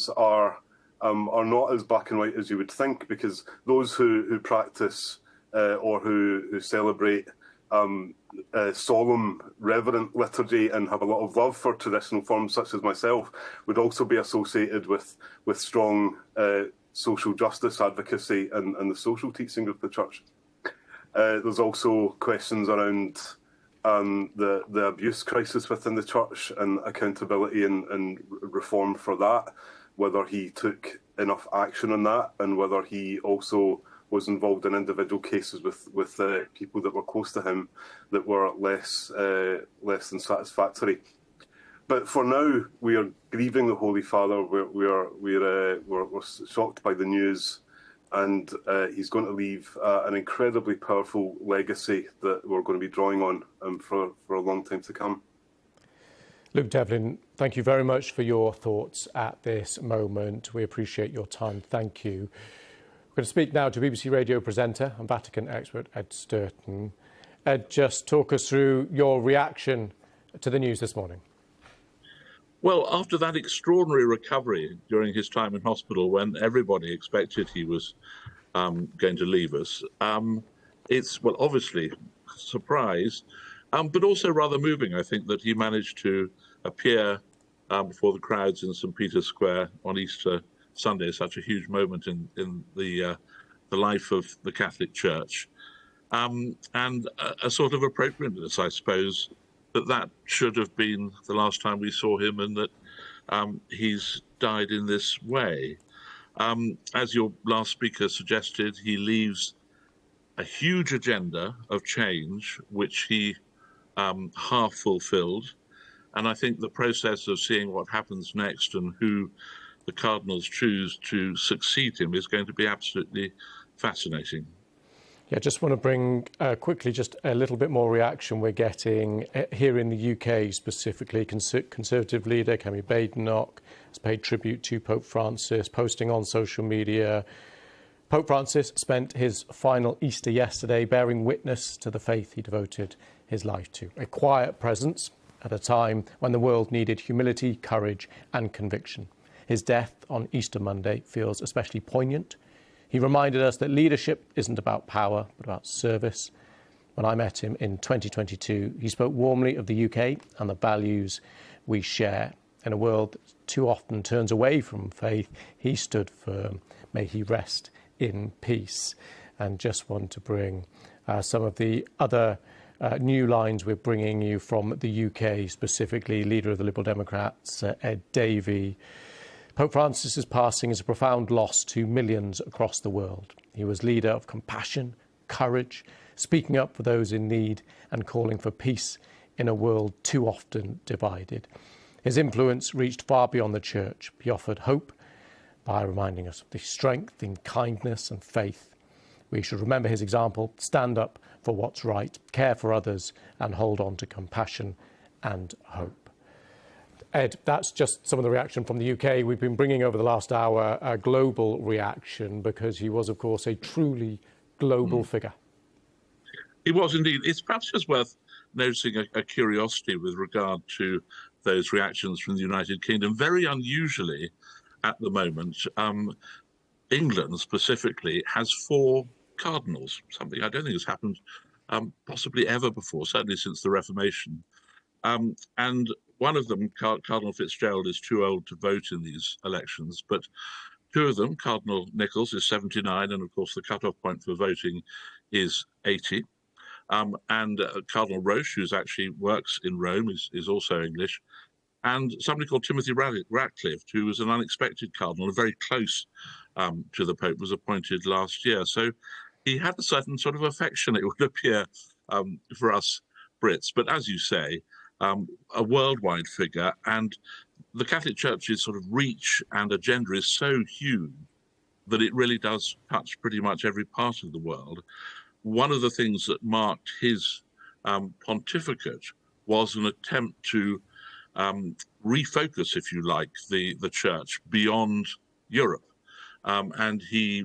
are not as black and white as you would think, because those who practice or who celebrate solemn, reverent liturgy and have a lot of love for traditional forms, such as myself, would also be associated with strong social justice advocacy and the social teaching of the Church. There's also questions around the abuse crisis within the Church and accountability and reform for that, whether he took enough action on that, and whether he also was involved in individual cases with people that were close to him that were less than satisfactory. But for now, we are grieving the Holy Father. We're shocked by the news, and he's going to leave an incredibly powerful legacy that we're going to be drawing on for a long time to come. Luke Devlin, thank you very much for your thoughts at this moment. We appreciate your time. Thank you. We're going to speak now to BBC Radio presenter and Vatican expert Ed Sturton. Ed, just talk us through your reaction to the news this morning. Well, after that extraordinary recovery during his time in hospital, when everybody expected he was going to leave us, it's, well, obviously a surprise, but also rather moving, I think, that he managed to appear before the crowds in St. Peter's Square on Easter Sunday, such a huge moment in the life of the Catholic Church, and a sort of appropriateness, I suppose, that should have been the last time we saw him, and that he's died in this way. As your last speaker suggested, he leaves a huge agenda of change, which he half fulfilled. And I think the process of seeing what happens next and who the cardinals choose to succeed him is going to be absolutely fascinating. Yeah, just want to bring quickly just a little bit more reaction we're getting here in the UK specifically. Conservative leader Kemi Badenoch has paid tribute to Pope Francis, posting on social media. Pope Francis spent his final Easter yesterday bearing witness to the faith he devoted his life to. A quiet presence at a time when the world needed humility, courage and conviction. His death on Easter Monday feels especially poignant. He reminded us that leadership isn't about power, but about service. When I met him in 2022, he spoke warmly of the UK and the values we share. In a world that too often turns away from faith, he stood firm. May he rest in peace. And just want to bring some of the other new lines we're bringing you from the UK, specifically leader of the Liberal Democrats, Ed Davey. Pope Francis's passing is a profound loss to millions across the world. He was leader of compassion, courage, speaking up for those in need and calling for peace in a world too often divided. His influence reached far beyond the Church. He offered hope by reminding us of the strength in kindness and faith. We should remember his example, stand up for what's right, care for others and hold on to compassion and hope. Ed, that's just some of the reaction from the UK. We've been bringing over the last hour a global reaction because he was, of course, a truly global figure. He was indeed. It's perhaps just worth noticing a curiosity with regard to those reactions from the United Kingdom. Very unusually at the moment, England specifically has 4 cardinals, something I don't think has happened possibly ever before, certainly since the Reformation. And one of them, Cardinal Fitzgerald, is too old to vote in these elections, but 2 of them, Cardinal Nichols is 79, and of course the cut-off point for voting is 80. And Cardinal Roche, who actually works in Rome, is also English. And somebody called Timothy Ratcliffe, who was an unexpected cardinal, very close to the Pope, was appointed last year. So he had a certain sort of affection, it would appear, for us Brits. But as you say, a worldwide figure, and the Catholic Church's sort of reach and agenda is so huge that it really does touch pretty much every part of the world. One of the things that marked his pontificate was an attempt to refocus, if you like, the Church beyond Europe. And he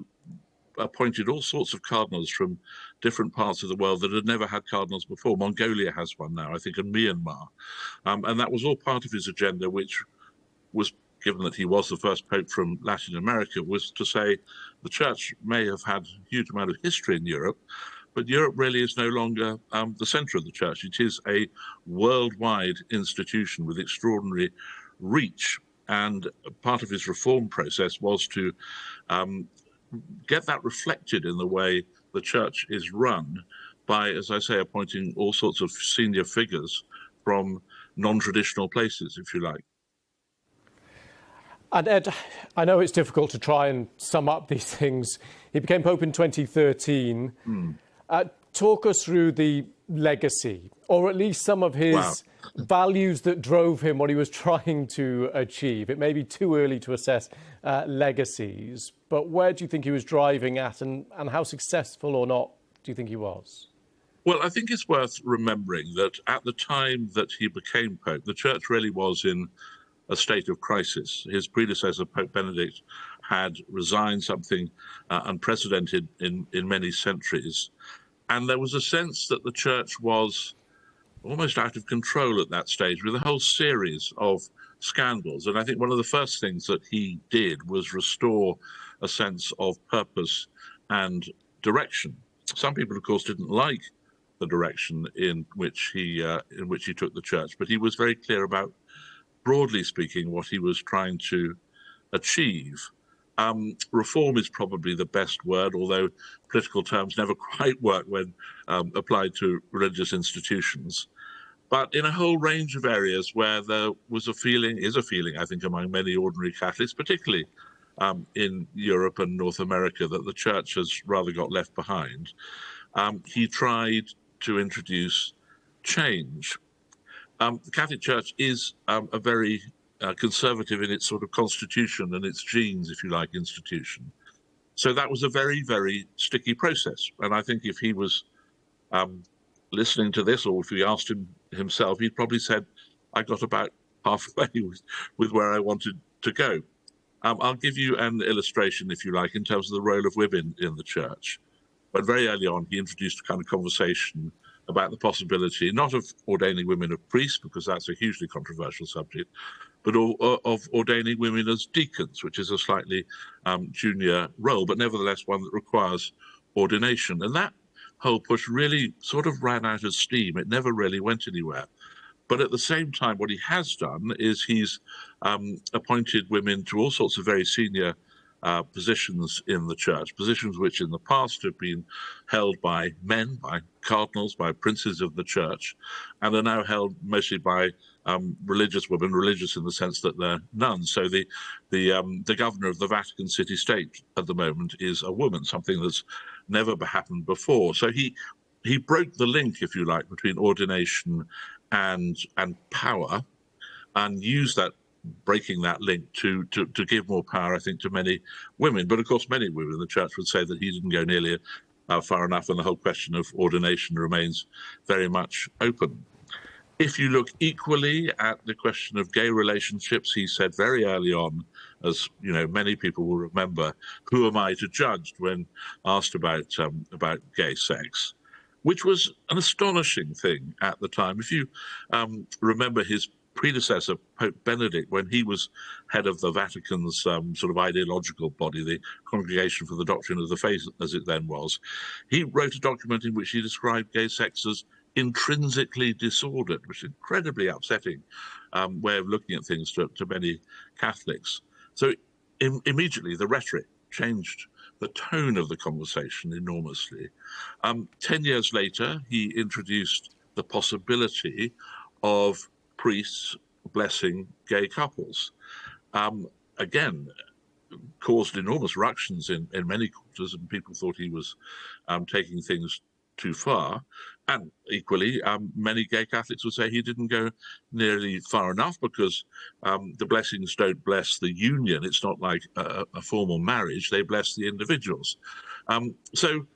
appointed all sorts of cardinals from different parts of the world that had never had cardinals before. Mongolia has one now, I think, and Myanmar. And that was all part of his agenda, which was given that he was the first pope from Latin America, was to say the church may have had a huge amount of history in Europe, but Europe really is no longer the centre of the church. It is a worldwide institution with extraordinary reach. And part of his reform process was to get that reflected in the way the church is run by, as I say, appointing all sorts of senior figures from non-traditional places, if you like. And Ed, I know it's difficult to try and sum up these things. He became Pope in 2013. Talk us through the legacy, or at least some of his values that drove him, what he was trying to achieve. It may be too early to assess legacies, but where do you think he was driving at, and how successful or not do you think he was? Well, I think it's worth remembering that at the time that he became Pope, the church really was in a state of crisis. His predecessor, Pope Benedict, had resigned, something unprecedented in many centuries. And there was a sense that the church was almost out of control at that stage, with a whole series of scandals. And I think one of the first things that he did was restore a sense of purpose and direction. Some people, of course, didn't like the direction in which he took the church, but he was very clear about, broadly speaking, what he was trying to achieve. Reform is probably the best word, although political terms never quite work when applied to religious institutions. But in a whole range of areas where there was is a feeling, I think, among many ordinary Catholics, particularly in Europe and North America, that the church has rather got left behind, he tried to introduce change. The Catholic Church is a very conservative in its sort of constitution and its genes, if you like, institution. So that was a very, very sticky process. And I think if he was listening to this, or if we asked him himself, he'd probably said, I got about halfway with where I wanted to go. I'll give you an illustration, if you like, in terms of the role of women in the church. But very early on, he introduced a kind of conversation about the possibility, not of ordaining women as priests, because that's a hugely controversial subject, but of ordaining women as deacons, which is a slightly junior role, but nevertheless one that requires ordination. And that whole push really sort of ran out of steam. It never really went anywhere. But at the same time, what he has done is he's appointed women to all sorts of very senior positions in the church, positions which in the past have been held by men, by cardinals, by princes of the church, and are now held mostly by religious women, religious in the sense that they're nuns. So the governor of the Vatican city-state at the moment is a woman, something that's never happened before. So he broke the link, if you like, between ordination and power, and used that, breaking that link to give more power, I think, to many women. But of course, many women in the church would say that he didn't go nearly far enough, and the whole question of ordination remains very much open. If you look equally at the question of gay relationships, he said very early on, as you know, many people will remember, who am I to judge, when asked about gay sex, which was an astonishing thing at the time. If you remember his predecessor, Pope Benedict, when he was head of the Vatican's sort of ideological body, the Congregation for the Doctrine of the Faith, as it then was, he wrote a document in which he described gay sex as intrinsically disordered, which is an incredibly upsetting way of looking at things to many Catholics. So immediately the rhetoric changed, the tone of the conversation enormously. 10 years later, he introduced the possibility of priests blessing gay couples. Again, caused enormous ructions in many quarters, and people thought he was taking things too far. And equally, many gay Catholics would say he didn't go nearly far enough, because the blessings don't bless the union. It's not like a formal marriage. They bless the individuals. So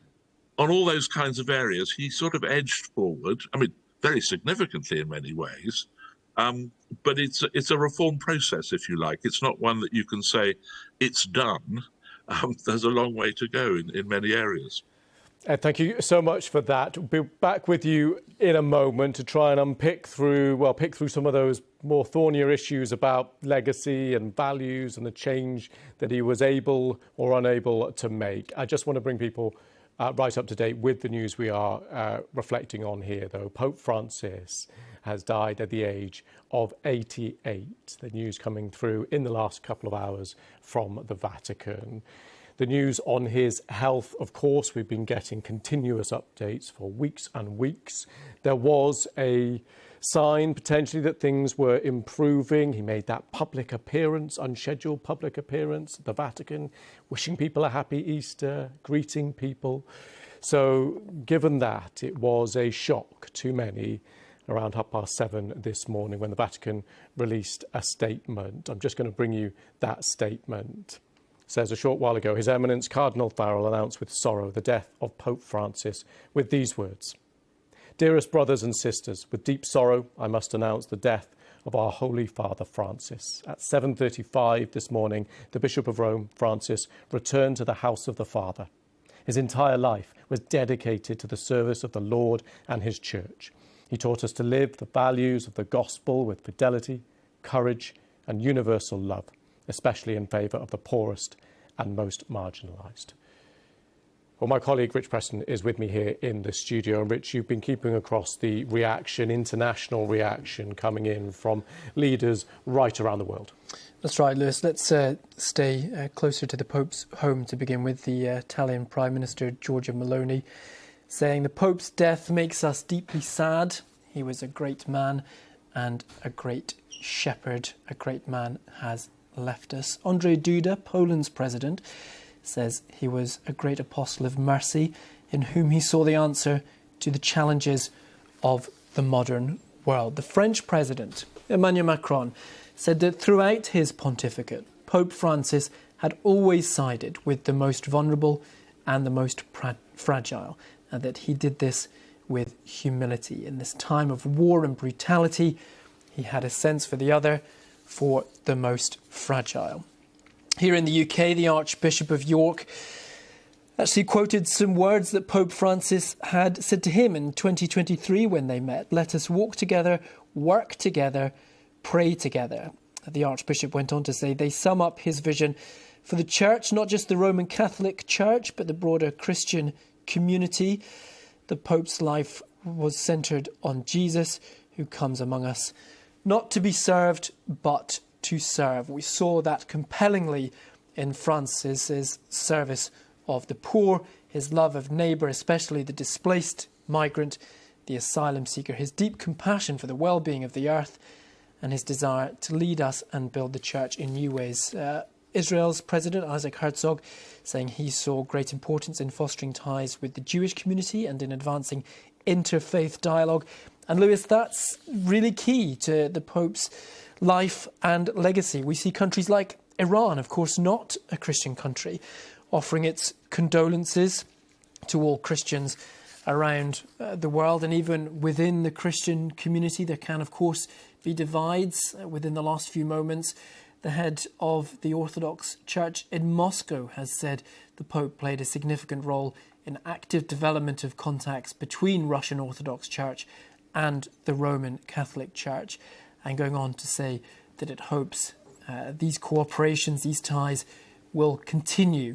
on all those kinds of areas, he sort of edged forward, I mean, very significantly in many ways. But it's a reform process, if you like. It's not one that you can say it's done. There's a long way to go in many areas. Thank you so much for that. We'll be back with you in a moment to try and pick through some of those more thornier issues about legacy and values and the change that he was able or unable to make. I just want to bring people right up to date with the news we are reflecting on here, though. Pope Francis has died at the age of 88. The news coming through in the last couple of hours from the Vatican. The news on his health, of course, we've been getting continuous updates for weeks and weeks. There was a sign potentially that things were improving. He made that public appearance, unscheduled public appearance at the Vatican, wishing people a happy Easter, greeting people. So given that, it was a shock to many around 7:30 this morning when the Vatican released a statement. I'm just going to bring you that statement. Says a short while ago, His Eminence Cardinal Farrell announced with sorrow the death of Pope Francis with these words: "Dearest brothers and sisters, with deep sorrow, I must announce the death of our Holy Father Francis. At 7:35 this morning, the Bishop of Rome, Francis, returned to the house of the Father. His entire life was dedicated to the service of the Lord and his Church. He taught us to live the values of the gospel with fidelity, courage, and universal love, especially in favour of the poorest and most marginalised." Well, my colleague Rich Preston is with me here in the studio. And Rich, you've been keeping across the reaction, international reaction coming in from leaders right around the world. That's right, Lewis. Let's stay closer to the Pope's home to begin with. The Italian Prime Minister, Giorgia Meloni, saying the Pope's death makes us deeply sad. He was a great man and a great shepherd. A great man has left us. Andrzej Duda, Poland's president, says he was a great apostle of mercy in whom he saw the answer to the challenges of the modern world. The French president, Emmanuel Macron, said that throughout his pontificate, Pope Francis had always sided with the most vulnerable and the most fragile, and that he did this with humility. In this time of war and brutality, he had a sense for the other, for the most fragile. Here in the UK, the Archbishop of York actually quoted some words that Pope Francis had said to him in 2023 when they met. "Let us walk together, work together, pray together." The Archbishop went on to say they sum up his vision for the Church, not just the Roman Catholic Church, but the broader Christian community. The Pope's life was centred on Jesus, who comes among us, not to be served, but to serve. We saw that compellingly in Francis's service of the poor, his love of neighbour, especially the displaced migrant, the asylum seeker, his deep compassion for the well-being of the earth, and his desire to lead us and build the Church in new ways. Israel's President Isaac Herzog saying he saw great importance in fostering ties with the Jewish community and in advancing interfaith dialogue. And Lewis, that's really key to the Pope's life and legacy. We see countries like Iran, of course not a Christian country, offering its condolences to all Christians around the world. And even within the Christian community, there can, of course, be divides. Within the last few moments, the head of the Orthodox Church in Moscow has said the Pope played a significant role in active development of contacts between Russian Orthodox Church and the Roman Catholic Church, and going on to say that it hopes these cooperations, these ties will continue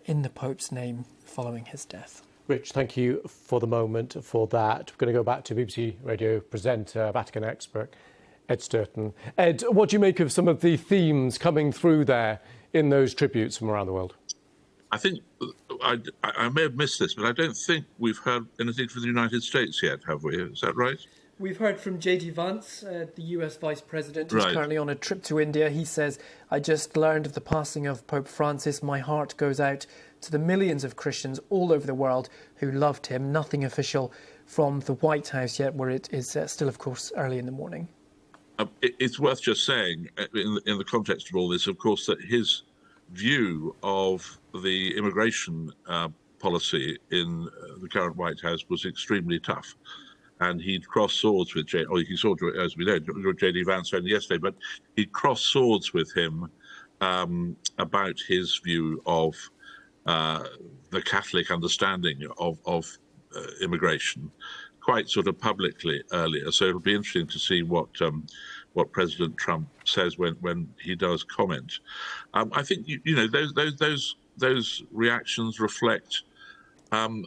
in the Pope's name following his death. Rich, thank you for the moment for that. We're going to go back to BBC Radio presenter, Vatican expert, Ed Sturton. Ed, what do you make of some of the themes coming through there in those tributes from around the world? I think I may have missed this, but I don't think we've heard anything from the United States yet, have we? Is that right? We've heard from J.D. Vance, the US Vice President, who's Right. currently on a trip to India. He says, "I just learned of the passing of Pope Francis. My heart goes out to the millions of Christians all over the world who loved him." Nothing official from the White House yet, where it is still, of course, early in the morning. It's worth just saying, in the context of all this, of course, that his view of the immigration policy in the current White House was extremely tough. And he'd crossed swords with he saw, as we know, J.D. Vance only yesterday, but he'd crossed swords with him about his view of the Catholic understanding of immigration quite sort of publicly earlier. So it'll be interesting to see what President Trump says when he does comment. I think those reactions reflect an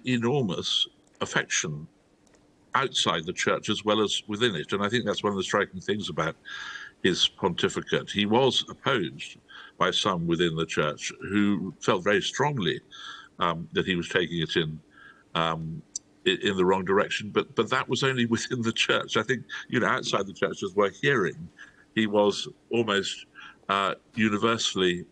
enormous affection outside the church as well as within it, and I think that's one of the striking things about his pontificate. He was opposed by some within the church who felt very strongly that he was taking it in the wrong direction, but that was only within the church. I think outside the church, as we're hearing, he was almost universally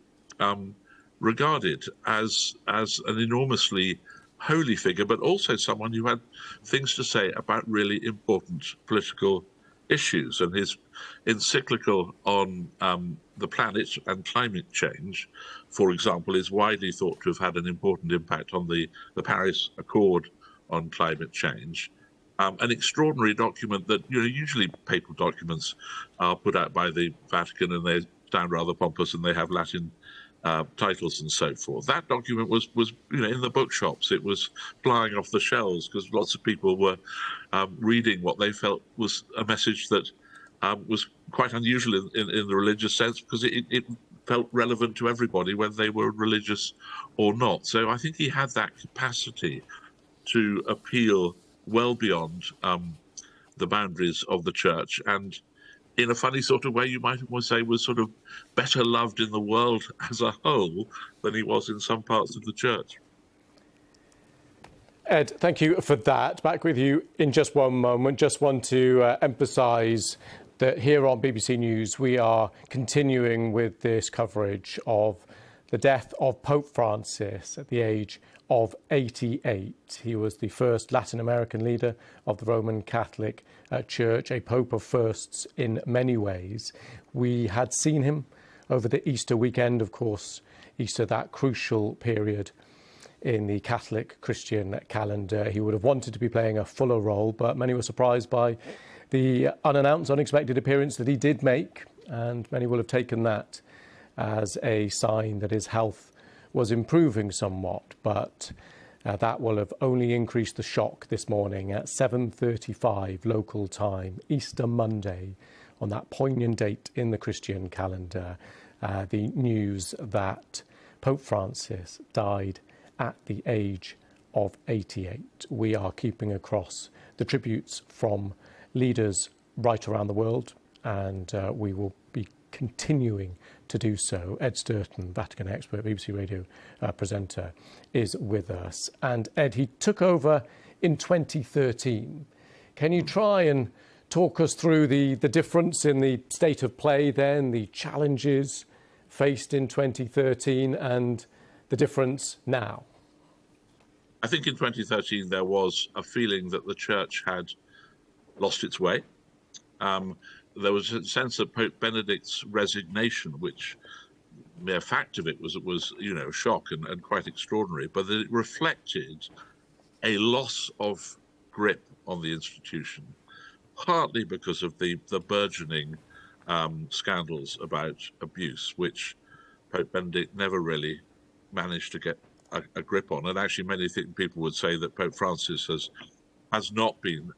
regarded as an enormously holy figure, but also someone who had things to say about really important political issues. And his encyclical on the planet and climate change, for example, is widely thought to have had an important impact on the Paris Accord on climate change. An extraordinary document that, usually papal documents are put out by the Vatican and they sound rather pompous and they have Latin titles and so forth. That document was in the bookshops. It was flying off the shelves because lots of people were reading what they felt was a message that was quite unusual in the religious sense, because it felt relevant to everybody, whether they were religious or not. So I think he had that capacity to appeal well beyond the boundaries of the church, and in a funny sort of way, you might almost say was sort of better loved in the world as a whole than he was in some parts of the church. Ed, thank you for that. Back with you in just one moment. Just want to emphasise that here on BBC News, we are continuing with this coverage of the death of Pope Francis at the age of 88. He was the first Latin American leader of the Roman Catholic Church, a pope of firsts in many ways. We had seen him over the Easter weekend, of course, Easter, that crucial period in the Catholic Christian calendar. He would have wanted to be playing a fuller role, but many were surprised by the unannounced, unexpected appearance that he did make, and many will have taken that as a sign that his health was improving somewhat, but that will have only increased the shock this morning at 7:35 local time, Easter Monday, on that poignant date in the Christian calendar, the news that Pope Francis died at the age of 88. We are keeping across the tributes from leaders right around the world, and we will be continuing to do so. Ed Sturton, Vatican expert, BBC Radio presenter, is with us. And Ed, he took over in 2013. Can you try and talk us through the difference in the state of play then, the challenges faced in 2013 and the difference now? I think in 2013 there was a feeling that the church had lost its way. There was a sense of Pope Benedict's resignation, which mere fact of it was a shock and quite extraordinary, but that it reflected a loss of grip on the institution, partly because of the burgeoning scandals about abuse, which Pope Benedict never really managed to get a grip on. And actually many people would say that Pope Francis has not been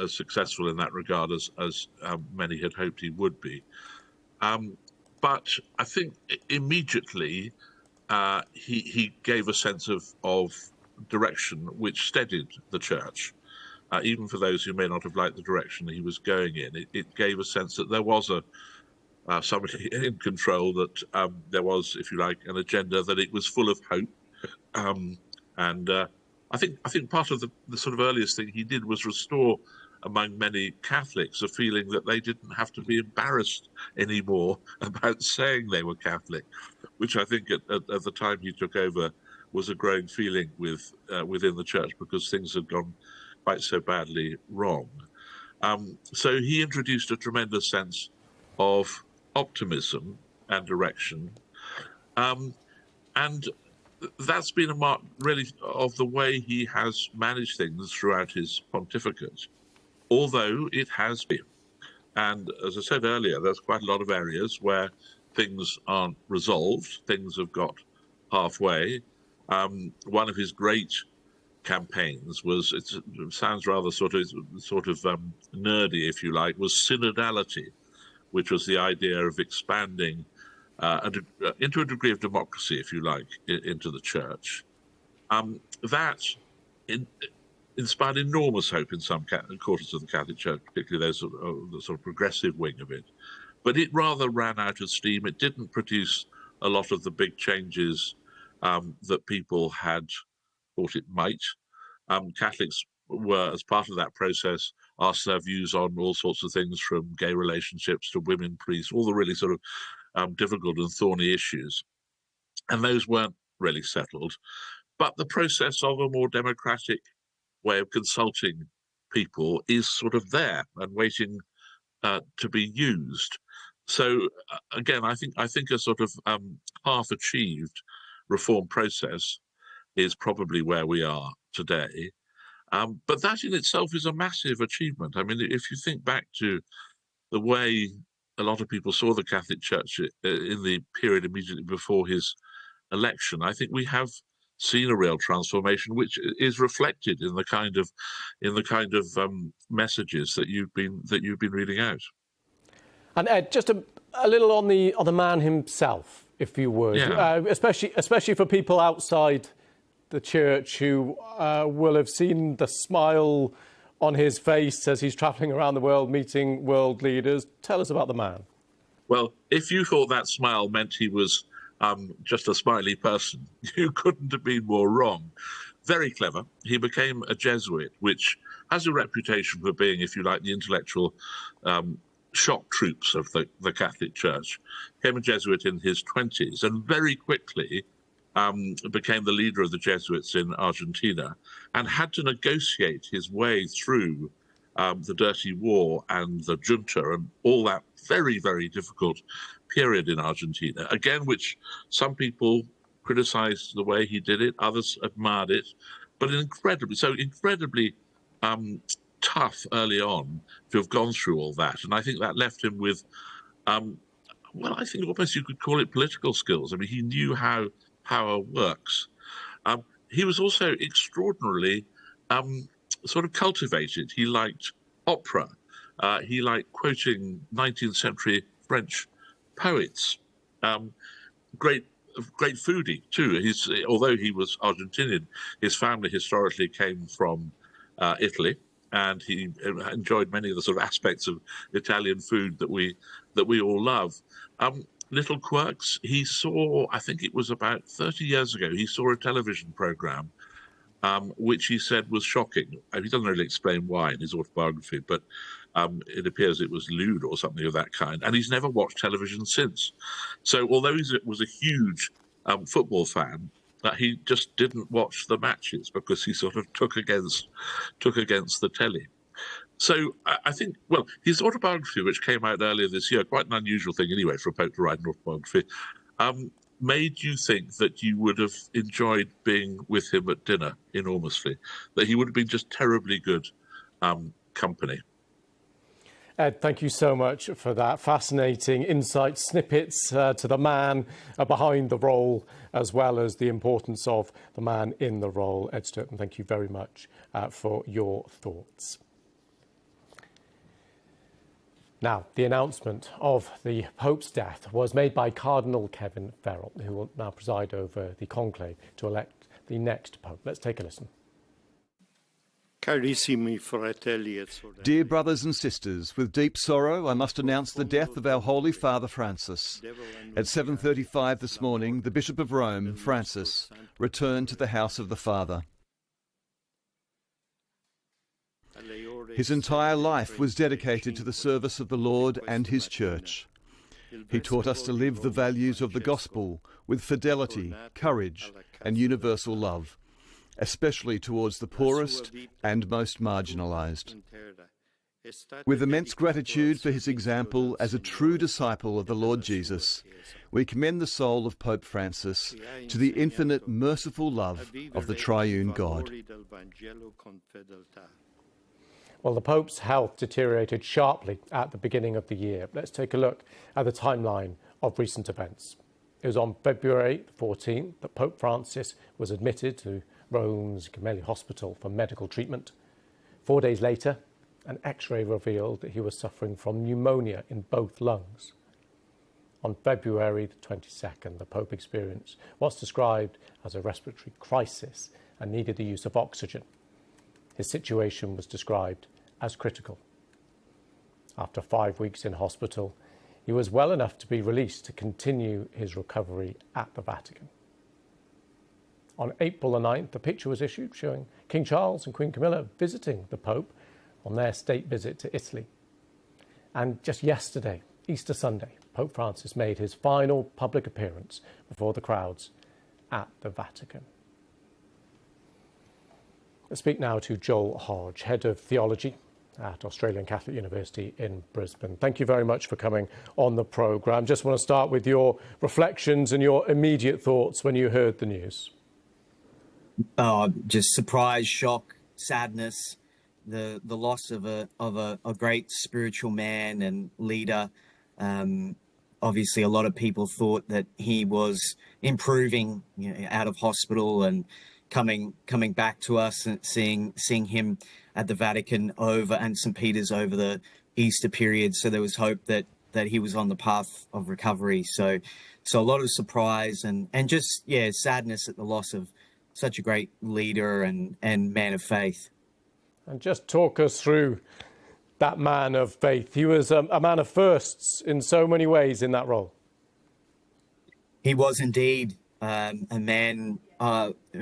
as successful in that regard as many had hoped he would be. But I think immediately he gave a sense of direction which steadied the church, even for those who may not have liked the direction he was going in. It gave a sense that there was somebody in control, that there was, if you like, an agenda, that it was full of hope. I think part of the sort of earliest thing he did was restore among many Catholics a feeling that they didn't have to be embarrassed anymore about saying they were Catholic, which I think at the time he took over was a growing feeling within the church, because things had gone quite so badly wrong. So he introduced a tremendous sense of optimism and direction. And that's been a mark, really, of the way he has managed things throughout his pontificate, although it has been. And as I said earlier, there's quite a lot of areas where things aren't resolved. Things have got halfway. One of his great campaigns was, it sounds rather sort of nerdy, if you like, was synodality, which was the idea of expanding into a degree of democracy, if you like, into the church. That inspired enormous hope in some quarters of the Catholic Church, particularly the sort of progressive wing of it. But it rather ran out of steam. It didn't produce a lot of the big changes that people had thought it might. Catholics were, as part of that process, asked their views on all sorts of things, from gay relationships to women priests, all the really sort of difficult and thorny issues. And those weren't really settled. But the process of a more democratic way of consulting people is sort of there and waiting to be used. So again, I think a sort of half-achieved reform process is probably where we are today. But that in itself is a massive achievement. I mean, if you think back to the way a lot of people saw the Catholic Church in the period immediately before his election, I think we have seen a real transformation, which is reflected in the kind of messages that you've been reading out. And Ed, just a little on the man himself, if you would, yeah. Especially for people outside the church who will have seen the smile on his face as he's travelling around the world meeting world leaders. Tell us about the man. Well, if you thought that smile meant he was just a smiley person, you couldn't have been more wrong. Very clever. He became a Jesuit, which has a reputation for being, if you like, the intellectual shock troops of the Catholic Church. Became a Jesuit in his 20s and very quickly became the leader of the Jesuits in Argentina and had to negotiate his way through the Dirty War and the junta and all that very, very difficult period in Argentina, again, which some people criticized the way he did it, others admired it, but incredibly tough early on to have gone through all that. And I think that left him with, well, I think almost you could call it political skills. I mean, he knew how power works. He was also extraordinarily sort of cultivated. He liked opera. He liked quoting 19th century French poets. Great foodie too. Although he was Argentinian, his family historically came from Italy, and he enjoyed many of the sort of aspects of Italian food that we all love. Little quirks. He saw, I think it was about 30 years ago, he saw a television program which he said was shocking. He doesn't really explain why in his autobiography, but it appears it was lewd or something of that kind. And he's never watched television since. So although he was a huge football fan, he just didn't watch the matches because he sort of took against the telly. So I think, well, his autobiography, which came out earlier this year, quite an unusual thing anyway for a Pope to write an autobiography, made you think that you would have enjoyed being with him at dinner enormously, that he would have been just terribly good company. Ed, thank you so much for that. Fascinating insight, snippets to the man behind the role, as well as the importance of the man in the role. Ed Sturton, thank you very much for your thoughts. Now, the announcement of the Pope's death was made by Cardinal Kevin Farrell, who will now preside over the conclave to elect the next Pope. Let's take a listen. Dear brothers and sisters, with deep sorrow I must announce the death of our Holy Father Francis. At 7:35 this morning, the Bishop of Rome, Francis, returned to the house of the Father. His entire life was dedicated to the service of the Lord and His Church. He taught us to live the values of the Gospel with fidelity, courage, and universal love, especially towards the poorest and most marginalised. With immense gratitude for his example as a true disciple of the Lord Jesus, we commend the soul of Pope Francis to the infinite merciful love of the triune God. Well, the Pope's health deteriorated sharply at the beginning of the year. Let's take a look at the timeline of recent events. It was on February 14th that Pope Francis was admitted to Rome's Gemelli Hospital for medical treatment. 4 days later, an X-ray revealed that he was suffering from pneumonia in both lungs. On February the 22nd, the Pope experienced what's described as a respiratory crisis and needed the use of oxygen. His situation was described as critical. After 5 weeks in hospital, he was well enough to be released to continue his recovery at the Vatican. On April the 9th, a picture was issued showing King Charles and Queen Camilla visiting the Pope on their state visit to Italy. And just yesterday, Easter Sunday, Pope Francis made his final public appearance before the crowds at the Vatican. Let's speak now to Joel Hodge, Head of Theology at Australian Catholic University in Brisbane. Thank you very much for coming on the programme. Just want to start with your reflections and your immediate thoughts when you heard the news. Just surprise, shock, sadness, the loss of a great spiritual man and leader. Obviously, a lot of people thought that he was improving, out of hospital and coming back to us, and seeing him at the Vatican and St. Peter's over the Easter period. So there was hope that he was on the path of recovery. So a lot of surprise and just sadness at the loss of such a great leader and man of faith. And just talk us through that man of faith. He was a man of firsts in so many ways in that role. He was indeed a man,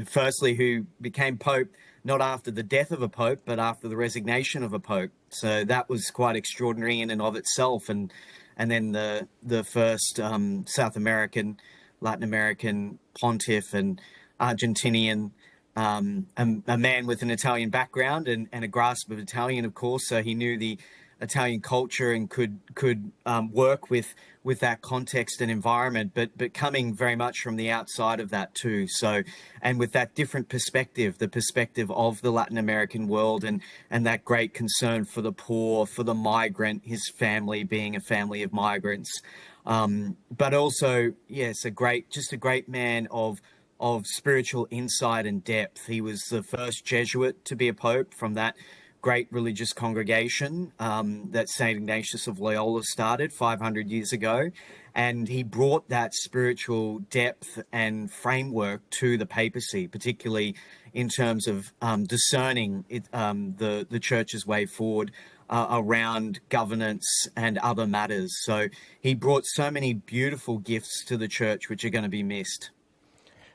firstly, who became Pope not after the death of a Pope, but after the resignation of a Pope. So that was quite extraordinary in and of itself. And then the first South American, Latin American pontiff and Argentinian, a man with an Italian background and a grasp of Italian, of course, so he knew the Italian culture and could work with that context and environment, but coming very much from the outside of that too. So, and with that different perspective, the perspective of the Latin American world and that great concern for the poor, for the migrant, his family being a family of migrants, but also, yes, a great man of spiritual insight and depth. He was the first Jesuit to be a pope from that great religious congregation that St. Ignatius of Loyola started 500 years ago. And he brought that spiritual depth and framework to the papacy, particularly in terms of discerning the church's way forward around governance and other matters. So he brought so many beautiful gifts to the church, which are going to be missed.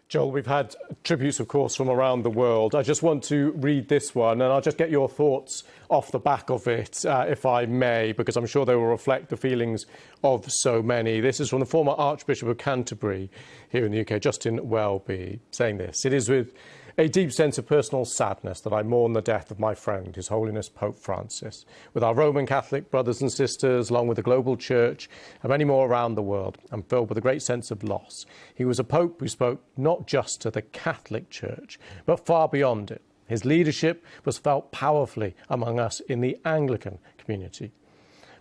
Joel, we've had tributes, of course, from around the world. I just want to read this one, and I'll just get your thoughts off the back of it, if I may, because I'm sure they will reflect the feelings of so many. This is from the former Archbishop of Canterbury here in the UK, Justin Welby, saying this: "It is with a deep sense of personal sadness that I mourn the death of my friend, His Holiness Pope Francis. With our Roman Catholic brothers and sisters, along with the global church and many more around the world, I'm filled with a great sense of loss. He was a Pope who spoke not just to the Catholic Church, but far beyond it. His leadership was felt powerfully among us in the Anglican community.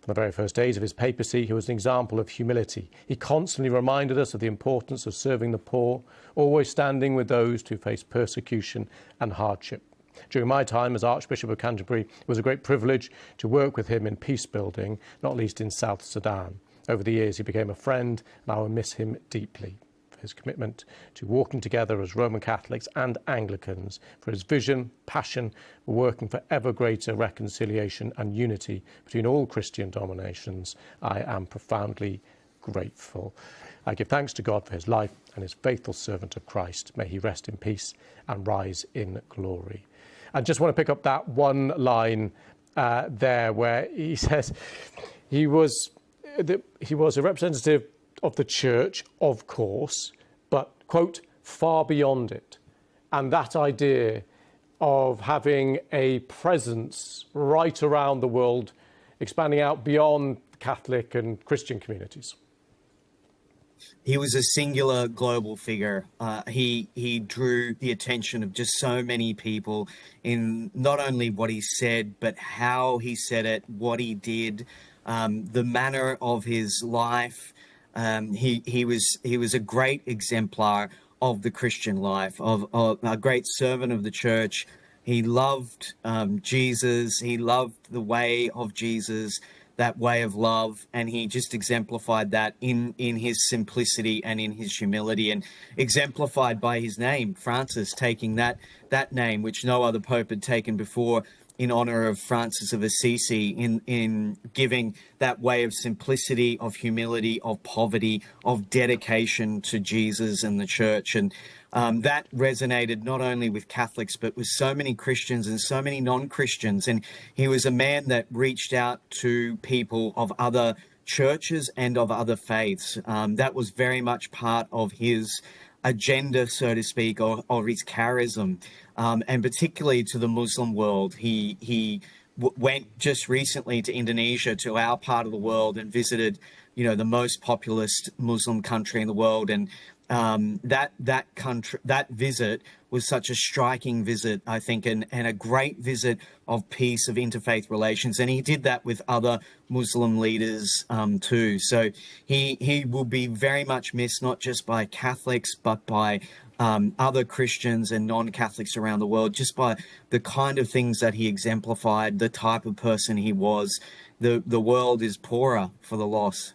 From the very first days of his papacy, he was an example of humility. He constantly reminded us of the importance of serving the poor, always standing with those who face persecution and hardship. During my time as Archbishop of Canterbury, it was a great privilege to work with him in peace building, not least in South Sudan. Over the years, he became a friend, and I will miss him deeply. His commitment to walking together as Roman Catholics and Anglicans, for his vision, passion for working for ever greater reconciliation and unity between all Christian denominations. I am profoundly grateful. I give thanks to God for his life and his faithful servant of Christ. May he rest in peace and rise in glory." I just want to pick up that one line there where he says he was a representative of the church, of course, but, quote, far beyond it. And that idea of having a presence right around the world, expanding out beyond Catholic and Christian communities. He was a singular global figure. He drew the attention of just so many people in not only what he said, but how he said it, what he did, the manner of his life, He was a great exemplar of the Christian life, of a great servant of the church. He loved Jesus. He loved the way of Jesus, that way of love, and he just exemplified that in his simplicity and in his humility, and exemplified by his name, Francis, taking that name which no other pope had taken before, in honor of Francis of Assisi, in giving that way of simplicity, of humility, of poverty, of dedication to Jesus and the church. And that resonated not only with Catholics, but with so many Christians and so many non-Christians. And he was a man that reached out to people of other churches and of other faiths. That was very much part of his agenda, so to speak, or his charism, and particularly to the Muslim world. He went just recently to Indonesia, to our part of the world, and visited, the most populous Muslim country in the world. And that visit was such a striking visit, I think, and a great visit of peace, of interfaith relations. And he did that with other Muslim leaders too. So he will be very much missed, not just by Catholics, but by other Christians and non-Catholics around the world, just by the kind of things that he exemplified, the type of person he was. The world is poorer for the loss.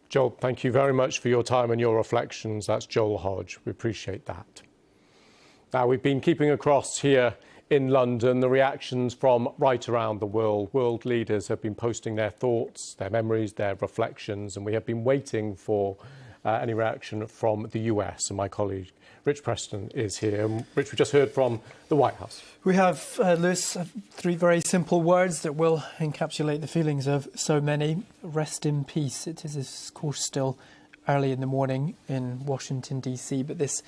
Joel, thank you very much for your time and your reflections. That's Joel Hodge. We appreciate that. Now, we've been keeping across here in London the reactions from right around the world. World leaders have been posting their thoughts, their memories, their reflections, and we have been waiting for any reaction from the US. And my colleague Rich Preston is here. Rich, we just heard from the White House. We have, Lewis, three very simple words that will encapsulate the feelings of so many. Rest in peace. It is, of course, still early in the morning in Washington, D.C., but this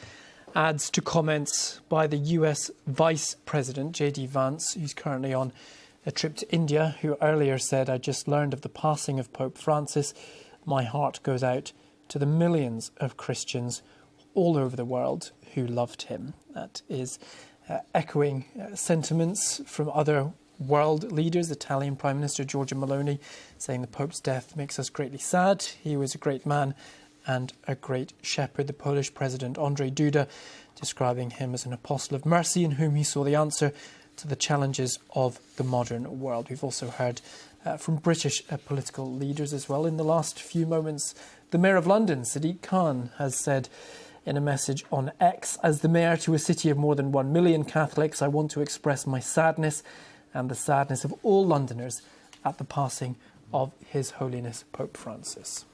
adds to comments by the US Vice President, J.D. Vance, who's currently on a trip to India, who earlier said, "I just learned of the passing of Pope Francis. My heart goes out to the millions of Christians all over the world who loved him." That is echoing sentiments from other world leaders. Italian Prime Minister Giorgia Meloni saying the Pope's death makes us greatly sad. He was a great man and a great shepherd. The Polish President Andrzej Duda describing him as an apostle of mercy in whom he saw the answer to the challenges of the modern world. We've also heard from British political leaders as well. In the last few moments, the Mayor of London, Sadiq Khan, has said in a message on X, "As the Mayor to a city of more than 1 million Catholics, I want to express my sadness and the sadness of all Londoners at the passing of His Holiness Pope Francis."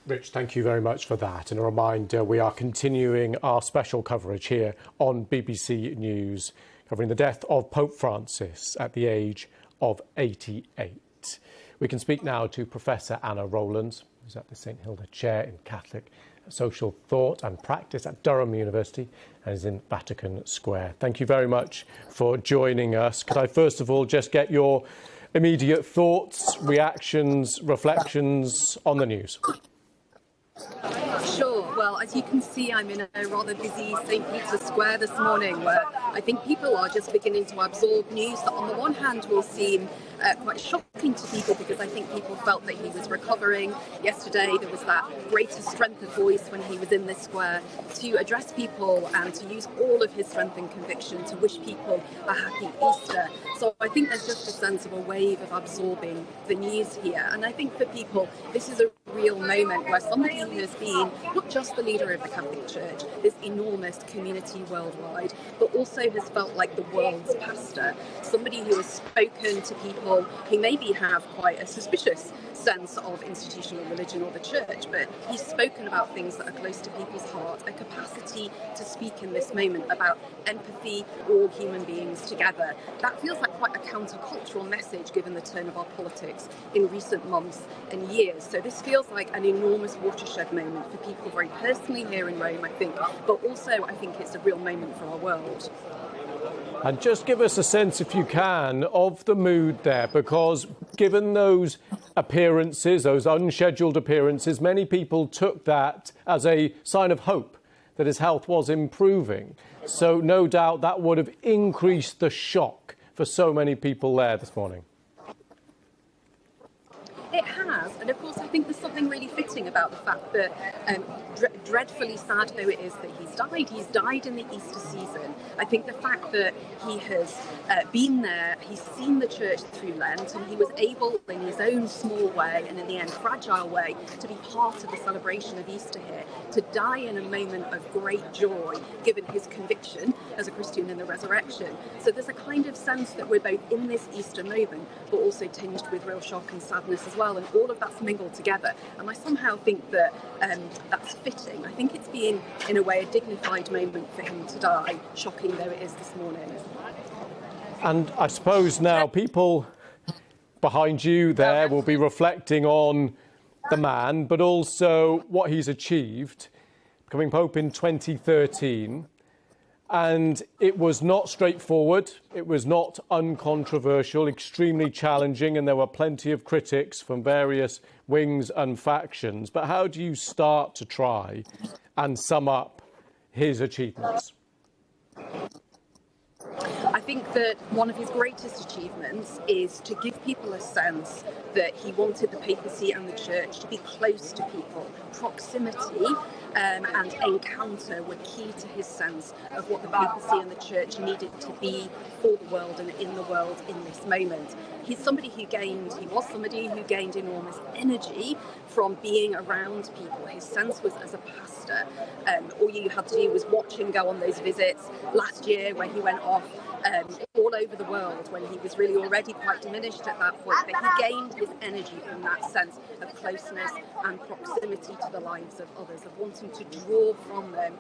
Rich, thank you very much for that. And a reminder, we are continuing our special coverage here on BBC News, covering the death of Pope Francis at the age of 88. We can speak now to Professor Anna Rowlands, who's at the St Hilda Chair in Catholic Social Thought and Practice at Durham University and is in Vatican Square. Thank you very much for joining us. Could I first of all just get your immediate thoughts, reactions, reflections on the news? Sure. Well, as you can see, I'm in a rather busy St Peter's Square this morning, where I think people are just beginning to absorb news that on the one hand will seem quite shocking to people, because I think people felt that he was recovering. Yesterday there was that greater strength of voice when he was in this square to address people and to use all of his strength and conviction to wish people a happy Easter. So I think there's just a sense of a wave of absorbing the news here. And I think for people, this is a real moment where somebody who has been not just the leader of the Catholic Church, this enormous community worldwide, but also has felt like the world's pastor, somebody who has spoken to people who maybe have quite a suspicious sense of institutional religion or the church, but he's spoken about things that are close to people's heart, a capacity to speak in this moment about empathy, all human beings together. That feels like quite a countercultural message given the turn of our politics in recent months and years. So this feels like an enormous watershed moment for people very personally here in Rome, I think, but also I think it's a real moment for our world. And just give us a sense, if you can, of the mood there, because given those appearances, those unscheduled appearances, many people took that as a sign of hope that his health was improving. So no doubt that would have increased the shock for so many people there this morning. It has, and of course I think there's something really fitting about the fact that, dreadfully sad though it is that he's died in the Easter season. I think the fact that he has been there, he's seen the church through Lent, and he was able in his own small way, and in the end fragile way, to be part of the celebration of Easter here, to die in a moment of great joy, given his conviction as a Christian in the resurrection. So there's a kind of sense that we're both in this Easter moment, but also tinged with real shock and sadness as well, and all of that's mingled together. And I somehow think that that's fitting. I think it's been, in a way, a dignified moment for him to die, shocking though it is this morning. And I suppose now people behind you there will be reflecting on the man, but also what he's achieved, becoming Pope in 2013. And it was not straightforward, it was not uncontroversial, extremely challenging, and there were plenty of critics from various wings and factions. But how do you start to try and sum up his achievements? I think that one of his greatest achievements is to give people a sense that he wanted the papacy and the church to be close to people. Proximity and encounter were key to his sense of what the papacy and the church needed to be for the world and in the world in this moment. He was somebody who gained enormous energy from being around people. His sense was as a pastor. All you had to do was watch him go on those visits last year where he went off all over the world when he was really already quite diminished at that point. But he gained his energy from that sense of closeness and proximity to the lives of others, of wanting to draw from them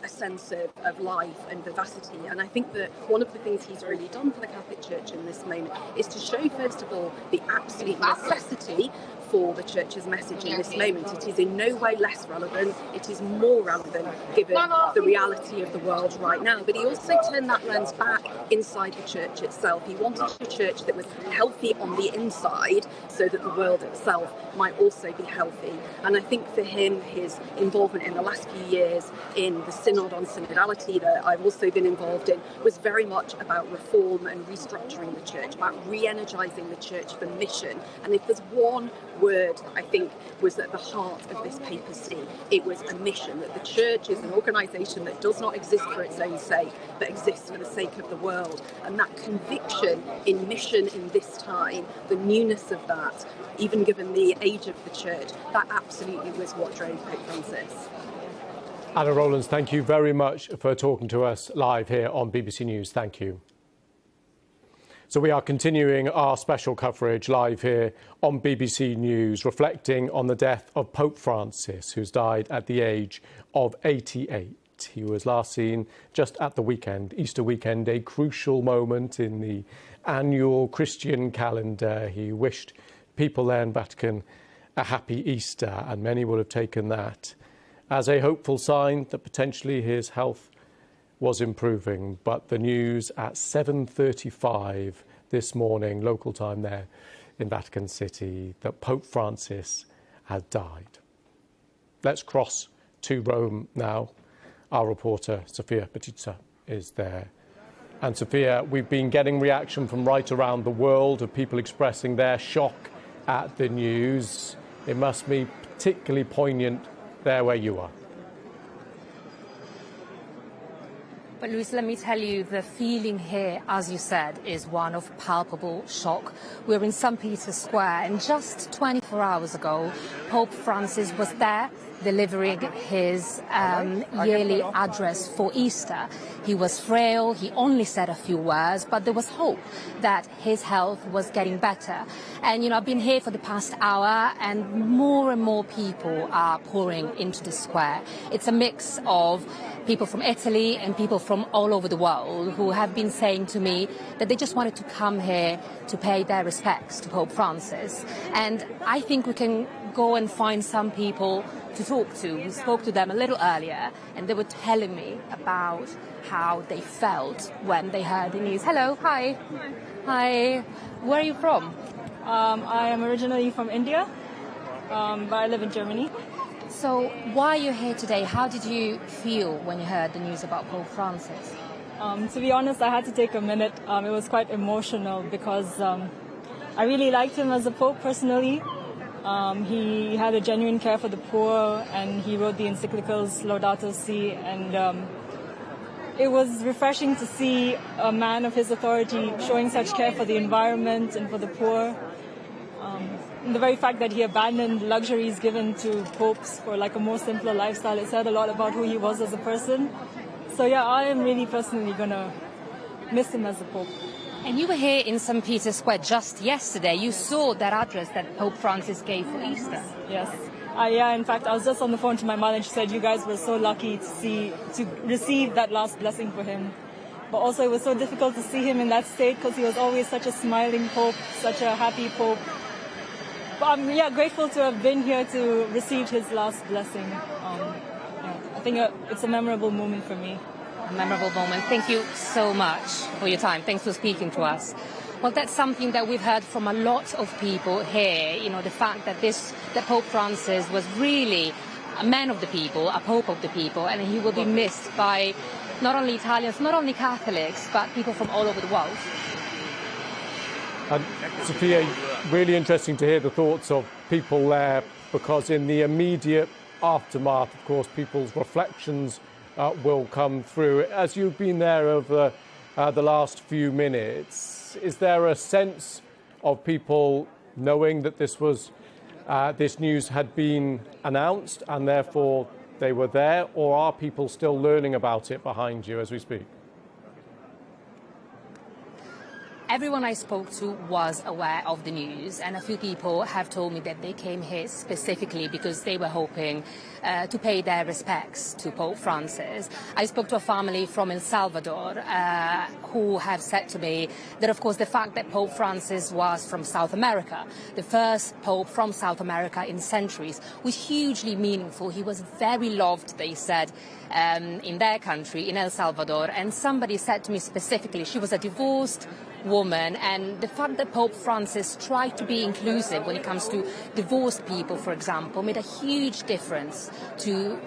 a sense of life and vivacity. And I think that one of the things he's really done for the Catholic Church in this moment is to show, first of all, the absolute necessity for the Church's message in this moment. It is in no way less relevant, it is more relevant given the reality of the world right now. But he also turned that lens back inside the Church itself. He wanted a church that was healthy on the inside so that the world itself might also be healthy. And I think for him, his involvement in the last few years in the Synod on Synodality that I've also been involved in was very much about reform and restructuring the Church, about re-energising the Church for mission. And if there's one word that I think was at the heart of this papacy, it was a mission, that the Church is an organisation that does not exist for its own sake, but exists for the sake of the world. And that conviction in mission in this time, the newness of that, even given the age of the Church, that absolutely was what drove Pope Francis. Anna Rowlands, thank you very much for talking to us live here on BBC News. Thank you. So we are continuing our special coverage live here on BBC News, reflecting on the death of Pope Francis, who's died at the age of 88. He was last seen just at the weekend, Easter weekend, a crucial moment in the annual Christian calendar. He wished people there in Vatican a happy Easter, and many will have taken that as a hopeful sign that potentially his health was improving. But the news at 7:35 this morning, local time there in Vatican City, that Pope Francis had died. Let's cross to Rome now. Our reporter, Sophia Batista, is there. And Sophia, we've been getting reaction from right around the world of people expressing their shock at the news. It must be particularly poignant there where you are. But Luis, let me tell you, the feeling here, as you said, is one of palpable shock. We're in St. Peter's Square, and just 24 hours ago, Pope Francis was there delivering his yearly address for Easter. He was frail, he only said a few words, but there was hope that his health was getting better. And, you know, I've been here for the past hour, and more people are pouring into the square. It's a mix of people from Italy and people from all over the world who have been saying to me that they just wanted to come here to pay their respects to Pope Francis. And I think we can go and find some people to talk to. We spoke to them a little earlier, and they were telling me about how they felt when they heard the news. Hello, hi. Hi. Where are you from? I am originally from India, but I live in Germany. So why are you here today? How did you feel when you heard the news about Pope Francis? To be honest, I had to take a minute. It was quite emotional because I really liked him as a Pope personally. He had a genuine care for the poor, and he wrote the encyclicals Laudato Si, and it was refreshing to see a man of his authority showing such care for the environment and for the poor. And the very fact that he abandoned luxuries given to popes for like a more simpler lifestyle, it said a lot about who he was as a person. So yeah, I am really personally going to miss him as a pope. And you were here in St. Peter's Square just yesterday. You saw that address that Pope Francis gave for Easter. Yes. Yeah, in fact, I was just on the phone to my mother and she said you guys were so lucky to receive that last blessing for him. But also it was so difficult to see him in that state because he was always such a smiling pope, such a happy pope. But I'm grateful to have been here to receive his last blessing. I think it's a memorable moment for me. A memorable moment. Thank you so much for your time. Thanks for speaking to us. Well, that's something that we've heard from a lot of people here. You know, the fact that Pope Francis was really a man of the people, a pope of the people, and he will be missed by not only Italians, not only Catholics, but people from all over the world. And Sophia, really interesting to hear the thoughts of people there, because in the immediate aftermath, of course, people's reflections will come through. As you've been there over the last few minutes, is there a sense of people knowing that this news had been announced and therefore they were there, or are people still learning about it behind you as we speak? Everyone I spoke to was aware of the news, and a few people have told me that they came here specifically because they were hoping to pay their respects to Pope Francis. I spoke to a family from El Salvador who have said to me that, of course, the fact that Pope Francis was from South America, the first Pope from South America in centuries, was hugely meaningful. He was very loved, they said, in their country, in El Salvador. And somebody said to me specifically, she was a divorced woman, and the fact that Pope Francis tried to be inclusive when it comes to divorced people, for example, made a huge difference to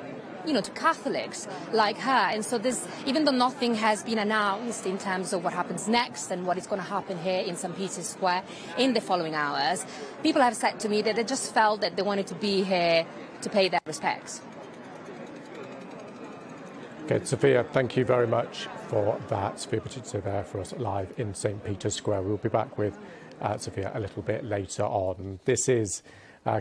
Catholics like her. And so even though nothing has been announced in terms of what happens next and what is going to happen here in St. Peter's Square in the following hours, people have said to me that they just felt that they wanted to be here to pay their respects. Okay, Sophia, thank you very much for that. Sophia Patrizio there for us live in St. Peter's Square. We'll be back with Sophia a little bit later on. This is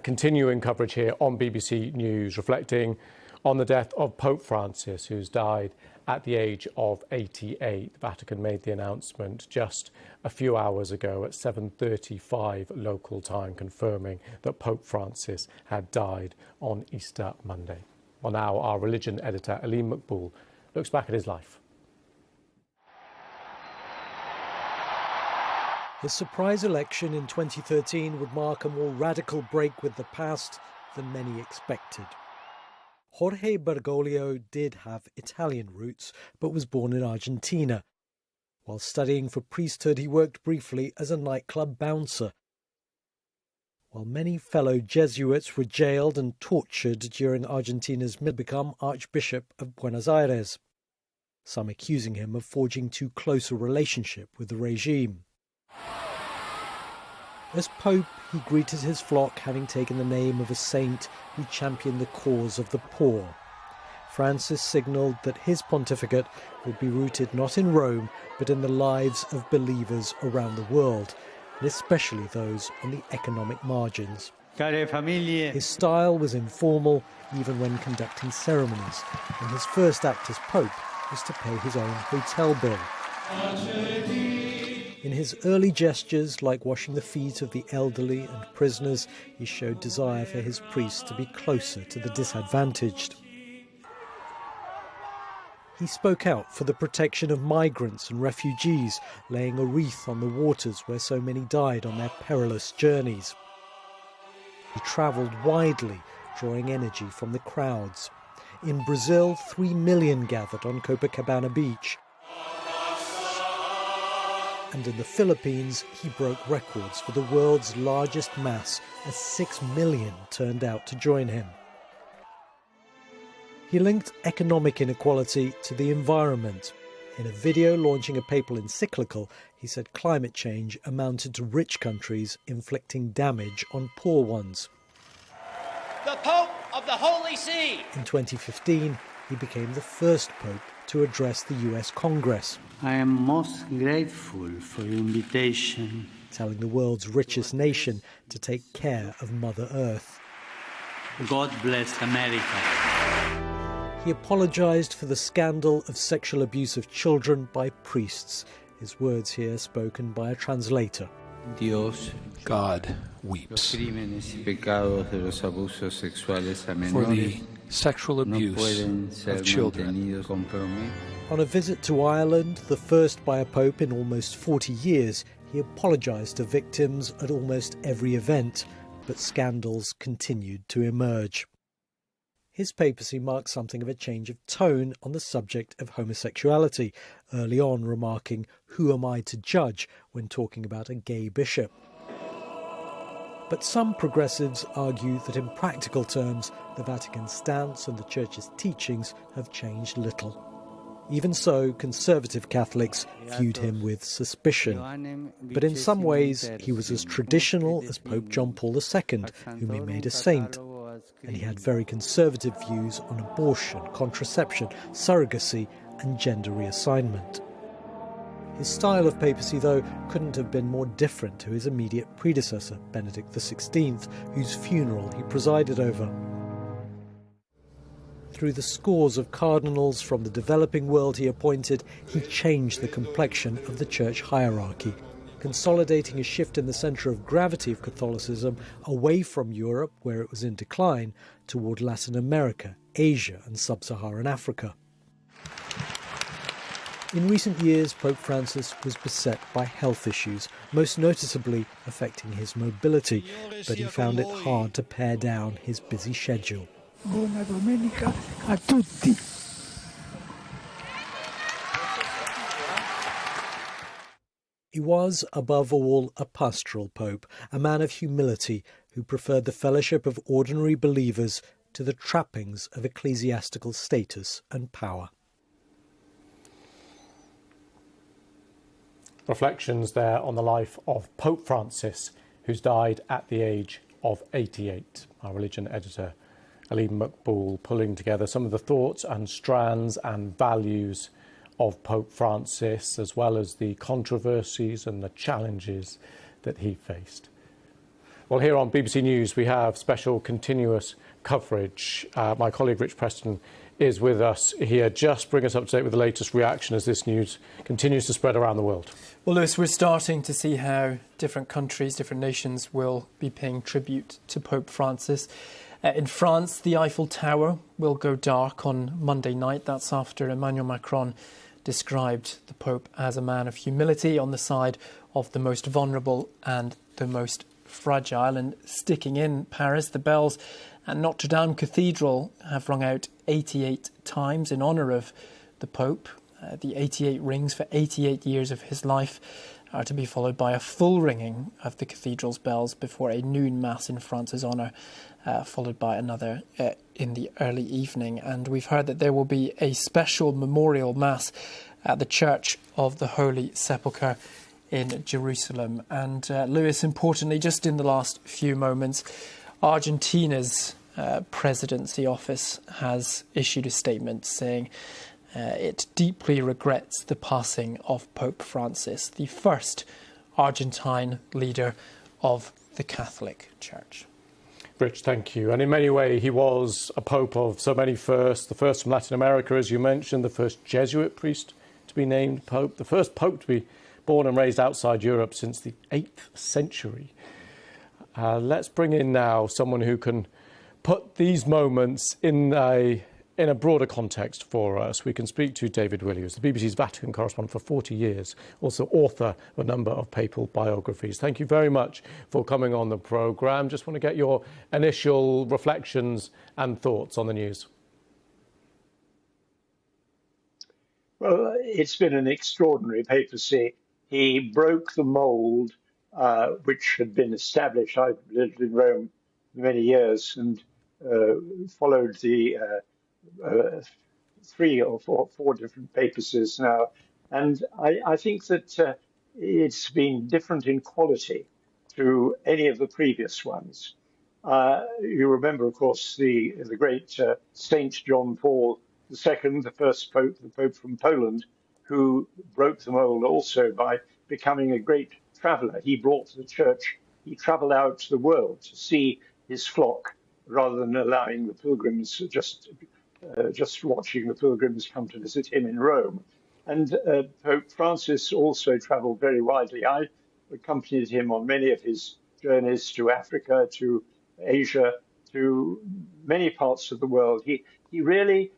continuing coverage here on BBC News, reflecting on the death of Pope Francis, who's died at the age of 88. The Vatican made the announcement just a few hours ago at 7:35 local time, confirming that Pope Francis had died on Easter Monday. Well, now our religion editor, Aline Mcbull, looks back at his life. His surprise election in 2013 would mark a more radical break with the past than many expected. Jorge Bergoglio did have Italian roots, but was born in Argentina. While studying for priesthood, he worked briefly as a nightclub bouncer. While many fellow Jesuits were jailed and tortured during Argentina's become Archbishop of Buenos Aires, some accusing him of forging too close a relationship with the regime. As Pope, he greeted his flock, having taken the name of a saint who championed the cause of the poor. Francis signalled that his pontificate would be rooted not in Rome, but in the lives of believers around the world, and especially those on the economic margins. His style was informal, even when conducting ceremonies, and his first act as Pope was to pay his own hotel bill. In his early gestures, like washing the feet of the elderly and prisoners, he showed desire for his priests to be closer to the disadvantaged. He spoke out for the protection of migrants and refugees, laying a wreath on the waters where so many died on their perilous journeys. He travelled widely, drawing energy from the crowds. In Brazil, 3 million gathered on Copacabana Beach. And in the Philippines, he broke records for the world's largest mass, as 6 million turned out to join him. He linked economic inequality to the environment. In a video launching a papal encyclical, he said climate change amounted to rich countries inflicting damage on poor ones. The Pope of the Holy See! In 2015, he became the first pope to address the US Congress. I am most grateful for your invitation, telling the world's richest nation to take care of Mother Earth. God bless America. He apologised for the scandal of sexual abuse of children by priests. His words here spoken by a translator. God weeps for the sexual abuse of children. On a visit to Ireland, the first by a pope in almost 40 years, he apologised to victims at almost every event, but scandals continued to emerge. His papacy marked something of a change of tone on the subject of homosexuality, early on remarking, "Who am I to judge?" when talking about a gay bishop. But some progressives argue that in practical terms, the Vatican's stance and the Church's teachings have changed little. Even so, conservative Catholics viewed him with suspicion. But in some ways, he was as traditional as Pope John Paul II, whom he made a saint. And he had very conservative views on abortion, contraception, surrogacy and gender reassignment. His style of papacy, though, couldn't have been more different to his immediate predecessor, Benedict XVI, whose funeral he presided over. Through the scores of cardinals from the developing world he appointed, he changed the complexion of the church hierarchy, consolidating a shift in the centre of gravity of Catholicism away from Europe, where it was in decline, toward Latin America, Asia and sub-Saharan Africa. In recent years, Pope Francis was beset by health issues, most noticeably affecting his mobility, but he found it hard to pare down his busy schedule. Buona domenica a tutti. He was, above all, a pastoral pope, a man of humility who preferred the fellowship of ordinary believers to the trappings of ecclesiastical status and power. Reflections there on the life of Pope Francis, who's died at the age of 88. Our religion editor, Aline McBool, pulling together some of the thoughts and strands and values of Pope Francis, as well as the controversies and the challenges that he faced. Well, here on BBC News, we have special continuous coverage. My colleague Rich Preston is with us here. Just bring us up to date with the latest reaction as this news continues to spread around the world. Well, Lewis, we're starting to see how different countries, different nations will be paying tribute to Pope Francis. In France, the Eiffel Tower will go dark on Monday night. That's after Emmanuel Macron described the Pope as a man of humility on the side of the most vulnerable and the most fragile. And sticking in Paris, the bells at Notre Dame Cathedral have rung out 88 times in honour of the Pope. The 88 rings for 88 years of his life are to be followed by a full ringing of the cathedral's bells before a noon mass in France's honour, followed by another in the early evening. And we've heard that there will be a special memorial mass at the Church of the Holy Sepulchre in Jerusalem. And Lewis, importantly, just in the last few moments, Argentina's presidency office has issued a statement saying it deeply regrets the passing of Pope Francis, the first Argentine leader of the Catholic Church. Rich, thank you. And in many ways, he was a pope of so many firsts. The first from Latin America, as you mentioned, the first Jesuit priest to be named pope, the first pope to be born and raised outside Europe since the 8th century. Let's bring in now someone who can put these moments in a broader context for us. We can speak to David Willey, who's the BBC's Vatican correspondent for 40 years, also author of a number of papal biographies. Thank you very much for coming on the programme. Just want to get your initial reflections and thoughts on the news. Well, it's been an extraordinary papacy. He broke the mould which had been established. I've lived in Rome for many years and followed the 3 or 4 different papacies now. And I think that it's been different in quality to any of the previous ones. You remember, of course, the great Saint John Paul II, the first pope, the Pope from Poland, who broke the mold also by becoming a great traveller. He brought the church, he travelled out to the world to see his flock rather than allowing the pilgrims just watching the pilgrims come to visit him in Rome. And Pope Francis also travelled very widely. I accompanied him on many of his journeys to Africa, to Asia, to many parts of the world. He really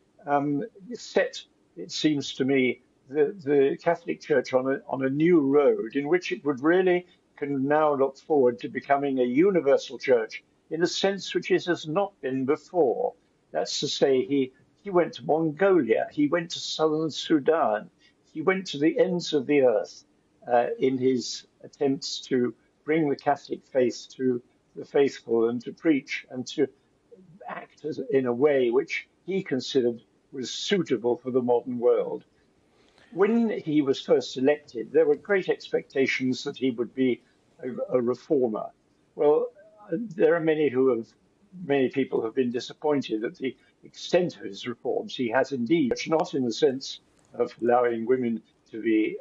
set, it seems to me, the Catholic Church on a new road in which it would really can now look forward to becoming a universal church in a sense which it has not been before. That's to say, he went to Mongolia, he went to southern Sudan, he went to the ends of the earth in his attempts to bring the Catholic faith to the faithful and to preach and to act in a way which he considered was suitable for the modern world. When he was first elected, there were great expectations that he would be a reformer. Well, there are many people have been disappointed at the extent of his reforms. He has indeed, not in the sense of allowing women to be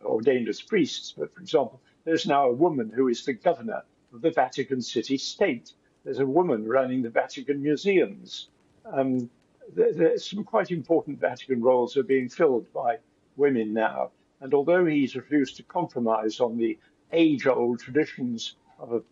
ordained as priests, but for example, there's now a woman who is the governor of the Vatican City State. There's a woman running the Vatican museums. There's some quite important Vatican roles are being filled by women now. And although he's refused to compromise on the age-old traditions of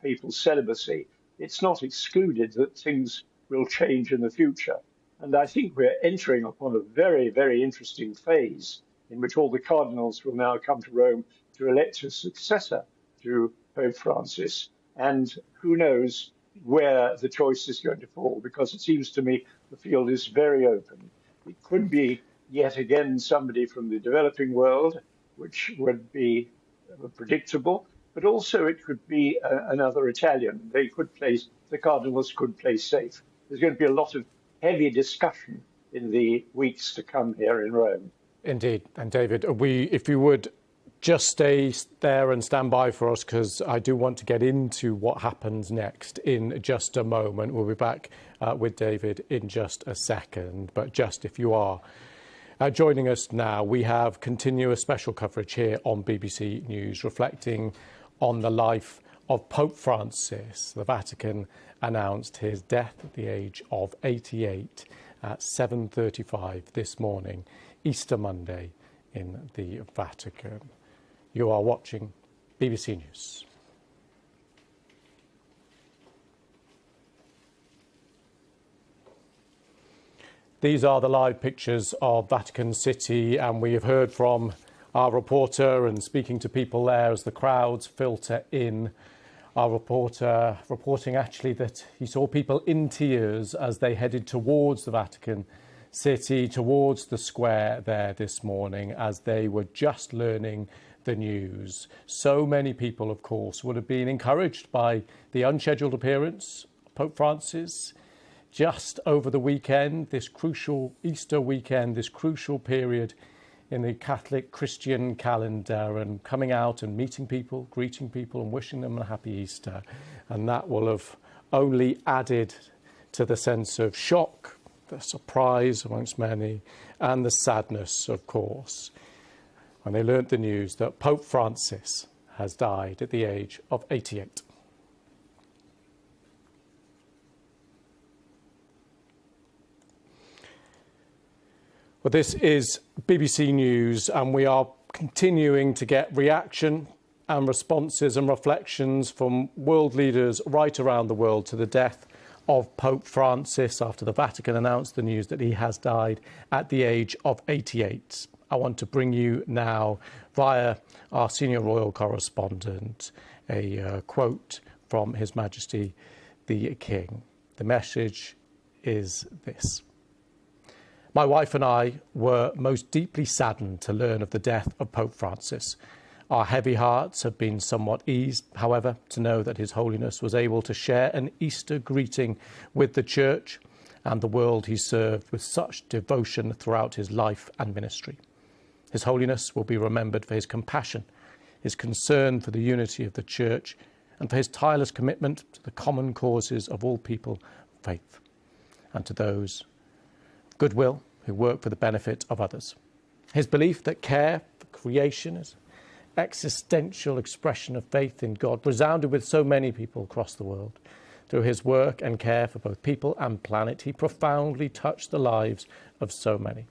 papal celibacy, it's not excluded that things will change in the future. And I think we're entering upon a very, very interesting phase in which all the cardinals will now come to Rome to elect a successor to Pope Francis. And who knows where the choice is going to fall, because it seems to me the field is very open. It could be yet again somebody from the developing world, which would be predictable, but also it could be another Italian. The cardinals could play safe. There's going to be a lot of heavy discussion in the weeks to come here in Rome. Indeed. And David, if you would just stay there and stand by for us, because I do want to get into what happens next in just a moment. We'll be back with David in just a second. But just if you are joining us now, we have continuous special coverage here on BBC News reflecting on the life of Pope Francis. The Vatican announced his death at the age of 88 at 7:35 this morning, Easter Monday in the Vatican. You are watching BBC News. These are the live pictures of Vatican City, and we have heard from our reporter and speaking to people there as the crowds filter in. Our reporter reporting actually that he saw people in tears as they headed towards the Vatican City, towards the square there this morning, as they were just learning the news. So many people, of course, would have been encouraged by the unscheduled appearance of Pope Francis just over the weekend, this crucial Easter weekend, this crucial period in the Catholic Christian calendar, and coming out and meeting people, greeting people and wishing them a happy Easter. And that will have only added to the sense of shock, the surprise amongst many, and the sadness, of course, when they learnt the news that Pope Francis has died at the age of 88. Well, this is BBC News, and we are continuing to get reaction and responses and reflections from world leaders right around the world to the death of Pope Francis after the Vatican announced the news that he has died at the age of 88. I want to bring you now, via our senior royal correspondent, a quote from His Majesty the King. The message is this. My wife and I were most deeply saddened to learn of the death of Pope Francis. Our heavy hearts have been somewhat eased, however, to know that His Holiness was able to share an Easter greeting with the Church and the world he served with such devotion throughout his life and ministry. His Holiness will be remembered for his compassion, his concern for the unity of the Church, and for his tireless commitment to the common causes of all people of faith, and to those of goodwill who work for the benefit of others. His belief that care for creation is an existential expression of faith in God resounded with so many people across the world. Through his work and care for both people and planet, he profoundly touched the lives of so many.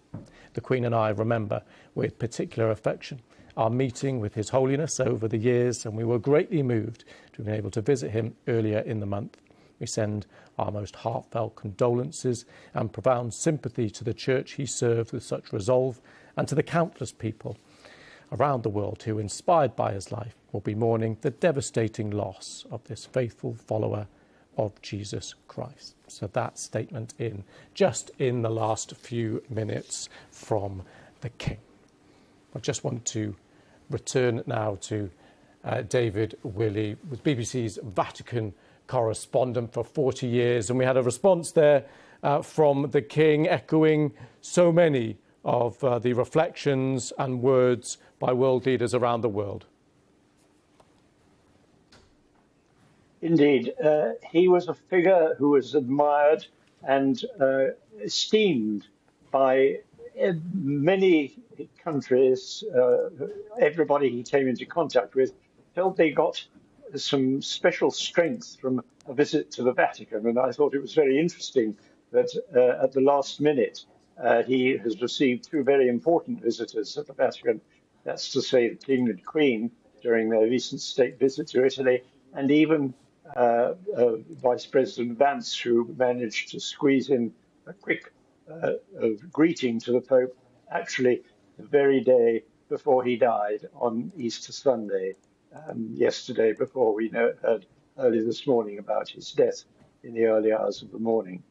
The Queen and I remember with particular affection our meeting with His Holiness over the years, and we were greatly moved to have been able to visit him earlier in the month. We send our most heartfelt condolences and profound sympathy to the Church he served with such resolve, and to the countless people around the world who, inspired by his life, will be mourning the devastating loss of this faithful follower of Jesus Christ. So that statement just in the last few minutes from the King. I just want to return now to David Willey, was BBC's Vatican correspondent for 40 years, and we had a response there from the King echoing so many of the reflections and words by world leaders around the world. Indeed, he was a figure who was admired and esteemed by many countries. Everybody he came into contact with felt they got some special strength from a visit to the Vatican. And I thought it was very interesting that at the last minute, he has received two very important visitors at the Vatican. That's to say, the King and Queen during their recent state visit to Italy, and even Vice President Vance, who managed to squeeze in a quick greeting to the Pope, actually the very day before he died on Easter Sunday, yesterday, before we heard early this morning about his death in the early hours of the morning.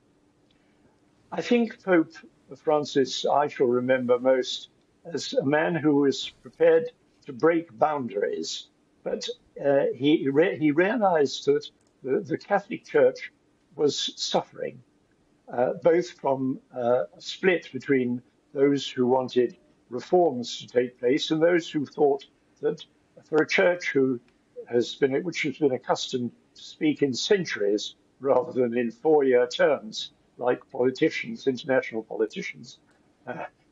I think Pope Francis I shall remember most as a man who was prepared to break boundaries, but he realized that the Catholic Church was suffering, both from a split between those who wanted reforms to take place and those who thought that for a church which has been accustomed to speak in centuries rather than in 4-year terms, like politicians, international politicians,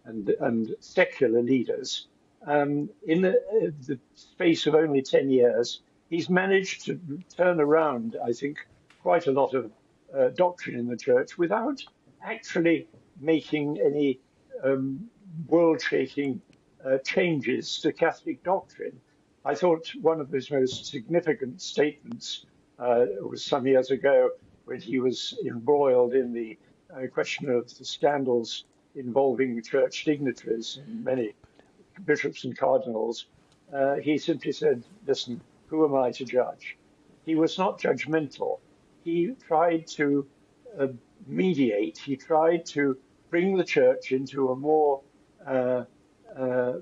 and secular leaders, in the space of only 10 years, he's managed to turn around, I think, quite a lot of doctrine in the Church without actually making any world-shaking changes to Catholic doctrine. I thought one of his most significant statements was some years ago when he was embroiled in the question of the scandals involving church dignitaries and many bishops and cardinals. He simply said, listen, who am I to judge? He was not judgmental. He tried to mediate. He tried to bring the church into a more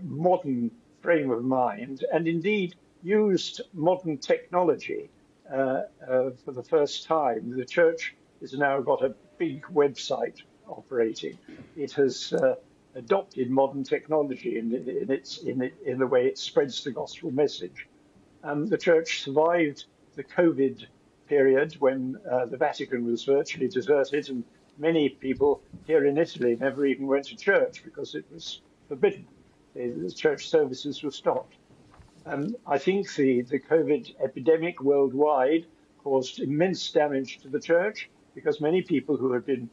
modern frame of mind, and indeed used modern technology for the first time. The church has now got a big website operating. It has adopted modern technology in the way it spreads the gospel message. The church survived the COVID period when the Vatican was virtually deserted, and many people here in Italy never even went to church because it was forbidden. The church services were stopped. I think the COVID epidemic worldwide caused immense damage to the church because many people who had been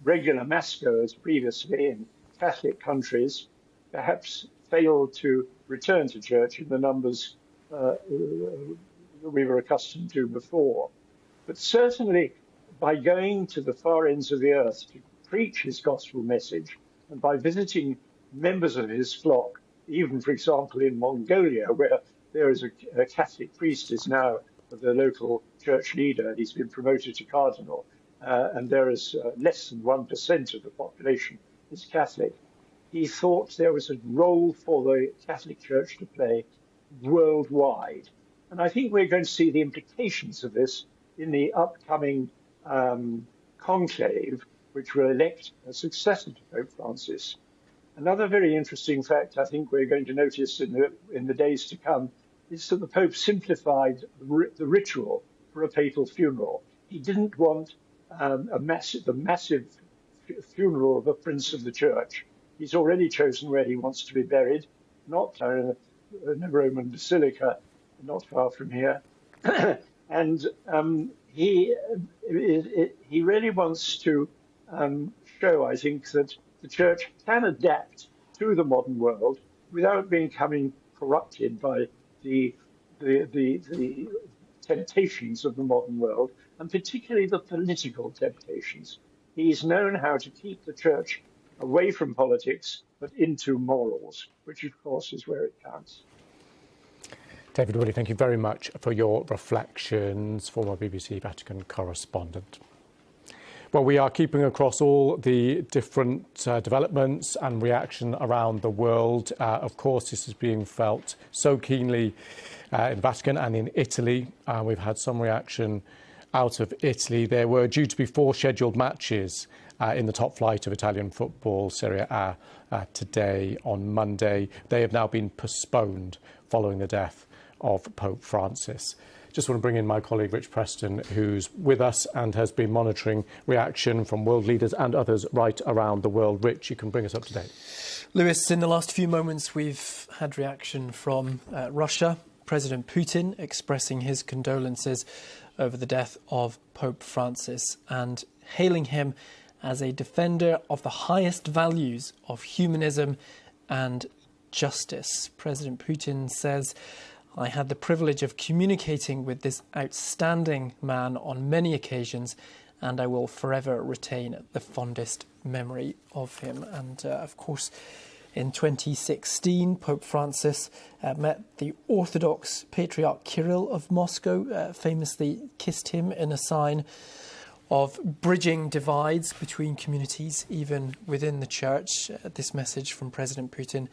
regular massgoers previously in Catholic countries perhaps failed to return to church in the numbers we were accustomed to before. But certainly by going to the far ends of the earth to preach his gospel message, and by visiting members of his flock, even, for example, in Mongolia, where there is a Catholic priest is now the local church leader. He's been promoted to cardinal, and there is less than 1% of the population is Catholic. He thought there was a role for the Catholic Church to play worldwide. And I think we're going to see the implications of this in the upcoming conclave, which will elect a successor to Pope Francis. Another very interesting fact I think we're going to notice in the days to come is that the Pope simplified the ritual for a papal funeral. He didn't want the massive funeral of a prince of the church. He's already chosen where he wants to be buried, not in a Roman basilica, not far from here. And he really wants to show, I think, that the church can adapt to the modern world without becoming corrupted by the temptations of the modern world, and particularly the political temptations. He's known how to keep the church away from politics, but into morals, which of course is where it counts. David Willey, thank you very much for your reflections, former BBC Vatican correspondent. Well, we are keeping across all the different developments and reaction around the world. Of course, this is being felt so keenly in Vatican and in Italy. We've had some reaction out of Italy. There were due to be 4 scheduled matches in the top flight of Italian football, Serie A, today on Monday. They have now been postponed following the death of Pope Francis. Just want to bring in my colleague Rich Preston, who's with us and has been monitoring reaction from world leaders and others right around the world. Rich, you can bring us up to date. Lewis, in the last few moments we've had reaction from Russia. President Putin expressing his condolences over the death of Pope Francis and hailing him as a defender of the highest values of humanism and justice. President Putin says, "I had the privilege of communicating with this outstanding man on many occasions, and I will forever retain the fondest memory of him." And of course, in 2016, Pope Francis met the Orthodox Patriarch Kirill of Moscow, famously kissed him in a sign of bridging divides between communities, even within the church. This message from President Putin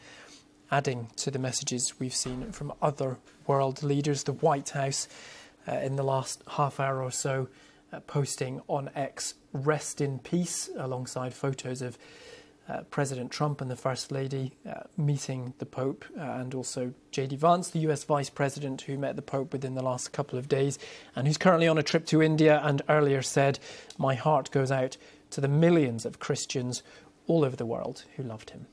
adding to the messages we've seen from other world leaders. The White House, in the last half hour or so, posting on X, "Rest in peace," alongside photos of President Trump and the First Lady meeting the Pope, and also J.D. Vance, the US Vice President, who met the Pope within the last couple of days and who's currently on a trip to India, and earlier said, "My heart goes out to the millions of Christians all over the world who loved him."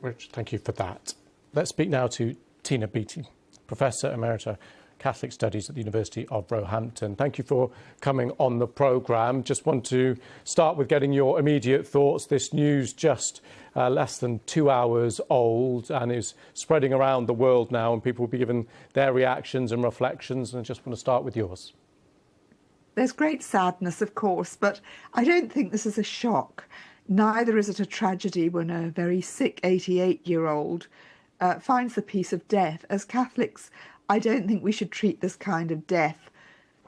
Rich, thank you for that. Let's speak now to Tina Beattie, Professor Emerita, Catholic Studies at the University of Roehampton. Thank you for coming on the programme. Just want to start with getting your immediate thoughts. This news just less than 2 hours old and is spreading around the world now, and people will be given their reactions and reflections. And I just want to start with yours. There's great sadness, of course, but I don't think this is a shock. Neither is it a tragedy when a very sick 88-year-old finds the peace of death. As Catholics, I don't think we should treat this kind of death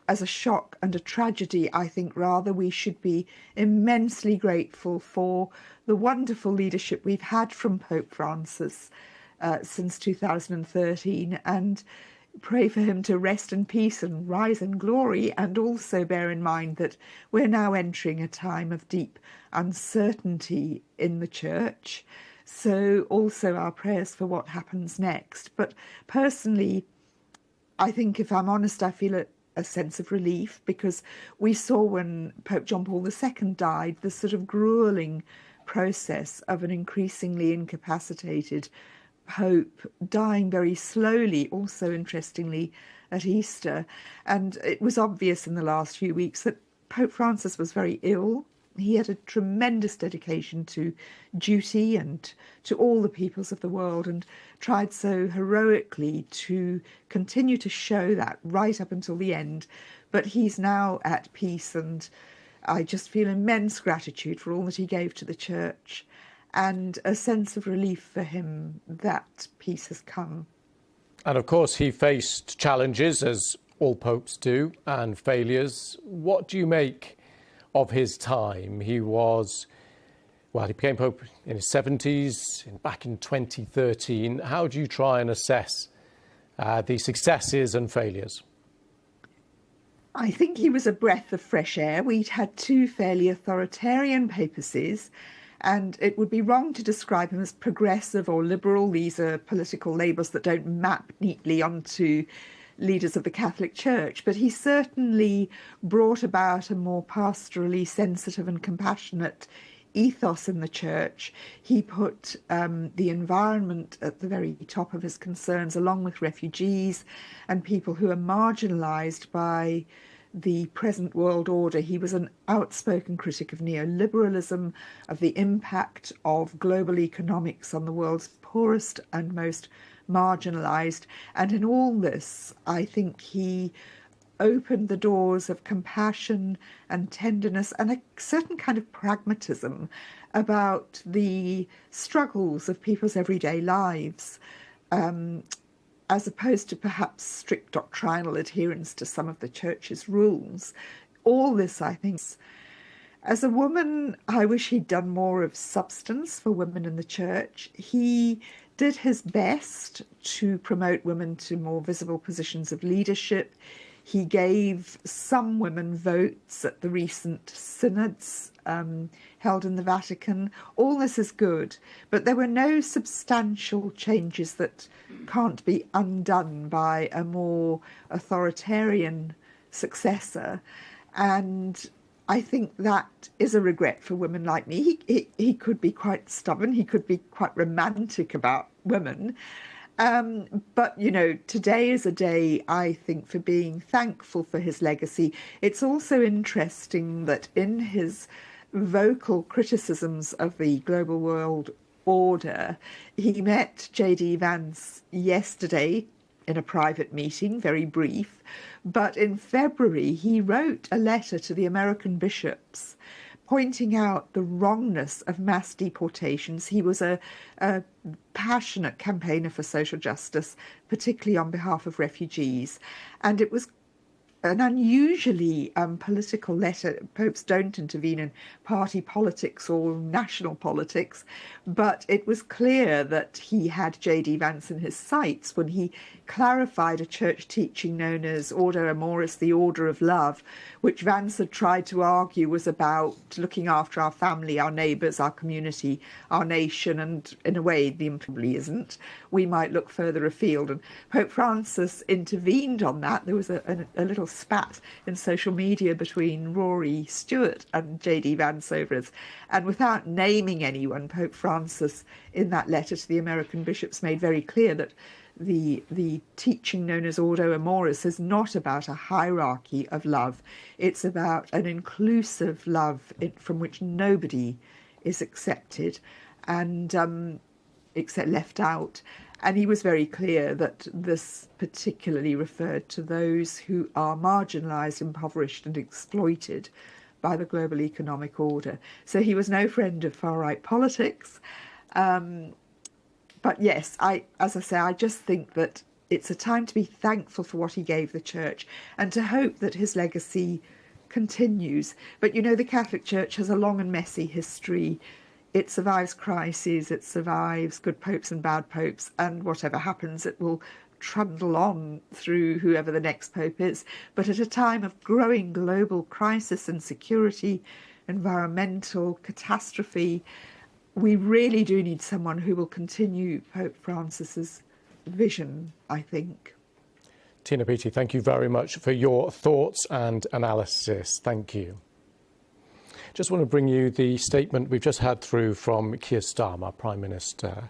as a shock and a tragedy. I think rather we should be immensely grateful for the wonderful leadership we've had from Pope Francis since 2013, and pray for him to rest in peace and rise in glory, and also bear in mind that we're now entering a time of deep uncertainty in the Church. So also our prayers for what happens next. But personally, I think, if I'm honest, I feel a sense of relief, because we saw when Pope John Paul II died, the sort of gruelling process of an increasingly incapacitated Pope dying very slowly, also interestingly at Easter. And it was obvious in the last few weeks that Pope Francis was very ill. He had a tremendous dedication to duty and to all the peoples of the world, and tried so heroically to continue to show that right up until the end. But he's now at peace, and I just feel immense gratitude for all that he gave to the Church, and a sense of relief for him that peace has come. And of course, he faced challenges, as all popes do, and failures. What do you make of his time? He became Pope in his 70s, back in 2013. How do you try and assess the successes and failures? I think he was a breath of fresh air. We'd had two fairly authoritarian papacies, and it would be wrong to describe him as progressive or liberal. These are political labels that don't map neatly onto leaders of the Catholic Church, but he certainly brought about a more pastorally sensitive and compassionate ethos in the church. He put the environment at the very top of his concerns, along with refugees and people who are marginalised by the present world order. He was an outspoken critic of neoliberalism, of the impact of global economics on the world's poorest and most marginalised. And in all this, I think he opened the doors of compassion and tenderness and a certain kind of pragmatism about the struggles of people's everyday lives, as opposed to perhaps strict doctrinal adherence to some of the church's rules. All this, I think, as a woman, I wish he'd done more of substance for women in the church. He did his best to promote women to more visible positions of leadership. He gave some women votes at the recent synods held in the Vatican. All this is good, but there were no substantial changes that can't be undone by a more authoritarian successor. And I think that is a regret for women like me. He could be quite stubborn. He could be quite romantic about women. But, you know, today is a day, I think, for being thankful for his legacy. It's also interesting that in his vocal criticisms of the global world order, he met J.D. Vance yesterday in a private meeting, very brief. But in February, he wrote a letter to the American bishops pointing out the wrongness of mass deportations. He was a passionate campaigner for social justice, particularly on behalf of refugees. And it was an unusually political letter. Popes don't intervene in party politics or national politics, but it was clear that he had J.D. Vance in his sights when he clarified a church teaching known as Ordo Amoris, the order of love, which Vance had tried to argue was about looking after our family, our neighbours, our community, our nation, and in a way the probably isn't. We might look further afield. And Pope Francis intervened on that. There was a little spat in social media between Rory Stewart and J.D. Vance over it. And without naming anyone, Pope Francis, in that letter to the American bishops, made very clear that the teaching known as Ordo Amoris is not about a hierarchy of love. It's about an inclusive love from which nobody is accepted and except left out. And he was very clear that this particularly referred to those who are marginalised, impoverished and exploited by the global economic order. So he was no friend of far-right politics. But yes, as I say, I just think that it's a time to be thankful for what he gave the Church and to hope that his legacy continues. But, you know, the Catholic Church has a long and messy history. It survives crises, it survives good popes and bad popes, and whatever happens, it will trundle on through whoever the next pope is. But at a time of growing global crisis and security, environmental catastrophe, we really do need someone who will continue Pope Francis's vision, I think. Tina Beattie, thank you very much for your thoughts and analysis. Thank you. Just want to bring you the statement we've just had through from Keir Starmer, Prime Minister.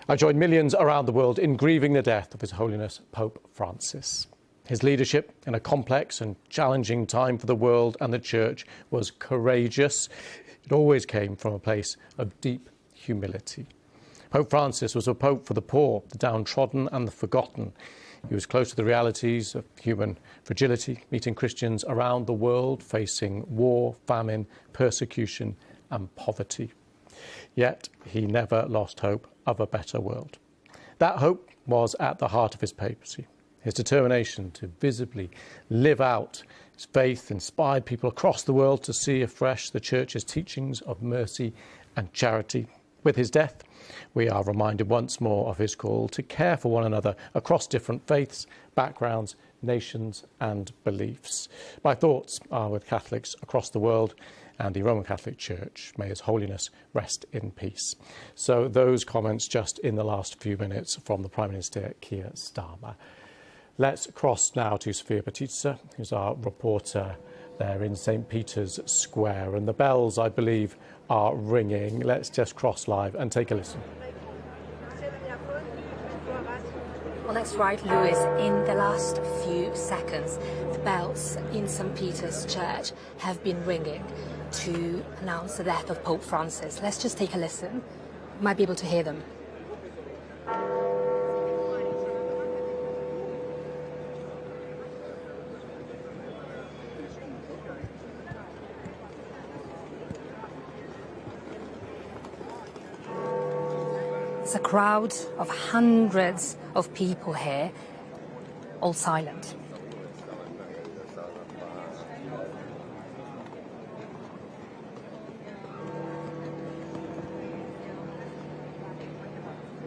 I join millions around the world in grieving the death of His Holiness Pope Francis. His leadership in a complex and challenging time for the world and the Church was courageous. It always came from a place of deep humility. Pope Francis was a pope for the poor, the downtrodden and the forgotten. He was close to the realities of human fragility, meeting Christians around the world facing war, famine, persecution and poverty. Yet he never lost hope of a better world. That hope was at the heart of his papacy. His determination to visibly live out his faith inspired people across the world to see afresh the Church's teachings of mercy and charity. With his death, we are reminded once more of his call to care for one another across different faiths, backgrounds, nations and beliefs. My thoughts are with Catholics across the world and the Roman Catholic Church. May His Holiness rest in peace. So those comments just in the last few minutes from the Prime Minister Keir Starmer. Let's cross now to Sofia Batista, who's our reporter there in St. Peter's Square. And the bells, I believe, are ringing. Let's just cross live and take a listen. Well, that's right, Lewis. In the last few seconds, the bells in St. Peter's Church have been ringing to announce the death of Pope Francis. Let's just take a listen. You might be able to hear them. It's a crowd of hundreds of people here, all silent.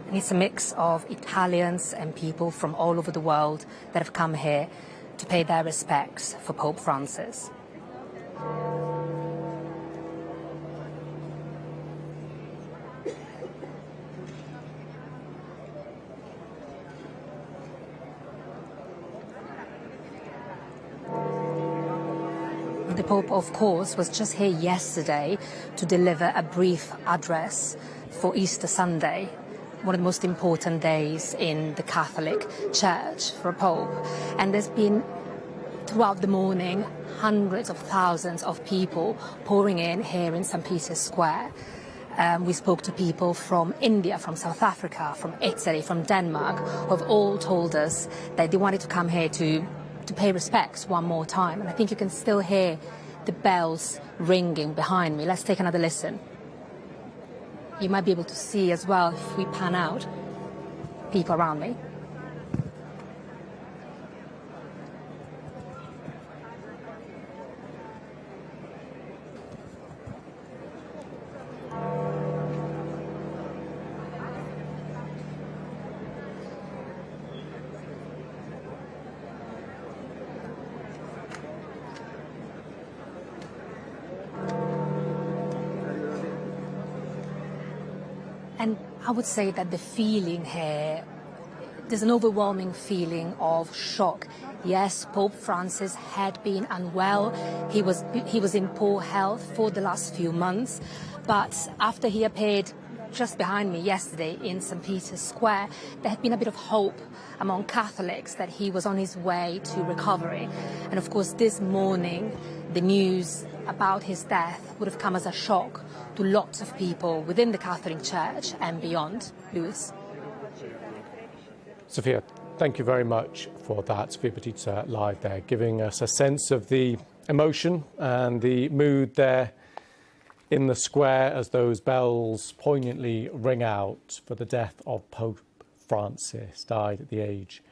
And it's a mix of Italians and people from all over the world that have come here to pay their respects for Pope Francis. The Pope, of course, was just here yesterday to deliver a brief address for Easter Sunday, one of the most important days in the Catholic Church for a Pope. And there's been, throughout the morning, hundreds of thousands of people pouring in here in St. Peter's Square. We spoke to people from India, from South Africa, from Italy, from Denmark, who have all told us that they wanted to come here to pay respects one more time. And I think you can still hear the bells ringing behind me. Let's take another listen. You might be able to see as well, if we pan out, people around me. And I would say that the feeling here, there's an overwhelming feeling of shock. Yes, Pope Francis had been unwell. He was in poor health for the last few months. But after he appeared just behind me yesterday in St. Peter's Square, there had been a bit of hope among Catholics that he was on his way to recovery. And of course, this morning, the news about his death would have come as a shock to lots of people within the Catholic Church and beyond. Lewis. Sophia, thank you very much for that. Sophia Batista live there, giving us a sense of the emotion and the mood there in the square as those bells poignantly ring out for the death of Pope Francis, died at the age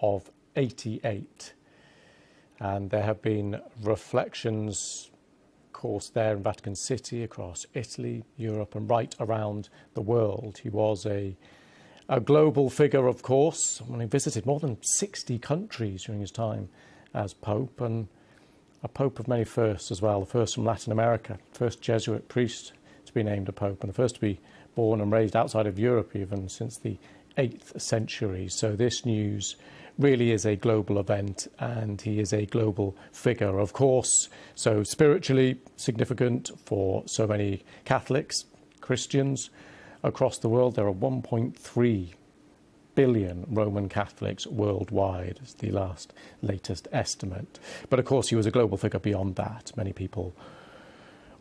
of 88. And there have been reflections, of course, there in Vatican City, across Italy, Europe and right around the world. He was a global figure, of course, when he visited more than 60 countries during his time as Pope, and a Pope of many firsts as well. The first from Latin America, first Jesuit priest to be named a Pope, and the first to be born and raised outside of Europe even since the 8th century. So this news really is a global event, and he is a global figure, of course. So spiritually significant for so many Catholics, Christians across the world. There are 1.3 billion Roman Catholics worldwide, is the latest estimate. But of course, he was a global figure beyond that. Many people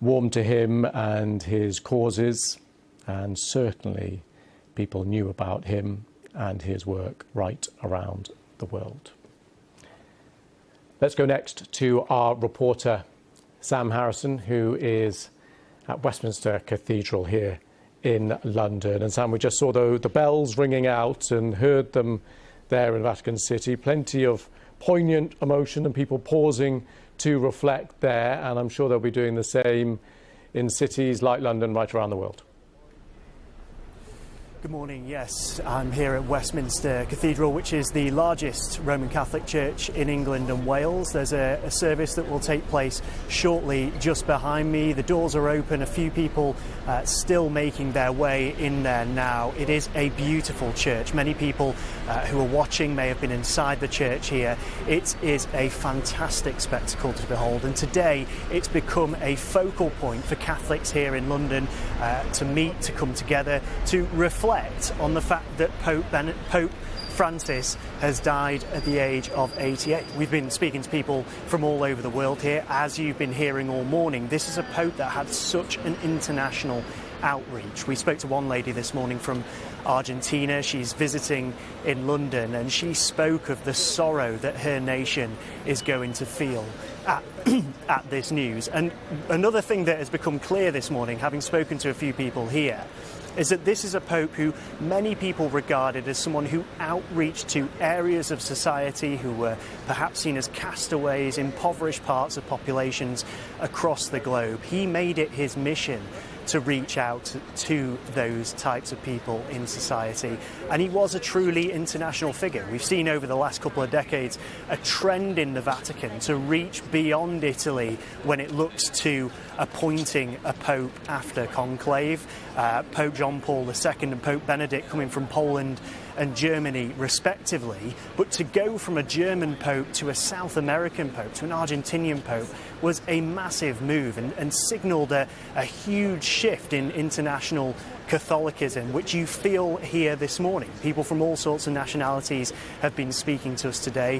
warmed to him and his causes, and certainly people knew about him and his work right around the world. Let's go next to our reporter, Sam Harrison, who is at Westminster Cathedral here in London. And Sam, we just saw the bells ringing out and heard them there in Vatican City. Plenty of poignant emotion and people pausing to reflect there. And I'm sure they'll be doing the same in cities like London right around the world. Good morning. Yes, I'm here at Westminster Cathedral, which is the largest Roman Catholic church in England and Wales. There's a service that will take place shortly just behind me. The doors are open, a few people still making their way in there now. It is a beautiful church. Many people who are watching may have been inside the church here. It is a fantastic spectacle to behold, and today it's become a focal point for Catholics here in London to meet, to come together, to reflect on the fact that Pope Francis has died at the age of 88. We've been speaking to people from all over the world here, as you've been hearing all morning. This is a Pope that had such an international outreach. We spoke to one lady this morning from Argentina. She's visiting in London, and she spoke of the sorrow that her nation is going to feel at this news. And another thing that has become clear this morning, having spoken to a few people here, is that this is a Pope who many people regarded as someone who outreached to areas of society who were perhaps seen as castaways, impoverished parts of populations across the globe. He made it his mission to reach out to those types of people in society. And he was a truly international figure. We've seen over the last couple of decades a trend in the Vatican to reach beyond Italy when it looks to appointing a pope after conclave. Pope John Paul II and Pope Benedict coming from Poland and Germany respectively, but to go from a German pope to a South American pope to an Argentinian pope was a massive move and signalled a huge shift in international Catholicism, which you feel here this morning. People from all sorts of nationalities have been speaking to us today.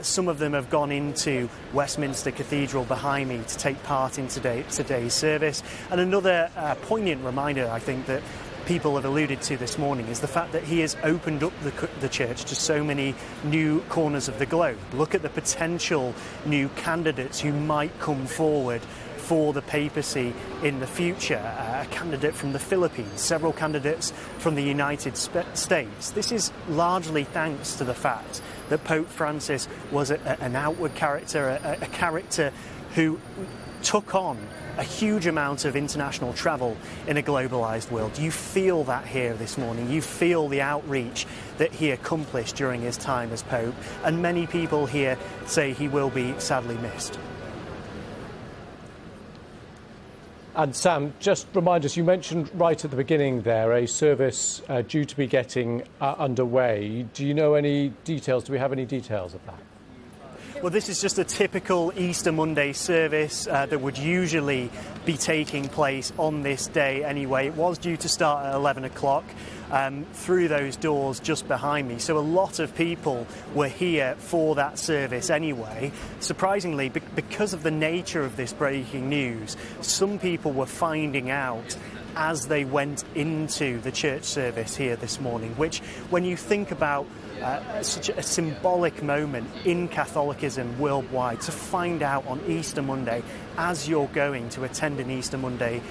Some of them have gone into Westminster Cathedral behind me to take part in today's service. And another poignant reminder, I think, that people have alluded to this morning is the fact that he has opened up the church to so many new corners of the globe. Look at the potential new candidates who might come forward for the papacy in the future. A candidate from the Philippines, several candidates from the United States. This is largely thanks to the fact that Pope Francis was an outward character, a character who took on a huge amount of international travel in a globalised world. You feel that here this morning. You feel the outreach that he accomplished during his time as Pope, and many people here say he will be sadly missed. And Sam, just remind us, you mentioned right at the beginning there a service due to be getting underway. Do you know any details? Do we have any details of that? Well, this is just a typical Easter Monday service that would usually be taking place on this day anyway. It was due to start at 11 o'clock through those doors just behind me. So a lot of people were here for that service anyway. Surprisingly, because of the nature of this breaking news, some people were finding out as they went into the church service here this morning, which, when you think about such a symbolic moment in Catholicism worldwide, to find out on Easter Monday as you're going to attend an Easter Monday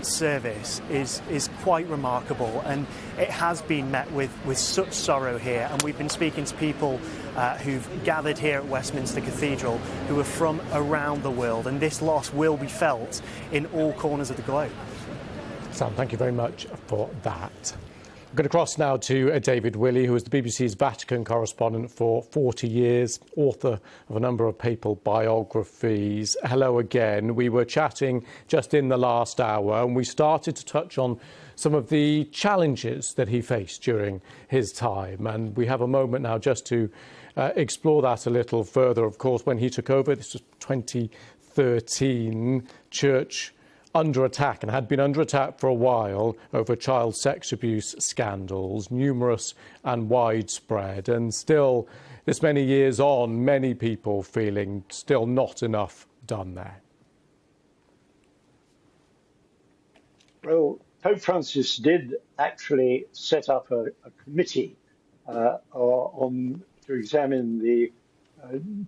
service is quite remarkable, and it has been met with such sorrow here. And we've been speaking to people who've gathered here at Westminster Cathedral who are from around the world, and this loss will be felt in all corners of the globe. Sam, thank you very much for that. I'm going to cross now to David Willey, who was the BBC's Vatican correspondent for 40 years, author of a number of papal biographies. Hello again. We were chatting just in the last hour, and we started to touch on some of the challenges that he faced during his time. And we have a moment now just to explore that a little further. Of course, when he took over, this was 2013, church under attack, and had been under attack for a while over child sex abuse scandals, numerous and widespread, and still, this many years on, many people feeling still not enough done there. Well, Pope Francis did actually set up a committee to examine the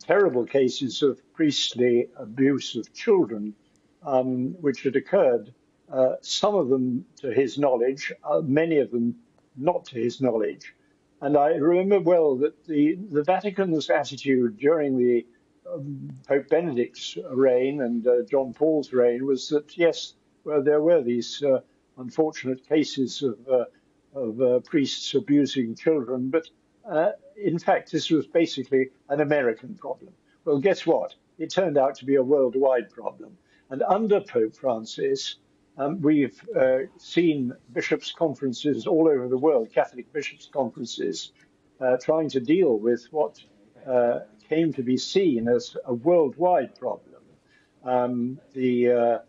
terrible cases of priestly abuse of children which had occurred, some of them to his knowledge, many of them not to his knowledge. And I remember well that the Vatican's attitude during the Pope Benedict's reign and John Paul's reign was that, yes, well, there were these unfortunate cases of priests abusing children, but in fact, this was basically an American problem. Well, guess what? It turned out to be a worldwide problem. And under Pope Francis, we've seen bishops' conferences all over the world, Catholic bishops' conferences, trying to deal with what came to be seen as a worldwide problem. The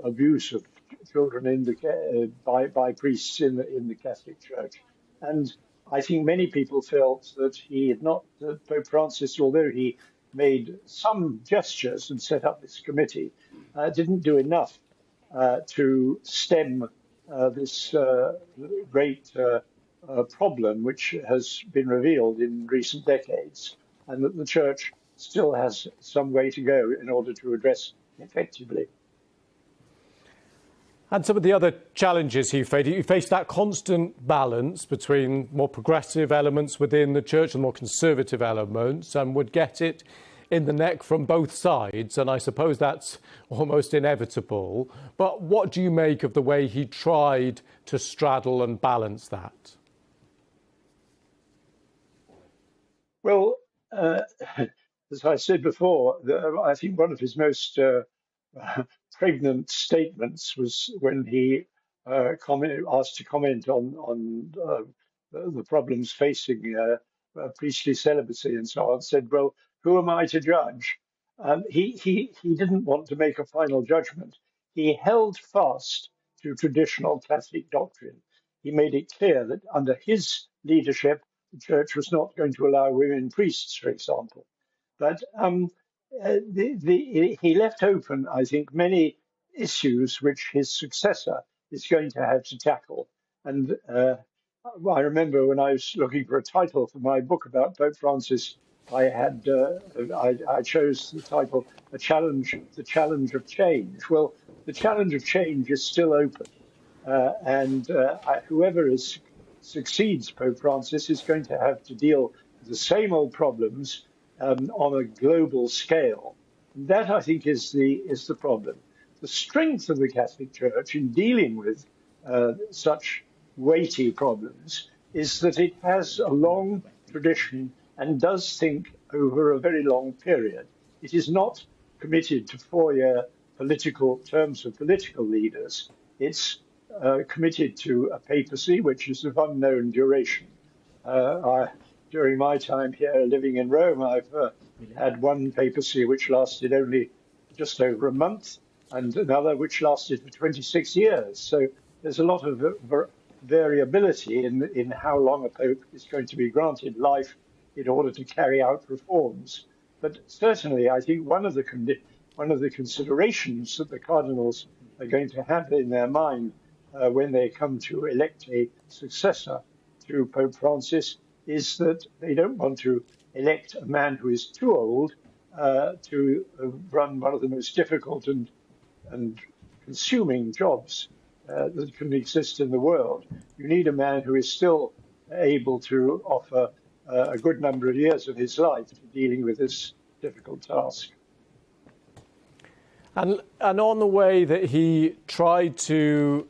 abuse of children in the by priests in the Catholic Church, and I think many people felt that he had not Pope Francis, although he made some gestures and set up this committee, didn't do enough to stem this great problem which has been revealed in recent decades, and that the Church still has some way to go in order to address effectively. And some of the other challenges he faced that constant balance between more progressive elements within the Church and more conservative elements, and would get it in the neck from both sides. And I suppose that's almost inevitable. But what do you make of the way he tried to straddle and balance that? Well, as I said before, I think one of his most pregnant statements was when he asked to comment on the problems facing priestly celibacy and so on, said, well, who am I to judge? He didn't want to make a final judgment. He held fast to traditional Catholic doctrine. He made it clear that under his leadership, the Church was not going to allow women priests, for example. But he left open, I think, many issues which his successor is going to have to tackle. And I remember when I was looking for a title for my book about Pope Francis, I chose the title "The Challenge of Change." Well, the challenge of change is still open, and whoever succeeds Pope Francis is going to have to deal with the same old problems on a global scale. And that, I think, is the problem. The strength of the Catholic Church in dealing with such weighty problems is that it has a long tradition and does think over a very long period. It is not committed to 4-year political terms of political leaders. It's committed to a papacy which is of unknown duration. During my time here living in Rome, I've had one papacy which lasted only just over a month, and another which lasted for 26 years. So there's a lot of variability in how long a pope is going to be granted life in order to carry out reforms. But certainly, I think one of the considerations that the cardinals are going to have in their mind when they come to elect a successor to Pope Francis is that they don't want to elect a man who is too old to run one of the most difficult and consuming jobs that can exist in the world. You need a man who is still able to offer a good number of years of his life to dealing with this difficult task. And on the way that he tried to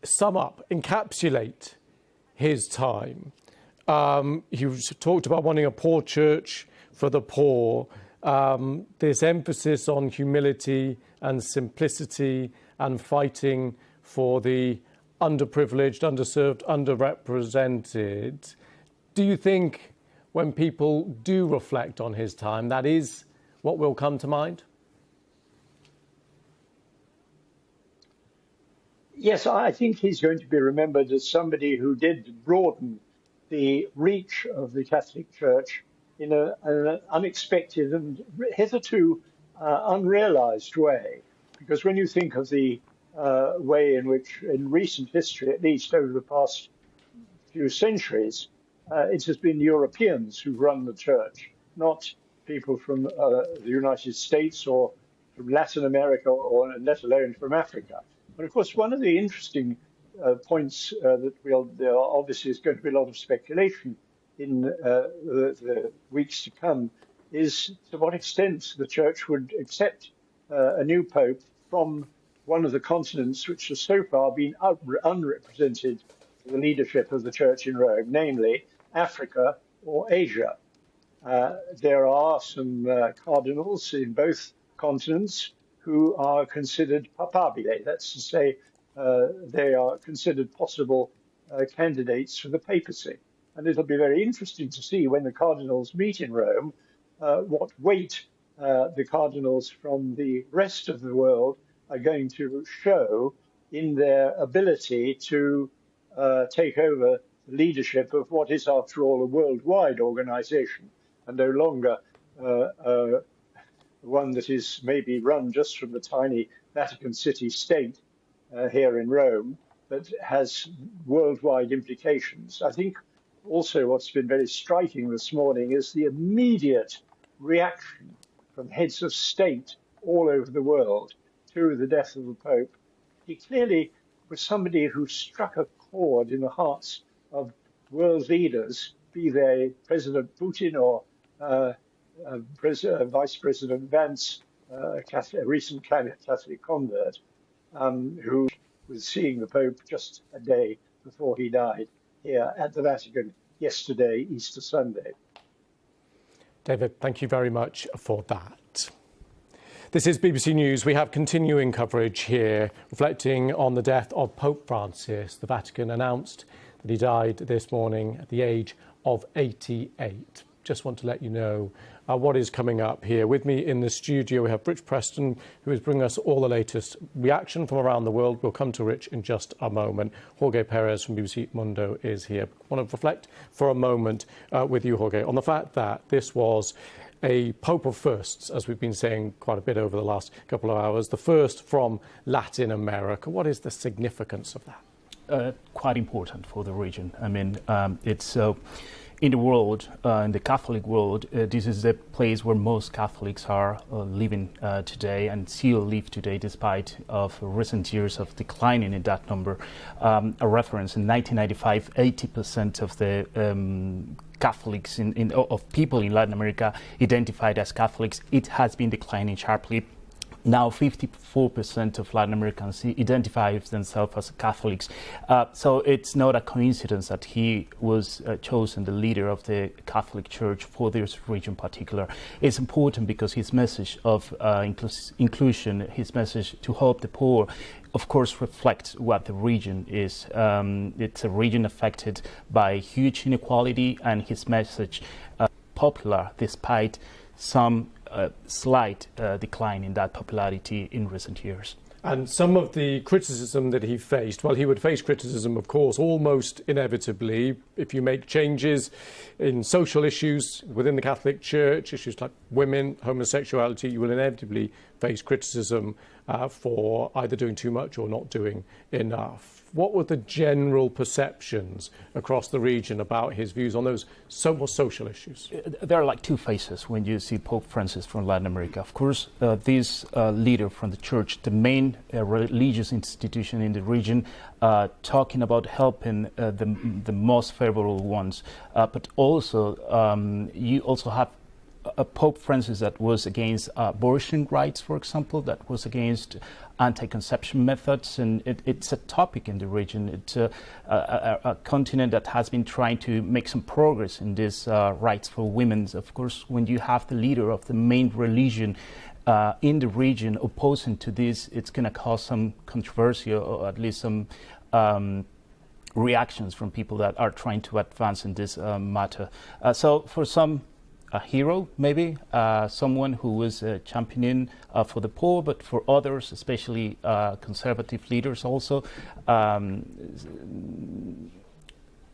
sum up, encapsulate his time, he talked about wanting a poor church for the poor, this emphasis on humility and simplicity and fighting for the underprivileged, underserved, underrepresented. Do you think when people do reflect on his time, that is what will come to mind? Yes, I think he's going to be remembered as somebody who did broaden the reach of the Catholic Church in an unexpected and hitherto unrealized way. Because when you think of the way in which, in recent history, at least over the past few centuries, it has been Europeans who've run the Church, not people from the United States or from Latin America, or let alone from Africa. But of course, one of the interesting points that there obviously is going to be a lot of speculation in the weeks to come is to what extent the Church would accept a new pope from one of the continents which has so far been unrepresented the leadership of the Church in Rome, namely Africa or Asia. There are some cardinals in both continents who are considered papabile, that's to say they are considered possible candidates for the papacy. And it'll be very interesting to see when the cardinals meet in Rome what weight the cardinals from the rest of the world are going to show in their ability to take over the leadership of what is, after all, a worldwide organization, and no longer one that is maybe run just from the tiny Vatican City state here in Rome, but has worldwide implications. I think also what's been very striking this morning is the immediate reaction from heads of state all over the world to the death of the Pope. He clearly was somebody who struck a chord in the hearts of world leaders, be they President Putin or Vice President Vance, a recent Catholic convert, who was seeing the Pope just a day before he died here at the Vatican yesterday, Easter Sunday. David, thank you very much for that. This is BBC News. We have continuing coverage here reflecting on the death of Pope Francis. The Vatican announced that he died this morning at the age of 88. Just want to let you know what is coming up here. With me in the studio, we have Rich Preston, who is bringing us all the latest reaction from around the world. We'll come to Rich in just a moment. Jorge Perez from BBC Mundo is here. I want to reflect for a moment with you, Jorge, on the fact that this was a Pope of firsts, as we've been saying quite a bit over the last couple of hours, the first from Latin America. What is the significance of that? Quite important for the region. I mean, it's in the world, in the Catholic world, this is the place where most Catholics are living today and still live today, despite of recent years of declining in that number. A reference in 1995, 80% of the Catholics of people in Latin America identified as Catholics. It has been declining sharply. Now 54% of Latin Americans identify themselves as Catholics. So it's not a coincidence that he was chosen the leader of the Catholic Church for this region in particular. It's important because his message of inclusion, his message to help the poor, of course, reflects what the region is. It's a region affected by huge inequality, and his message popular despite some slight decline in that popularity in recent years. And some of the criticism that he faced, well, he would face criticism, of course, almost inevitably. If you make changes in social issues within the Catholic Church, issues like women, homosexuality, you will inevitably face criticism for either doing too much or not doing enough. What were the general perceptions across the region about his views on those more social issues? There are like two faces when you see Pope Francis from Latin America. Of course, this leader from the church, the main religious institution in the region, talking about helping the most favorable ones. But also, you also have a Pope Francis that was against abortion rights, for example, that was against anti-conception methods, and it's a topic in the region. It's a continent that has been trying to make some progress in these rights for women. Of course, when you have the leader of the main religion in the region opposing to this, it's going to cause some controversy, or at least some reactions from people that are trying to advance in this matter. So for some, a hero, maybe, someone who was championing for the poor, but for others, especially conservative leaders also,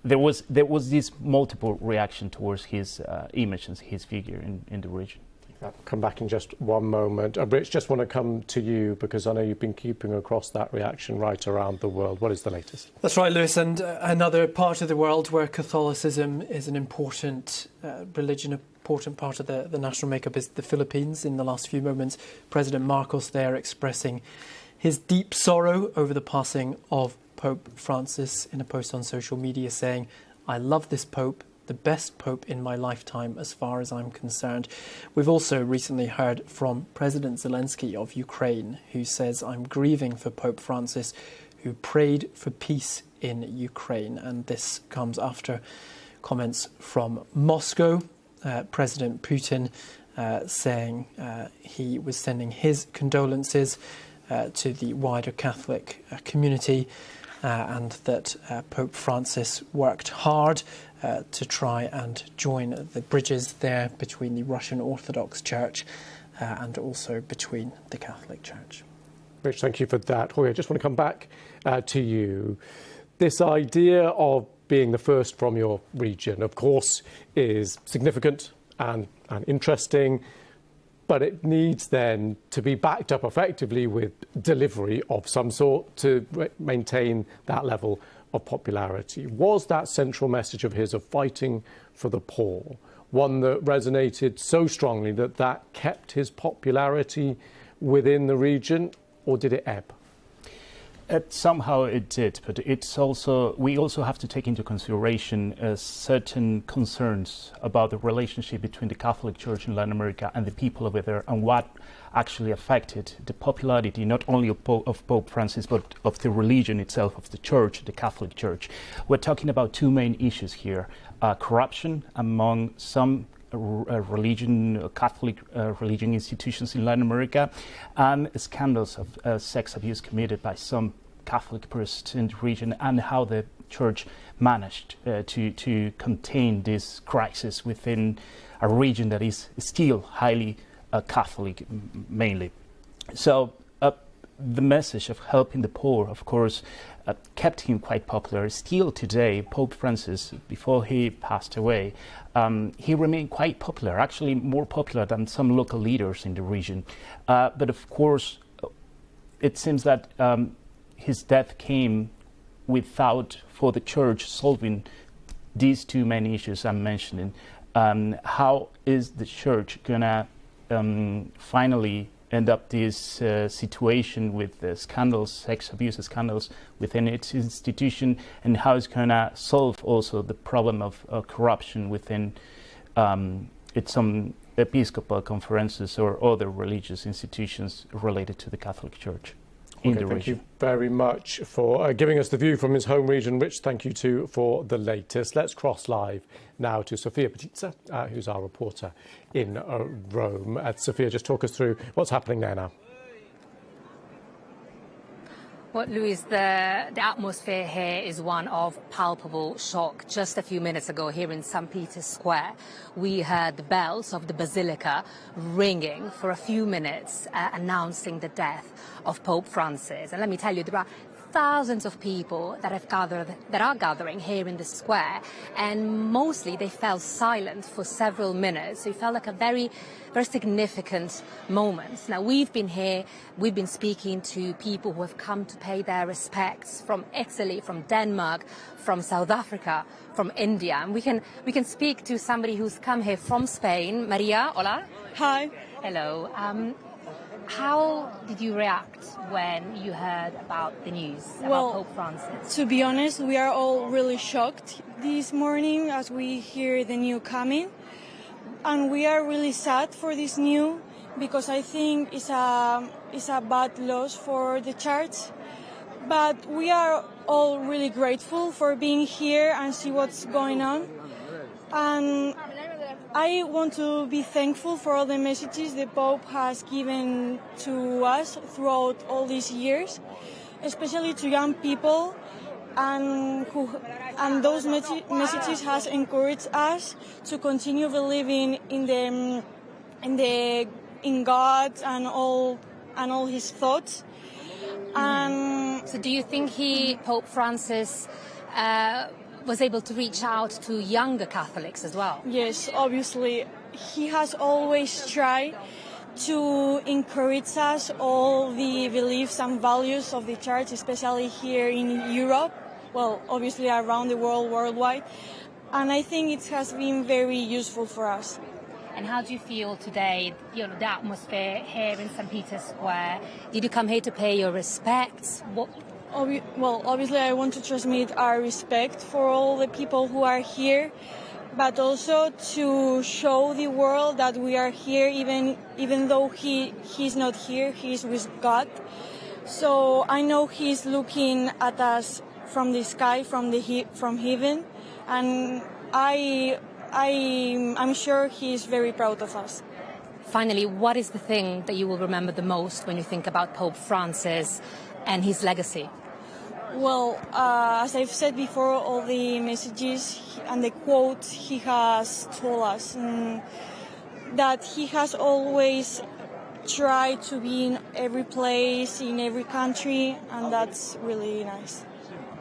there was this multiple reaction towards his image and his figure in the region. I'll come back in just one moment. Rich, just want to come to you because I know you've been keeping across that reaction right around the world. What is the latest? That's right, Lewis. And another part of the world where Catholicism is an important religion, important part of the national makeup is the Philippines. In the last few moments, President Marcos there expressing his deep sorrow over the passing of Pope Francis in a post on social media saying, "I love this Pope, the best Pope in my lifetime as far as I'm concerned." We've also recently heard from President Zelensky of Ukraine, who says, "I'm grieving for Pope Francis, who prayed for peace in Ukraine. And this comes after comments from Moscow. President Putin saying he was sending his condolences to the wider Catholic community, and that Pope Francis worked hard to try and join the bridges there between the Russian Orthodox Church and also between the Catholic Church. Rich, thank you for that. Jorge, I just want to come back to you. This idea of being the first from your region, of course, is significant and interesting, but it needs then to be backed up effectively with delivery of some sort to maintain that level of popularity. Was that central message of his of fighting for the poor one that resonated so strongly that that kept his popularity within the region, or did it ebb? Somehow it did, but we also have to take into consideration certain concerns about the relationship between the Catholic Church in Latin America and the people over there, and what actually affected the popularity not only of Pope Francis, but of the religion itself, of the Church, the Catholic Church. We're talking about two main issues here: corruption among some Catholic religion institutions in Latin America, and scandals of sex abuse committed by some Catholic priests in the region, and how the Church managed to contain this crisis within a region that is still highly Catholic, mainly. So the message of helping the poor, of course, kept him quite popular. Still today, Pope Francis, before he passed away, he remained quite popular, actually more popular than some local leaders in the region. But of course, it seems that his death came without, for the Church, solving these two main issues I'm mentioning. How is the Church gonna finally end up this situation with scandals, sex abuse scandals within its institution, and how it's going to solve also the problem of corruption within some episcopal conferences or other religious institutions related to the Catholic Church in the region. Thank you very much for giving us the view from his home region. Rich, thank you too for the latest. Let's cross live now to Sofia Petitza, who's our reporter in Rome. Sofia, just talk us through what's happening there now. Well, Luis, the atmosphere here is one of palpable shock. Just a few minutes ago here in St. Peter's Square, we heard the bells of the Basilica ringing for a few minutes, announcing the death of Pope Francis. And let me tell you, there are thousands of people that are gathering here in the square, and mostly they fell silent for several minutes. So it felt like a very, very significant moment. Now, we've been here, we've been speaking to people who have come to pay their respects from Italy, from Denmark, from South Africa, from India. And we can speak to somebody who's come here from Spain. Maria, hola. Hi. Hello. How did you react when you heard about the news about Pope Francis? To be honest, we are all really shocked this morning as we hear the news coming. And we are really sad for this news because I think it's a bad loss for the church. But we are all really grateful for being here and see what's going on. And I want to be thankful for all the messages the Pope has given to us throughout all these years, especially to young people, and those messages has encouraged us to continue believing in God and all His thoughts. So, do you think Pope Francis, was able to reach out to younger Catholics as well? Yes, obviously. He has always tried to encourage us all the beliefs and values of the Church, especially here in Europe, well, obviously around the world, worldwide. And I think it has been very useful for us. And how do you feel today, the atmosphere here in St. Peter's Square? Did you come here to pay your respects? Well, obviously I want to transmit our respect for all the people who are here, but also to show the world that we are here even though he's not here, he's with God. So I know he's looking at us from the sky, from heaven, and I'm sure he is very proud of us. Finally, what is the thing that you will remember the most when you think about Pope Francis and his legacy? Well, as I've said before, all the messages and the quotes he has told us, that he has always tried to be in every place, in every country, and that's really nice.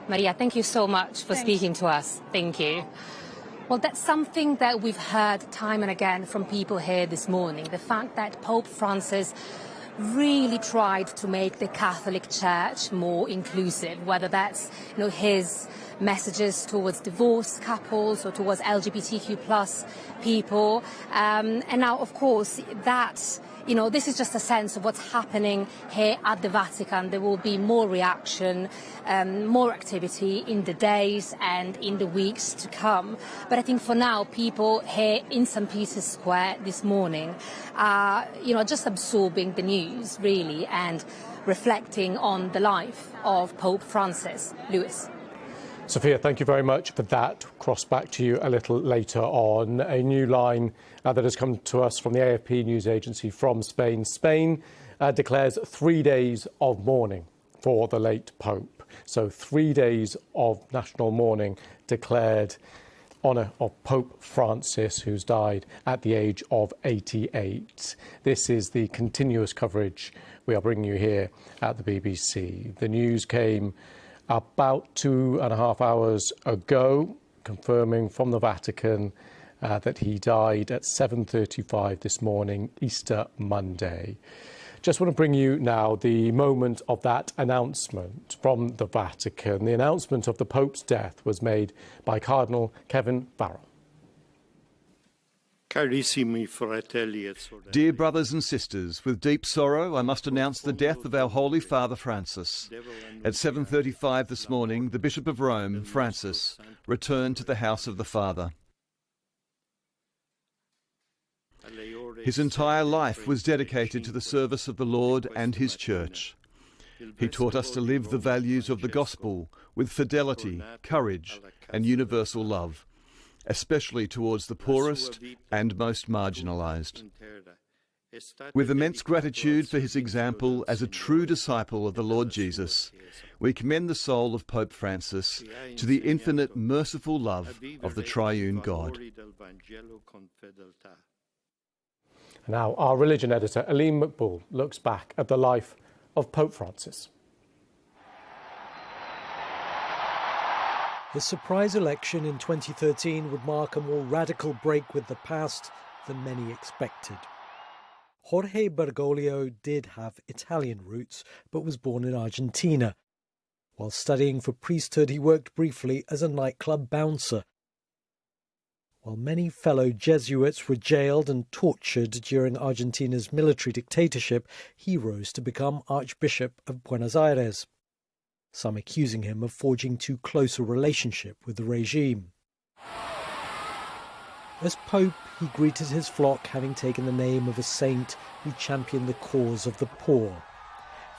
Maria, thank you so much for speaking to us. Thank you. Well, that's something that we've heard time and again from people here this morning, the fact that Pope Francis really tried to make the Catholic Church more inclusive, whether that's his messages towards divorced couples or towards LGBTQ plus people. And now, of course, that this is just a sense of what's happening here at the Vatican. There will be more reaction, more activity in the days and in the weeks to come. But I think for now, people here in St. Peter's Square this morning are, just absorbing the news, really, and reflecting on the life of Pope Francis. Lewis. Sophia, thank you very much for that. Cross back to you a little later on. A new line that has come to us from the AFP news agency from Spain. Spain declares 3 days of mourning for the late Pope. So 3 days of national mourning declared honour of Pope Francis, who's died at the age of 88. This is the continuous coverage we are bringing you here at the BBC. The news came about 2.5 hours ago, confirming from the Vatican that he died at 7:35 this morning, Easter Monday. Just want to bring you now the moment of that announcement from the Vatican. The announcement of the Pope's death was made by Cardinal Kevin Farrell. Dear brothers and sisters, with deep sorrow I must announce the death of our Holy Father Francis. At 7:35 this morning, the Bishop of Rome, Francis, returned to the house of the Father. His entire life was dedicated to the service of the Lord and his Church. He taught us to live the values of the Gospel with fidelity, courage, and universal love, especially towards the poorest and most marginalised. With immense gratitude for his example as a true disciple of the Lord Jesus, we commend the soul of Pope Francis to the infinite merciful love of the triune God. Now, our religion editor, Aline McBull, looks back at the life of Pope Francis. The surprise election in 2013 would mark a more radical break with the past than many expected. Jorge Bergoglio did have Italian roots, but was born in Argentina. While studying for priesthood, he worked briefly as a nightclub bouncer. While many fellow Jesuits were jailed and tortured during Argentina's military dictatorship, he rose to become Archbishop of Buenos Aires, some accusing him of forging too close a relationship with the regime. As Pope, he greeted his flock having taken the name of a saint who championed the cause of the poor.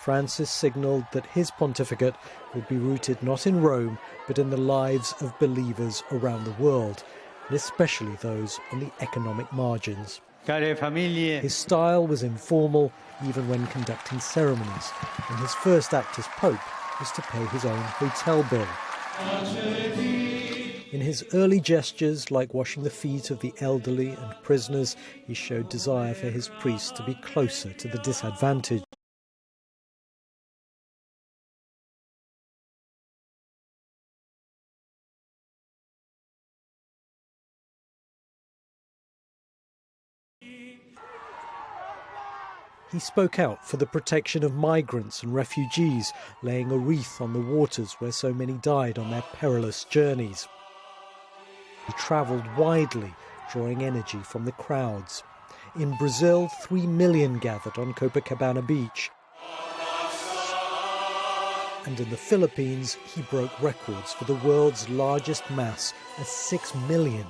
Francis signalled that his pontificate would be rooted not in Rome, but in the lives of believers around the world, and especially those on the economic margins. His style was informal, even when conducting ceremonies, and his first act as Pope was to pay his own hotel bill. In his early gestures, like washing the feet of the elderly and prisoners, he showed desire for his priests to be closer to the disadvantaged. He spoke out for the protection of migrants and refugees, laying a wreath on the waters where so many died on their perilous journeys. He travelled widely, drawing energy from the crowds. In Brazil, 3 million gathered on Copacabana Beach. And in the Philippines, he broke records for the world's largest mass at 6 million.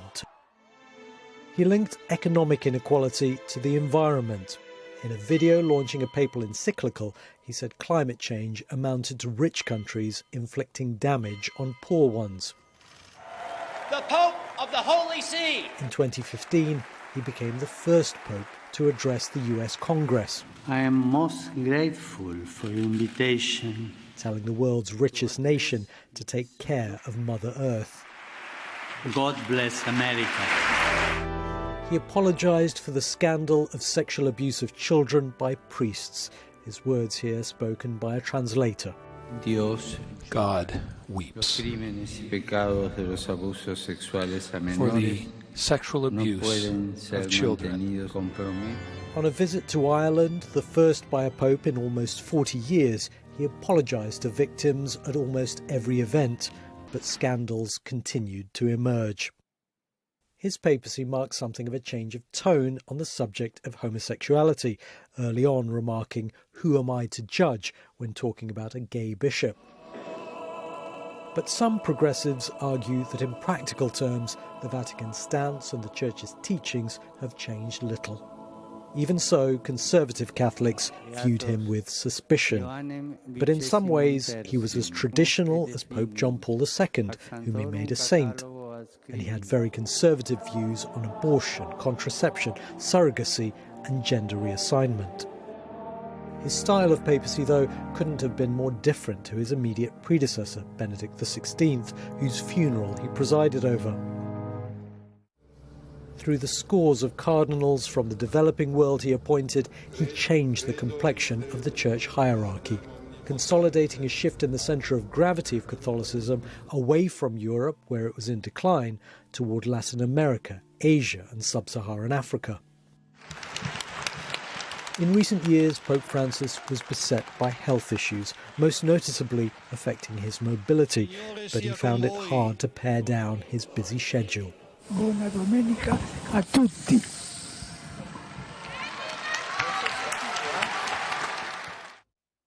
He linked economic inequality to the environment. In a video launching a papal encyclical, he said climate change amounted to rich countries inflicting damage on poor ones. The Pope of the Holy See. In 2015, he became the first pope to address the US Congress. I am most grateful for the invitation. Telling the world's richest nation to take care of Mother Earth. God bless America. He apologised for the scandal of sexual abuse of children by priests. His words here spoken by a translator. Dios, God weeps. For the sexual abuse of children. On a visit to Ireland, the first by a pope in almost 40 years, he apologised to victims at almost every event, but scandals continued to emerge. His papacy marked something of a change of tone on the subject of homosexuality, early on remarking, "Who am I to judge?" when talking about a gay bishop. But some progressives argue that in practical terms, the Vatican's stance and the Church's teachings have changed little. Even so, conservative Catholics viewed him with suspicion. But in some ways, he was as traditional as Pope John Paul II, whom he made a saint. And he had very conservative views on abortion, contraception, surrogacy and gender reassignment. His style of papacy, though, couldn't have been more different to his immediate predecessor, Benedict XVI, whose funeral he presided over. Through the scores of cardinals from the developing world he appointed, he changed the complexion of the church hierarchy, consolidating a shift in the centre of gravity of Catholicism away from Europe, where it was in decline, toward Latin America, Asia and sub-Saharan Africa. In recent years, Pope Francis was beset by health issues, most noticeably affecting his mobility, but he found it hard to pare down his busy schedule. Buona domenica a tutti.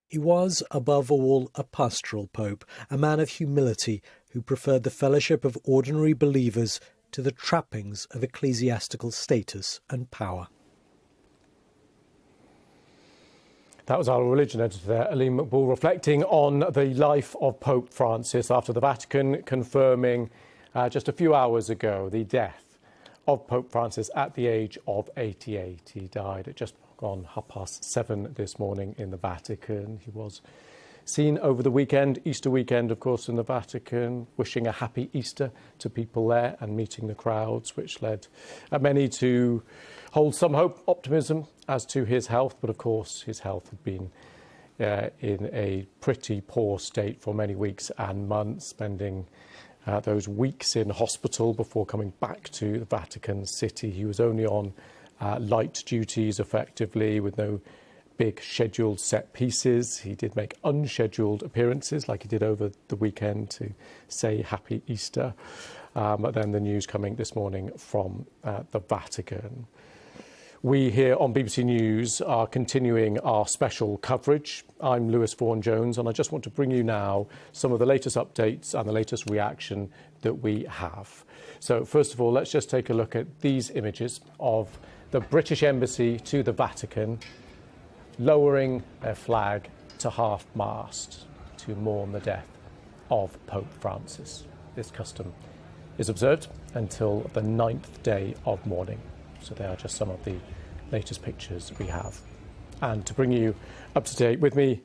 He was, above all, a pastoral pope, a man of humility who preferred the fellowship of ordinary believers to the trappings of ecclesiastical status and power. That was our religion editor there, Aline McBall, reflecting on the life of Pope Francis after the Vatican confirming just a few hours ago the death of Pope Francis at the age of 88. He died at just gone 7:30 this morning in the Vatican. He was seen over the weekend, Easter weekend, of course, in the Vatican, wishing a happy Easter to people there and meeting the crowds, which led many to hold some hope, optimism as to his health. But of course, his health had been in a pretty poor state for many weeks and months, spending those weeks in hospital before coming back to the Vatican City. He was only on light duties, effectively, with no big scheduled set pieces. He did make unscheduled appearances, like he did over the weekend, to say Happy Easter. But then the news coming this morning from the Vatican. We here on BBC News are continuing our special coverage. I'm Lewis Vaughan-Jones, and I just want to bring you now some of the latest updates and the latest reaction that we have. So first of all, let's just take a look at these images of the British Embassy to the Vatican lowering their flag to half-mast to mourn the death of Pope Francis. This custom is observed until the 9th day of mourning. So they are just some of the latest pictures we have. And to bring you up to date, with me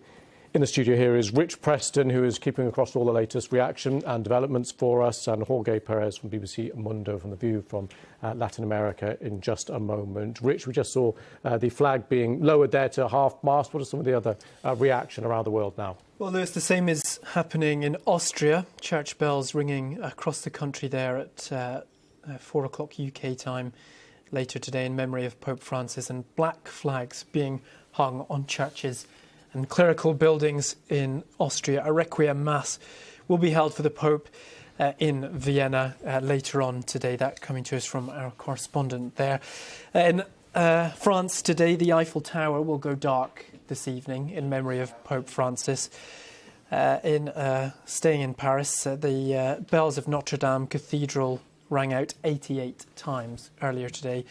in the studio here is Rich Preston, who is keeping across all the latest reaction and developments for us, and Jorge Perez from BBC Mundo from The View from Latin America in just a moment. Rich, we just saw the flag being lowered there to half-mast. What are some of the other reaction around the world now? Well, Lewis, the same is happening in Austria. Church bells ringing across the country there at 4 o'clock UK time later today in memory of Pope Francis, and black flags being hung on churches and clerical buildings in Austria. A requiem mass will be held for the Pope in Vienna later on today. That coming to us from our correspondent there. In France today, the Eiffel Tower will go dark this evening in memory of Pope Francis. Staying in Paris, the bells of Notre Dame Cathedral rang out 88 times earlier today,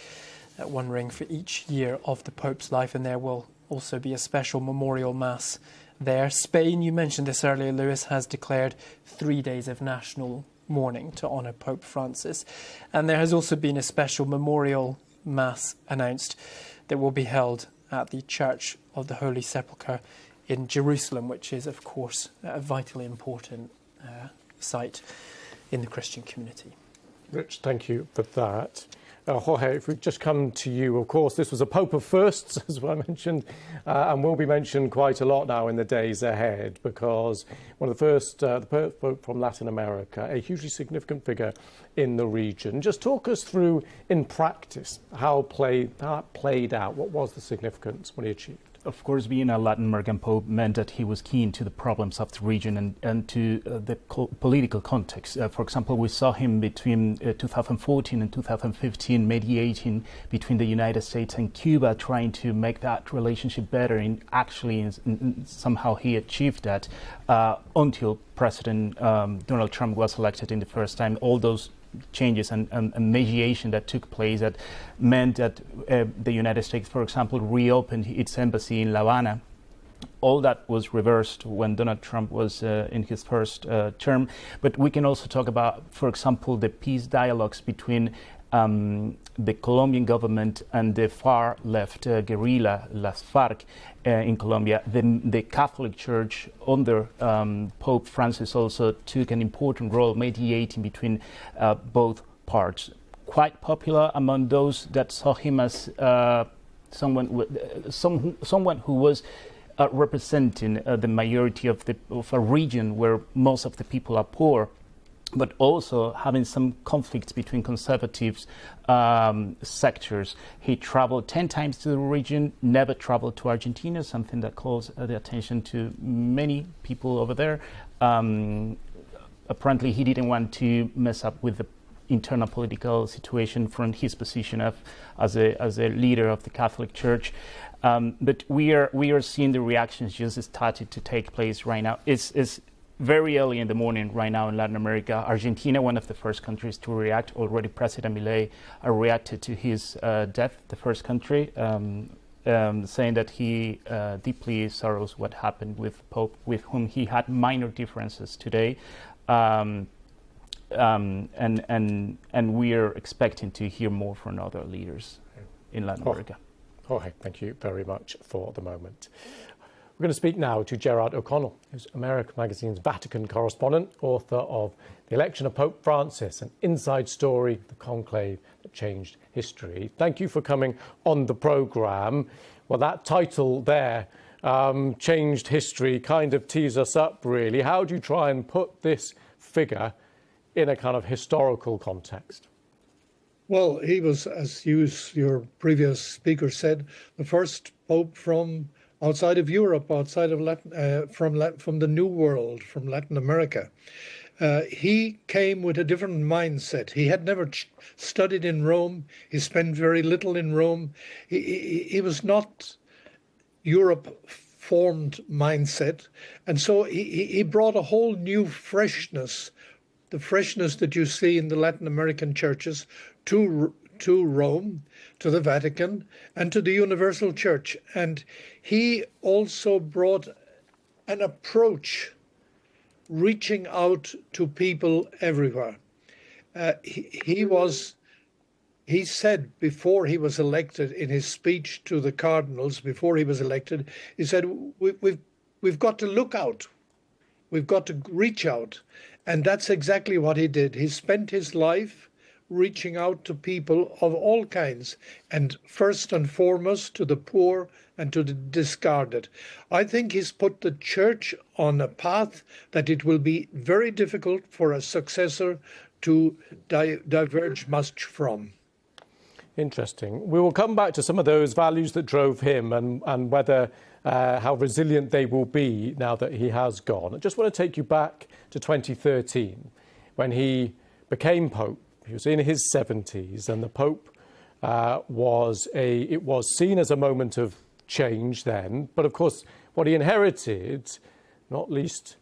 one ring for each year of the Pope's life, and there will also be a special memorial mass there. Spain, you mentioned this earlier, Lewis, has declared 3 days of national mourning to honour Pope Francis, and there has also been a special memorial mass announced that will be held at the Church of the Holy Sepulchre in Jerusalem, which is, of course, a vitally important site in the Christian community. Rich, thank you for that. Jorge, if we just come to you, of course, this was a Pope of firsts, as I mentioned, and will be mentioned quite a lot now in the days ahead, because one of the first, the Pope from Latin America, a hugely significant figure in the region. Just talk us through, in practice, how that played out. What was the significance, what he achieved? Of course, being a Latin American Pope meant that he was keen to the problems of the region and to the political context. For example, we saw him between 2014 and 2015 mediating between the United States and Cuba, trying to make that relationship better, and actually somehow he achieved that until President Donald Trump was elected in the first time. All those changes and mediation that took place that meant that the United States, for example, reopened its embassy in La Habana. All that was reversed when Donald Trump was in his first term. But we can also talk about, for example, the peace dialogues between the Colombian government and the far left guerrilla, las FARC, in Colombia. The Catholic Church under Pope Francis also took an important role mediating between both parts. Quite popular among those that saw him as someone who was representing the majority of a region where most of the people are poor, but also having some conflicts between conservative sectors. He traveled 10 times to the region, never traveled to Argentina, something that calls the attention to many people over there. Apparently, he didn't want to mess up with the internal political situation from his position as a leader of the Catholic Church. But we are seeing the reactions just started to take place right now. It's very early in the morning right now in Latin America. Argentina, one of the first countries to react. Already President Milei reacted to his death, the first country, saying that he deeply sorrows what happened with Pope, with whom he had minor differences today. And we are expecting to hear more from other leaders in Latin America. Jorge, thank you very much for the moment. We're going to speak now to Gerard O'Connell, who's America Magazine's Vatican correspondent, author of The Election of Pope Francis, an inside story, the conclave that changed history. Thank you for coming on the programme. Well, that title there, Changed History, kind of tees us up, really. How do you try and put this figure in a kind of historical context? Well, he was, as your previous speaker said, the first pope from outside of Europe, outside of from the New World, from Latin America. He came with a different mindset. He had never studied in Rome. He spent very little in Rome. He was not Europe-formed mindset. And so he brought a whole new freshness, the freshness that you see in the Latin American churches, to Rome, to the Vatican, and to the Universal Church. And he also brought an approach reaching out to people everywhere. He said before he was elected, in his speech to the cardinals before he was elected, he said, we've got to look out. We've got to reach out. And that's exactly what he did. He spent his life reaching out to people of all kinds, and first and foremost to the poor and to the discarded. I think he's put the church on a path that it will be very difficult for a successor to diverge much from. Interesting. We will come back to some of those values that drove him and whether how resilient they will be now that he has gone. I just want to take you back to 2013 when he became Pope. He was in his 70s, and the Pope it was seen as a moment of change then. But of course, what he inherited, not least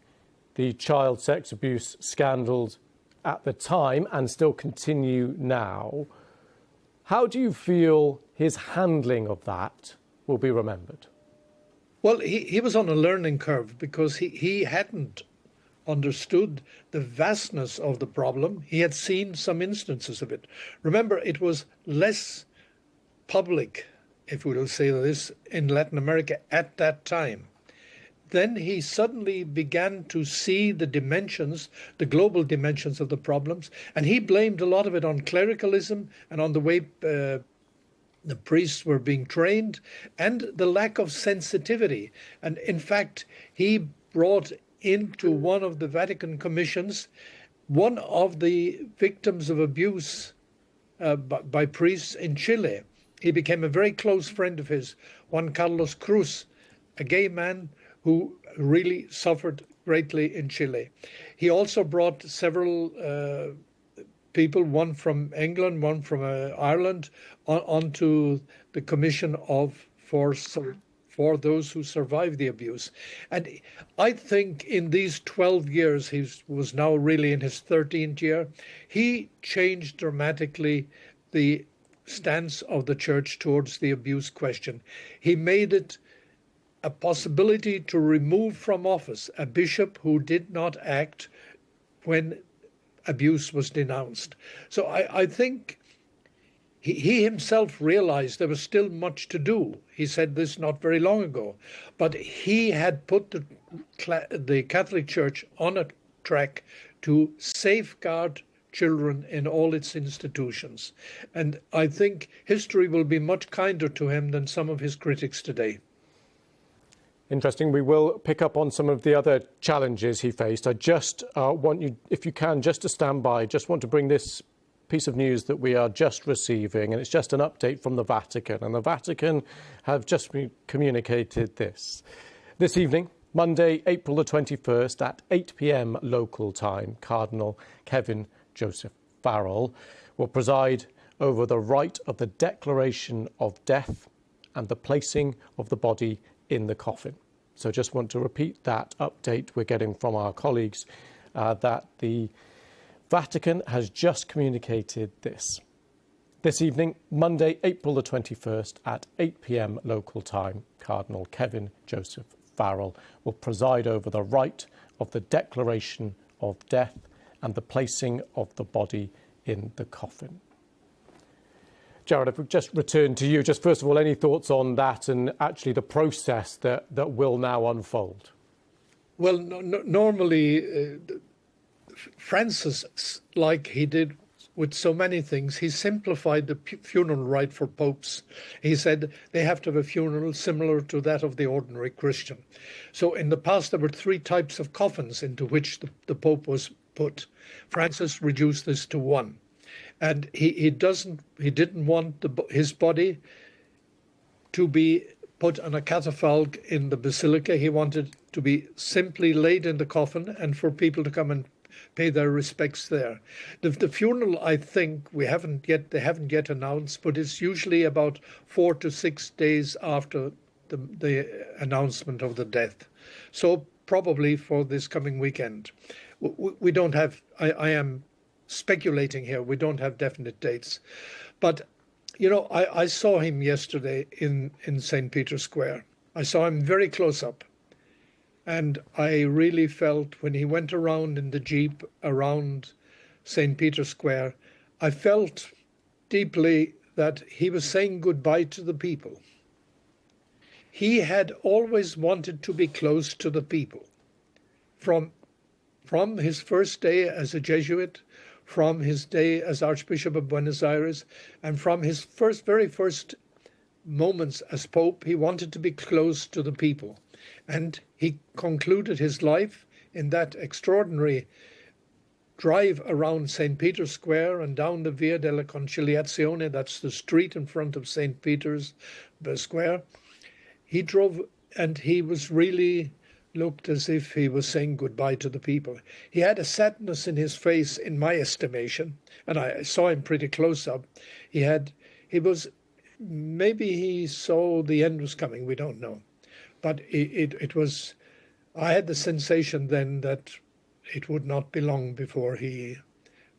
the child sex abuse scandals at the time and still continue now. How do you feel his handling of that will be remembered? Well, he was on a learning curve because he hadn't understood the vastness of the problem. He had seen some instances of it. Remember, it was less public, if we will say this, in Latin America at that time. Then he suddenly began to see the dimensions, the global dimensions of the problems, and he blamed a lot of it on clericalism and on the way the priests were being trained and the lack of sensitivity. And in fact, he brought into one of the Vatican commissions one of the victims of abuse by priests in Chile. He became a very close friend of his, Juan Carlos Cruz, a gay man who really suffered greatly in Chile. He also brought several people, one from England, one from Ireland, onto the commission for those who survived the abuse. And I think in these 12 years, he was now really in his 13th year, he changed dramatically the stance of the church towards the abuse question. He made it a possibility to remove from office a bishop who did not act when abuse was denounced. So I think he himself realized there was still much to do. He said this not very long ago, but he had put the Catholic Church on a track to safeguard children in all its institutions. And I think history will be much kinder to him than some of his critics today. Interesting. We will pick up on some of the other challenges he faced. I just want you, if you can, just to stand by. Just want to bring this piece of news that we are just receiving, and it's just an update from the Vatican. And the Vatican have just communicated this. This evening, Monday, April the 21st, at 8 p.m. local time, Cardinal Kevin Joseph Farrell will preside over the rite of the declaration of death and the placing of the body in the coffin. So just want to repeat that update we're getting from our colleagues that the Vatican has just communicated this. This evening, Monday, April the 21st at 8 p.m. local time, Cardinal Kevin Joseph Farrell will preside over the rite of the declaration of death and the placing of the body in the coffin. Jared, if we just return to you, just first of all, any thoughts on that and actually the process that will now unfold? Well, normally Francis, like he did with so many things, he simplified the funeral rite for popes. He said they have to have a funeral similar to that of the ordinary Christian. So in the past, there were 3 types of coffins into which the pope was put. Francis reduced this to 1. And he didn't want his body to be put on a catafalque in the basilica. He wanted to be simply laid in the coffin and for people to come and pay their respects there. The funeral, I think, they haven't yet announced, but it's usually about 4 to 6 days after the announcement of the death. So probably for this coming weekend. We don't have, I am speculating here, we don't have definite dates. But, you know, I saw him yesterday in St. Peter's Square. I saw him very close up. And I really felt when he went around in the Jeep around St. Peter's Square, I felt deeply that he was saying goodbye to the people. He had always wanted to be close to the people. From his first day as a Jesuit, from his day as Archbishop of Buenos Aires, and from his very first moments as Pope, he wanted to be close to the people. And he concluded his life in that extraordinary drive around St. Peter's Square and down the Via della Conciliazione, that's the street in front of St. Peter's Square. He drove, and he was really looked as if he was saying goodbye to the people. He had a sadness in his face, in my estimation, and I saw him pretty close up. Maybe he saw the end was coming, we don't know. But I had the sensation then that it would not be long before he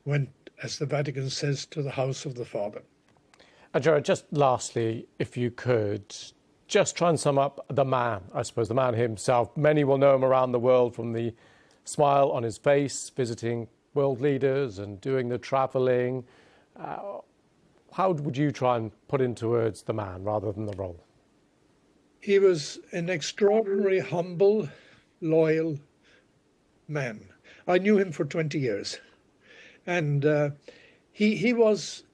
went, as the Vatican says, to the house of the Father. Gerard, just lastly, if you could, just try and sum up the man, I suppose, the man himself. Many will know him around the world from the smile on his face, visiting world leaders and doing the travelling. How would you try and put into words the man rather than the role? He was an extraordinary, humble, loyal man. I knew him for 20 years. And he was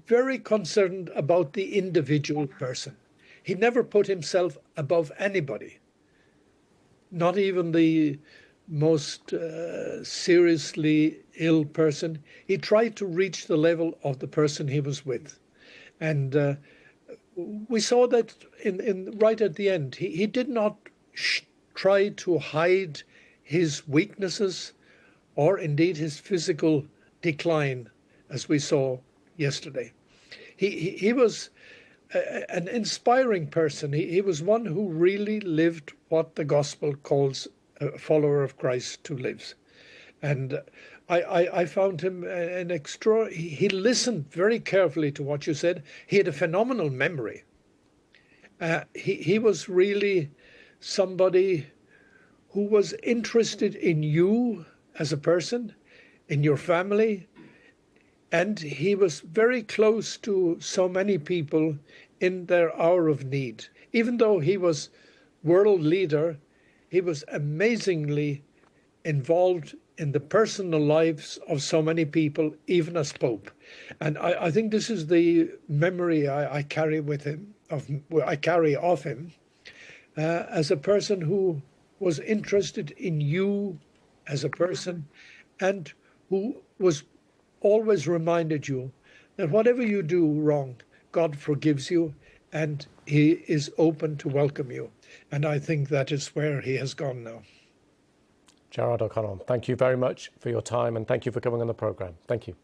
very concerned about the individual person. He never put himself above anybody, not even the most seriously ill person. He tried to reach the level of the person he was with. And we saw that right at the end. He did not try to hide his weaknesses or indeed his physical decline, as we saw yesterday. He was an inspiring person. He was one who really lived what the gospel calls a follower of Christ to live. And I found him an extra. He listened very carefully to what you said. He had a phenomenal memory. He was really somebody who was interested in you as a person, in your family, and he was very close to so many people in their hour of need. Even though he was world leader, he was amazingly involved in the personal lives of so many people, even as Pope. And I think this is the memory I carry with him, I carry of him, as a person who was interested in you as a person, and who was always reminded you that whatever you do wrong, God forgives you, and he is open to welcome you. And I think that is where he has gone now. Gerard O'Connell, thank you very much for your time, and thank you for coming on the programme. Thank you.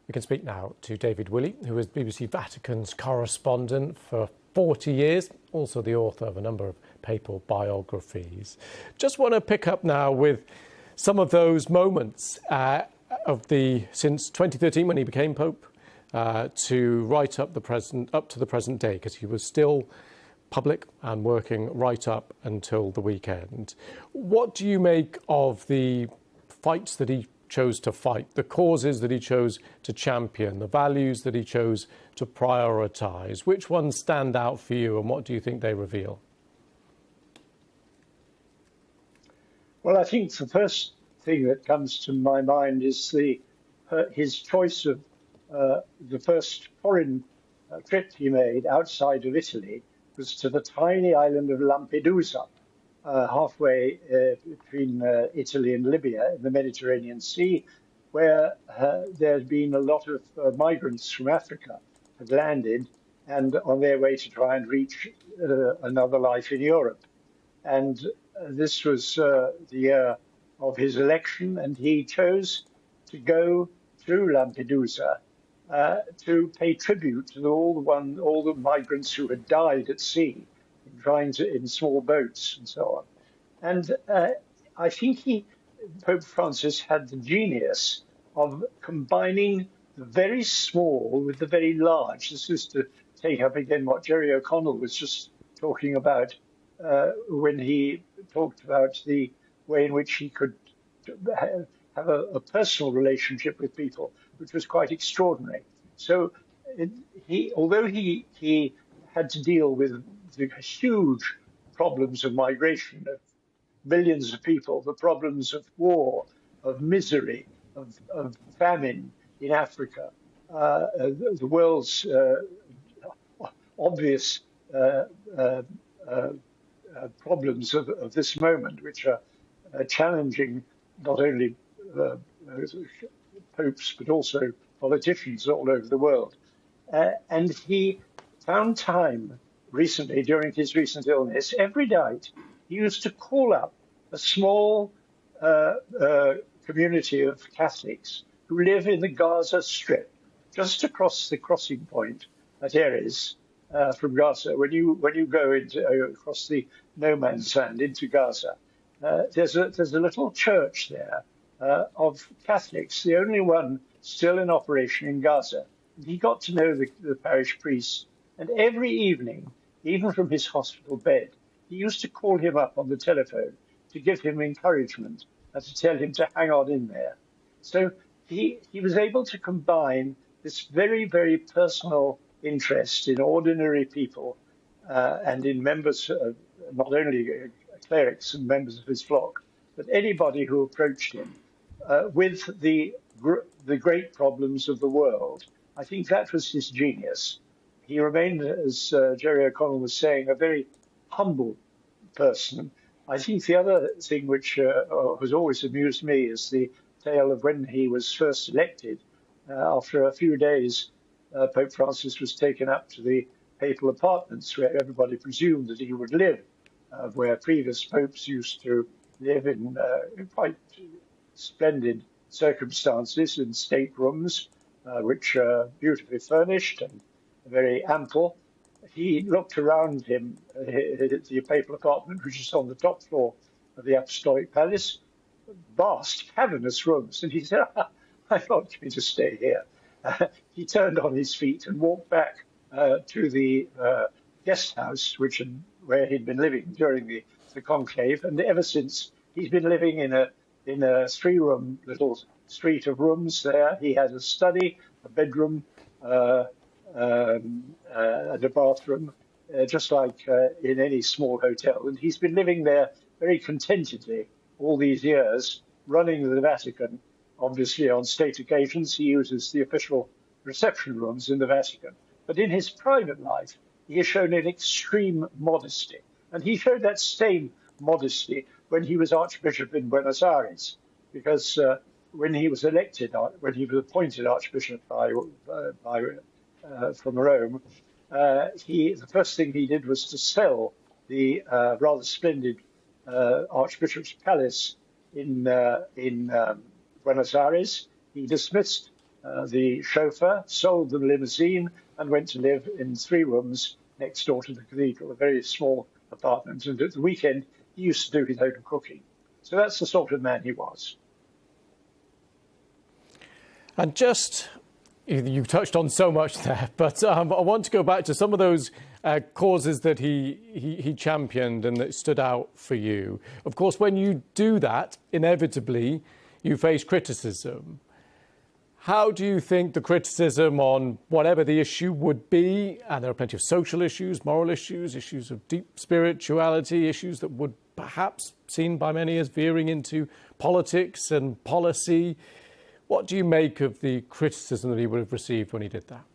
We can speak now to David Willey, who is BBC Vatican's correspondent for 40 years, also the author of a number of papal biographies. Just want to pick up now with some of those moments since 2013 when he became Pope, to right up to the present day, because he was still public and working right up until the weekend. What do you make of the fights that he chose to fight, the causes that he chose to champion, the values that he chose to prioritise? Which ones stand out for you, and what do you think they reveal? Well, I think the first thing that comes to my mind is his choice of the first foreign trip he made outside of Italy was to the tiny island of Lampedusa, halfway between Italy and Libya in the Mediterranean Sea, where there had been a lot of migrants from Africa had landed and on their way to try and reach another life in Europe. And this was the year of his election, and he chose to go to Lampedusa to pay tribute to all the migrants who had died at sea in small boats and so on. And I think Pope Francis had the genius of combining the very small with the very large. This is to take up again what Jerry O'Connell was just talking about when he talked about the way in which he could have a personal relationship with people, which was quite extraordinary. So although he had to deal with the huge problems of migration, of millions of people, the problems of war, of misery, of famine in Africa, the world's obvious problems of this moment, which are challenging not only popes but also politicians all over the world. And he found time recently, during his recent illness, every night he used to call up a small community of Catholics who live in the Gaza Strip, just across the crossing point at Erez from Gaza. When you go across the no man's land into Gaza, there's a little church there of Catholics, the only one still in operation in Gaza. And he got to know the parish priest, and every evening, even from his hospital bed, he used to call him up on the telephone to give him encouragement and to tell him to hang on in there. So he was able to combine this very, very personal interest in ordinary people and in members, not only clerics and members of his flock, but anybody who approached him with the great problems of the world. I think that was his genius. He remained, as Jerry O'Connell was saying, a very humble person. I think the other thing which has always amused me is the tale of when he was first elected. After a few days, Pope Francis was taken up to the papal apartments where everybody presumed that he would live, where previous popes used to live in quite splendid circumstances in staterooms, which are beautifully furnished and very ample. He looked around him at the papal apartment, which is on the top floor of the Apostolic Palace, vast, cavernous rooms, and he said, I'm not going to stay here. He turned on his feet and walked back to the guest house, where he'd been living during the conclave, and ever since he's been living in a three-room little street of rooms there. He has a study, a bedroom, and a bathroom, just like in any small hotel. And he's been living there very contentedly all these years, running the Vatican. Obviously, on state occasions, he uses the official reception rooms in the Vatican. But in his private life, he has shown an extreme modesty. And he showed that same modesty when he was Archbishop in Buenos Aires, because when he was elected, when he was appointed Archbishop from Rome, the first thing he did was to sell the rather splendid Archbishop's Palace in Buenos Aires. He dismissed the chauffeur, sold the limousine, and went to live in 3 rooms next door to the cathedral, a very small apartment. And at the weekend, he used to do his own cooking. So that's the sort of man he was. And just, you touched on so much there, but I want to go back to some of those causes that he championed and that stood out for you. Of course, when you do that, inevitably, you face criticism. How do you think the criticism on whatever the issue would be, and there are plenty of social issues, moral issues, issues of deep spirituality, issues that would perhaps seen by many as veering into politics and policy, what do you make of the criticism that he would have received when he did that?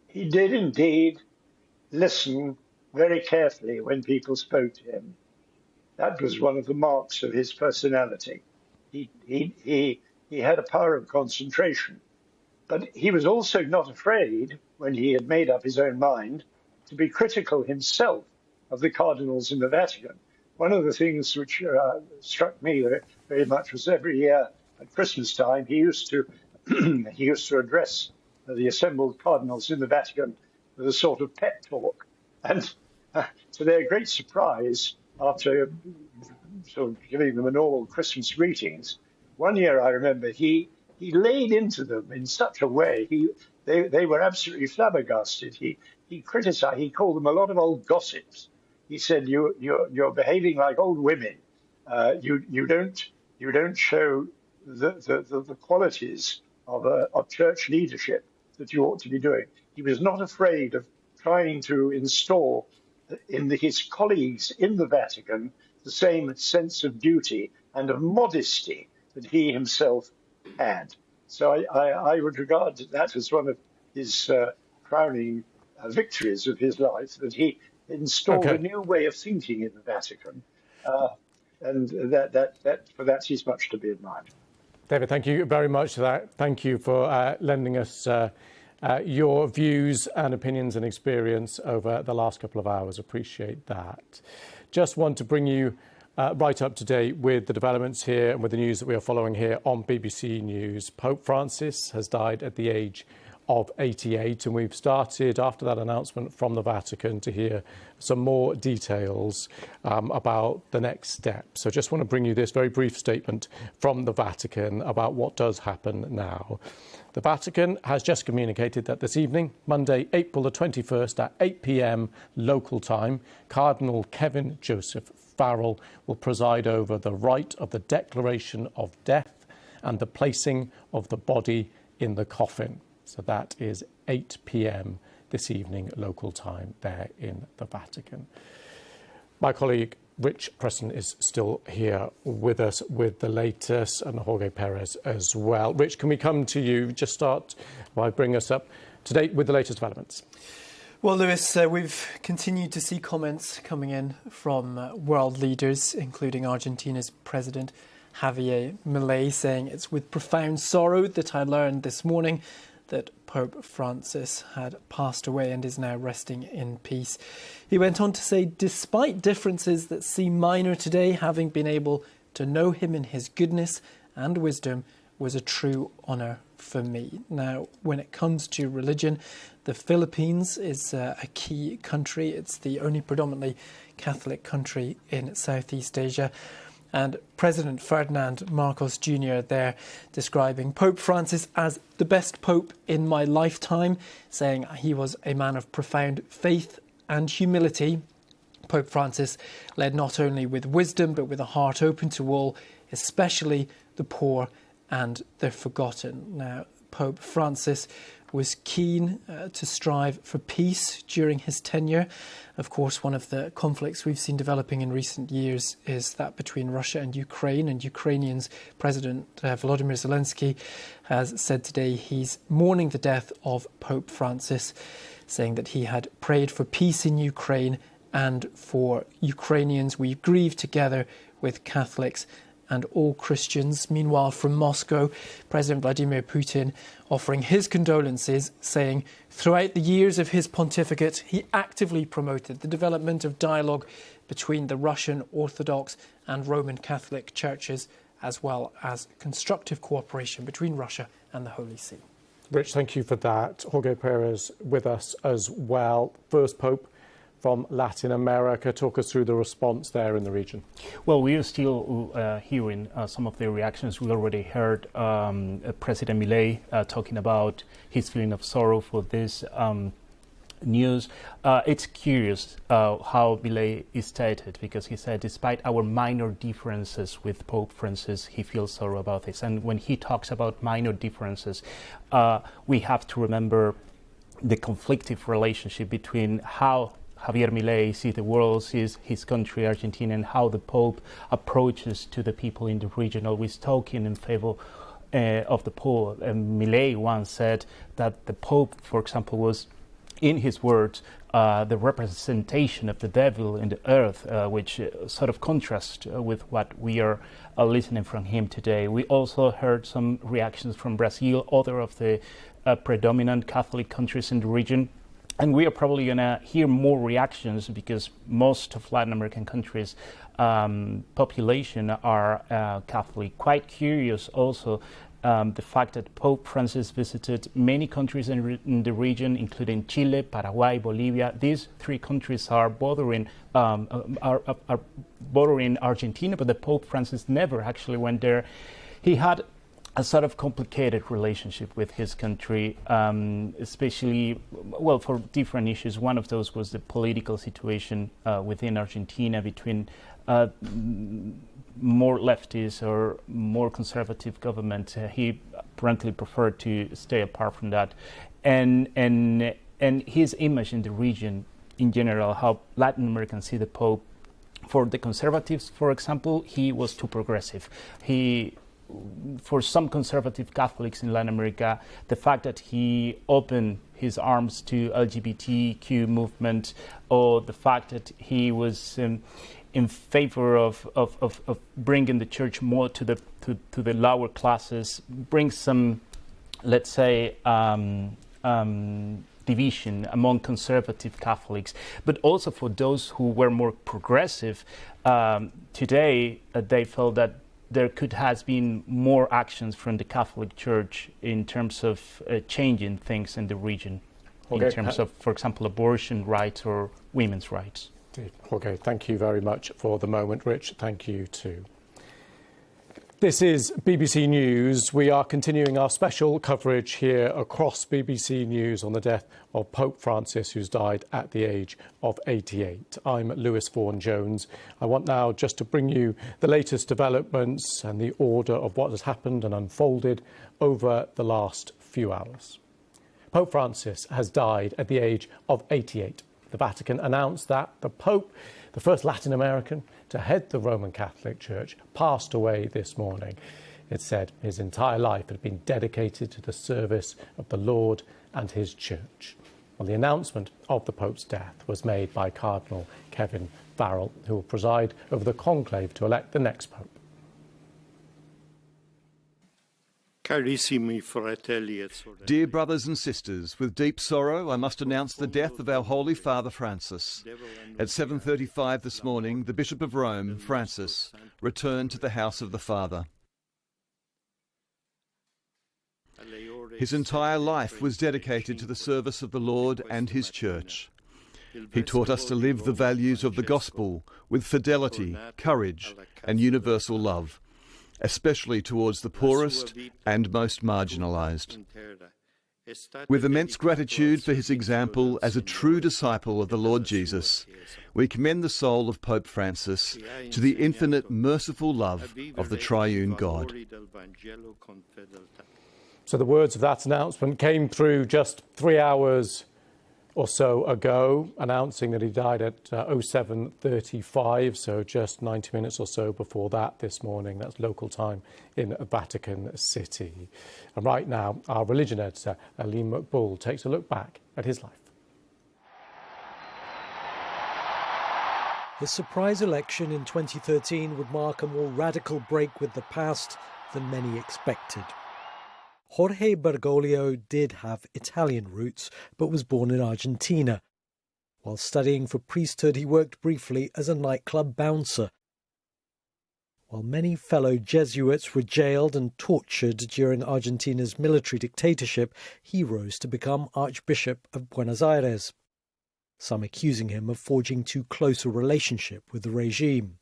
He did indeed listen very carefully when people spoke to him. That was one of the marks of his personality. He had a power of concentration, but he was also not afraid, when he had made up his own mind, to be critical himself of the cardinals in the Vatican. One of the things which struck me very much was every year at Christmas time, he used to address the assembled cardinals in the Vatican with a sort of pep talk. And to their great surprise, after sort of giving them a normal Christmas greetings, one year I remember he laid into them in such a way, they were absolutely flabbergasted. He criticized, he called them a lot of old gossips. He said, you're behaving like old women. You don't show the qualities of church leadership that you ought to be doing. He was not afraid of trying to install in his colleagues in the Vatican the same sense of duty and of modesty that he himself had. So I would regard that as one of his crowning victories of his life, that he installed a new way of thinking in the Vatican, and for that he's much to be admired. David, thank you very much for that. Thank you for lending us your views and opinions and experience over the last couple of hours. Appreciate that. Just want to bring you right up to date with the developments here and with the news that we are following here on BBC News. Pope Francis has died at the age of 88, and we've started, after that announcement from the Vatican, to hear some more details about the next step. So just want to bring you this very brief statement from the Vatican about what does happen now. The Vatican has just communicated that this evening, Monday, April the 21st at 8 p.m. local time, Cardinal Kevin Joseph Farrell will preside over the rite of the declaration of death and the placing of the body in the coffin. So that is 8 p.m. this evening local time there in the Vatican. My colleague Rich Preston is still here with us with the latest, and Jorge Perez as well. Rich, can we come to you? Just start by bringing us up to date with the latest developments. Well, Lewis, we've continued to see comments coming in from world leaders, including Argentina's President Javier Milei, saying it's with profound sorrow that I learned this morning that Pope Francis had passed away and is now resting in peace. He went on to say, despite differences that seem minor today, having been able to know him in his goodness and wisdom was a true honour for me. Now, when it comes to religion, the Philippines is a key country. It's the only predominantly Catholic country in Southeast Asia. And President Ferdinand Marcos Jr. there describing Pope Francis as the best pope in my lifetime, saying he was a man of profound faith and humility. Pope Francis led not only with wisdom, but with a heart open to all, especially the poor and the forgotten. Now, Pope Francis was keen to strive for peace during his tenure. Of course, one of the conflicts we've seen developing in recent years is that between Russia and Ukraine. And Ukrainian's President Volodymyr Zelensky has said today he's mourning the death of Pope Francis, saying that he had prayed for peace in Ukraine and for Ukrainians. We grieve together with Catholics and all Christians. Meanwhile, from Moscow, President Vladimir Putin offering his condolences, saying throughout the years of his pontificate, he actively promoted the development of dialogue between the Russian Orthodox and Roman Catholic churches, as well as constructive cooperation between Russia and the Holy See. Rich, thank you for that. Jorge Perez with us as well. First Pope from Latin America. Talk us through the response there in the region. Well, we are still hearing some of the reactions. We already heard President Milei talking about his feeling of sorrow for this news. It's curious how Milei is stated, because he said, despite our minor differences with Pope Francis, he feels sorrow about this. And when he talks about minor differences, we have to remember the conflictive relationship between how Javier Milei sees the world, sees his country, Argentina, and how the Pope approaches to the people in the region, always talking in favor of the poor. Milei once said that the Pope, for example, was, in his words, the representation of the devil in the earth, which sort of contrasts with what we are listening from him today. We also heard some reactions from Brazil, other of the predominant Catholic countries in the region. And we are probably going to hear more reactions because most of Latin American countries' population are Catholic. Quite curious also the fact that Pope Francis visited many countries in the region, including Chile, Paraguay, Bolivia. These three countries are bordering Argentina, but the Pope Francis never actually went there. He had a sort of complicated relationship with his country, especially, well, for different issues. One of those was the political situation within Argentina between more leftist or more conservative government. He apparently preferred to stay apart from that. And his image in the region in general, how Latin Americans see the Pope. For the conservatives, for example, he was too progressive. For some conservative Catholics in Latin America, the fact that he opened his arms to LGBTQ movement, or the fact that he was in favor of bringing the church more to the lower classes, brings some, let's say, division among conservative Catholics, but also for those who were more progressive. Today, they felt that there could have been more actions from the Catholic Church in terms of changing things in the region, in terms of, for example, abortion rights or women's rights. Okay, thank you very much for the moment, Rich. Thank you too. This is BBC News. We are continuing our special coverage here across BBC News on the death of Pope Francis, who's died at the age of 88. I'm Lewis Vaughan-Jones. I want now just to bring you the latest developments and the order of what has happened and unfolded over the last few hours. Pope Francis has died at the age of 88. The Vatican announced that the Pope, the first Latin American to head the Roman Catholic Church, passed away this morning. It said his entire life had been dedicated to the service of the Lord and his Church. Well, the announcement of the Pope's death was made by Cardinal Kevin Farrell, who will preside over the conclave to elect the next Pope. Dear brothers and sisters, with deep sorrow I must announce the death of our Holy Father Francis. At 7:35 this morning, the Bishop of Rome, Francis, returned to the house of the Father. His entire life was dedicated to the service of the Lord and his Church. He taught us to live the values of the Gospel with fidelity, courage, and universal love, especially towards the poorest and most marginalised. With immense gratitude for his example as a true disciple of the Lord Jesus, we commend the soul of Pope Francis to the infinite merciful love of the triune God. So the words of that announcement came through just 3 hours or so ago, announcing that he died at 07:35, so just 90 minutes or so before that this morning. That's local time in Vatican City. And right now, our religion editor, Liam McBull, takes a look back at his life. The surprise election in 2013 would mark a more radical break with the past than many expected. Jorge Bergoglio did have Italian roots, but was born in Argentina. While studying for priesthood, he worked briefly as a nightclub bouncer. While many fellow Jesuits were jailed and tortured during Argentina's military dictatorship, he rose to become Archbishop of Buenos Aires, some accusing him of forging too close a relationship with the regime.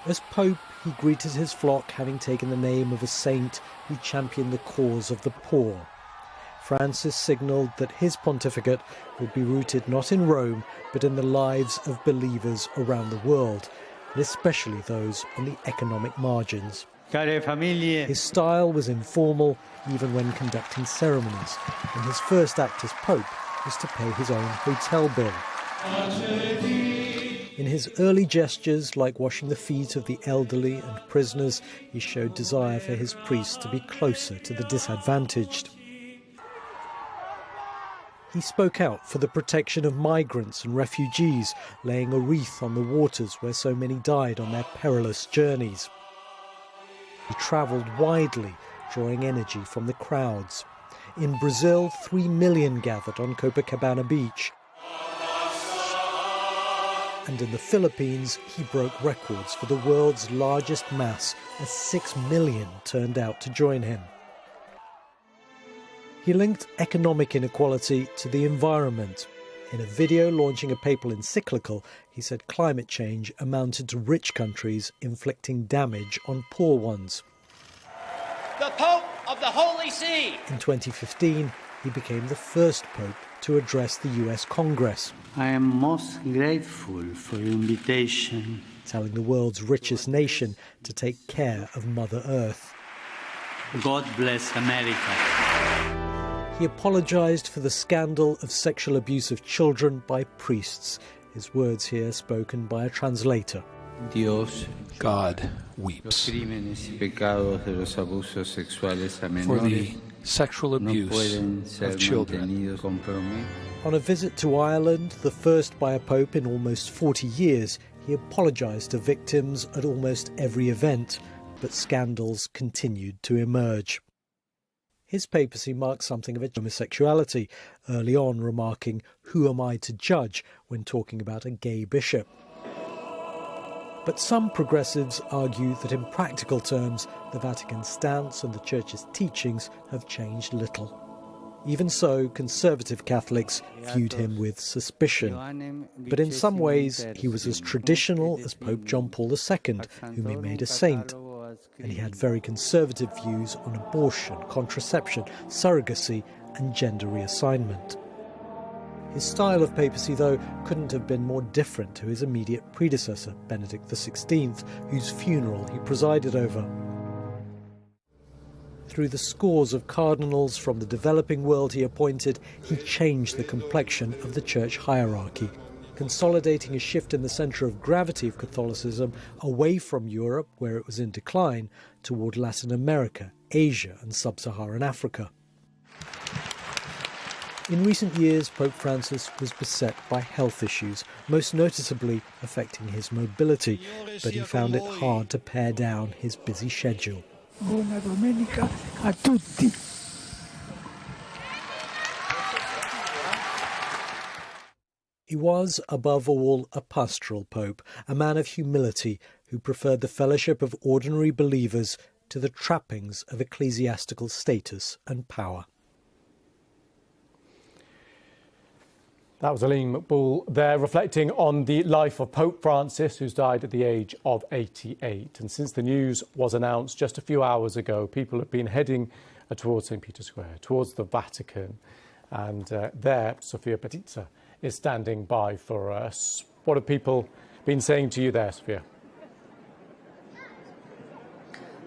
As Pope, he greeted his flock, having taken the name of a saint who championed the cause of the poor. Francis signalled that his pontificate would be rooted not in Rome, but in the lives of believers around the world, and especially those on the economic margins. His style was informal, even when conducting ceremonies, and his first act as Pope was to pay his own hotel bill. In his early gestures, like washing the feet of the elderly and prisoners, he showed desire for his priests to be closer to the disadvantaged. He spoke out for the protection of migrants and refugees, laying a wreath on the waters where so many died on their perilous journeys. He travelled widely, drawing energy from the crowds. In Brazil, 3 million gathered on Copacabana Beach. And in the Philippines, he broke records for the world's largest mass, as 6 million turned out to join him. He linked economic inequality to the environment. In a video launching a papal encyclical, he said climate change amounted to rich countries inflicting damage on poor ones. The Pope of the Holy See! In 2015, he became the first pope to address the US Congress. I am most grateful for your invitation. Telling the world's richest nation to take care of Mother Earth. God bless America. He apologised for the scandal of sexual abuse of children by priests. His words here spoken by a translator. God weeps for the sexual abuse of children. On a visit to Ireland, the first by a pope in almost 40 years, he apologised to victims at almost every event, but scandals continued to emerge. His papacy marked something of a homosexuality, early on remarking, "Who am I to judge?" when talking about a gay bishop. But some progressives argue that in practical terms, the Vatican's stance and the Church's teachings have changed little. Even so, conservative Catholics viewed him with suspicion. But in some ways, he was as traditional as Pope John Paul II, whom he made a saint. And he had very conservative views on abortion, contraception, surrogacy and gender reassignment. His style of papacy, though, couldn't have been more different to his immediate predecessor, Benedict XVI, whose funeral he presided over. Through the scores of cardinals from the developing world he appointed, he changed the complexion of the church hierarchy, consolidating a shift in the centre of gravity of Catholicism away from Europe, where it was in decline, toward Latin America, Asia and sub-Saharan Africa. In recent years, Pope Francis was beset by health issues, most noticeably affecting his mobility, but he found it hard to pare down his busy schedule. Buona domenica a tutti. He was, above all, a pastoral pope, a man of humility who preferred the fellowship of ordinary believers to the trappings of ecclesiastical status and power. That was Aline McBool there, reflecting on the life of Pope Francis, who's died at the age of 88. And since the news was announced just a few hours ago, people have been heading towards St. Peter's Square, towards the Vatican. And there, Sofia Petitza is standing by for us. What have people been saying to you there, Sofia?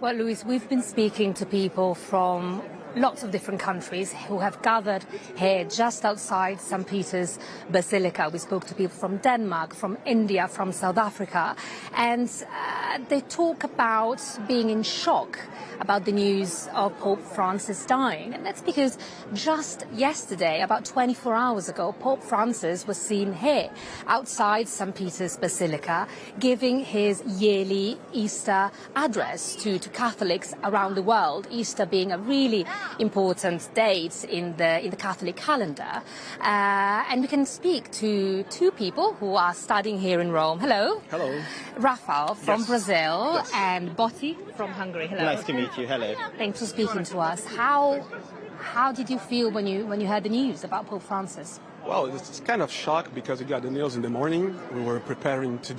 Well, Louis, we've been speaking to people from lots of different countries who have gathered here just outside St. Peter's Basilica. We spoke to people from Denmark, from India, from South Africa, and they talk about being in shock about the news of Pope Francis dying. And that's because just yesterday, about 24 hours ago, Pope Francis was seen here outside St. Peter's Basilica giving his yearly Easter address to Catholics around the world, Easter being a really important date in the Catholic calendar. And we can speak to two people who are studying here in Rome. Hello. Hello. Rafael from Brazil Yes. and Botti from Hungary. Hello. Nice to meet you. Hello. Thanks for speaking to us. How did you feel when you heard the news about Pope Francis? Well, it's kind of shock because we got the news in the morning. We were preparing to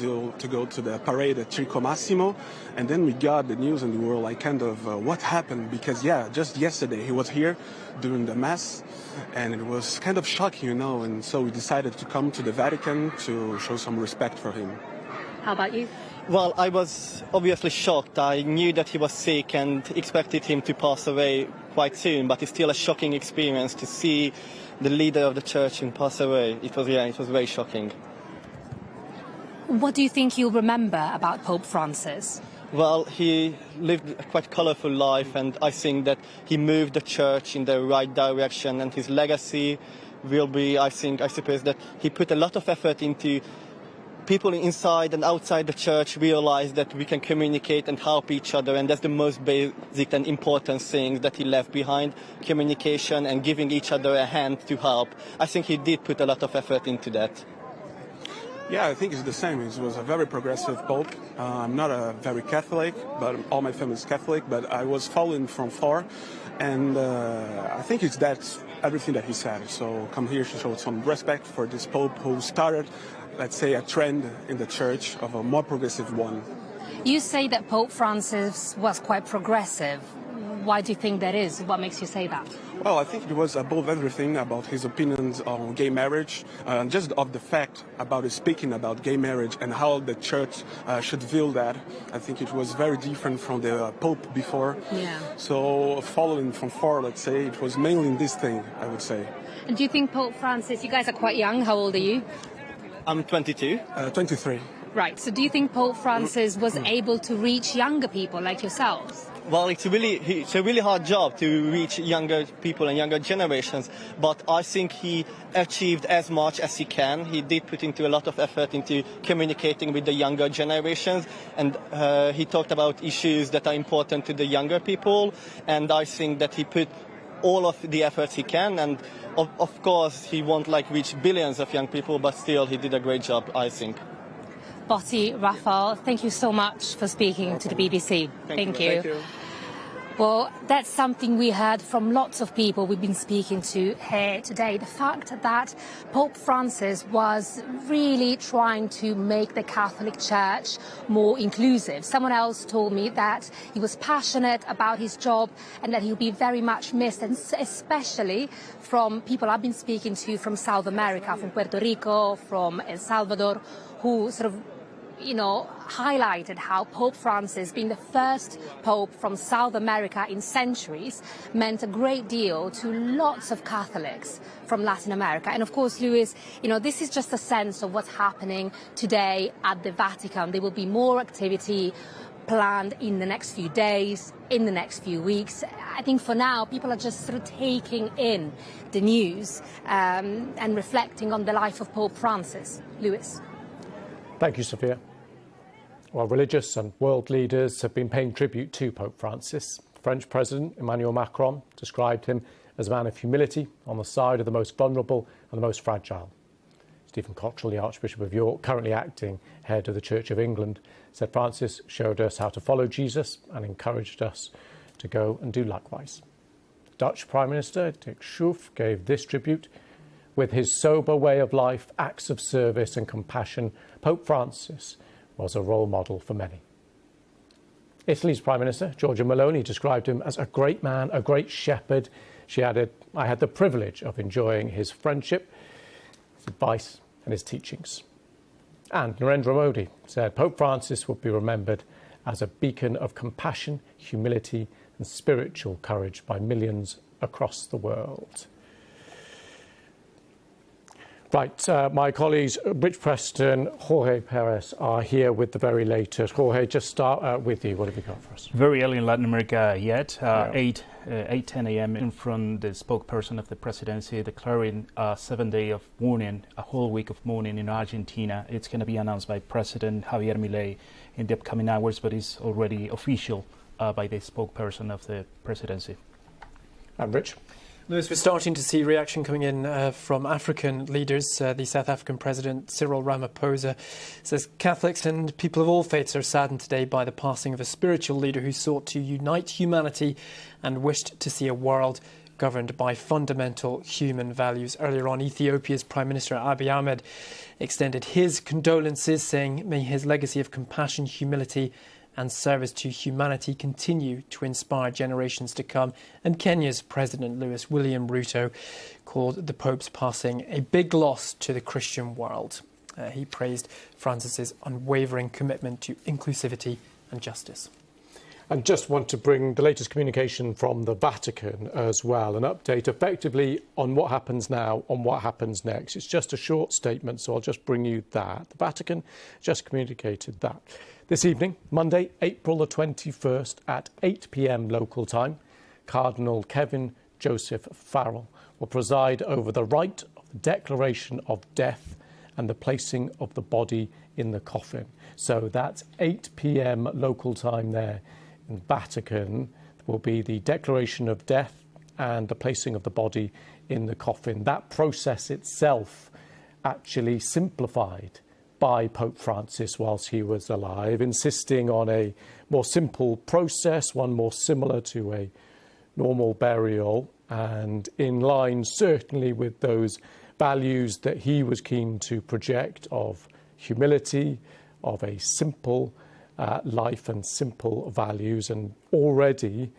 go to the parade at Circo Massimo, and then we got the news and we were like, kind of, what happened? Because just yesterday he was here during the mass, and it was kind of shocking, and so we decided to come to the Vatican to show some respect for him. How about you? Well, I was obviously shocked. I knew that he was sick and expected him to pass away quite soon, but it's still a shocking experience to see the leader of the church pass away. It was very shocking. What do you think you'll remember about Pope Francis? Well, he lived a quite colourful life, and I think that he moved the church in the right direction, and his legacy will be, I suppose that he put a lot of effort into people inside and outside the church realize that we can communicate and help each other, and that's the most basic and important thing that he left behind, communication and giving each other a hand to help. I think he did put a lot of effort into that. Yeah, I think it's the same. He was a very progressive pope. I'm not a very Catholic, but all my family is Catholic, but I was following from far, and I think that's everything that he said. So come here to show some respect for this pope who started, let's say, a trend in the church of a more progressive one. You say that Pope Francis was quite progressive. Why do you think that is? What makes you say that? Well, I think it was above everything about his opinions on gay marriage, just of the fact about his speaking about gay marriage and how the church should view that. I think it was very different from the Pope before. Yeah. So following from far, let's say, it was mainly in this thing, I would say. And do you think Pope Francis, you guys are quite young, how old are you? I'm 22. 23. Right, so do you think Pope Francis was able to reach younger people like yourselves? Well, it's a really hard job to reach younger people and younger generations, but I think he achieved as much as he can. He did put into a lot of effort into communicating with the younger generations, and he talked about issues that are important to the younger people, and I think that he put all of the efforts he can, and of course he won't reach billions of young people, but still he did a great job, I think. Botti, Raphael, thank you so much for speaking to the BBC. Thank you. Thank you. Well, that's something we heard from lots of people we've been speaking to here today. The fact that Pope Francis was really trying to make the Catholic Church more inclusive. Someone else told me that he was passionate about his job and that he'll be very much missed, and especially from people I've been speaking to from South America, from Puerto Rico, from El Salvador, who sort of highlighted how Pope Francis, being the first Pope from South America in centuries, meant a great deal to lots of Catholics from Latin America. And of course, Lewis, this is just a sense of what's happening today at the Vatican. There will be more activity planned in the next few days, in the next few weeks. I think for now, people are just sort of taking in the news and reflecting on the life of Pope Francis. Lewis. Thank you, Sophia. Well, religious and world leaders have been paying tribute to Pope Francis. French President Emmanuel Macron described him as a man of humility on the side of the most vulnerable and the most fragile. Stephen Cottrell, the Archbishop of York, currently acting head of the Church of England, said Francis showed us how to follow Jesus and encouraged us to go and do likewise. Dutch Prime Minister Dick Schoof gave this tribute. With his sober way of life, acts of service and compassion, Pope Francis was a role model for many. Italy's Prime Minister, Giorgia Meloni, described him as a great man, a great shepherd. She added, "I had the privilege of enjoying his friendship, his advice and his teachings." And Narendra Modi said Pope Francis would be remembered as a beacon of compassion, humility and spiritual courage by millions across the world. Right, my colleagues Rich Preston, Jorge Perez are here with the very latest. Jorge, just start with you. What have you got for us? Very early in Latin America yet, 8:10 a.m. in front the spokesperson of the presidency declaring a 7-day of mourning, a whole week of mourning in Argentina. It's going to be announced by President Javier Milei in the upcoming hours, but it's already official by the spokesperson of the presidency. And Rich? Lewis, we're starting to see reaction coming in from African leaders. The South African President Cyril Ramaphosa says Catholics and people of all faiths are saddened today by the passing of a spiritual leader who sought to unite humanity and wished to see a world governed by fundamental human values. Earlier on, Ethiopia's Prime Minister Abiy Ahmed extended his condolences, saying, "May his legacy of compassion, humility and service to humanity continue to inspire generations to come." And Kenya's President Lewis William Ruto called the Pope's passing a big loss to the Christian world. He praised Francis's unwavering commitment to inclusivity and justice. And just want to bring the latest communication from the Vatican as well, an update effectively on what happens now, on what happens next. It's just a short statement, so I'll just bring you that. The Vatican just communicated that this evening, Monday, April the 21st at 8 p.m. local time, Cardinal Kevin Joseph Farrell will preside over the rite of the declaration of death and the placing of the body in the coffin. So that's 8 p.m. local time there in Vatican. Will be the declaration of death and the placing of the body in the coffin. That process itself actually simplified by Pope Francis whilst he was alive, insisting on a more simple process, one more similar to a normal burial, and in line certainly with those values that he was keen to project of humility, of a simple life and simple values. And already,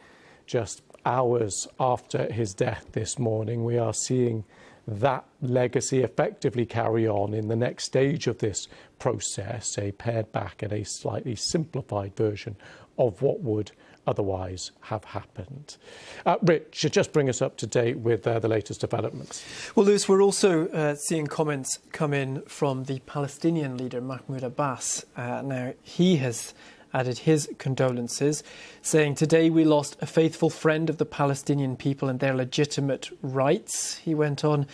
just hours after his death this morning, we are seeing that legacy effectively carry on in the next stage of this process, a pared back and a slightly simplified version of what would otherwise have happened. Rich, just bring us up to date with the latest developments. Well, Lewis, we're also seeing comments come in from the Palestinian leader, Mahmoud Abbas. Now, he has added his condolences, saying, "Today we lost a faithful friend of the Palestinian people and their legitimate rights." He went on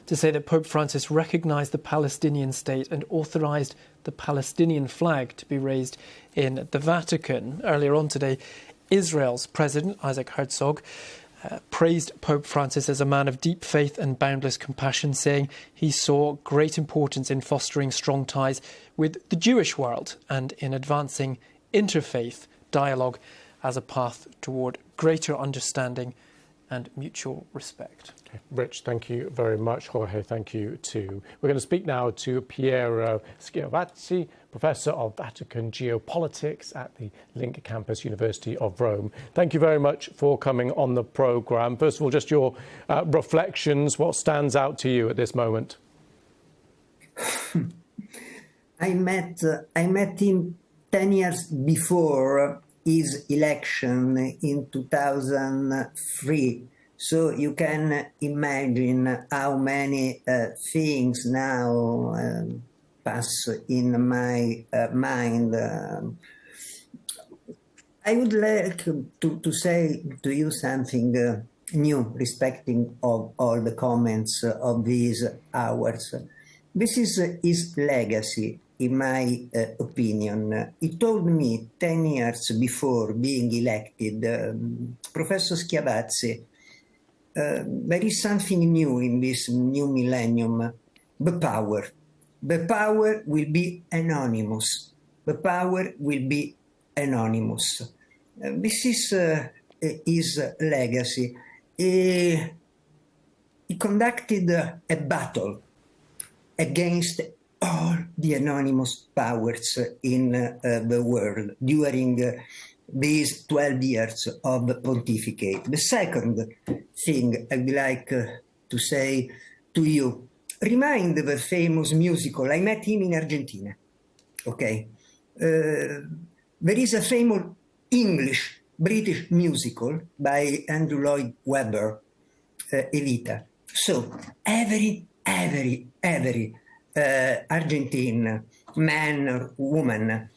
to say that Pope Francis recognised the Palestinian state and authorised the Palestinian flag to be raised in the Vatican. Earlier on today, Israel's President Isaac Herzog praised Pope Francis as a man of deep faith and boundless compassion, saying he saw great importance in fostering strong ties with the Jewish world and in advancing interfaith dialogue as a path toward greater understanding and mutual respect. Okay. Rich, thank you very much. Jorge, thank you too. We're going to speak now to Piero Schiavazzi, Professor of Vatican Geopolitics at the Link Campus, University of Rome. Thank you very much for coming on the programme. First of all, just your reflections. What stands out to you at this moment? I met him 10 years before his election in 2003. So you can imagine how many things now pass in my mind. I would like to say to you something new respecting of all the comments of these hours. This is his legacy, in my opinion. He told me 10 years before being elected, Professor Schiavazzi, there is something new in this new millennium, the power. The power will be anonymous. The power will be anonymous. This is his legacy. He conducted a battle against all the anonymous powers in the world during these 12 years of pontificate. The second thing I would like to say to you, remind the famous musical, I met him in Argentina, okay? There is a famous English-British musical by Andrew Lloyd Webber, Evita. So every Argentine man or woman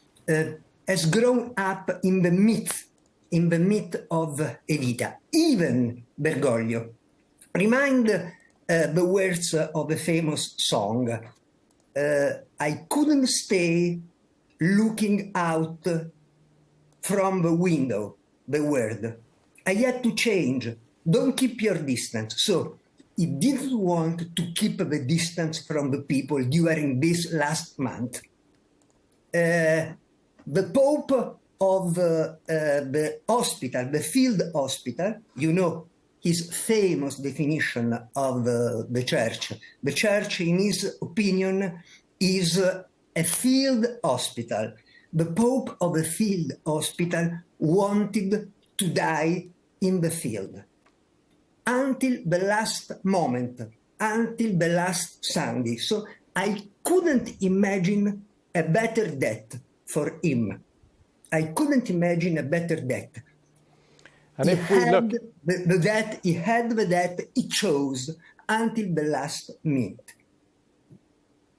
has grown up in the myth of Evita, even Bergoglio. Remind the words of a famous song, I couldn't stay looking out from the window, the word. I had to change, don't keep your distance. So he didn't want to keep the distance from the people during this last month. The Pope of the hospital, the field hospital, you know his famous definition of the church. The church, in his opinion, is a field hospital. The Pope of a field hospital wanted to die in the field. Until the last moment, until the last Sunday. So I couldn't imagine a better death for him. I couldn't imagine a better death. And if we look he had the death he chose until the last minute.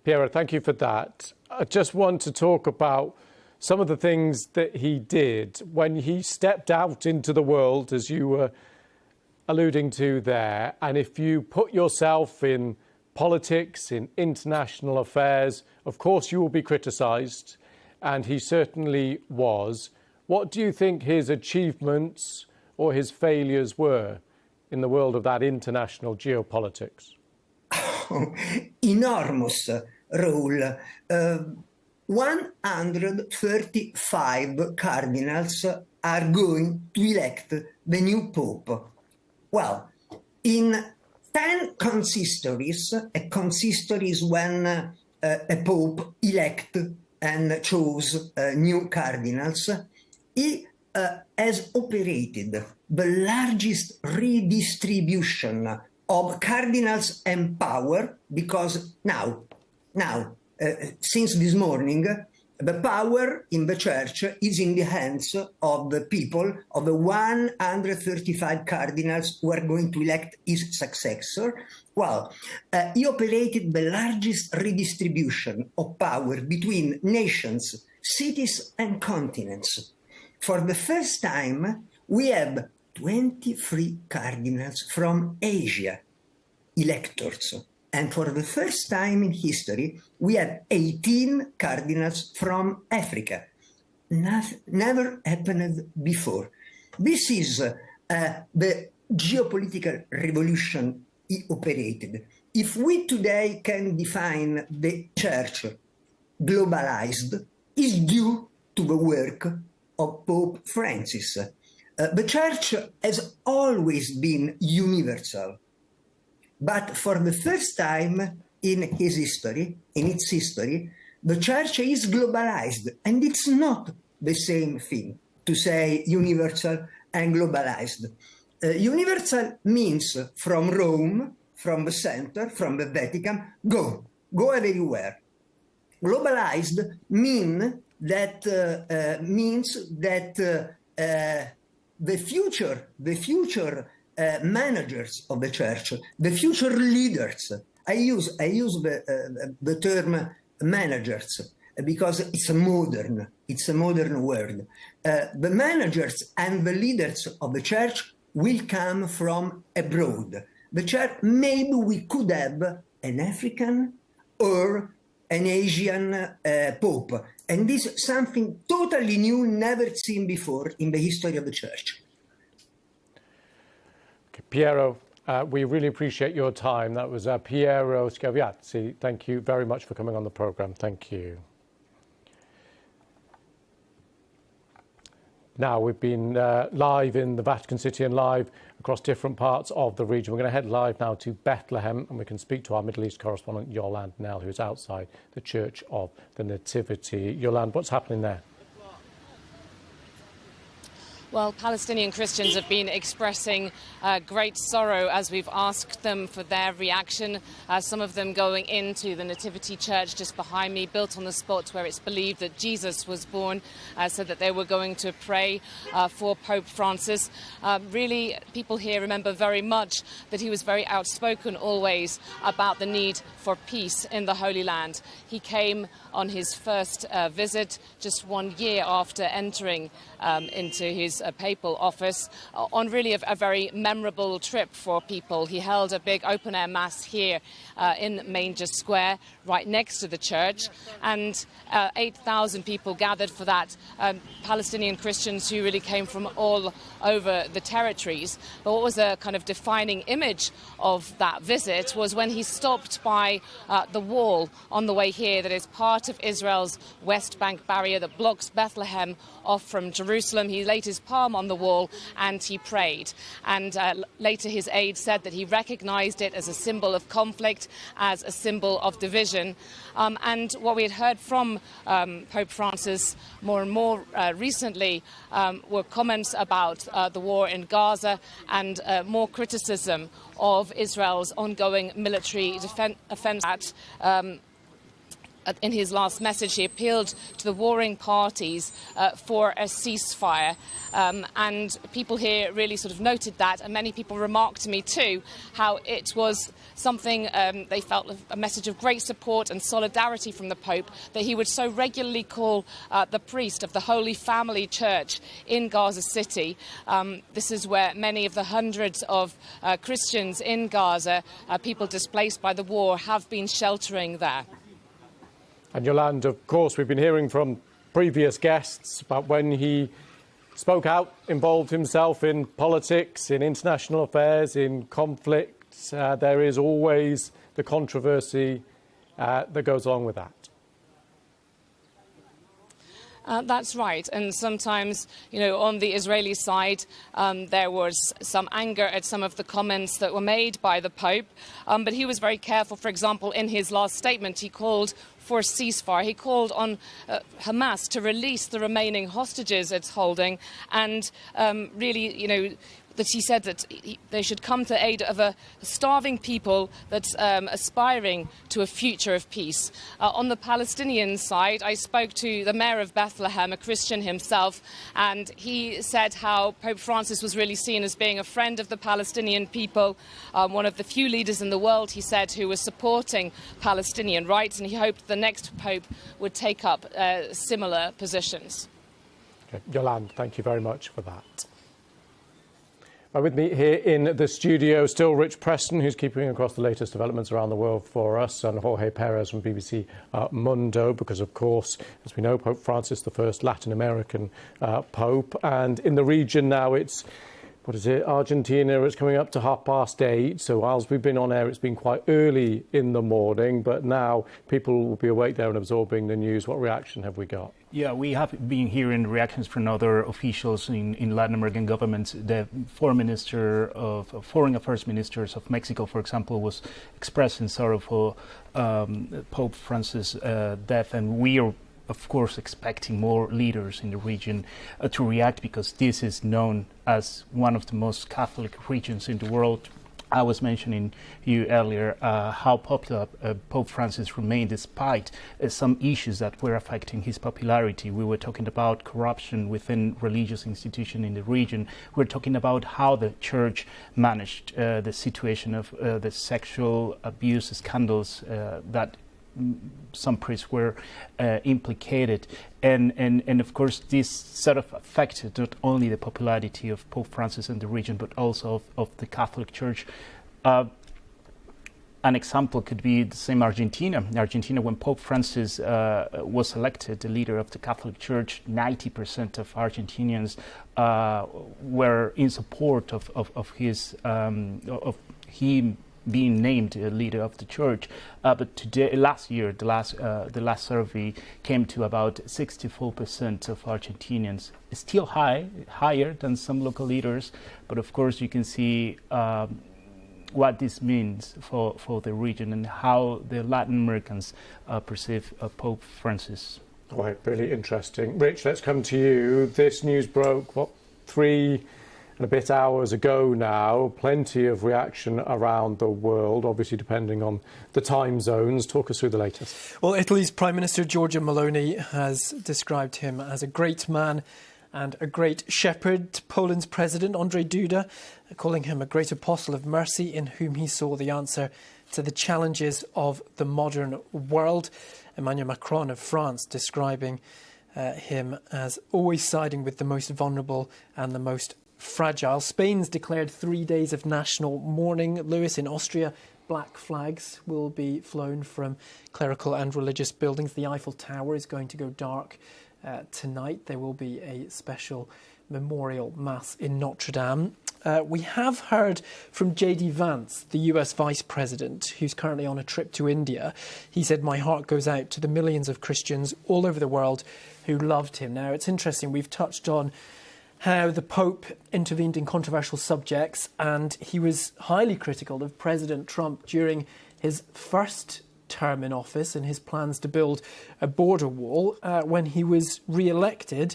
Piero, thank you for that. I just want to talk about some of the things that he did when he stepped out into the world, as you were alluding to there. And if you put yourself in politics, in international affairs, of course you will be criticised, and he certainly was. What do you think his achievements or his failures were in the world of that international geopolitics? Enormous role. 135 cardinals are going to elect the new Pope. Well, in 10 consistories, a consistory is when a Pope elect and chose new cardinals, he has operated the largest redistribution of cardinals and power, because now, since this morning, the power in the church is in the hands of the people, of the 135 cardinals who are going to elect his successor. Well, he operated the largest redistribution of power between nations, cities, and continents. For the first time, we have 23 cardinals from Asia, electors. And for the first time in history, we have 18 cardinals from Africa. Never happened before. This is the geopolitical revolution he operated. If we today can define the church globalized, is due to the work of Pope Francis. The church has always been universal, but for the first time in its history, the church is globalized, and it's not the same thing to say universal and globalized. Universal means from Rome, from the center, from the Vatican, go everywhere. Globalized means that the future managers of the church, the future leaders. I use the term managers because it's a modern word. The managers and the leaders of the church will come from abroad. The church, maybe we could have an African or an Asian pope. And this is something totally new, never seen before in the history of the church. Okay, Piero, we really appreciate your time. That was Piero Scaviazzi. Thank you very much for coming on the programme. Thank you. Now, we've been live in the Vatican City and live across different parts of the region. We're going to head live now to Bethlehem, and we can speak to our Middle East correspondent, Yolande Nell, who's outside the Church of the Nativity. Yolande, what's happening there? Well, Palestinian Christians have been expressing great sorrow as we've asked them for their reaction. Some of them going into the Nativity Church just behind me, built on the spot where it's believed that Jesus was born, so that they were going to pray for Pope Francis. Really, people here remember very much that he was very outspoken always about the need for peace in the Holy Land. He came on his first visit just 1 year after entering into his papal office on really a very memorable trip for people. He held a big open-air mass here in Manger Square, right next to the church, and 8,000 people gathered for that, Palestinian Christians who really came from all over the territories. But what was a kind of defining image of that visit was when he stopped by the wall on the way here that is part of Israel's West Bank barrier that blocks Bethlehem off from Jerusalem. He laid his palm on the wall and he prayed. And later his aide said that he recognized it as a symbol of conflict, as a symbol of division. And what we had heard from Pope Francis more and more recently were comments about the war in Gaza and more criticism of Israel's ongoing military offense. In his last message, he appealed to the warring parties for a ceasefire. And people here really sort of noted that, and many people remarked to me too how it was something they felt a message of great support and solidarity from the Pope, that he would so regularly call the priest of the Holy Family Church in Gaza City. This is where many of the hundreds of Christians in Gaza, people displaced by the war, have been sheltering there. And Yolande, of course, we've been hearing from previous guests about when he spoke out, involved himself in politics, in international affairs, in conflicts. There is always the controversy that goes along with that. That's right. And sometimes, on the Israeli side, there was some anger at some of the comments that were made by the Pope. But he was very careful. For example, in his last statement, he called for a ceasefire. He called on Hamas to release the remaining hostages it's holding. And really, that he said that they should come to aid of a starving people that's aspiring to a future of peace. On the Palestinian side, I spoke to the mayor of Bethlehem, a Christian himself, and he said how Pope Francis was really seen as being a friend of the Palestinian people, one of the few leaders in the world, he said, who was supporting Palestinian rights, and he hoped the next Pope would take up similar positions. Okay. Yolande, thank you very much for that. With me here in the studio, still Rich Preston, who's keeping across the latest developments around the world for us, and Jorge Perez from BBC Mundo, because, of course, as we know, Pope Francis, the first Latin American Pope. And in the region now, it's what is it, Argentina. It's coming up to 8:30. So whilst we've been on air, it's been quite early in the morning, but now people will be awake there and absorbing the news. What reaction have we got? Yeah, we have been hearing reactions from other officials in Latin American governments. The foreign affairs ministers of Mexico, for example, was expressing sorrow for Pope Francis' death, and we are, of course, expecting more leaders in the region to react, because this is known as one of the most Catholic regions in the world. I was mentioning you earlier how popular Pope Francis remained despite some issues that were affecting his popularity. We were talking about corruption within religious institutions in the region. We're talking about how the church managed the situation of the sexual abuse scandals that some priests were implicated, and of course this sort of affected not only the popularity of Pope Francis in the region, but also of the Catholic Church. An example could be the same Argentina. Argentina, when Pope Francis was elected the leader of the Catholic Church, 90% of Argentinians were in support of him being named a leader of the church, but last year, the last survey came to about 64% of Argentinians. It's still higher than some local leaders, but of course you can see what this means for the region and how the Latin Americans perceive Pope Francis. Right, really interesting. Rich, let's come to you. This news broke, 3 and a bit hours ago now. Plenty of reaction around the world, obviously depending on the time zones. Talk us through the latest. Well, Italy's Prime Minister Giorgia Meloni has described him as a great man and a great shepherd. Poland's President Andrzej Duda calling him a great apostle of mercy in whom he saw the answer to the challenges of the modern world. Emmanuel Macron of France describing him as always siding with the most vulnerable and the most fragile. Spain's declared 3 days of national mourning. Lewis, in Austria, black flags will be flown from clerical and religious buildings. The Eiffel Tower is going to go dark tonight. There will be a special memorial mass in Notre Dame. We have heard from J.D. Vance, the US Vice President, who's currently on a trip to India. He said, "My heart goes out to the millions of Christians all over the world who loved him." Now, it's interesting. We've touched on how the Pope intervened in controversial subjects, and he was highly critical of President Trump during his first term in office and his plans to build a border wall. When he was re-elected,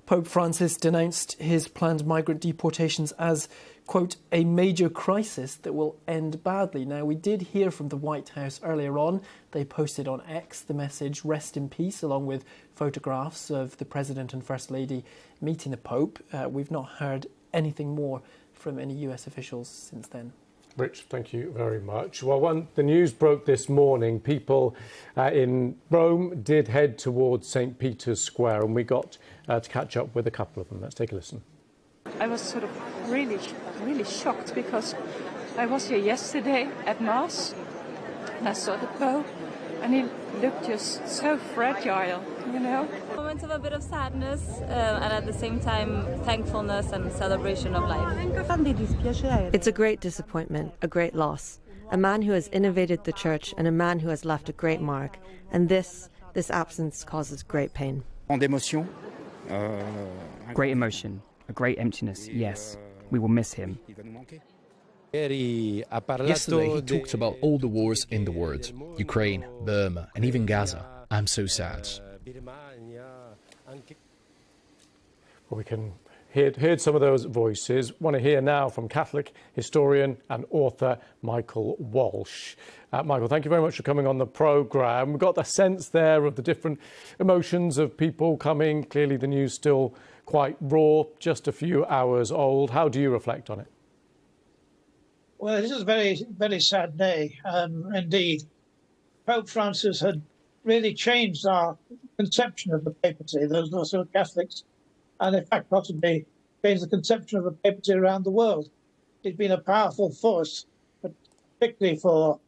Pope Francis denounced his planned migrant deportations as, quote, a major crisis that will end badly. Now, we did hear from the White House earlier on. They posted on X the message, "Rest in peace," along with photographs of the President and First Lady meeting the Pope. We've not heard anything more from any US officials since then. Rich, thank you very much. Well, the news broke this morning, people in Rome did head towards St. Peter's Square, and we got to catch up with a couple of them. Let's take a listen. I was sort of really shocked, because I was here yesterday at Mass and I saw the Pope and he looked just so fragile, you know. Moments of a bit of sadness and at the same time thankfulness and celebration of life. It's a great disappointment, a great loss. A man who has innovated the church and a man who has left a great mark. And this absence causes great pain. Great emotion, a great emptiness, yes. We will miss him. Yesterday, he talked about all the wars in the world, Ukraine, Burma, and even Gaza. I'm so sad. Well, we can heard some of those voices. Want to hear now from Catholic historian and author Michael Walsh. Michael, thank you very much for coming on the programme. We've got the sense there of the different emotions of people coming. Clearly the news still quite raw, just a few hours old. How do you reflect on it? Well, it is a very, very sad day, indeed. Pope Francis had really changed our conception of the papacy, those sort of Catholics, and in fact possibly changed the conception of the papacy around the world. It's been a powerful force, particularly for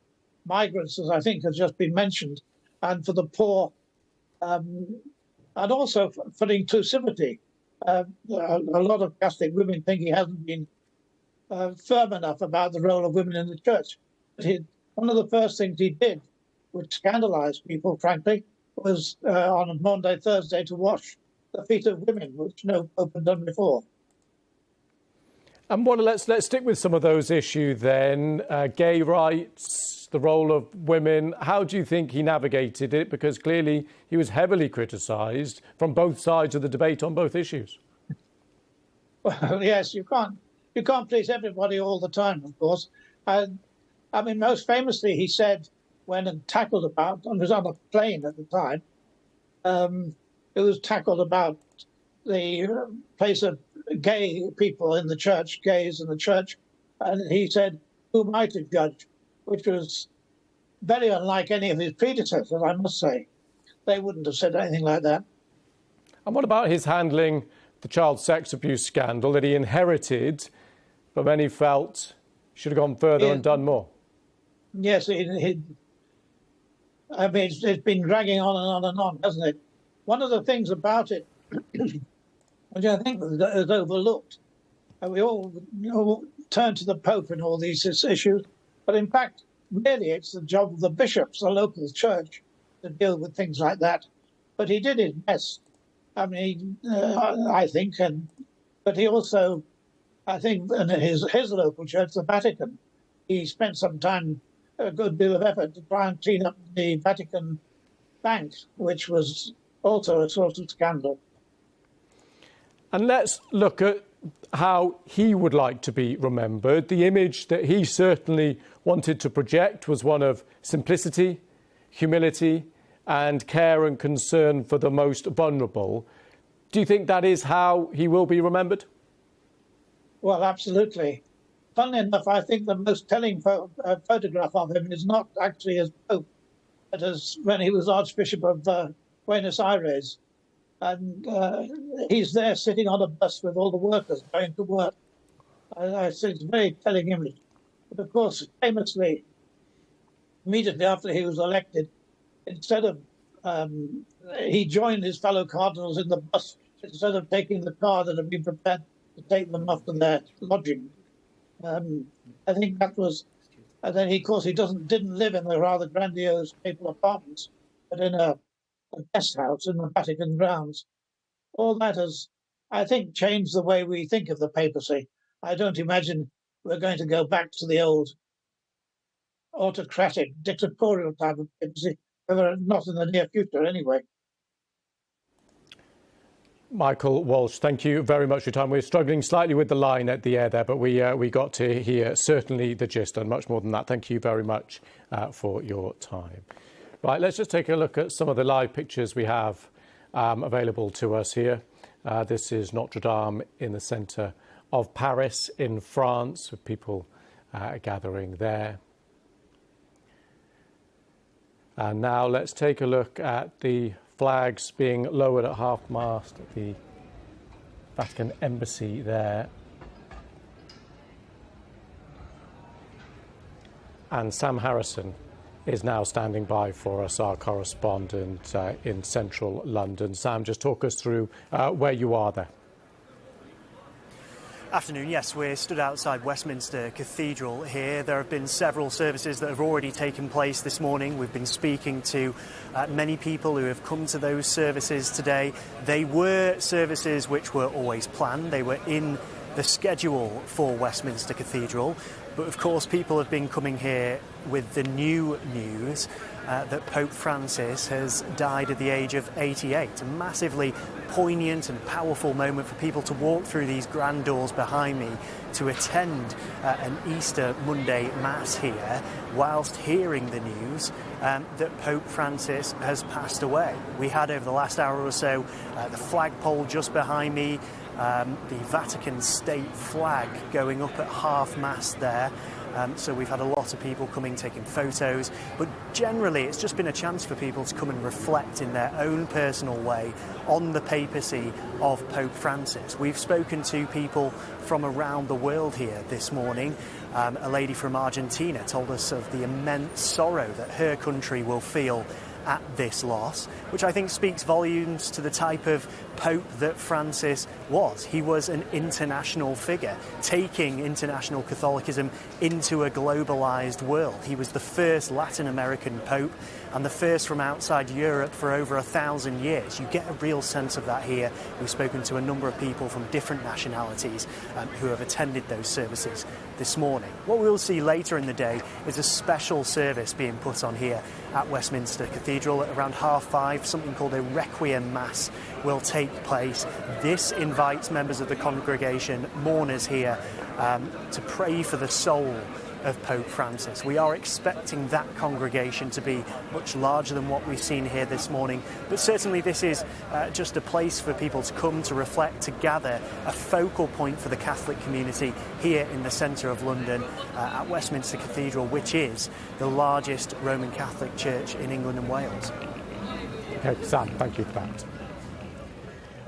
migrants, as I think has just been mentioned, and for the poor, and also for inclusivity. A lot of Catholic women think he hasn't been firm enough about the role of women in the church. But one of the first things he did, which scandalized people, frankly, was on a Maundy Thursday to wash the feet of women, which no pope had done before. And let's stick with some of those issues then. Gay rights, the role of women. How do you think he navigated it? Because clearly he was heavily criticised from both sides of the debate on both issues. Well, yes, you can't please everybody all the time, of course. I mean, most famously, he said when tackled about, and was on a plane at the time, it was tackled about the place of gay people in the church, gays in the church, and he said, "Who am I to judge?" Which was very unlike any of his predecessors, I must say. They wouldn't have said anything like that. And what about his handling the child sex abuse scandal that he inherited, but then he felt should have gone further and done more? Yes, I mean, it's been dragging on and on and on, hasn't it? One of the things about it, which I think is overlooked, and we all turn to the Pope in all these issues, but in fact, really, it's the job of the bishops, the local church, to deal with things like that. But he did his best. I mean, I think, but he also, I think, in his local church, the Vatican, he spent some time, a good deal of effort to try and clean up the Vatican bank, which was also a sort of scandal. And let's look at how he would like to be remembered. The image that he certainly wanted to project was one of simplicity, humility, and care and concern for the most vulnerable. Do you think that is how he will be remembered? Well, absolutely. Funnily enough, I think the most telling photograph of him is not actually as Pope, but as when he was Archbishop of Buenos Aires. And he's there sitting on a bus with all the workers going to work. I think it's a very telling image. But of course, famously, immediately after he was elected, instead of he joined his fellow cardinals in the bus instead of taking the car that had been prepared to take them off to their lodging. I think that was, and then of course he didn't live in the rather grandiose papal apartments, but in a guest house in the Vatican grounds. All that has, I think, changed the way we think of the papacy. I don't imagine we're going to go back to the old autocratic, dictatorial type of papacy, not in the near future anyway. Michael Walsh, thank you very much for your time. We're struggling slightly with the line at the air there, but we got to hear certainly the gist and much more than that. Thank you very much for your time. Right, let's just take a look at some of the live pictures we have available to us here. This is Notre Dame in the centre of Paris in France, with people gathering there. And now let's take a look at the flags being lowered at half-mast at the Vatican embassy there. And Sam Harrison is now standing by for us, our correspondent in central London. Sam, just talk us through where you are there. Afternoon, yes, we're stood outside Westminster Cathedral here. There have been several services that have already taken place this morning. We've been speaking to many people who have come to those services today. They were services which were always planned. They were in the schedule for Westminster Cathedral. But of course, people have been coming here with the new news that Pope Francis has died at the age of 88. A massively poignant and powerful moment for people to walk through these grand doors behind me to attend an Easter Monday Mass here, whilst hearing the news that Pope Francis has passed away. We had over the last hour or so the flagpole just behind me, the Vatican state flag going up at half-mast there. So we've had a lot of people coming, taking photos, but generally it's just been a chance for people to come and reflect in their own personal way on the papacy of Pope Francis. We've spoken to people from around the world here this morning. A lady from Argentina told us of the immense sorrow that her country will feel at this loss, which I think speaks volumes to the type of Pope that Francis was. He was an international figure, taking international Catholicism into a globalised world. He was the first Latin American pope and the first from outside Europe for over 1,000 years. You get a real sense of that here. We've spoken to a number of people from different nationalities who have attended those services this morning. What we'll see later in the day is a special service being put on here at Westminster Cathedral at around 5:30. Something called a Requiem Mass will take place. This invites members of the congregation, mourners here, to pray for the soul of Pope Francis. We are expecting that congregation to be much larger than what we've seen here this morning, but certainly this is just a place for people to come, to reflect, to gather, a focal point for the Catholic community here in the centre of London at Westminster Cathedral, which is the largest Roman Catholic church in England and Wales. Okay, Sam, thank you for that.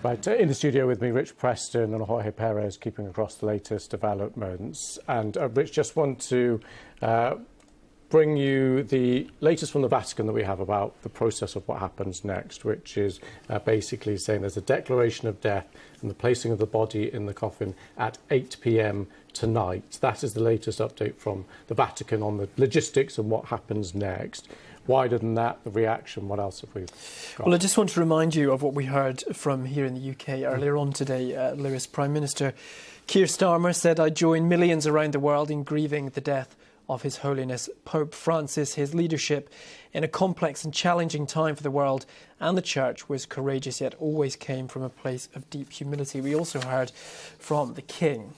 Right, in the studio with me, Rich Preston and Jorge Perez, keeping across the latest developments. And Rich, just want to bring you the latest from the Vatican that we have about the process of what happens next, which is basically saying there's a declaration of death and the placing of the body in the coffin at 8 p.m. tonight. That is the latest update from the Vatican on the logistics and what happens next. Wider than that, the reaction, what else have we got? Well, I just want to remind you of what we heard from here in the UK earlier on today. Lewis, Prime Minister Keir Starmer said, "I join millions around the world in grieving the death of His Holiness Pope Francis. His leadership in a complex and challenging time for the world and the Church was courageous, yet always came from a place of deep humility." We also heard from the King,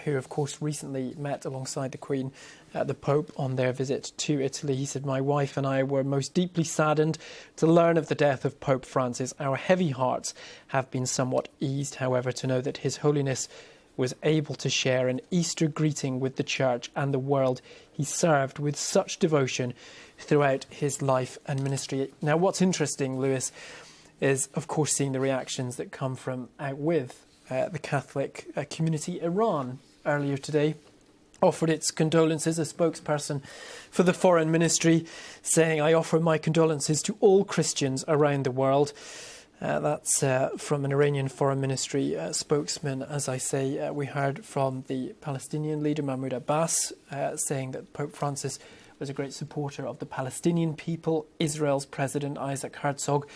who, of course, recently met alongside the Queen, the Pope, on their visit to Italy. He said, "My wife and I were most deeply saddened to learn of the death of Pope Francis. Our heavy hearts have been somewhat eased, however, to know that His Holiness was able to share an Easter greeting with the Church and the world he served with such devotion throughout his life and ministry." Now, what's interesting, Lewis, is, of course, seeing the reactions that come from out with the Catholic community. Iran, earlier today, offered its condolences. A spokesperson for the Foreign Ministry saying, "I offer my condolences to all Christians around the world." That's from an Iranian Foreign Ministry spokesman. As I say, we heard from the Palestinian leader Mahmoud Abbas saying that Pope Francis was a great supporter of the Palestinian people. Israel's President Isaac Herzog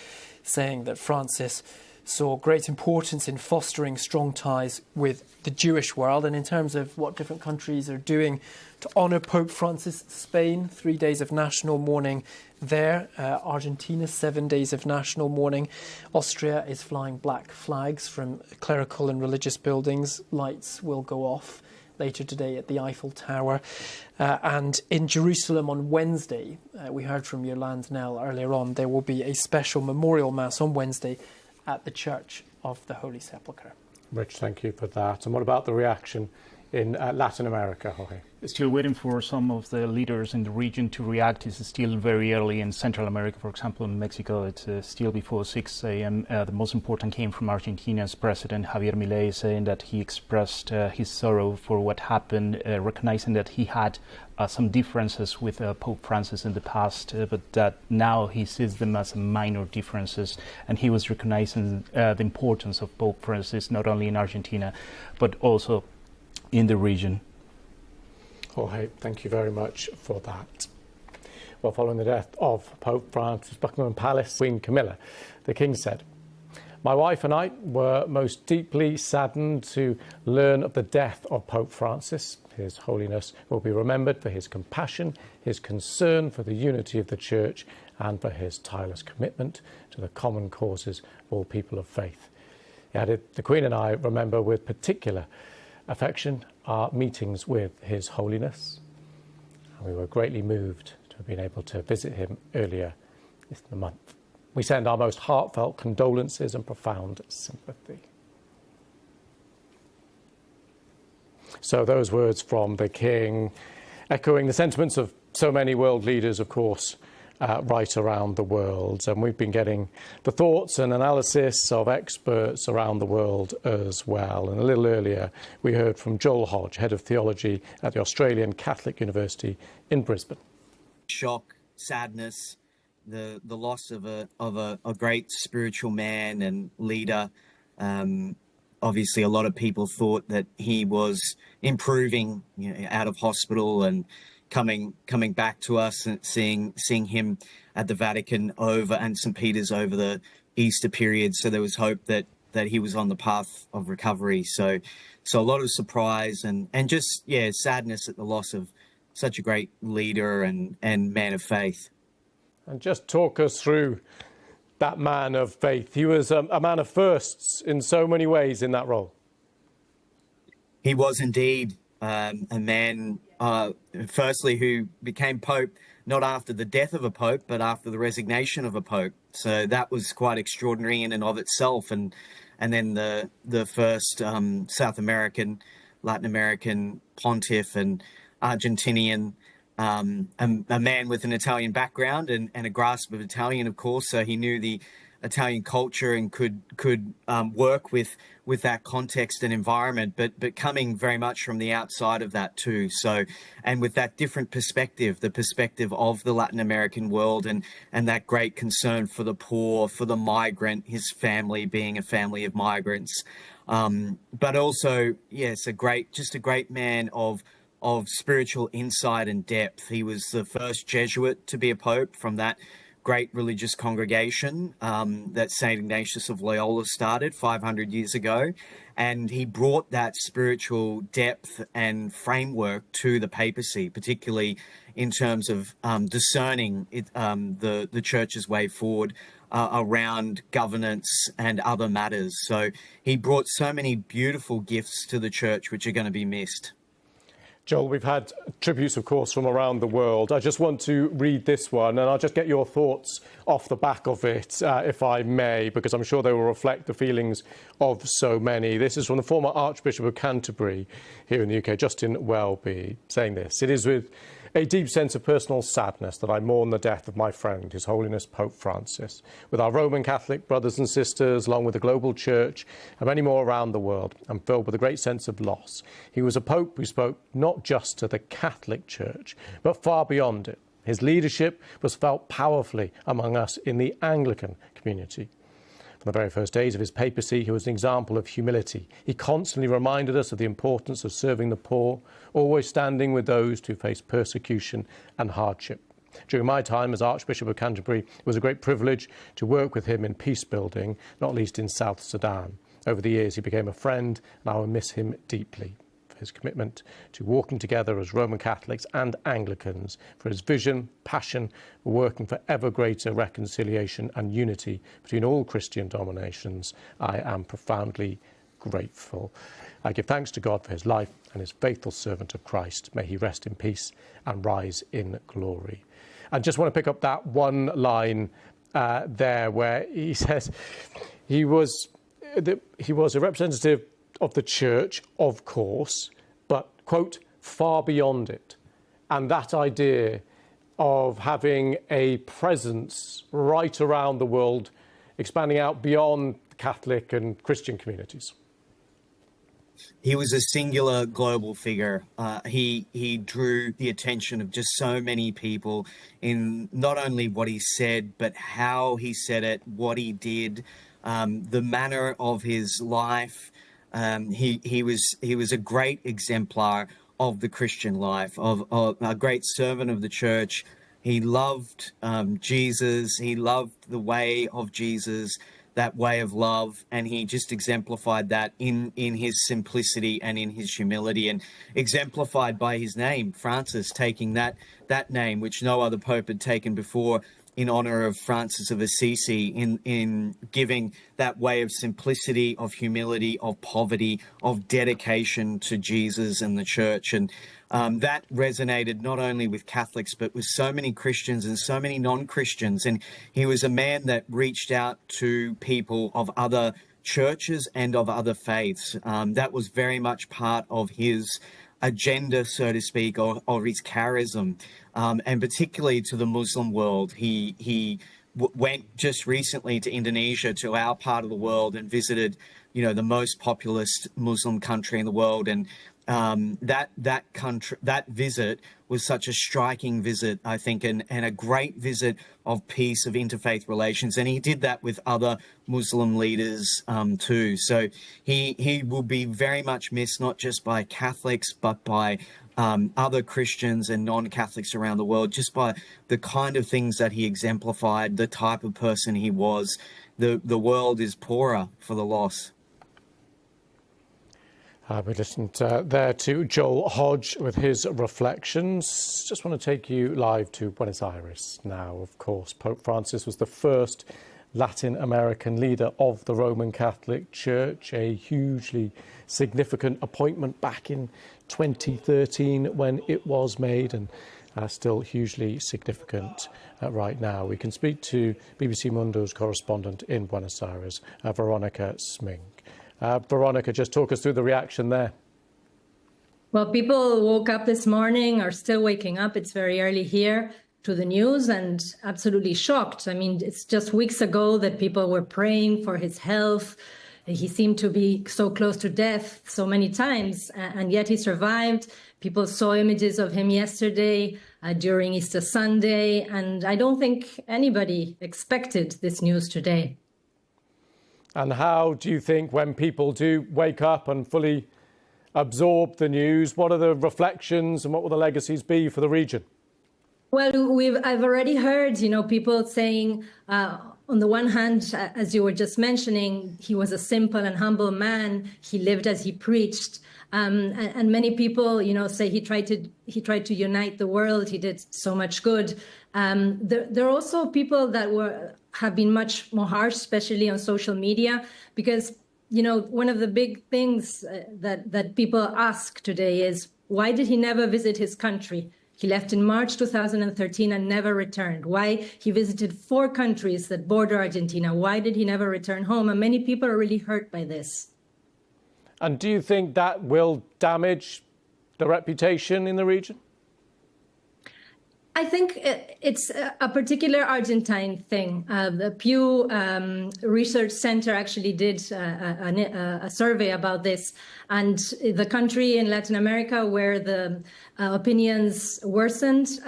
saying that Francis saw great importance in fostering strong ties with the Jewish world. And in terms of what different countries are doing to honour Pope Francis, Spain, 3 days of national mourning there. Argentina, 7 days of national mourning. Austria is flying black flags from clerical and religious buildings. Lights will go off later today at the Eiffel Tower. And in Jerusalem on Wednesday, we heard from Yolande Nell earlier on, there will be a special memorial mass on Wednesday at the Church of the Holy Sepulchre. Rich, thank you for that. And what about the reaction in Latin America, Jorge? Still waiting for some of the leaders in the region to react. It's still very early in Central America. For example, in Mexico, it's still before 6 a.m. The most important came from Argentina's President Javier Milei, saying that he expressed his sorrow for what happened, recognizing that he had some differences with Pope Francis in the past, but that now he sees them as minor differences. And he was recognizing the importance of Pope Francis, not only in Argentina, but also in the region. Jorge, thank you very much for that. Well, following the death of Pope Francis, Buckingham Palace, Queen Camilla, the King said, "My wife and I were most deeply saddened to learn of the death of Pope Francis. His Holiness will be remembered for his compassion, his concern for the unity of the Church, and for his tireless commitment to the common causes of all people of faith." He added, "The Queen and I remember with particular affection our meetings with His Holiness, and we were greatly moved to have been able to visit him earlier this month. We send our most heartfelt condolences and profound sympathy." So those words from the King, echoing the sentiments of so many world leaders, of course, right around the world. And we've been getting the thoughts and analysis of experts around the world as well. And a little earlier, we heard from Joel Hodge, Head of Theology at the Australian Catholic University in Brisbane. Shock, sadness, the loss of a great spiritual man and leader. obviously a lot of people thought that he was improving, out of hospital and coming back to us, and seeing him at the Vatican and St. Peter's over the Easter period. So there was hope that he was on the path of recovery. So a lot of surprise and just, sadness at the loss of such a great leader and man of faith. And just talk us through that man of faith. He was a man of firsts in so many ways in that role. He was indeed a man, firstly, who became Pope not after the death of a Pope, but after the resignation of a Pope. So that was quite extraordinary in and of itself. And then the first South American, Latin American pontiff and Argentinian, a man with an Italian background and a grasp of Italian, of course. So he knew the Italian culture and could work with that context and environment, but coming very much from the outside of that too. So, and with that different perspective, the perspective of the Latin American world and that great concern for the poor, for the migrant, his family being a family of migrants, but also, yes, a great man of spiritual insight and depth. He was the first Jesuit to be a pope from that great religious congregation that St. Ignatius of Loyola started 500 years ago. And he brought that spiritual depth and framework to the papacy, particularly in terms of discerning the church's way forward around governance and other matters. So he brought so many beautiful gifts to the church, which are going to be missed. Joel, we've had tributes, of course, from around the world. I just want to read this one, and I'll just get your thoughts off the back of it, if I may, because I'm sure they will reflect the feelings of so many. This is from the former Archbishop of Canterbury here in the UK, Justin Welby, saying this: "It is with a deep sense of personal sadness that I mourn the death of my friend, His Holiness Pope Francis. With our Roman Catholic brothers and sisters, along with the global church and many more around the world, I'm filled with a great sense of loss. He was a Pope who spoke not just to the Catholic Church, but far beyond it. His leadership was felt powerfully among us in the Anglican community. From the very first days of his papacy, he was an example of humility. He constantly reminded us of the importance of serving the poor, always standing with those who face persecution and hardship. During my time as Archbishop of Canterbury, it was a great privilege to work with him in peace building, not least in South Sudan. Over the years, he became a friend, and I will miss him deeply. For his commitment to walking together as Roman Catholics and Anglicans, for his vision, passion, for working for ever greater reconciliation and unity between all Christian denominations, I am profoundly grateful. I give thanks to God for his life and his faithful servant of Christ. May he rest in peace and rise in glory." I just want to pick up that one line there where he says he was a representative of the church, of course, but, quote, far beyond it. And that idea of having a presence right around the world, expanding out beyond Catholic and Christian communities. He was a singular global figure. He drew the attention of just so many people in not only what he said, but how he said it, what he did, the manner of his life. He was a great exemplar of the Christian life, of a great servant of the church. He loved Jesus. He loved the way of Jesus, that way of love, and he just exemplified that in his simplicity and in his humility, and exemplified by his name, Francis, taking that name which no other pope had taken before, in honor of Francis of Assisi, in giving that way of simplicity, of humility, of poverty, of dedication to Jesus and the church. And that resonated not only with Catholics, but with so many Christians and so many non-Christians. And he was a man that reached out to people of other churches and of other faiths. That was very much part of his agenda, so to speak, or his charism, and particularly to the Muslim world. He went just recently to Indonesia, to our part of the world, and visited, the most populous Muslim country in the world. And that visit was such a striking visit, I think, and a great visit of peace, of interfaith relations. And he did that with other Muslim leaders too. So he will be very much missed, not just by Catholics, but by other Christians and non-Catholics around the world, just by the kind of things that he exemplified, the type of person he was. The world is poorer for the loss. We listened there to Joel Hodge with his reflections. Just want to take you live to Buenos Aires now. Of course, Pope Francis was the first Latin American leader of the Roman Catholic Church, a hugely significant appointment back in 2013 when it was made, and still hugely significant right now. We can speak to BBC Mundo's correspondent in Buenos Aires, Veronica Smink. Veronica, just talk us through the reaction there. Well, people woke up this morning, are still waking up. It's very early here, to the news, and absolutely shocked. I mean, it's just weeks ago that people were praying for his health. He seemed to be so close to death so many times, and yet he survived. People saw images of him yesterday during Easter Sunday, and I don't think anybody expected this news today. And how do you think, when people do wake up and fully absorb the news, what are the reflections and what will the legacies be for the region? Well, I've already heard, people saying, on the one hand, as you were just mentioning, he was a simple and humble man. He lived as he preached. And many people, say he tried to unite the world. He did so much good. There are also people that have been much more harsh, especially on social media, because, one of the big things that people ask today is, why did he never visit his country? He left in March 2013 and never returned. Why? He visited 4 countries that border Argentina. Why did he never return home? And many people are really hurt by this. And do you think that will damage the reputation in the region? I think it's a particular Argentine thing. The Pew Research Center actually did a survey about this. And the country in Latin America where the opinions worsened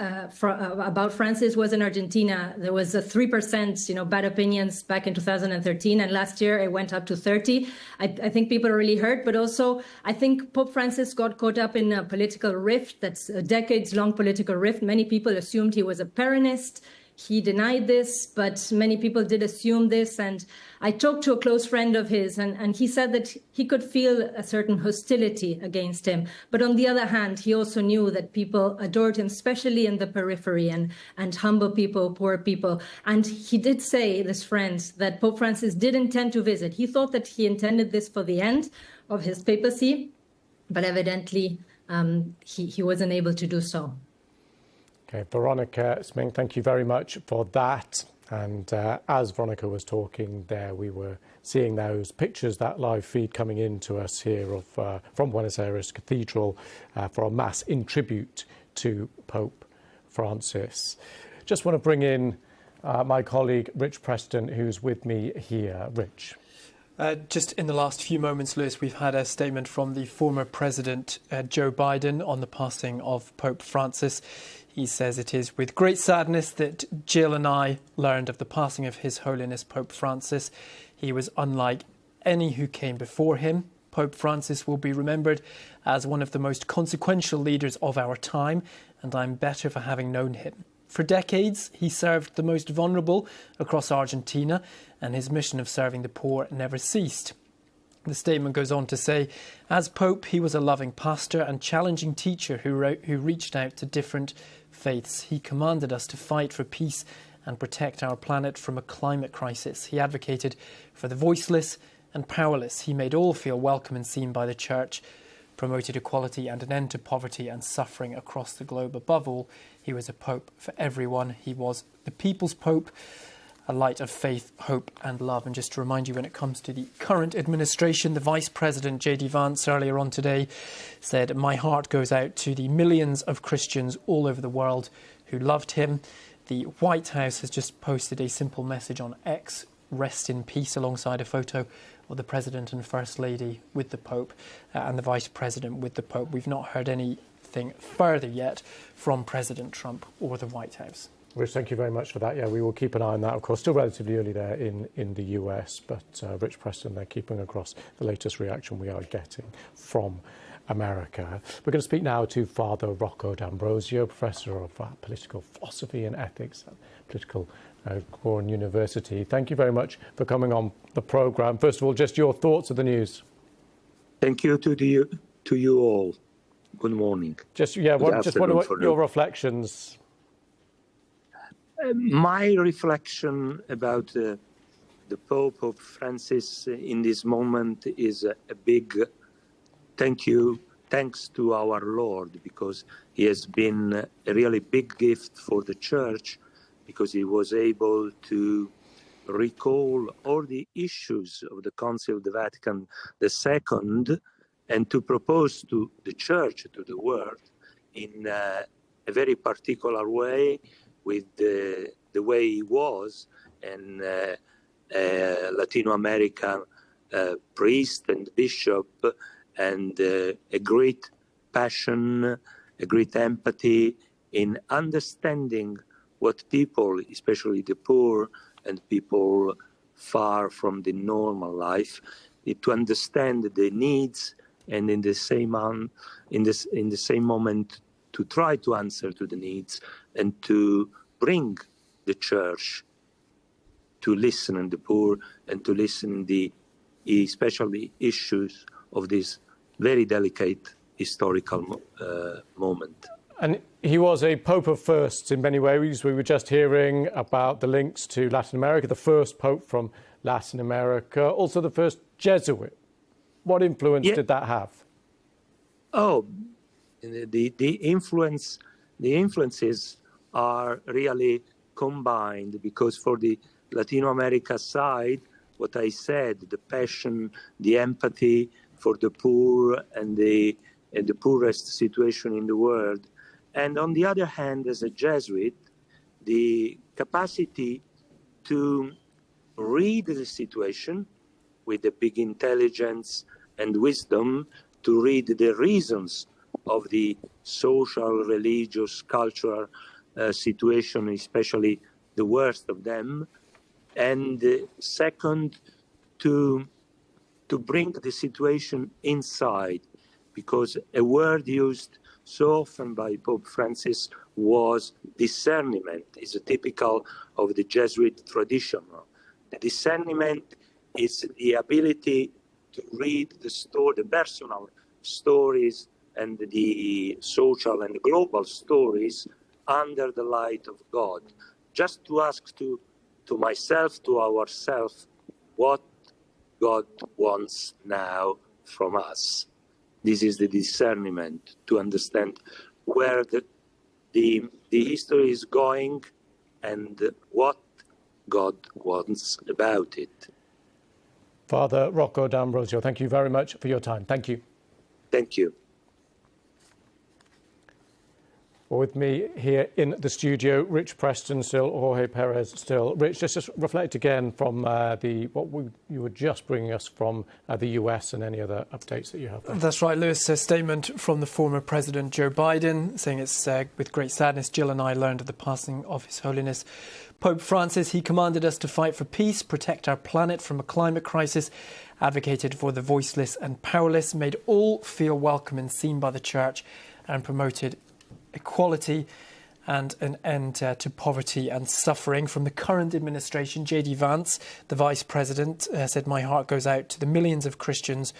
about Francis was in Argentina. There was a 3%, bad opinions back in 2013. And last year it went up to 30. I think people are really hurt. But also, I think Pope Francis got caught up in a political rift. That's a decades-long political rift. Many people assumed he was a Peronist. He denied this, but many people did assume this. And I talked to a close friend of his, and he said that he could feel a certain hostility against him. But on the other hand, he also knew that people adored him, especially in the periphery, and humble people, poor people. And he did say, this friend, that Pope Francis did intend to visit. He thought that he intended this for the end of his papacy, but evidently he wasn't able to do so. Okay, Veronica Smink, thank you very much for that. And as Veronica was talking there, we were seeing those pictures, that live feed coming in to us here of from Buenos Aires Cathedral for a mass in tribute to Pope Francis. Just want to bring in my colleague Rich Preston, who's with me here. Rich. Just in the last few moments, Lewis, we've had a statement from the former President Joe Biden on the passing of Pope Francis. He says it is with great sadness that Jill and I learned of the passing of His Holiness Pope Francis. He was unlike any who came before him. Pope Francis will be remembered as one of the most consequential leaders of our time, and I'm better for having known him. For decades, he served the most vulnerable across Argentina, and his mission of serving the poor never ceased. The statement goes on to say, as Pope, he was a loving pastor and challenging teacher who reached out to different faiths. He commanded us to fight for peace and protect our planet from a climate crisis. He advocated for the voiceless and powerless. He made all feel welcome and seen by the Church, promoted equality and an end to poverty and suffering across the globe. Above all, he was a pope for everyone. He was the people's pope, a light of faith, hope and love. And just to remind you, when it comes to the current administration, the Vice President, J.D. Vance, earlier on today said, my heart goes out to the millions of Christians all over the world who loved him. The White House has just posted a simple message on X, rest in peace, alongside a photo of the President and First Lady with the Pope and the Vice President with the Pope. We've not heard anything further yet from President Trump or the White House. Rich, thank you very much for that. Yeah, we will keep an eye on that. Of course, still relatively early there in the US, but Rich Preston, they're keeping across the latest reaction we are getting from America. We're going to speak now to Father Rocco D'Ambrosio, Professor of Political Philosophy and Ethics at Political Cornell University. Thank you very much for coming on the programme. First of all, just your thoughts of the news. Thank you to you all. Good morning. What are your reflections? My reflection about the Pope Francis in this moment is a big thanks to our Lord, because he has been a really big gift for the Church, because he was able to recall all the issues of the Council of the Vatican II and to propose to the Church, to the world, in a very particular way, with the way he was, and Latino American priest and bishop, and a great passion, a great empathy in understanding what people, especially the poor and people far from the normal life, need to understand the needs, and in the same moment to try to answer to the needs, and to bring the Church to listen to the poor and to listen the especially issues of this very delicate historical moment. And he was a Pope of firsts in many ways. We were just hearing about the links to Latin America, the first Pope from Latin America, also the first Jesuit. What influence did that have? Oh, the influences are really combined, because for the Latino America side, what I said, the passion, the empathy for the poor and the poorest situation in the world. And on the other hand, as a Jesuit, the capacity to read the situation with a big intelligence and wisdom, to read the reasons of the social, religious, cultural situation, especially the worst of them. And second, to bring the situation inside, because a word used so often by Pope Francis was discernment. Is typical of the Jesuit tradition. The discernment is the ability to read the personal stories and the social and global stories under the light of God. Just to ask to myself, to ourselves, what God wants now from us. This is the discernment, to understand where the history is going and what God wants about it. Father Rocco D'Ambrosio, thank you very much for your time. Thank you. Thank you. With me here in the studio, Rich Preston still, Jorge Perez still. Rich, just reflect again from you were just bringing us from the US, and any other updates that you have there. That's right, Lewis. A statement from the former President Joe Biden saying it's with great sadness Jill and I learned of the passing of His Holiness Pope Francis. He commanded us to fight for peace, protect our planet from a climate crisis, advocated for the voiceless and powerless, made all feel welcome and seen by the Church, and promoted equality and an end to poverty and suffering. From the current administration, J.D. Vance, the Vice President, said, "My heart goes out to the millions of Christians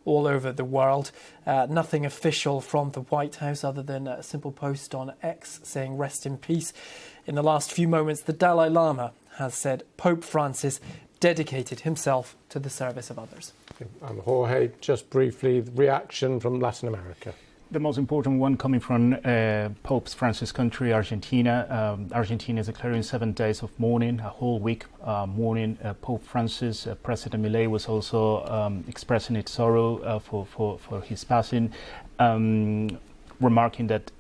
all over the world." Nothing official from the White House other than a simple post on X saying rest in peace. In the last few moments, the Dalai Lama has said Pope Francis dedicated himself to the service of others. And Jorge, just briefly, reaction from Latin America. The most important one coming from Pope Francis' country, Argentina. Argentina is declaring 7 days of mourning, a whole week mourning. Pope Francis, President Milei was also expressing its sorrow for his passing, remarking that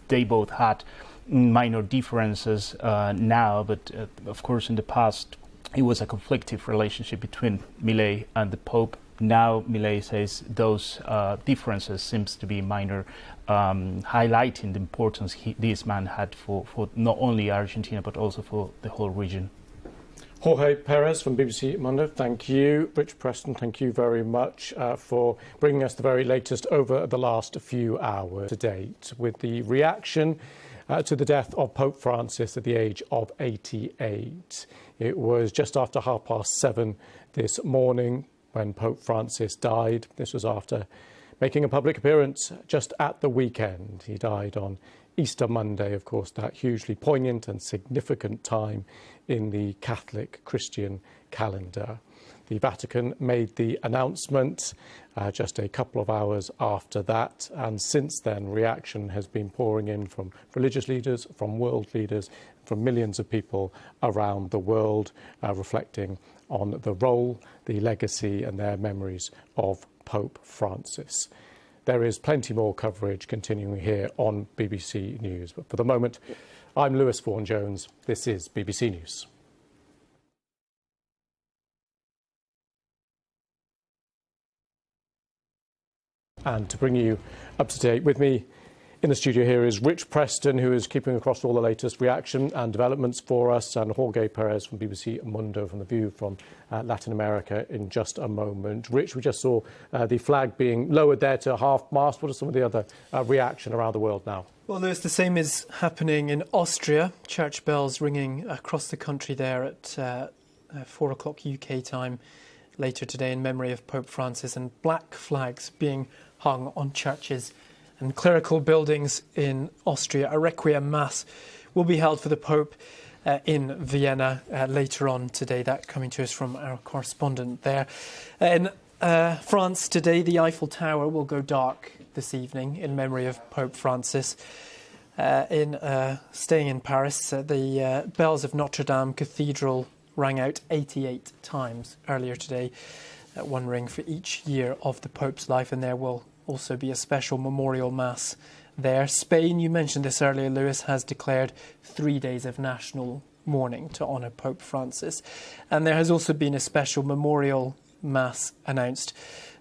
they both had minor differences now, but of course in the past it was a conflictive relationship between Milei and the Pope. Now Milei says those differences seems to be minor, highlighting the importance this man had for not only Argentina but also for the whole region. Jorge Perez from BBC Mundo, thank you. Rich Preston, thank you very much for bringing us the very latest over the last few hours to date with the reaction to the death of Pope Francis at the age of 88. It was just after 7:30 this morning when Pope Francis died. This was after making a public appearance just at the weekend. He died on Easter Monday, of course, that hugely poignant and significant time in the Catholic Christian calendar. The Vatican made the announcement just a couple of hours after that, and since then reaction has been pouring in from religious leaders, from world leaders, from millions of people around the world, reflecting on the role, the legacy and their memories of Pope Francis. There is plenty more coverage continuing here on BBC News, but for the moment, I'm Lewis Vaughan-Jones. This is BBC News. And to bring you up to date with me in the studio here is Rich Preston, who is keeping across all the latest reaction and developments for us, and Jorge Perez from BBC Mundo from The View from Latin America in just a moment. Rich, we just saw the flag being lowered there to half-mast. What are some of the other reaction around the world now? Well, Lewis, the same is happening in Austria. Church bells ringing across the country there at 4 o'clock UK time later today in memory of Pope Francis, and black flags being hung on churches and clerical buildings in Austria. A requiem mass will be held for the Pope in Vienna later on today. That coming to us from our correspondent there. In France today, the Eiffel Tower will go dark this evening in memory of Pope Francis. Staying in Paris, the bells of Notre Dame Cathedral rang out 88 times earlier today, one ring for each year of the Pope's life, and there will also be a special memorial mass there. Spain, you mentioned this earlier, Lewis, has declared 3 days of national mourning to honour Pope Francis. And there has also been a special memorial mass announced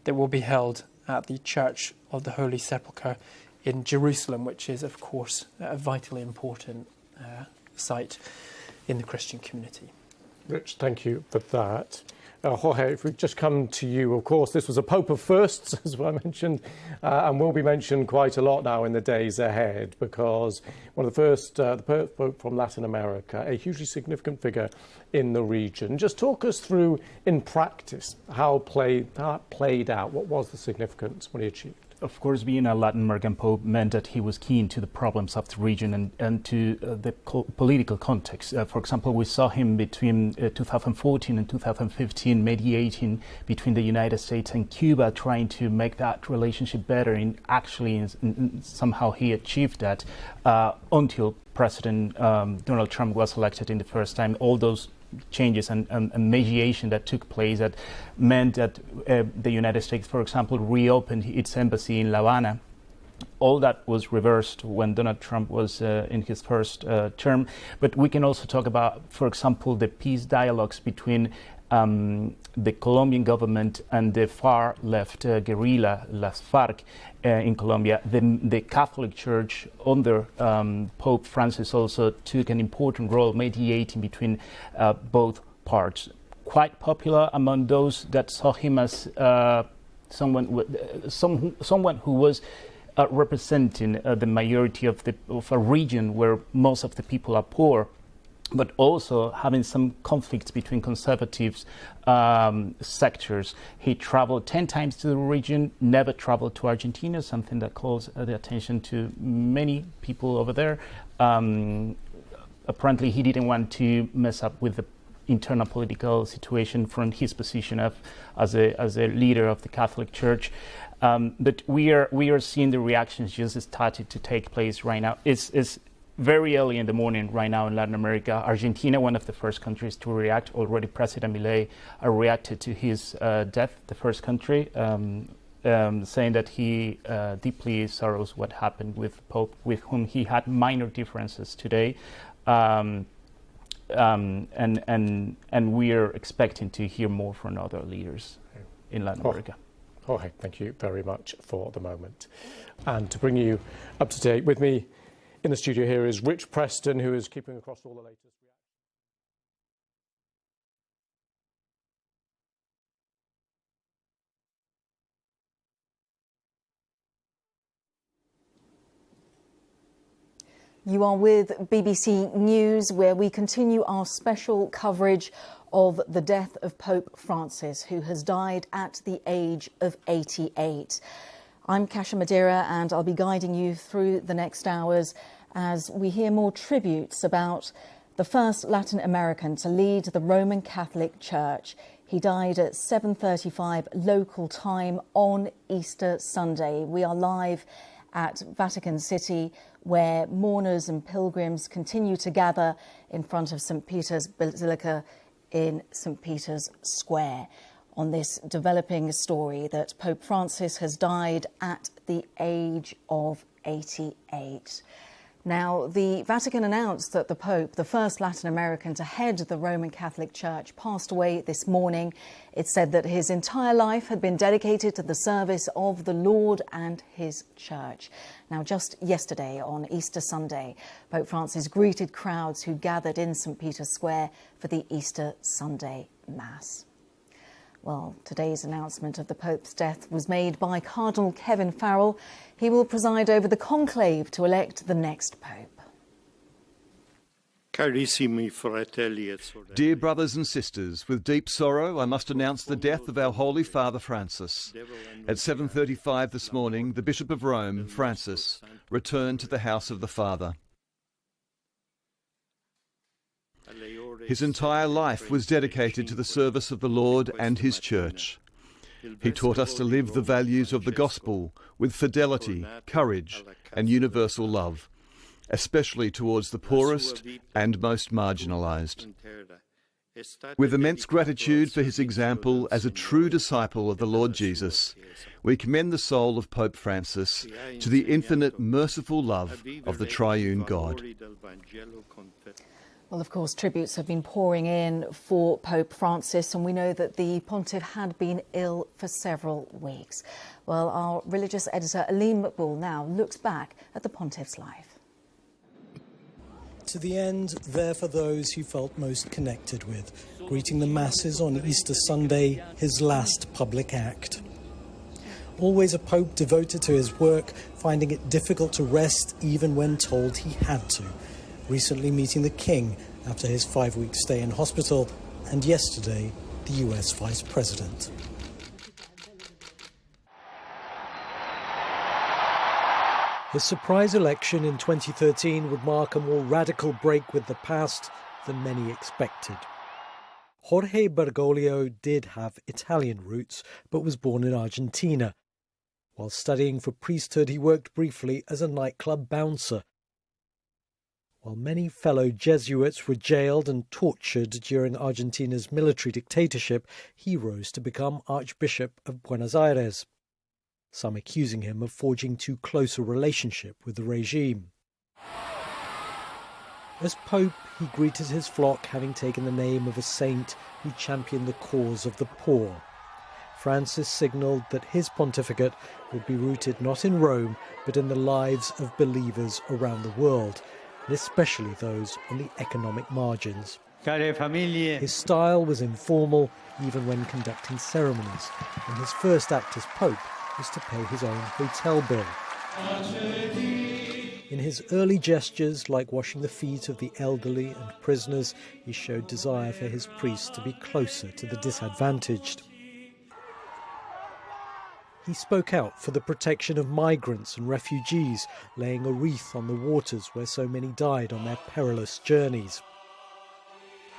that will be held at the Church of the Holy Sepulchre in Jerusalem, which is, of course, a vitally important site in the Christian community. Rich, thank you for that. Jorge, if we just come to you, of course, this was a Pope of firsts, as I mentioned, and will be mentioned quite a lot now in the days ahead, because one of the first, the Pope from Latin America, a hugely significant figure in the region. Just talk us through, in practice, how it played out. What was the significance, what he achieved? Of course, being a Latin American Pope meant that he was keen to the problems of the region and to the political context. For example, we saw him between 2014 and 2015 mediating between the United States and Cuba, trying to make that relationship better, and actually somehow he achieved that until President Donald Trump was elected in the first time. All those changes and mediation that took place that meant that the United States, for example, reopened its embassy in La Habana. All that was reversed when Donald Trump was in his first term. But we can also talk about, for example, the peace dialogues between the Colombian government and the far left guerrilla, las FARC, in Colombia. The Catholic Church under Pope Francis also took an important role mediating between both parts. Quite popular among those that saw him as someone who was representing the majority of a region where most of the people are poor, but also having some conflicts between conservative sectors. He traveled 10 times to the region, never traveled to Argentina, something that calls the attention to many people over there. Apparently, he didn't want to mess up with the internal political situation from his position as a leader of the Catholic Church. But we are seeing the reactions just started to take place right now. It's very early in the morning right now in Latin America. Argentina, one of the first countries to react. Already President Milei reacted to his death, the first country. saying that he deeply sorrows what happened with the Pope, with whom he had minor differences today. And we're expecting to hear more from other leaders in Latin America. Jorge, thank you very much for the moment. And to bring you up to date, with me in the studio here is Rich Preston, who is keeping across all the latest. You are with BBC News, where we continue our special coverage of the death of Pope Francis, who has died at the age of 88. I'm Kasia Madeira, and I'll be guiding you through the next hours as we hear more tributes about the first Latin American to lead the Roman Catholic Church. He died at 7:35 local time on Easter Sunday. We are live at Vatican City, where mourners and pilgrims continue to gather in front of St. Peter's Basilica in St. Peter's Square on this developing story that Pope Francis has died at the age of 88. Now, the Vatican announced that the Pope, the first Latin American to head the Roman Catholic Church, passed away this morning. It said that his entire life had been dedicated to the service of the Lord and his Church. Now, just yesterday, on Easter Sunday, Pope Francis greeted crowds who gathered in St. Peter's Square for the Easter Sunday Mass. Well, today's announcement of the Pope's death was made by Cardinal Kevin Farrell. He will preside over the conclave to elect the next Pope. Dear brothers and sisters, with deep sorrow I must announce the death of our Holy Father Francis. At 7:35 this morning, the Bishop of Rome, Francis, returned to the house of the Father. His entire life was dedicated to the service of the Lord and his Church. He taught us to live the values of the Gospel with fidelity, courage, and universal love, especially towards the poorest and most marginalised. With immense gratitude for his example as a true disciple of the Lord Jesus, we commend the soul of Pope Francis to the infinite merciful love of the triune God. Well, of course, tributes have been pouring in for Pope Francis, and we know that the pontiff had been ill for several weeks. Well, our religious editor, Aline McBull, now looks back at the pontiff's life. To the end, there for those he felt most connected with, greeting the masses on Easter Sunday, his last public act. Always a pope devoted to his work, finding it difficult to rest even when told he had to. Recently meeting the King after his 5-week stay in hospital, and yesterday the US Vice President. His surprise election in 2013 would mark a more radical break with the past than many expected. Jorge Bergoglio did have Italian roots, but was born in Argentina. While studying for priesthood, he worked briefly as a nightclub bouncer. While many fellow Jesuits were jailed and tortured during Argentina's military dictatorship, he rose to become Archbishop of Buenos Aires, some accusing him of forging too close a relationship with the regime. As Pope, he greeted his flock, having taken the name of a saint who championed the cause of the poor. Francis signalled that his pontificate would be rooted not in Rome, but in the lives of believers around the world, and especially those on the economic margins. His style was informal, even when conducting ceremonies, and his first act as Pope was to pay his own hotel bill. In his early gestures, like washing the feet of the elderly and prisoners, he showed desire for his priests to be closer to the disadvantaged. He spoke out for the protection of migrants and refugees, laying a wreath on the waters where so many died on their perilous journeys.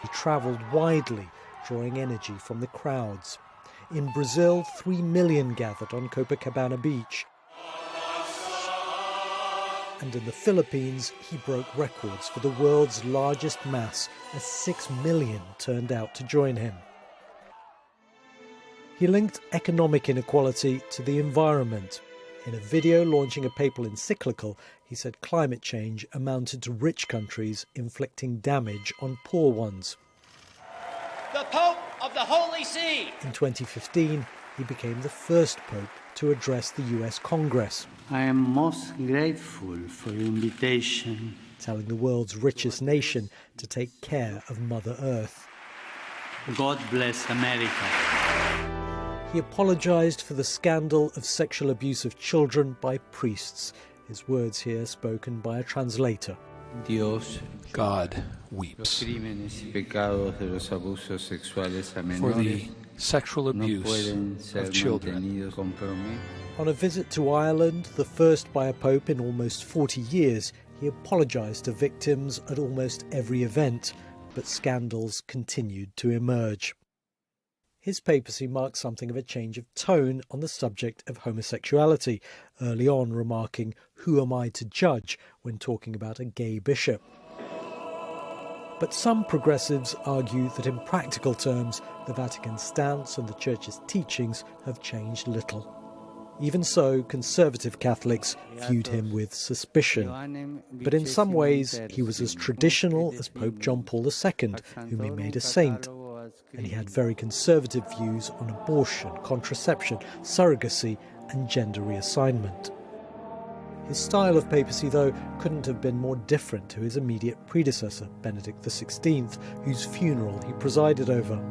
He travelled widely, drawing energy from the crowds. In Brazil, 3 million gathered on Copacabana Beach. And in the Philippines, he broke records for the world's largest mass, as 6 million turned out to join him. He linked economic inequality to the environment. In a video launching a papal encyclical, he said climate change amounted to rich countries inflicting damage on poor ones. The Pope of the Holy See! In 2015, he became the first pope to address the US Congress. I am most grateful for your invitation, telling the world's richest nation to take care of Mother Earth. God bless America. He apologised for the scandal of sexual abuse of children by priests. His words here spoken by a translator. God weeps for the sexual abuse of children. On a visit to Ireland, the first by a pope in almost 40 years, he apologised to victims at almost every event, but scandals continued to emerge. His papacy marked something of a change of tone on the subject of homosexuality, early on remarking, "Who am I to judge?" when talking about a gay bishop. But some progressives argue that in practical terms, the Vatican's stance and the Church's teachings have changed little. Even so, conservative Catholics viewed him with suspicion. But in some ways, he was as traditional as Pope John Paul II, whom he made a saint. And he had very conservative views on abortion, contraception, surrogacy and gender reassignment. His style of papacy, though, couldn't have been more different to his immediate predecessor, Benedict XVI, whose funeral he presided over.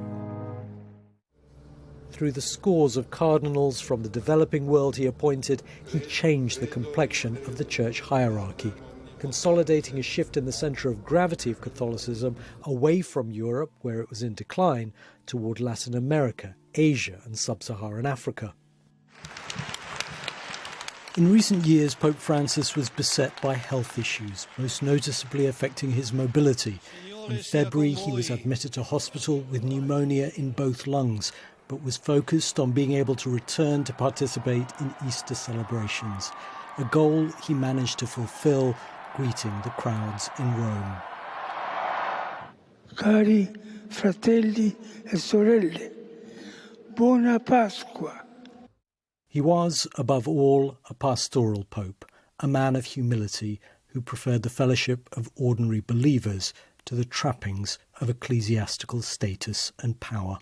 Through the scores of cardinals from the developing world he appointed, he changed the complexion of the church hierarchy, consolidating a shift in the centre of gravity of Catholicism away from Europe, where it was in decline, toward Latin America, Asia and sub-Saharan Africa. In recent years, Pope Francis was beset by health issues, most noticeably affecting his mobility. In February, he was admitted to hospital with pneumonia in both lungs, but was focused on being able to return to participate in Easter celebrations, a goal he managed to fulfill, greeting the crowds in Rome. Cari fratelli e sorelle, buona Pasqua. He was, above all, a pastoral pope, a man of humility who preferred the fellowship of ordinary believers to the trappings of ecclesiastical status and power.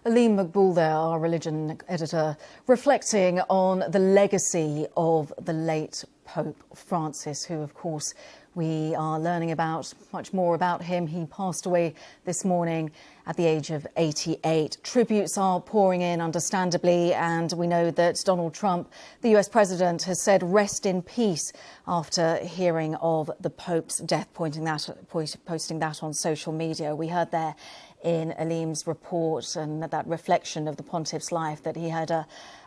Aleem Maqbool there, our religion editor, reflecting on the legacy of the late Pope Francis, who, of course, we are learning about much more about him. He passed away this morning at the age of 88. Tributes are pouring in, understandably, and we know that Donald Trump, the US president, has said rest in peace after hearing of the Pope's death, posting that on social media. We heard there in Aleem's report and that reflection of the pontiff's life that he had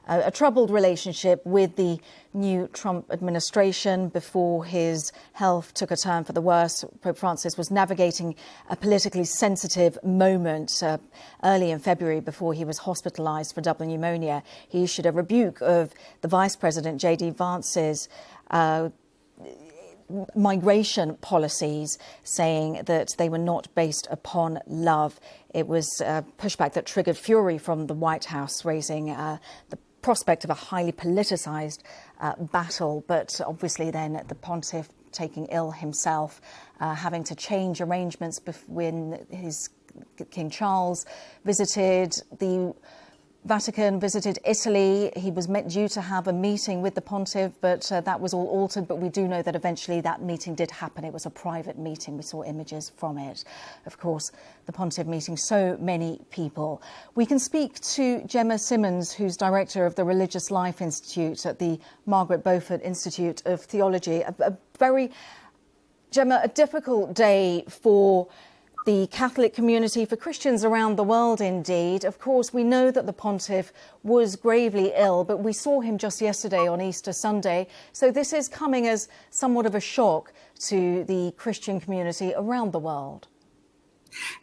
a troubled relationship with the new Trump administration before his health took a turn for the worse. Pope Francis was navigating a politically sensitive moment early in February before he was hospitalised for double pneumonia. He issued a rebuke of the Vice President, J.D. Vance's migration policies, saying that they were not based upon love. It was pushback that triggered fury from the White House, raising the prospect of a highly politicised battle. But obviously then the pontiff taking ill himself, having to change arrangements when his King Charles visited the Vatican, visited Italy. He was due to have a meeting with the pontiff, but that was all altered. But we do know that eventually that meeting did happen. It was a private meeting. We saw images from it. Of course, the pontiff meeting so many people. We can speak to Gemma Simmons, who's director of the Religious Life Institute at the Margaret Beaufort Institute of Theology. Gemma, a difficult day for the Catholic community, for Christians around the world indeed. Of course, we know that the pontiff was gravely ill, but we saw him just yesterday on Easter Sunday. So this is coming as somewhat of a shock to the Christian community around the world.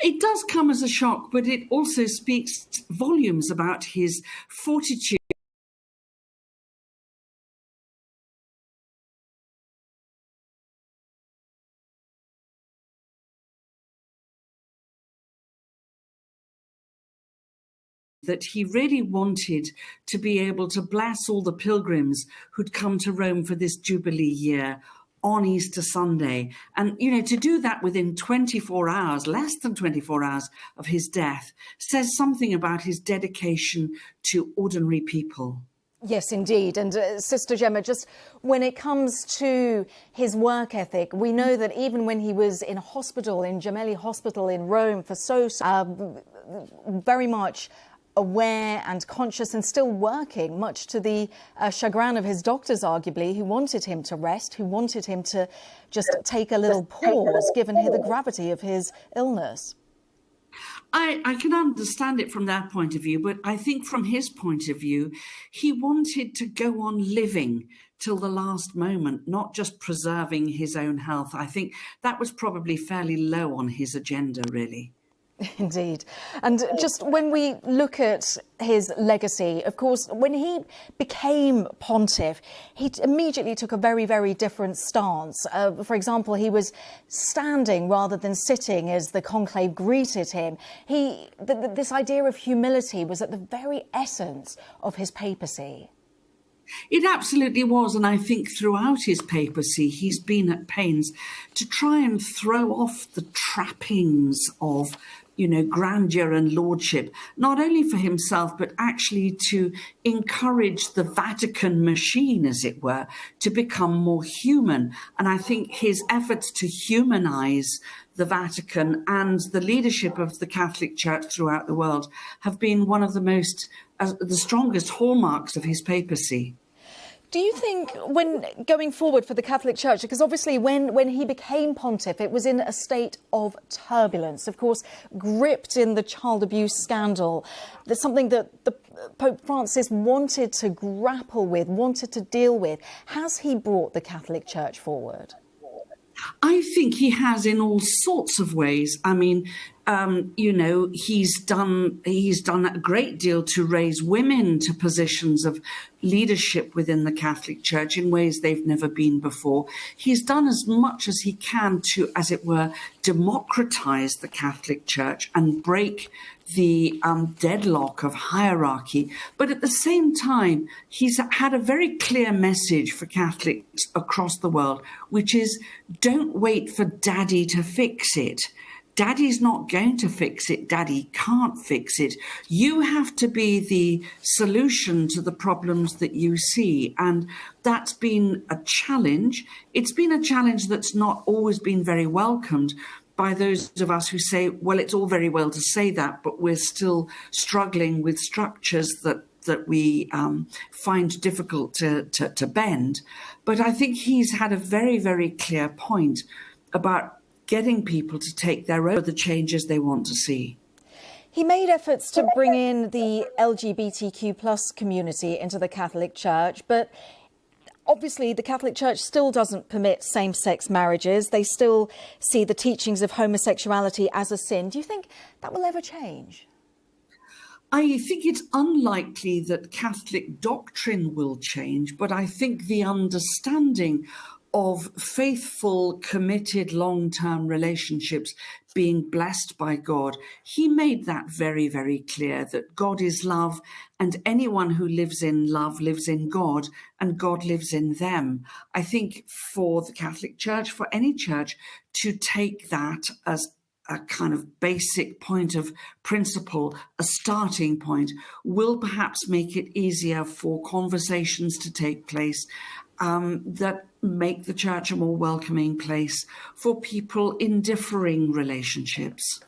It does come as a shock, but it also speaks volumes about his fortitude. that he really wanted to be able to bless all the pilgrims who'd come to Rome for this Jubilee year on Easter Sunday. And, you know, to do that within 24 hours, less than 24 hours of his death, says something about his dedication to ordinary people. Yes, indeed. And Sister Gemma, just when it comes to his work ethic, we know that even when he was in hospital, in Gemelli Hospital in Rome for very much aware and conscious and still working, much to the chagrin of his doctors, arguably, who wanted him to rest, who wanted him to just take a little pause, given the gravity of his illness. I can understand it from that point of view, but I think from his point of view, he wanted to go on living till the last moment, not just preserving his own health. I think that was probably fairly low on his agenda, really. Indeed. And just when we look at his legacy, of course, when he became pontiff, he immediately took a very, very different stance. For example, he was standing rather than sitting as the conclave greeted him. This idea of humility was at the very essence of his papacy. It absolutely was, and I think throughout his papacy he's been at pains to try and throw off the trappings of, you know, grandeur and lordship, not only for himself, but actually to encourage the Vatican machine, as it were, to become more human. And I think his efforts to humanize the Vatican and the leadership of the Catholic Church throughout the world have been one of the strongest hallmarks of his papacy. Do you think, when going forward for the Catholic Church, because obviously when he became pontiff, it was in a state of turbulence, of course, gripped in the child abuse scandal. There's something that Pope Francis wanted to grapple with, wanted to deal with. Has he brought the Catholic Church forward? I think he has in all sorts of ways. I mean, you know, he's done a great deal to raise women to positions of leadership within the Catholic Church in ways they've never been before. He's done as much as he can to, as it were, democratize the Catholic Church and break the deadlock of hierarchy. But at the same time, he's had a very clear message for Catholics across the world, which is don't wait for Daddy to fix it. Daddy's not going to fix it. Daddy can't fix it. You have to be the solution to the problems that you see. And that's been a challenge. It's been a challenge that's not always been very welcomed by those of us who say, well, it's all very well to say that, but we're still struggling with structures that we find difficult to bend. But I think he's had a very, very clear point about getting people to take the changes they want to see. He made efforts to bring in the LGBTQ plus community into the Catholic Church, but obviously the Catholic Church still doesn't permit same-sex marriages. They still see the teachings of homosexuality as a sin. Do you think that will ever change? I think it's unlikely that Catholic doctrine will change, but I think the understanding of faithful, committed, long-term relationships being blessed by God. He made that very, very clear, that God is love and anyone who lives in love lives in God and God lives in them. I think for the Catholic Church, for any church, to take that as a kind of basic point of principle, a starting point, will perhaps make it easier for conversations to take place that make the church a more welcoming place for people in differing relationships.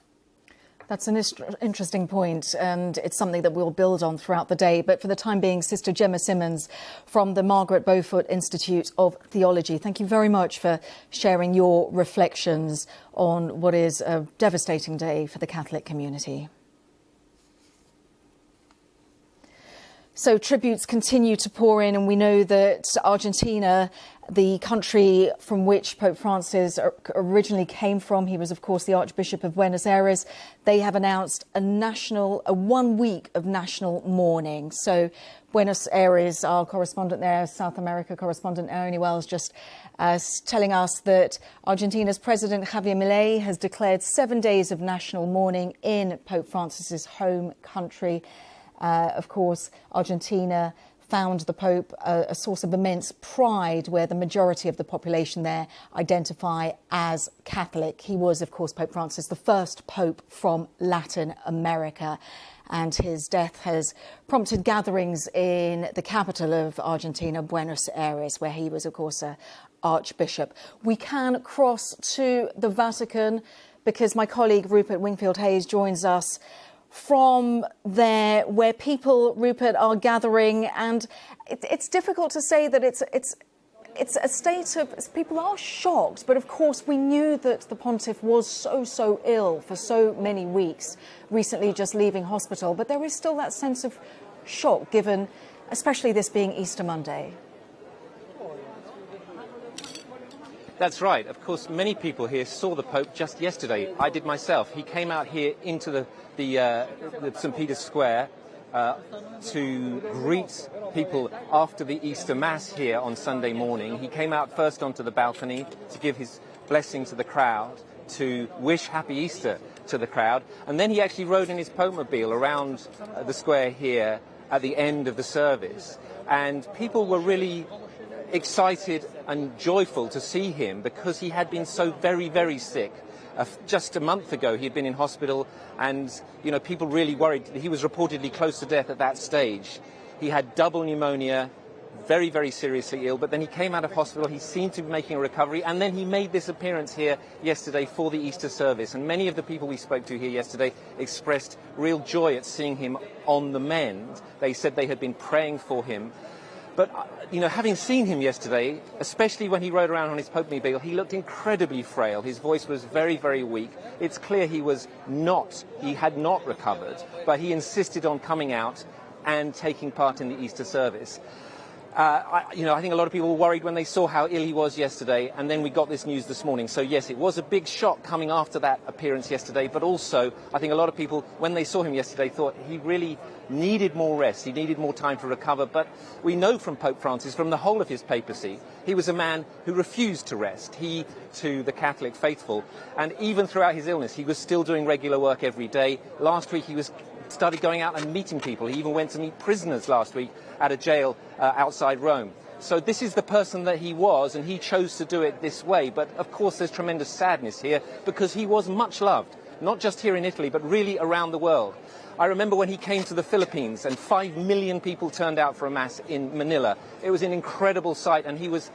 That's an interesting point, and it's something that we'll build on throughout the day. But for the time being, Sister Gemma Simmons from the Margaret Beaufort Institute of Theology, thank you very much for sharing your reflections on what is a devastating day for the Catholic community. So tributes continue to pour in, and we know that Argentina, the country from which Pope Francis originally came from, he was, of course, the Archbishop of Buenos Aires, they have announced a 1 week of national mourning. So Buenos Aires, our correspondent there, South America correspondent Naomi Wells, just telling us that Argentina's President Javier Milei has declared 7 days of national mourning in Pope Francis's home country. Of course, Argentina found the Pope a source of immense pride, where the majority of the population there identify as Catholic. He was, of course, Pope Francis, the first Pope from Latin America. And his death has prompted gatherings in the capital of Argentina, Buenos Aires, where he was, of course, an archbishop. We can cross to the Vatican because my colleague Rupert Wingfield-Hayes joins us from there, where people, Rupert, are gathering. And it's difficult to say that it's a state of, people are shocked, but of course we knew that the pontiff was so ill for so many weeks, recently just leaving hospital, but there is still that sense of shock given, especially this being Easter Monday. That's right. Of course, many people here saw the Pope just yesterday. I did myself. He came out here into the St. Peter's Square to greet people after the Easter Mass here on Sunday morning. He came out first onto the balcony to give his blessing to the crowd, to wish Happy Easter to the crowd, and then he actually rode in his Pope-mobile around the square here at the end of the service. And people were really excited and joyful to see him because he had been so very sick. Just a month ago he had been in hospital, and people really worried. He was reportedly close to death at that stage. He had double pneumonia, very seriously ill, but then he came out of hospital. He seemed to be making a recovery, and then he made this appearance here yesterday for the Easter service. And many of the people we spoke to here yesterday expressed real joy at seeing him on the mend. They said they had been praying for him. But, having seen him yesterday, especially when he rode around on his Pope-mobile, he looked incredibly frail. His voice was very weak. It's clear he had not recovered, but he insisted on coming out and taking part in the Easter service. I think a lot of people were worried when they saw how ill he was yesterday, and then we got this news this morning. So yes, it was a big shock coming after that appearance yesterday, but also I think a lot of people, when they saw him yesterday, thought he really needed more rest. He needed more time to recover. But we know from Pope Francis, from the whole of his papacy, he was a man who refused to rest. He, to the Catholic faithful, and even throughout his illness, he was still doing regular work every day. Last week he started going out and meeting people. He even went to meet prisoners last week at a jail outside Rome. So this is the person that he was, and he chose to do it this way. But of course there's tremendous sadness here because he was much loved, not just here in Italy, but really around the world. I remember when he came to the Philippines and 5 million people turned out for a mass in Manila. It was an incredible sight, and he was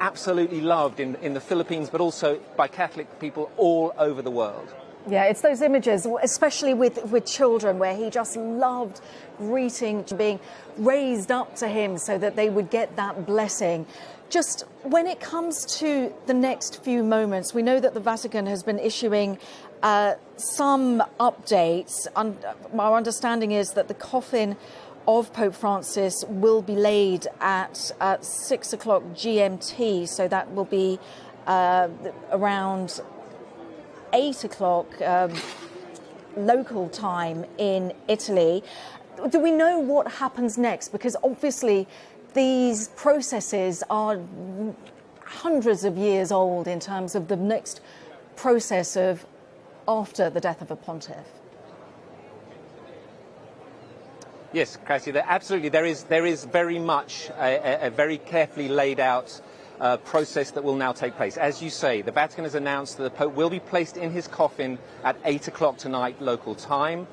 absolutely loved in the Philippines, but also by Catholic people all over the world. Yeah, it's those images, especially with children, where he just loved greeting, being raised up to him so that they would get that blessing. Just when it comes to the next few moments, we know that the Vatican has been issuing some updates. Our understanding is that the coffin of Pope Francis will be laid at 6 o'clock GMT, so that will be around 8 o'clock local time in Italy. Do we know what happens next? Because obviously these processes are hundreds of years old in terms of the next process of after the death of a pontiff. Yes, Cassie, absolutely. There is very much a very carefully laid out process that will now take place. As you say, the Vatican has announced that the Pope will be placed in his coffin at 8 o'clock tonight local time.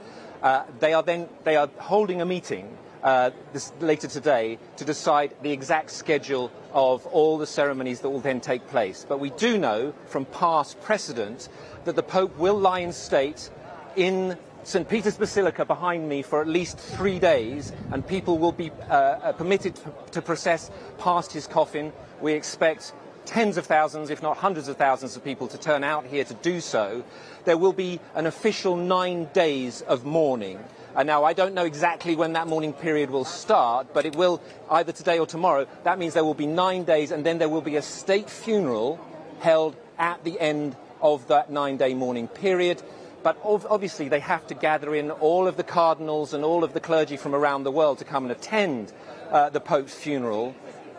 They are holding a meeting later today to decide the exact schedule of all the ceremonies that will then take place. But we do know from past precedent that the Pope will lie in state in St. Peter's Basilica behind me for at least 3 days, and people will be permitted to process past his coffin. We expect tens of thousands, if not hundreds of thousands of people to turn out here to do so. There will be an official 9 days of mourning. Now, I don't know exactly when that mourning period will start, but it will either today or tomorrow. That means there will be 9 days, and then there will be a state funeral held at the end of that 9-day mourning period. But obviously they have to gather in all of the cardinals and all of the clergy from around the world to come and attend the Pope's funeral.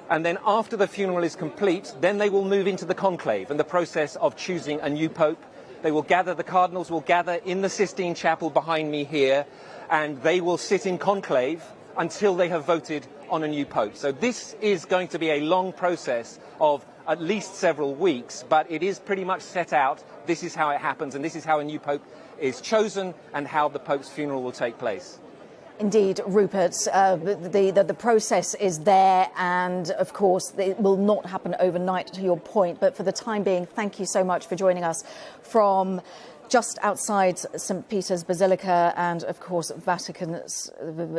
And then after the funeral is complete, then they will move into the conclave and the process of choosing a new Pope. They will gather, the cardinals will gather in the Sistine Chapel behind me here, and they will sit in conclave until they have voted on a new pope. So this is going to be a long process of at least several weeks, but it is pretty much set out. This is how it happens, and this is how a new pope is chosen and how the pope's funeral will take place. Indeed, Rupert, the process is there, and of course it will not happen overnight, to your point, but for the time being, thank you so much for joining us from just outside St. Peter's Basilica and, of course, Vatican's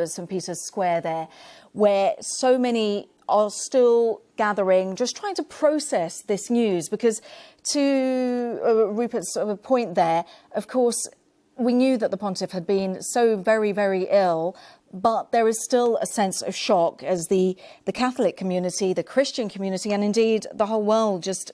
St. Peter's Square there, where so many are still gathering, just trying to process this news. Because to Rupert's point there, of course, we knew that the pontiff had been so very, very ill, but there is still a sense of shock as the Catholic community, the Christian community, and indeed the whole world just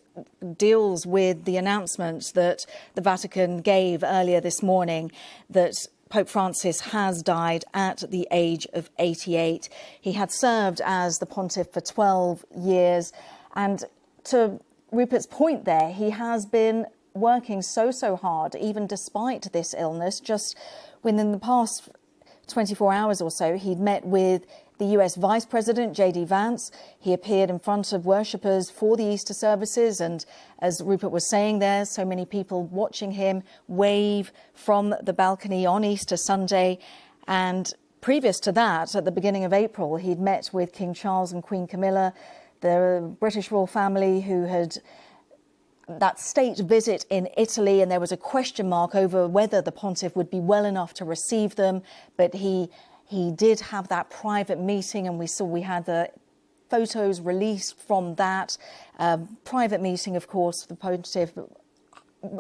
deals with the announcement that the Vatican gave earlier this morning that Pope Francis has died at the age of 88. He had served as the pontiff for 12 years. And to Rupert's point there, he has been working so hard, even despite this illness. Just within the past 24 hours or so, he'd met with the US Vice President, J.D. Vance. He appeared in front of worshippers for the Easter services. And as Rupert was saying there, so many people watching him wave from the balcony on Easter Sunday. And previous to that, at the beginning of April, he'd met with King Charles and Queen Camilla, the British royal family, who had that state visit in Italy, and there was a question mark over whether the pontiff would be well enough to receive them. But he did have that private meeting, and we had the photos released from that private meeting. Of course, the pontiff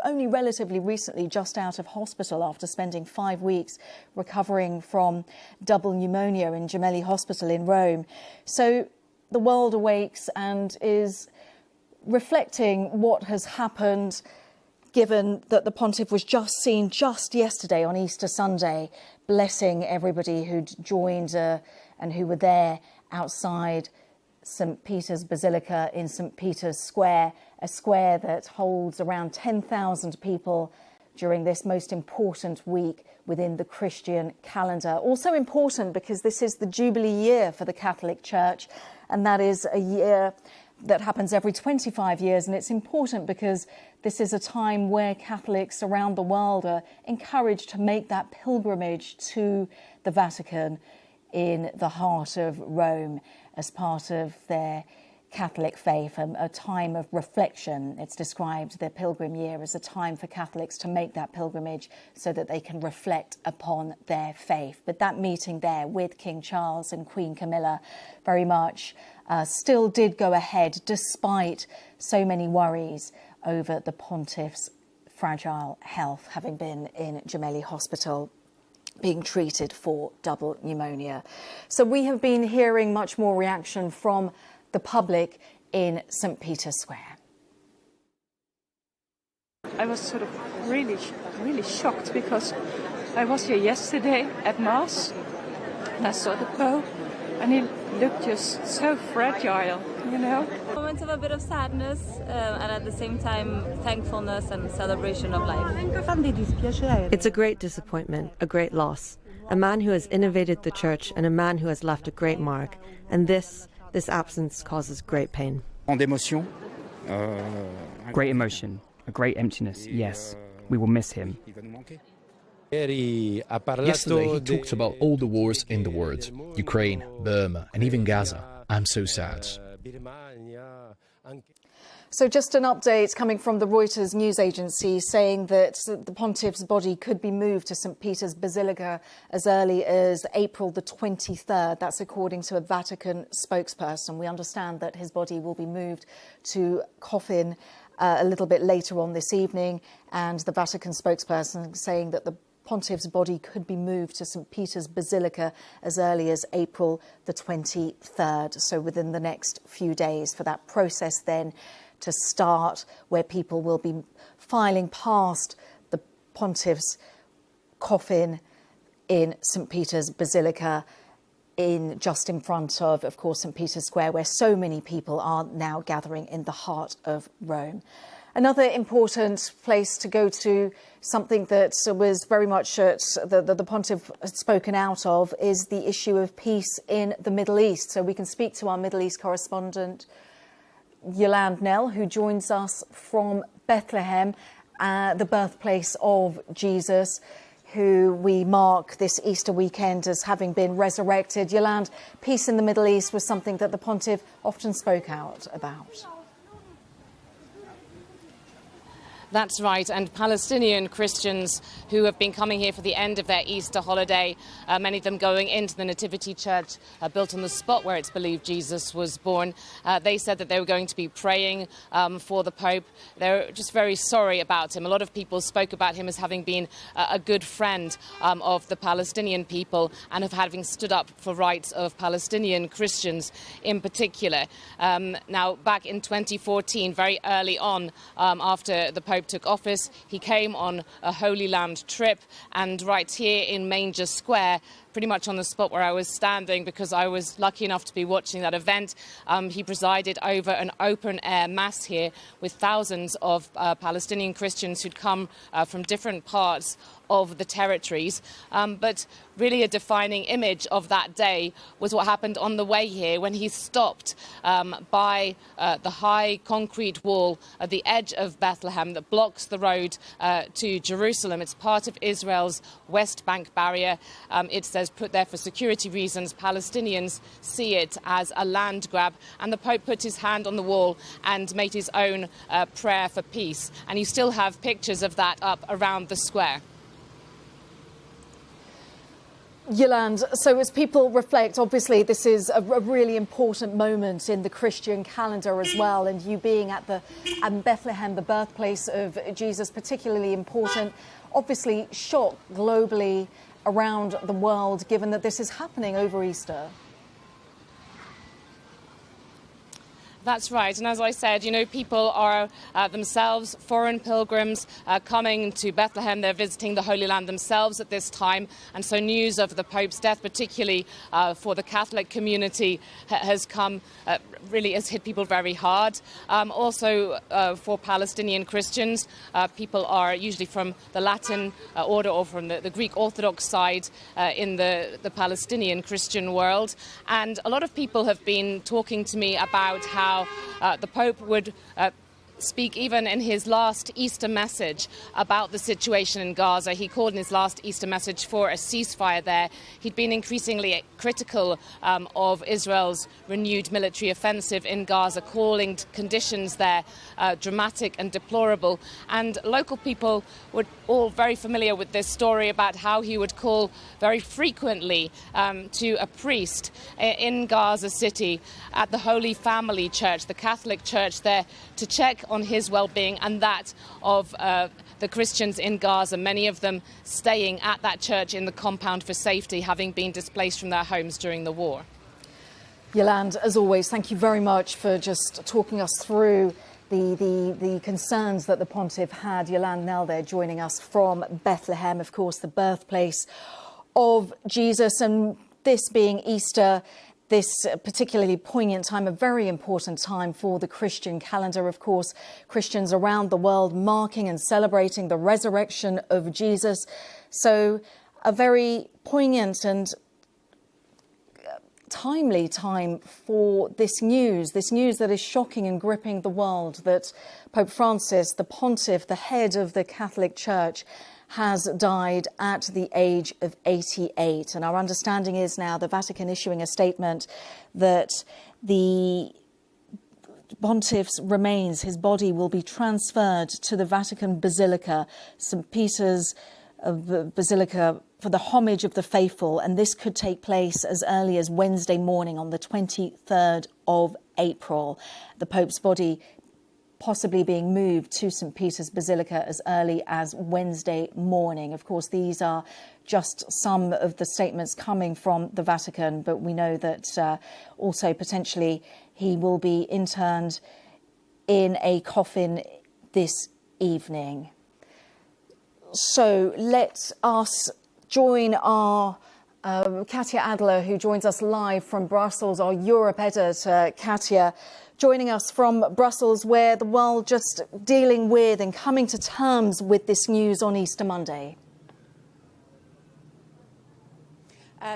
only relatively recently just out of hospital after spending 5 weeks recovering from double pneumonia in Gemelli Hospital in Rome. So the world awakes and is reflecting what has happened, given that the pontiff was just seen just yesterday on Easter Sunday, blessing everybody who'd joined and who were there outside St. Peter's Basilica in St. Peter's Square, a square that holds around 10,000 people during this most important week within the Christian calendar. Also important because this is the Jubilee year for the Catholic Church, and that is a year that happens every 25 years. And it's important because this is a time where Catholics around the world are encouraged to make that pilgrimage to the Vatican in the heart of Rome as part of their Catholic faith, a time of reflection. It's described, the pilgrim year, as a time for Catholics to make that pilgrimage so that they can reflect upon their faith. But that meeting there with King Charles and Queen Camilla very much still did go ahead, despite so many worries over the pontiff's fragile health, having been in Gemelli Hospital being treated for double pneumonia. So we have been hearing much more reaction from the public in St. Peter's Square. I was sort of really shocked because I was here yesterday at Mass and I saw the Pope and he looked just so fragile, you know. Moments of a bit of sadness and at the same time thankfulness and celebration of life. It's a great disappointment, a great loss. A man who has innovated the church and a man who has left a great mark. And this absence causes great pain. Great emotion, a great emptiness, yes. We will miss him. Yesterday he talked about all the wars in the world, Ukraine, Burma, and even Gaza. I'm so sad. So just an update coming from the Reuters news agency saying that the pontiff's body could be moved to St. Peter's Basilica as early as April the 23rd. That's according to a Vatican spokesperson. We understand that his body will be moved to coffin a little bit later on this evening, and the Vatican spokesperson saying that the pontiff's body could be moved to St. Peter's Basilica as early as April the 23rd, so within the next few days, for that process then to start, where people will be filing past the pontiff's coffin in St. Peter's Basilica, just in front of course, St. Peter's Square, where so many people are now gathering in the heart of Rome. Another important place to go to, something that was very much the Pontiff had spoken out of, is the issue of peace in the Middle East. So we can speak to our Middle East correspondent, Yolande Knell, who joins us from Bethlehem, the birthplace of Jesus, who we mark this Easter weekend as having been resurrected. Yolande, peace in the Middle East was something that the Pontiff often spoke out about. That's right, and Palestinian Christians who have been coming here for the end of their Easter holiday, many of them going into the Nativity Church built on the spot where it's believed Jesus was born. They said that they were going to be praying for the Pope. They're just very sorry about him. A lot of people spoke about him as having been a good friend of the Palestinian people and of having stood up for rights of Palestinian Christians in particular. Now, back in 2014, very early on, after the Pope took office, he came on a Holy Land trip, and right here in Manger Square, pretty much on the spot where I was standing because I was lucky enough to be watching that event, he presided over an open-air mass here with thousands of Palestinian Christians who'd come from different parts of the territories. But really a defining image of that day was what happened on the way here when he stopped by the high concrete wall at the edge of Bethlehem that blocks the road to Jerusalem. It's part of Israel's West Bank barrier. It says put there for security reasons. Palestinians see it as a land grab, and the Pope put his hand on the wall and made his own prayer for peace. And you still have pictures of that up around the square. Yolande, so as people reflect, obviously this is a really important moment in the Christian calendar as well, and you being at Bethlehem, the birthplace of Jesus, particularly important. Obviously shock globally around the world, given that this is happening over Easter. That's right. And as I said, you know, people are themselves foreign pilgrims coming to Bethlehem. They're visiting the Holy Land themselves at this time. And so news of the Pope's death, particularly for the Catholic community, has come, really has hit people very hard. Also for Palestinian Christians, people are usually from the Latin order or from the Greek Orthodox side in the Palestinian Christian world. And a lot of people have been talking to me about how the Pope would speak even in his last Easter message about the situation in Gaza. He called in his last Easter message for a ceasefire there. He'd been increasingly critical of Israel's renewed military offensive in Gaza, calling conditions there dramatic and deplorable. And local people were all very familiar with this story about how he would call very frequently to a priest in Gaza City at the Holy Family Church, the Catholic church there, to check on his well-being and that of the Christians in Gaza, many of them staying at that church in the compound for safety, having been displaced from their homes during the war. Yolande, as always, thank you very much for just talking us through the concerns that the Pontiff had. Yolande Knell there joining us from Bethlehem, of course, the birthplace of Jesus, and this being Easter, this particularly poignant time, a very important time for the Christian calendar. Of course, Christians around the world marking and celebrating the resurrection of Jesus. So a very poignant and timely time for this news that is shocking and gripping the world, that Pope Francis, the Pontiff, the head of the Catholic Church, has died at the age of 88. And our understanding is now the Vatican issuing a statement that the Pontiff's remains, his body, will be transferred to the Vatican Basilica, St. Peter's Basilica, for the homage of the faithful. And this could take place as early as Wednesday morning on the 23rd of April. The Pope's body possibly being moved to St. Peter's Basilica as early as Wednesday morning. Of course, these are just some of the statements coming from the Vatican, but we know that also potentially he will be interned in a coffin this evening. So let us join our Katya Adler, who joins us live from Brussels, our Europe editor. Katya, joining us from Brussels, where the world just dealing with and coming to terms with this news on Easter Monday.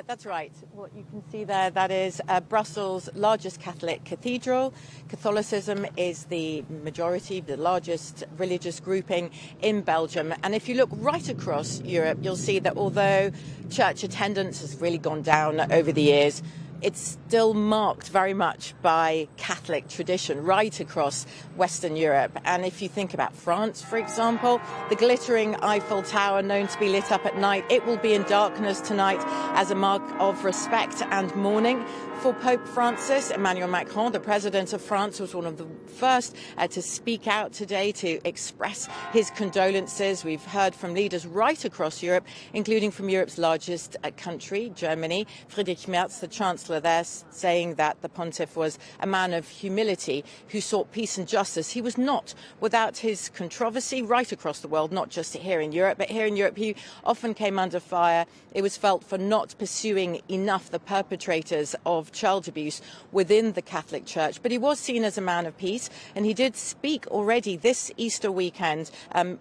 That's right. What you can see there, that is Brussels' largest Catholic cathedral. Catholicism is the majority, the largest religious grouping in Belgium. And if you look right across Europe, you'll see that although church attendance has really gone down over the years, it's still marked very much by Catholic tradition right across Western Europe. And if you think about France, for example, the glittering Eiffel Tower known to be lit up at night, it will be in darkness tonight as a mark of respect and mourning for Pope Francis. Emmanuel Macron, the president of France, was one of the first to speak out today to express his condolences. We've heard from leaders right across Europe, including from Europe's largest country, Germany. Friedrich Merz, the chancellor there, saying that the pontiff was a man of humility who sought peace and justice. He was not without his controversy right across the world, not just here in Europe, but here in Europe he often came under fire. It was felt for not pursuing enough the perpetrators of child abuse within the Catholic Church. But he was seen as a man of peace, and he did speak already this Easter weekend.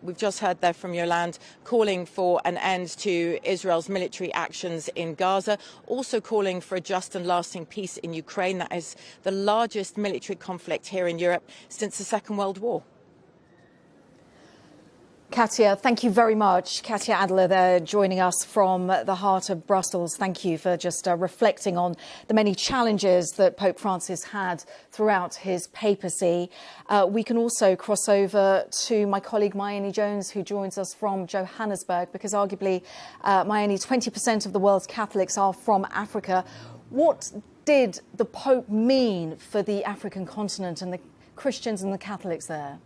We've just heard there from Yolande, calling for an end to Israel's military actions in Gaza, also calling for a just and lasting peace in Ukraine. That is the largest military conflict here in Europe since the Second World War. Katia, thank you very much. Katia Adler there joining us from the heart of Brussels. Thank you for just reflecting on the many challenges that Pope Francis had throughout his papacy. We can also cross over to my colleague Mayeni Jones, who joins us from Johannesburg, because arguably, Mayeni, 20% of the world's Catholics are from Africa. What did the Pope mean for the African continent and the Christians and the Catholics there?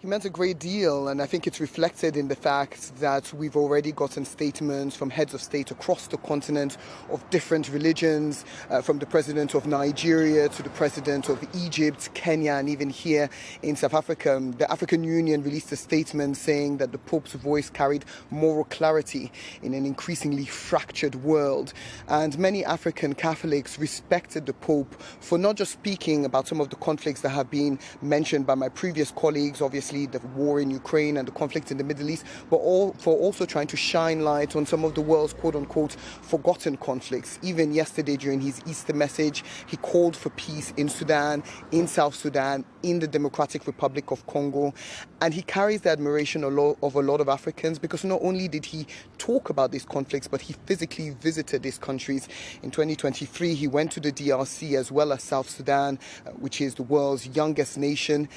He meant a great deal, and I think it's reflected in the fact that we've already gotten statements from heads of state across the continent of different religions, from the president of Nigeria to the president of Egypt, Kenya, and even here in South Africa. The African Union released a statement saying that the Pope's voice carried moral clarity in an increasingly fractured world. And many African Catholics respected the Pope for not just speaking about some of the conflicts that have been mentioned by my previous colleagues, obviously the war in Ukraine and the conflict in the Middle East, but for also trying to shine light on some of the world's quote-unquote forgotten conflicts. Even yesterday during his Easter message, he called for peace in Sudan, in South Sudan, in the Democratic Republic of Congo. And he carries the admiration of a lot of Africans, because not only did he talk about these conflicts, but he physically visited these countries. In 2023, he went to the DRC as well as South Sudan, which is the world's youngest nation.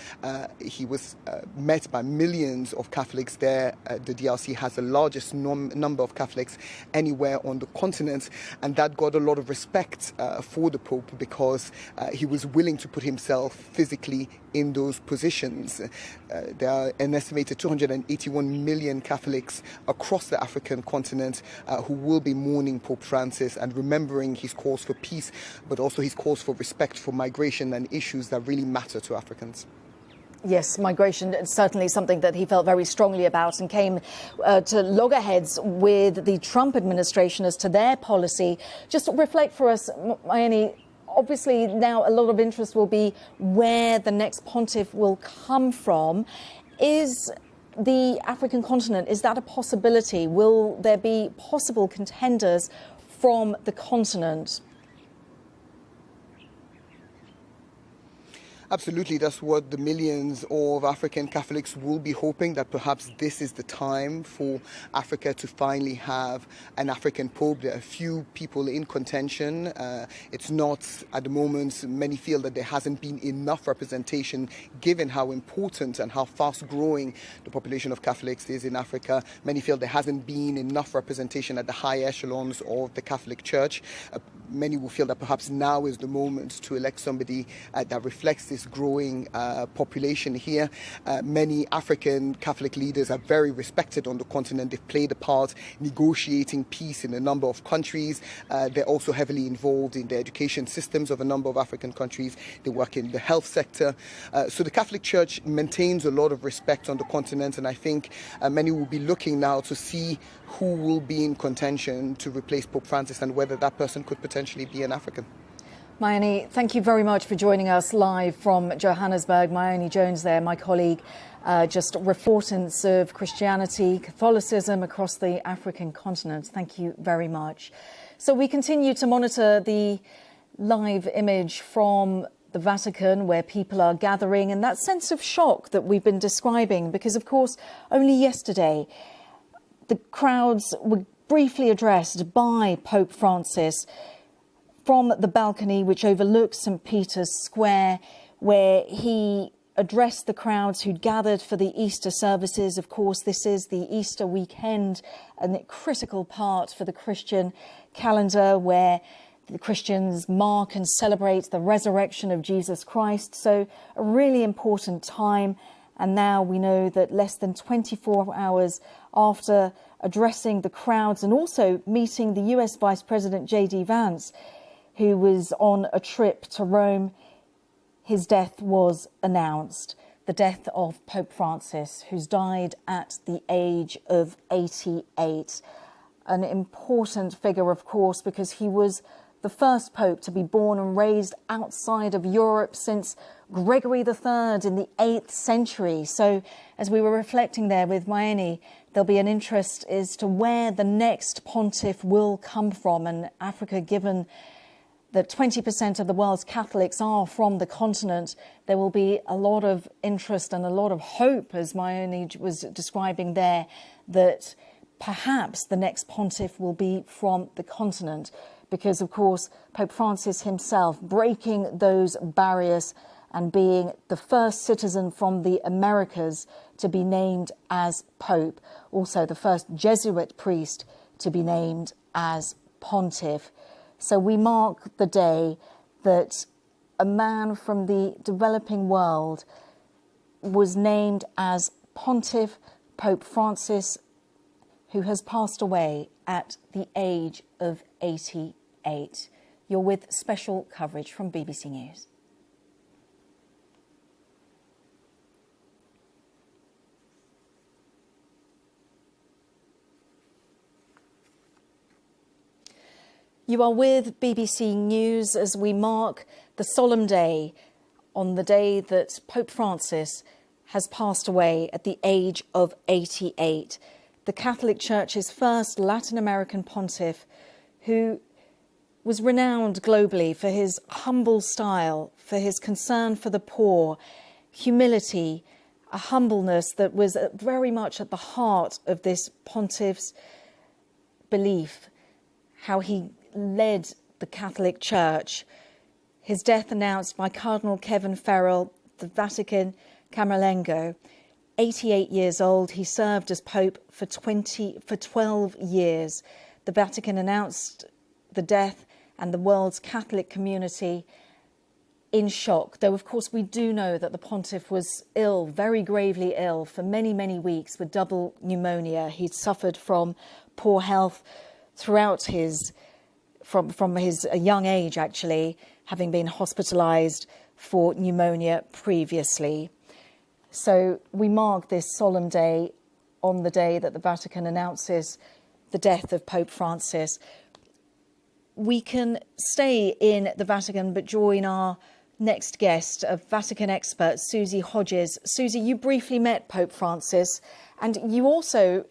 He was met by millions of Catholics there. The DRC has the largest number of Catholics anywhere on the continent, and that got a lot of respect for the Pope, because he was willing to put himself physically in those positions. There are an estimated 281 million Catholics across the African continent who will be mourning Pope Francis and remembering his calls for peace, but also his calls for respect for migration and issues that really matter to Africans. Yes, migration is certainly something that he felt very strongly about, and came to loggerheads with the Trump administration as to their policy. Just reflect for us, Mayeni, obviously now a lot of interest will be where the next pontiff will come from. Is the African continent, is that a possibility? Will there be possible contenders from the continent? Absolutely, that's what the millions of African Catholics will be hoping, that perhaps this is the time for Africa to finally have an African Pope. There are a few people in contention. It's not, at the moment, many feel that there hasn't been enough representation given how important and how fast growing the population of Catholics is in Africa. Many feel there hasn't been enough representation at the high echelons of the Catholic Church. Many will feel that perhaps now is the moment to elect somebody that reflects this fastest growing population here. Many African Catholic leaders are very respected on the continent. They've played a part negotiating peace in a number of countries. They're also heavily involved in the education systems of a number of African countries. They work in the health sector. So the Catholic Church maintains a lot of respect on the continent, and I think many will be looking now to see who will be in contention to replace Pope Francis and whether that person could potentially be an African. Mayoni, thank you very much for joining us live from Johannesburg. Mayoni Jones there, my colleague, just reportants of Christianity, Catholicism across the African continent. Thank you very much. So we continue to monitor the live image from the Vatican, where people are gathering, and that sense of shock that we've been describing, because, of course, only yesterday the crowds were briefly addressed by Pope Francis from the balcony which overlooks St. Peter's Square, where he addressed the crowds who'd gathered for the Easter services. Of course, this is the Easter weekend, and a critical part for the Christian calendar, where the Christians mark and celebrate the resurrection of Jesus Christ. So a really important time. And now we know that less than 24 hours after addressing the crowds and also meeting the US Vice President J.D. Vance, who was on a trip to Rome, his death was announced. The death of Pope Francis, who's died at the age of 88. An important figure, of course, because he was the first pope to be born and raised outside of Europe since Gregory III in the 8th century. So as we were reflecting there with Mayoni, there'll be an interest as to where the next pontiff will come from. And Africa, given that 20% of the world's Catholics are from the continent, there will be a lot of interest and a lot of hope, as Mayoni was describing there, that perhaps the next pontiff will be from the continent. Because, of course, Pope Francis himself breaking those barriers and being the first citizen from the Americas to be named as Pope. Also the first Jesuit priest to be named as pontiff. So we mark the day that a man from the developing world was named as pontiff, Pope Francis, who has passed away at the age of 88. You're with special coverage from BBC News. You are with BBC News as we mark the solemn day on the day that Pope Francis has passed away at the age of 88. The Catholic Church's first Latin American pontiff, who was renowned globally for his humble style, for his concern for the poor, humility, a humbleness that was very much at the heart of this pontiff's belief, how he led the Catholic Church. His death announced by Cardinal Kevin Farrell, the Vatican Camerlengo. 88 years old, he served as Pope for 12 years. The Vatican announced the death, and the world's Catholic community in shock. Though, of course, we do know that the pontiff was ill, very gravely ill, for many, many weeks with double pneumonia. He'd suffered from poor health throughout from his young age, actually, having been hospitalised for pneumonia previously. So we mark this solemn day on the day that the Vatican announces the death of Pope Francis. We can stay in the Vatican but join our next guest, a Vatican expert, Susie Hodges. Susie, you briefly met Pope Francis and you also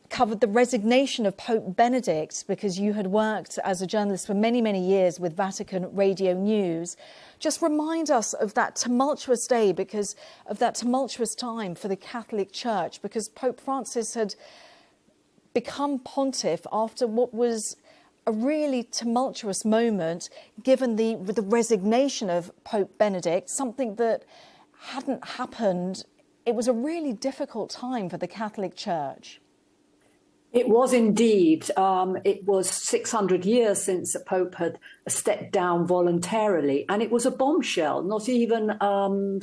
covered the resignation of Pope Benedict because you had worked as a journalist for many, many years with Vatican Radio News. Just remind us of that tumultuous day, because of that tumultuous time for the Catholic Church, because Pope Francis had become pontiff after what was a really tumultuous moment, given the resignation of Pope Benedict, something that hadn't happened. It was a really difficult time for the Catholic Church. It was indeed. It was 600 years since the Pope had stepped down voluntarily, and it was a bombshell. Not even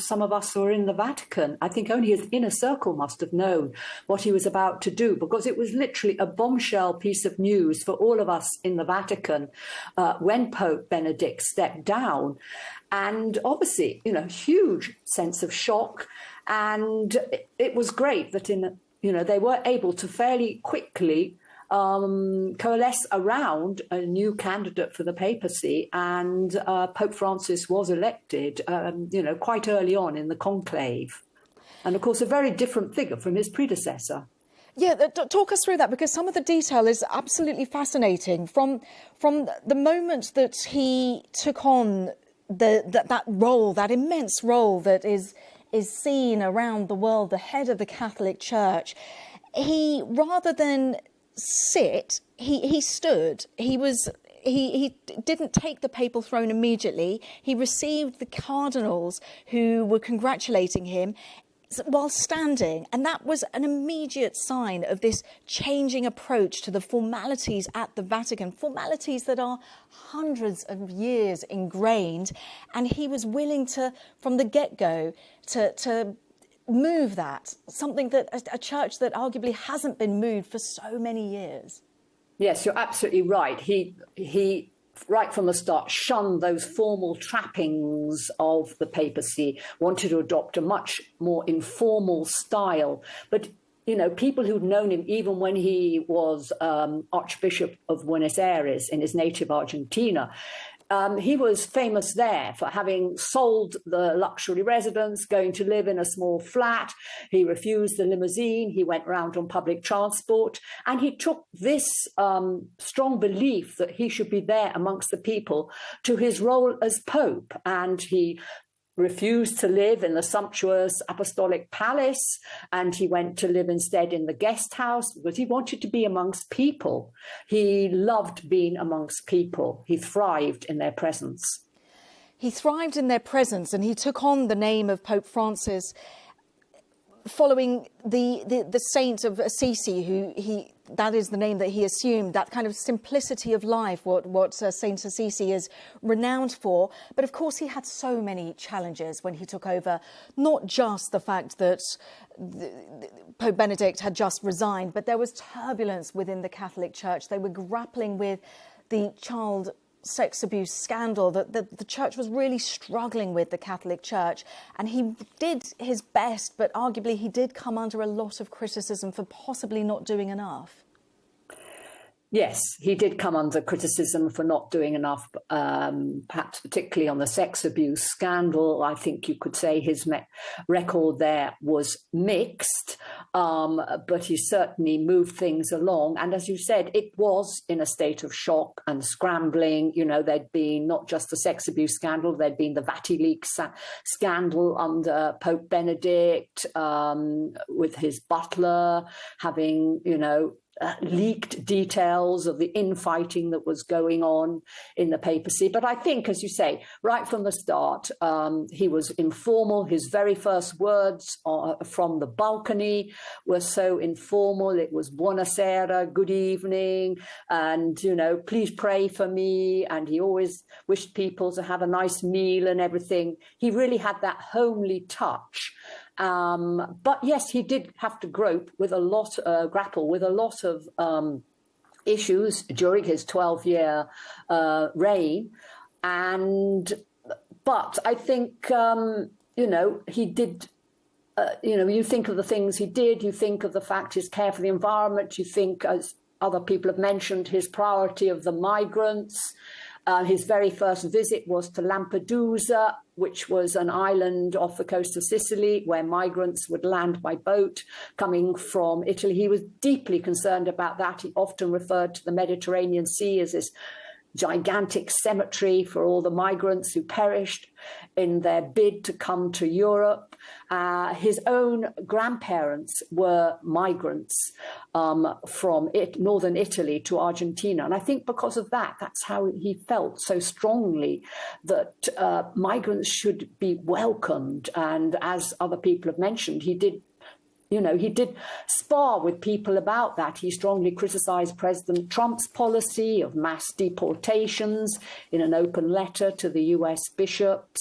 some of us who were in the Vatican. I think only his inner circle must have known what he was about to do, because it was literally a bombshell piece of news for all of us in the Vatican when Pope Benedict stepped down. And obviously, huge sense of shock. And it was great that they were able to fairly quickly coalesce around a new candidate for the papacy, and Pope Francis was elected, quite early on in the conclave. And of course, a very different figure from his predecessor. Yeah, talk us through that, because some of the detail is absolutely fascinating. From the moment that he took on that role, that immense role that is seen around the world, the head of the Catholic Church, he, rather than sit, he stood. He didn't take the papal throne immediately. He received the cardinals who were congratulating him while standing, and that was an immediate sign of this changing approach to the formalities at the Vatican, formalities that are hundreds of years ingrained, and he was willing to, from the get-go, to move that, something that a church that arguably hasn't been moved for so many years. Yes, you're absolutely right. He right from the start, shunned those formal trappings of the papacy, wanted to adopt a much more informal style. But, people who'd known him even when he was Archbishop of Buenos Aires in his native Argentina, he was famous there for having sold the luxury residence, going to live in a small flat. He refused the limousine. He went around on public transport. And he took this strong belief that he should be there amongst the people to his role as Pope. And he refused to live in the sumptuous apostolic palace, and he went to live instead in the guest house because he wanted to be amongst people. He loved being amongst people. He thrived in their presence. He thrived in their presence, and he took on the name of Pope Francis following the saint of Assisi, that is the name that he assumed, that kind of simplicity of life, what Saint Assisi is renowned for. But of course, he had so many challenges when he took over, not just the fact that Pope Benedict had just resigned, but there was turbulence within the Catholic Church. They were grappling with the child sex abuse scandal that the church was really struggling with, the Catholic Church, and he did his best, but arguably he did come under a lot of criticism for possibly not doing enough. Yes, he did come under criticism for not doing enough, perhaps particularly on the sex abuse scandal. I think you could say his record there was mixed, but he certainly moved things along. And as you said, it was in a state of shock and scrambling. There'd been not just the sex abuse scandal, there'd been the Vatican scandal under Pope Benedict, with his butler having, leaked details of the infighting that was going on in the papacy. But I think, as you say, right from the start, he was informal. His very first words from the balcony were so informal. It was buonasera, good evening, and, please pray for me. And he always wished people to have a nice meal and everything. He really had that homely touch. But yes, he did have to grapple with a lot of issues during his 12-year reign. But I think, he did, you think of the things he did, you think of the fact his care for the environment, you think, as other people have mentioned, his priority of the migrants. His very first visit was to Lampedusa, which was an island off the coast of Sicily where migrants would land by boat coming from Italy. He was deeply concerned about that. He often referred to the Mediterranean Sea as this gigantic cemetery for all the migrants who perished in their bid to come to Europe. His own grandparents were migrants from northern Italy to Argentina. And I think because of that, that's how he felt so strongly that migrants should be welcomed. And as other people have mentioned, he did You know, he did spar with people about that. He strongly criticized President Trump's policy of mass deportations in an open letter to the US bishops.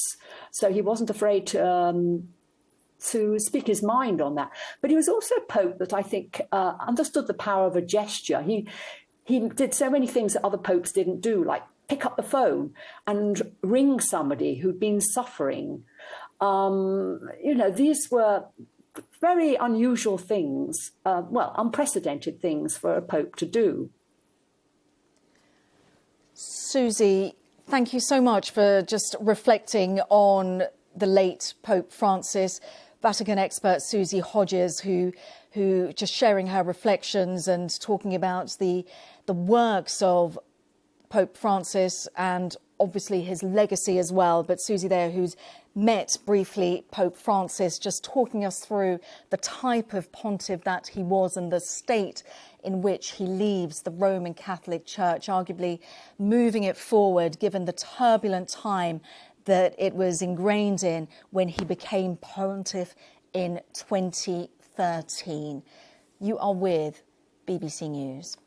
So he wasn't afraid to speak his mind on that. But he was also a pope that I think understood the power of a gesture. He did so many things that other popes didn't do, like pick up the phone and ring somebody who'd been suffering. You know, these were very unusual things, unprecedented things for a pope to do. Susie, thank you so much for just reflecting on the late Pope Francis. Vatican expert Susie Hodges, who just sharing her reflections and talking about the works of Pope Francis and obviously his legacy as well. But Susie there, who's met briefly Pope Francis, just talking us through the type of pontiff that he was and the state in which he leaves the Roman Catholic Church, arguably moving it forward given the turbulent time that it was ingrained in when he became pontiff in 2013. You are with BBC News.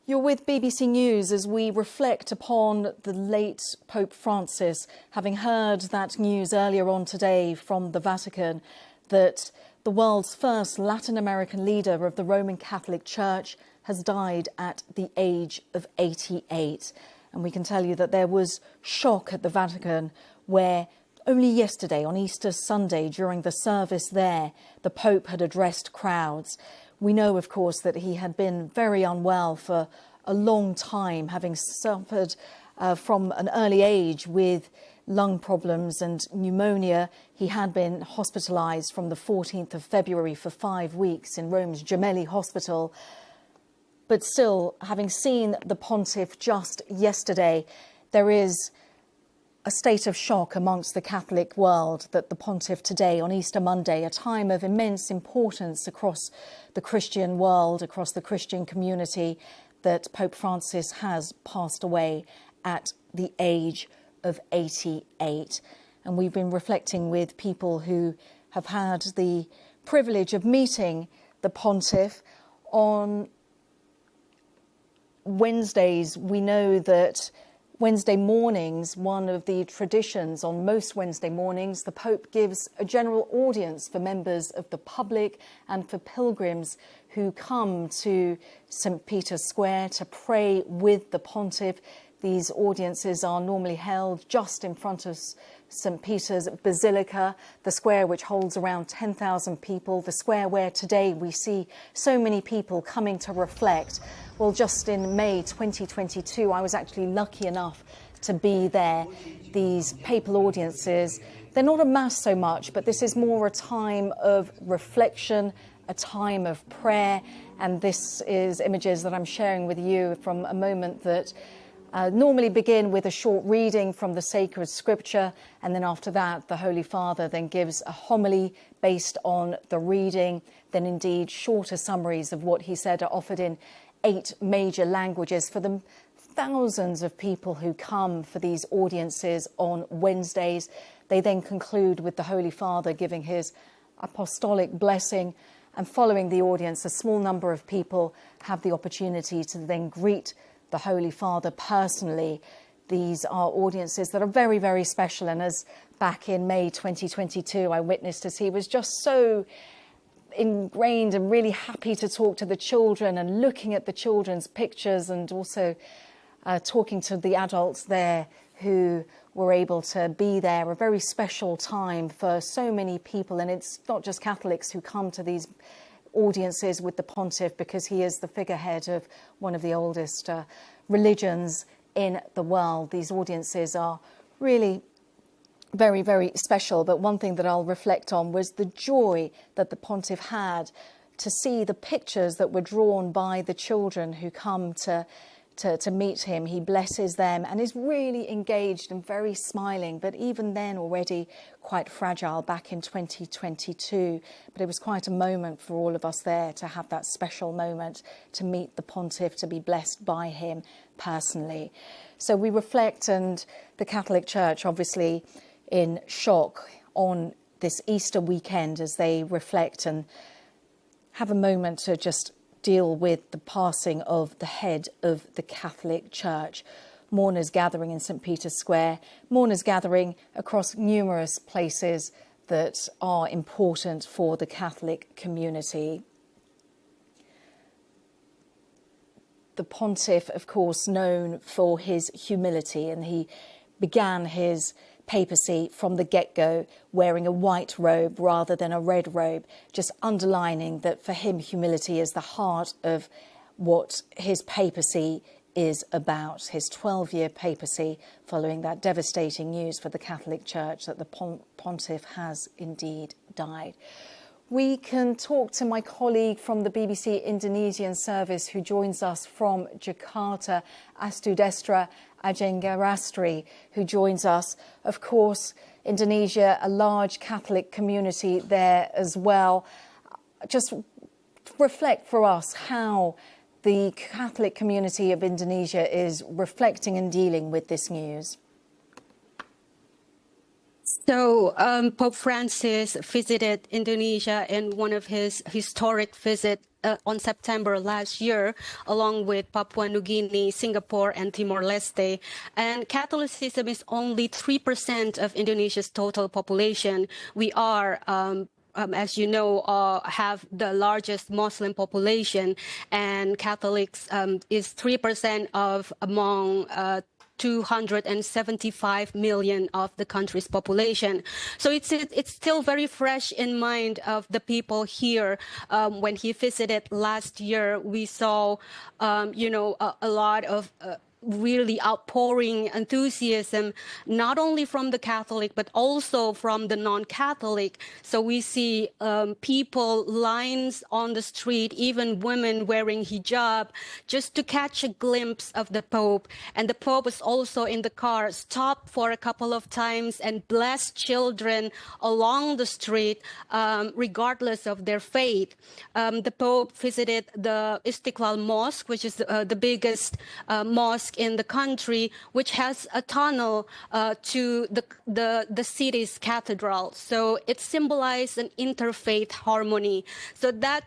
You're with BBC News as we reflect upon the late Pope Francis, having heard that news earlier on today from the Vatican that the world's first Latin American leader of the Roman Catholic Church has died at the age of 88. And we can tell you that there was shock at the Vatican, where only yesterday, on Easter Sunday, during the service there, the Pope had addressed crowds. We know, of course, that he had been very unwell for a long time, having suffered from an early age with lung problems and pneumonia. He had been hospitalised from the 14th of February for 5 weeks in Rome's Gemelli Hospital. But still, having seen the pontiff just yesterday, there is a state of shock amongst the Catholic world that the pontiff today, on Easter Monday, a time of immense importance across the Christian world, across the Christian community, that Pope Francis has passed away at the age of 88. And we've been reflecting with people who have had the privilege of meeting the pontiff. On Wednesdays, we know that Wednesday mornings, one of the traditions on most Wednesday mornings, the Pope gives a general audience for members of the public and for pilgrims who come to St. Peter's Square to pray with the pontiff. These audiences are normally held just in front of St. Peter's Basilica, the square which holds around 10,000 people, the square where today we see so many people coming to reflect. Well, just in May 2022, I was actually lucky enough to be there. These papal audiences, they're not a mass so much, but this is more a time of reflection, a time of prayer. And this is images that I'm sharing with you from a moment that normally begin with a short reading from the sacred scripture, and then after that the Holy Father then gives a homily based on the reading. Then indeed shorter summaries of what he said are offered in 8 major languages for the thousands of people who come for these audiences on Wednesdays. They then conclude with the Holy Father giving his apostolic blessing, and following the audience a small number of people have the opportunity to then greet the Holy Father personally. These are audiences that are very, very special. And as back in May 2022, I witnessed as he was just so ingrained and really happy to talk to the children and looking at the children's pictures, and also talking to the adults there who were able to be there. A very special time for so many people. And it's not just Catholics who come to these audiences with the pontiff, because he is the figurehead of one of the oldest religions in the world. These audiences are really very, very special. But one thing that I'll reflect on was the joy that the pontiff had to see the pictures that were drawn by the children who come to to meet him. He blesses them and is really engaged and very smiling, but even then already quite fragile back in 2022. But it was quite a moment for all of us there to have that special moment to meet the pontiff, to be blessed by him personally. So we reflect, and the Catholic Church obviously in shock on this Easter weekend as they reflect and have a moment to just deal with the passing of the head of the Catholic Church. Mourners gathering in St. Peter's Square, mourners gathering across numerous places that are important for the Catholic community. The pontiff, of course, known for his humility, and he began his papacy from the get-go wearing a white robe rather than a red robe, just underlining that for him humility is the heart of what his papacy is about, his 12-year papacy, following that devastating news for the Catholic Church that the pontiff has indeed died. We can talk to my colleague from the BBC Indonesian service who joins us from Jakarta, Astudestra Ajengarastri, who joins us. Of course, Indonesia, a large Catholic community there as well. Just reflect for us how the Catholic community of Indonesia is reflecting and dealing with this news. So Pope Francis visited Indonesia in one of his historic visits on September last year, along with Papua New Guinea, Singapore, and Timor-Leste. And Catholicism is only 3% of Indonesia's total population. We are as you know, have the largest Muslim population, and Catholics is 3% of among 275 million of the country's population. So it's still very fresh in mind of the people here. When he visited last year, we saw, a lot of really outpouring enthusiasm, not only from the Catholic, but also from the non-Catholic. So we see people, lines on the street, even women wearing hijab, just to catch a glimpse of the Pope. And the Pope was also in the car, stopped for a couple of times and blessed children along the street, regardless of their faith. The Pope visited the Istiqlal Mosque, which is the biggest mosque in the country, which has a tunnel to the city's cathedral. So it symbolized an interfaith harmony. So that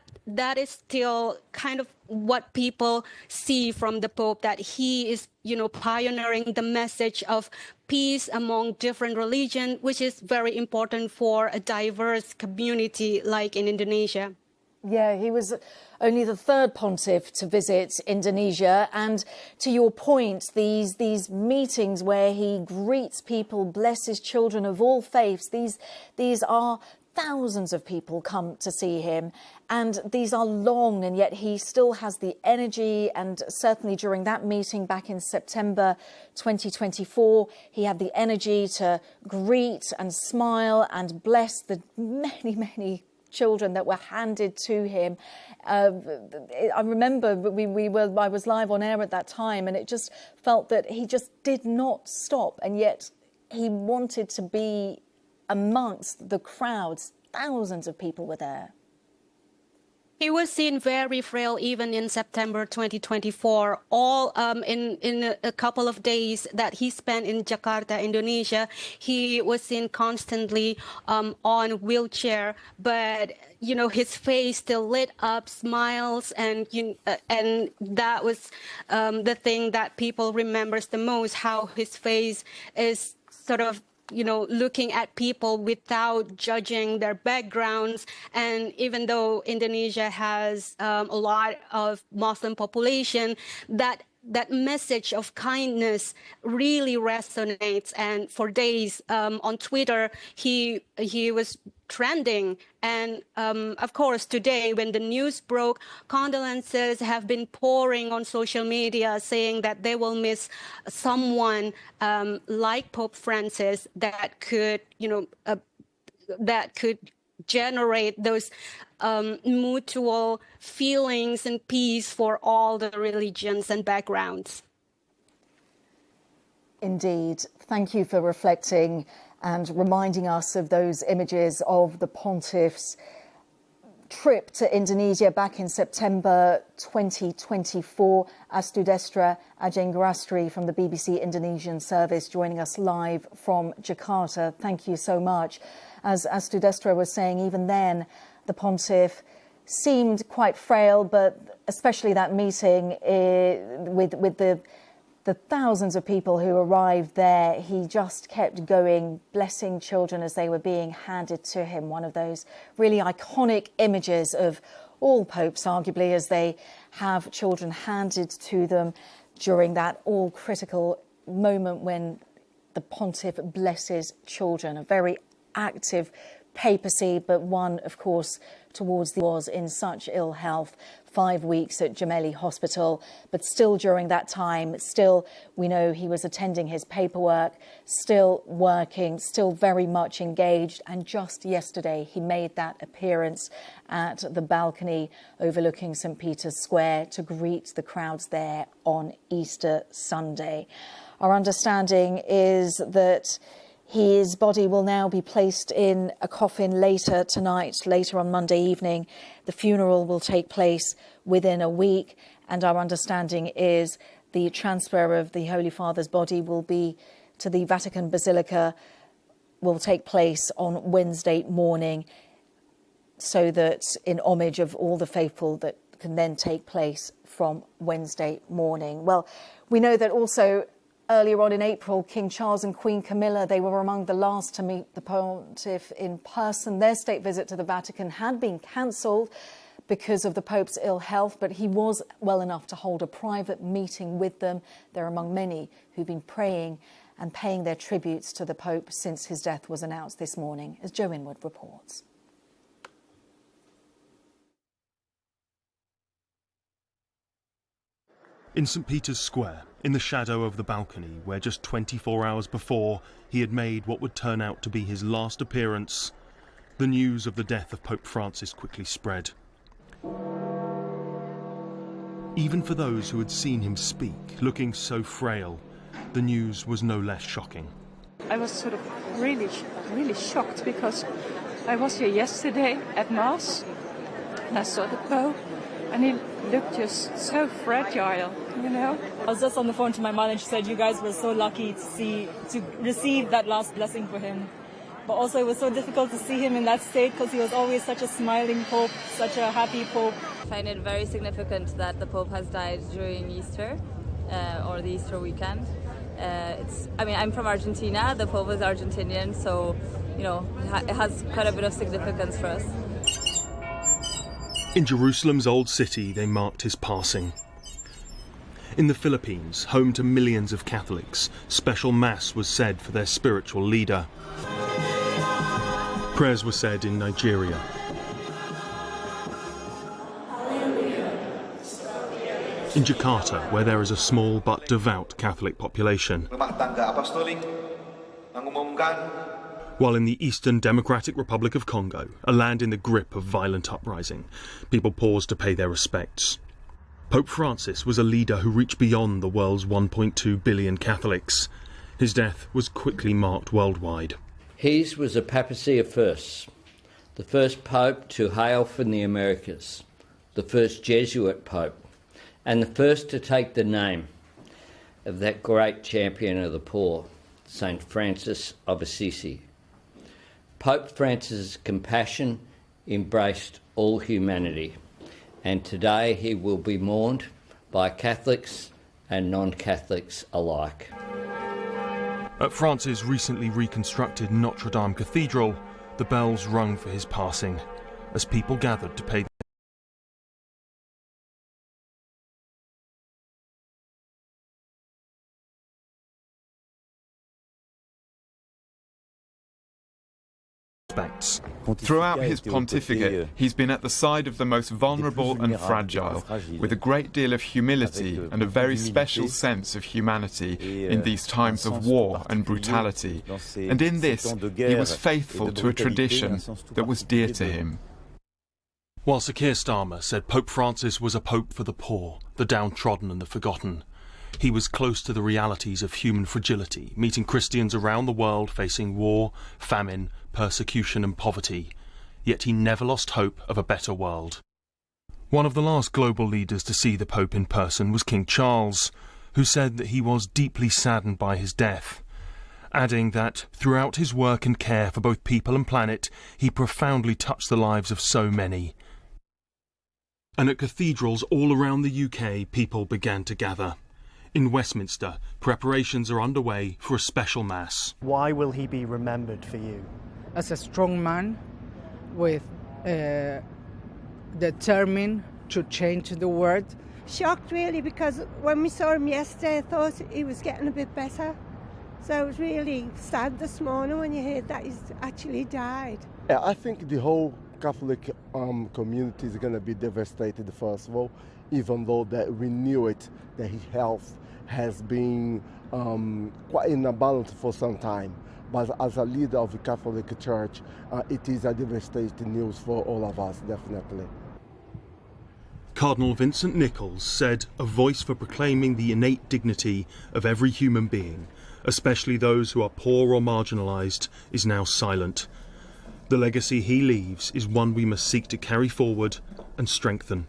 is still kind of what people see from the Pope, that he is, pioneering the message of peace among different religions, which is very important for a diverse community like in Indonesia. Yeah, he was only the third pontiff to visit Indonesia. And to your point, these meetings where he greets people, blesses children of all faiths, these are thousands of people come to see him. And these are long, and yet he still has the energy. And certainly during that meeting back in September 2024, he had the energy to greet and smile and bless the many, many children that were handed to him. I remember I was live on air at that time, and it just felt that he just did not stop, and yet he wanted to be amongst the crowds. Thousands of people were there. He was seen very frail even in September 2024. All in a couple of days that he spent in Jakarta, Indonesia, he was seen constantly on a wheelchair, but his face still lit up, smiles, and that was the thing that people remembers the most. How his face is sort of looking at people without judging their backgrounds. And even though Indonesia has a lot of Muslim population, that message of kindness really resonates. And for days on Twitter, he was trending. And of course, today, when the news broke, condolences have been pouring on social media, saying that they will miss someone like Pope Francis that could, generate those mutual feelings and peace for all the religions and backgrounds. Indeed. Thank you for reflecting and reminding us of those images of the pontiff's trip to Indonesia back in September 2024. Astu Destra Ajengrastri from the BBC Indonesian service joining us live from Jakarta. Thank you so much. As Astu Destra was saying, even then, the pontiff seemed quite frail, but especially that meeting with the thousands of people who arrived there, he just kept going, blessing children as they were being handed to him. One of those really iconic images of all popes, arguably, as they have children handed to them during that all-critical moment when the pontiff blesses children. A very active papacy, but one, of course, towards the was in such ill health. 5 weeks at Gemelli Hospital, but still during that time, still we know he was attending his paperwork, still working, still very much engaged. And just yesterday, he made that appearance at the balcony overlooking St. Peter's Square to greet the crowds there on Easter Sunday. Our understanding is that his body will now be placed in a coffin later tonight, later on Monday evening. The funeral will take place within a week, and our understanding is the transfer of the Holy Father's body will be to the Vatican Basilica, will take place on Wednesday morning, so that in homage of all the faithful that can then take place from Wednesday morning. Well, we know that also earlier on in April, King Charles and Queen Camilla, they were among the last to meet the pontiff in person. Their state visit to the Vatican had been cancelled because of the Pope's ill health, but he was well enough to hold a private meeting with them. They're among many who've been praying and paying their tributes to the Pope since his death was announced this morning, as Joe Inwood reports. In St. Peter's Square, in the shadow of the balcony where just 24 hours before he had made what would turn out to be his last appearance, the news of the death of Pope Francis quickly spread. Even for those who had seen him speak, looking so frail, the news was no less shocking. I was sort of really shocked because I was here yesterday at Mass and I saw the Pope and he looked just so fragile, you know. I was just on the phone to my mother and she said you guys were so lucky to receive that last blessing for him. But also it was so difficult to see him in that state because he was always such a smiling Pope, such a happy Pope. I find it very significant that the Pope has died during Easter or the Easter weekend. I'm from Argentina, the Pope is Argentinian, so, you know, it has quite a bit of significance for us. In Jerusalem's old city, they marked his passing. In the Philippines, home to millions of Catholics, special mass was said for their spiritual leader. Prayers were said in Nigeria. In Jakarta, where there is a small but devout Catholic population. While in the Eastern Democratic Republic of Congo, a land in the grip of violent uprising, people paused to pay their respects. Pope Francis was a leader who reached beyond the world's 1.2 billion Catholics. His death was quickly marked worldwide. His was a papacy of firsts, the first pope to hail from the Americas, the first Jesuit pope, and the first to take the name of that great champion of the poor, St. Francis of Assisi. Pope Francis' compassion embraced all humanity, and today he will be mourned by Catholics and non-Catholics alike. At France's recently reconstructed Notre Dame Cathedral, the bells rung for his passing as people gathered to pay respects. Throughout his pontificate, he's been at the side of the most vulnerable and fragile, with a great deal of humility and a very special sense of humanity in these times of war and brutality. And in this, he was faithful to a tradition that was dear to him. While Sir Keir Starmer said Pope Francis was a pope for the poor, the downtrodden and the forgotten, he was close to the realities of human fragility, meeting Christians around the world facing war, famine, persecution and poverty. Yet he never lost hope of a better world. One of the last global leaders to see the Pope in person was King Charles, who said that he was deeply saddened by his death, adding that throughout his work and care for both people and planet, he profoundly touched the lives of so many. And at cathedrals all around the UK, people began to gather. In Westminster, preparations are underway for a special mass. Why will he be remembered for you? As a strong man with determined to change the world. Shocked really, because when we saw him yesterday I thought he was getting a bit better. So it was really sad this morning when you heard that he's actually died. Yeah, I think the whole Catholic community is going to be devastated, first of all, even though that we knew it, that his health has been quite in a balance for some time. But as a leader of the Catholic Church, it is a devastating news for all of us, definitely. Cardinal Vincent Nichols said a voice for proclaiming the innate dignity of every human being, especially those who are poor or marginalised, is now silent. The legacy he leaves is one we must seek to carry forward and strengthen.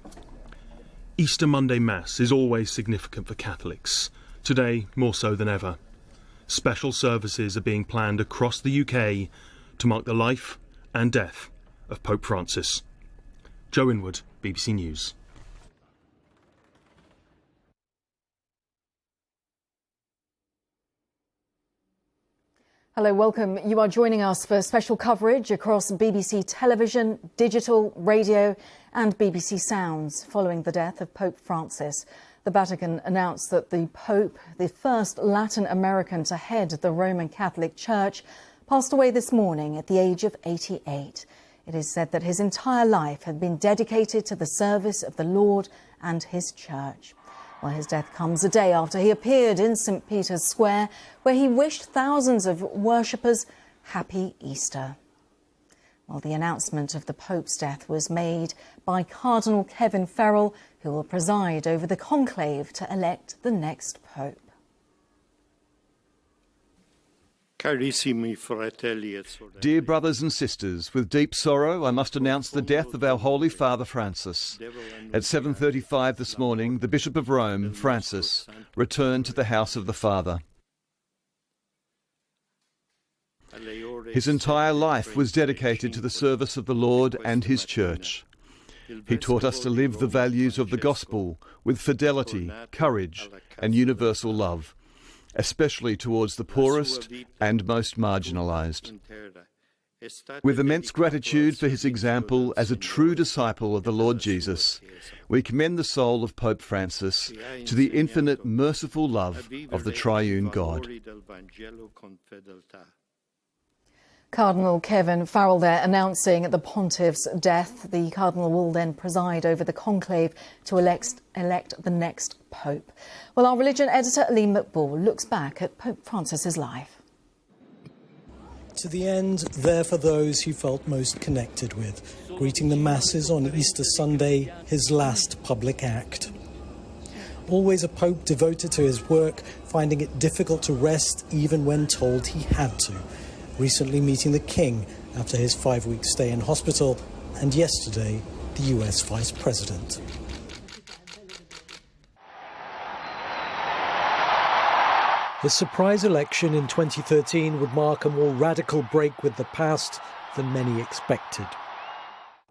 Easter Monday Mass is always significant for Catholics, today more so than ever. Special services are being planned across the UK to mark the life and death of Pope Francis. Joe Inwood, BBC News. Hello, welcome. You are joining us for special coverage across BBC television, digital, radio and BBC Sounds following the death of Pope Francis. The Vatican announced that the Pope, the first Latin American to head the Roman Catholic Church, passed away this morning at the age of 88. It is said that his entire life had been dedicated to the service of the Lord and his Church. Well, his death comes a day after he appeared in St. Peter's Square, where he wished thousands of worshippers happy Easter. Well, the announcement of the Pope's death was made by Cardinal Kevin Farrell, who will preside over the conclave to elect the next Pope. Dear brothers and sisters, with deep sorrow I must announce the death of our Holy Father Francis. At 7:35 this morning, the Bishop of Rome, Francis, returned to the house of the Father. His entire life was dedicated to the service of the Lord and his Church. He taught us to live the values of the Gospel with fidelity, courage and universal love, especially towards the poorest and most marginalised. With immense gratitude for his example as a true disciple of the Lord Jesus, we commend the soul of Pope Francis to the infinite merciful love of the triune God. Cardinal Kevin Farrell there announcing the Pontiff's death. The Cardinal will then preside over the conclave to elect the next Pope. Well, our religion editor, Aline McBall, looks back at Pope Francis's life. To the end, there for those he felt most connected with, greeting the masses on Easter Sunday, his last public act. Always a Pope devoted to his work, finding it difficult to rest even when told he had to. Recently meeting the King after his 5-week stay in hospital, and yesterday the US Vice President. His surprise election in 2013 would mark a more radical break with the past than many expected.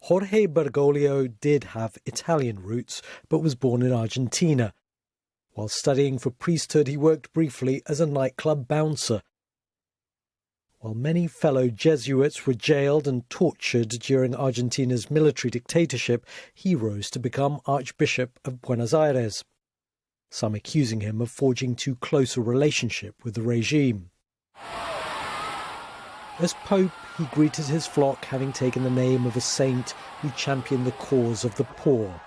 Jorge Bergoglio did have Italian roots, but was born in Argentina. While studying for priesthood, he worked briefly as a nightclub bouncer. While many fellow Jesuits were jailed and tortured during Argentina's military dictatorship, he rose to become Archbishop of Buenos Aires, some accusing him of forging too close a relationship with the regime. As Pope, he greeted his flock having taken the name of a saint who championed the cause of the poor.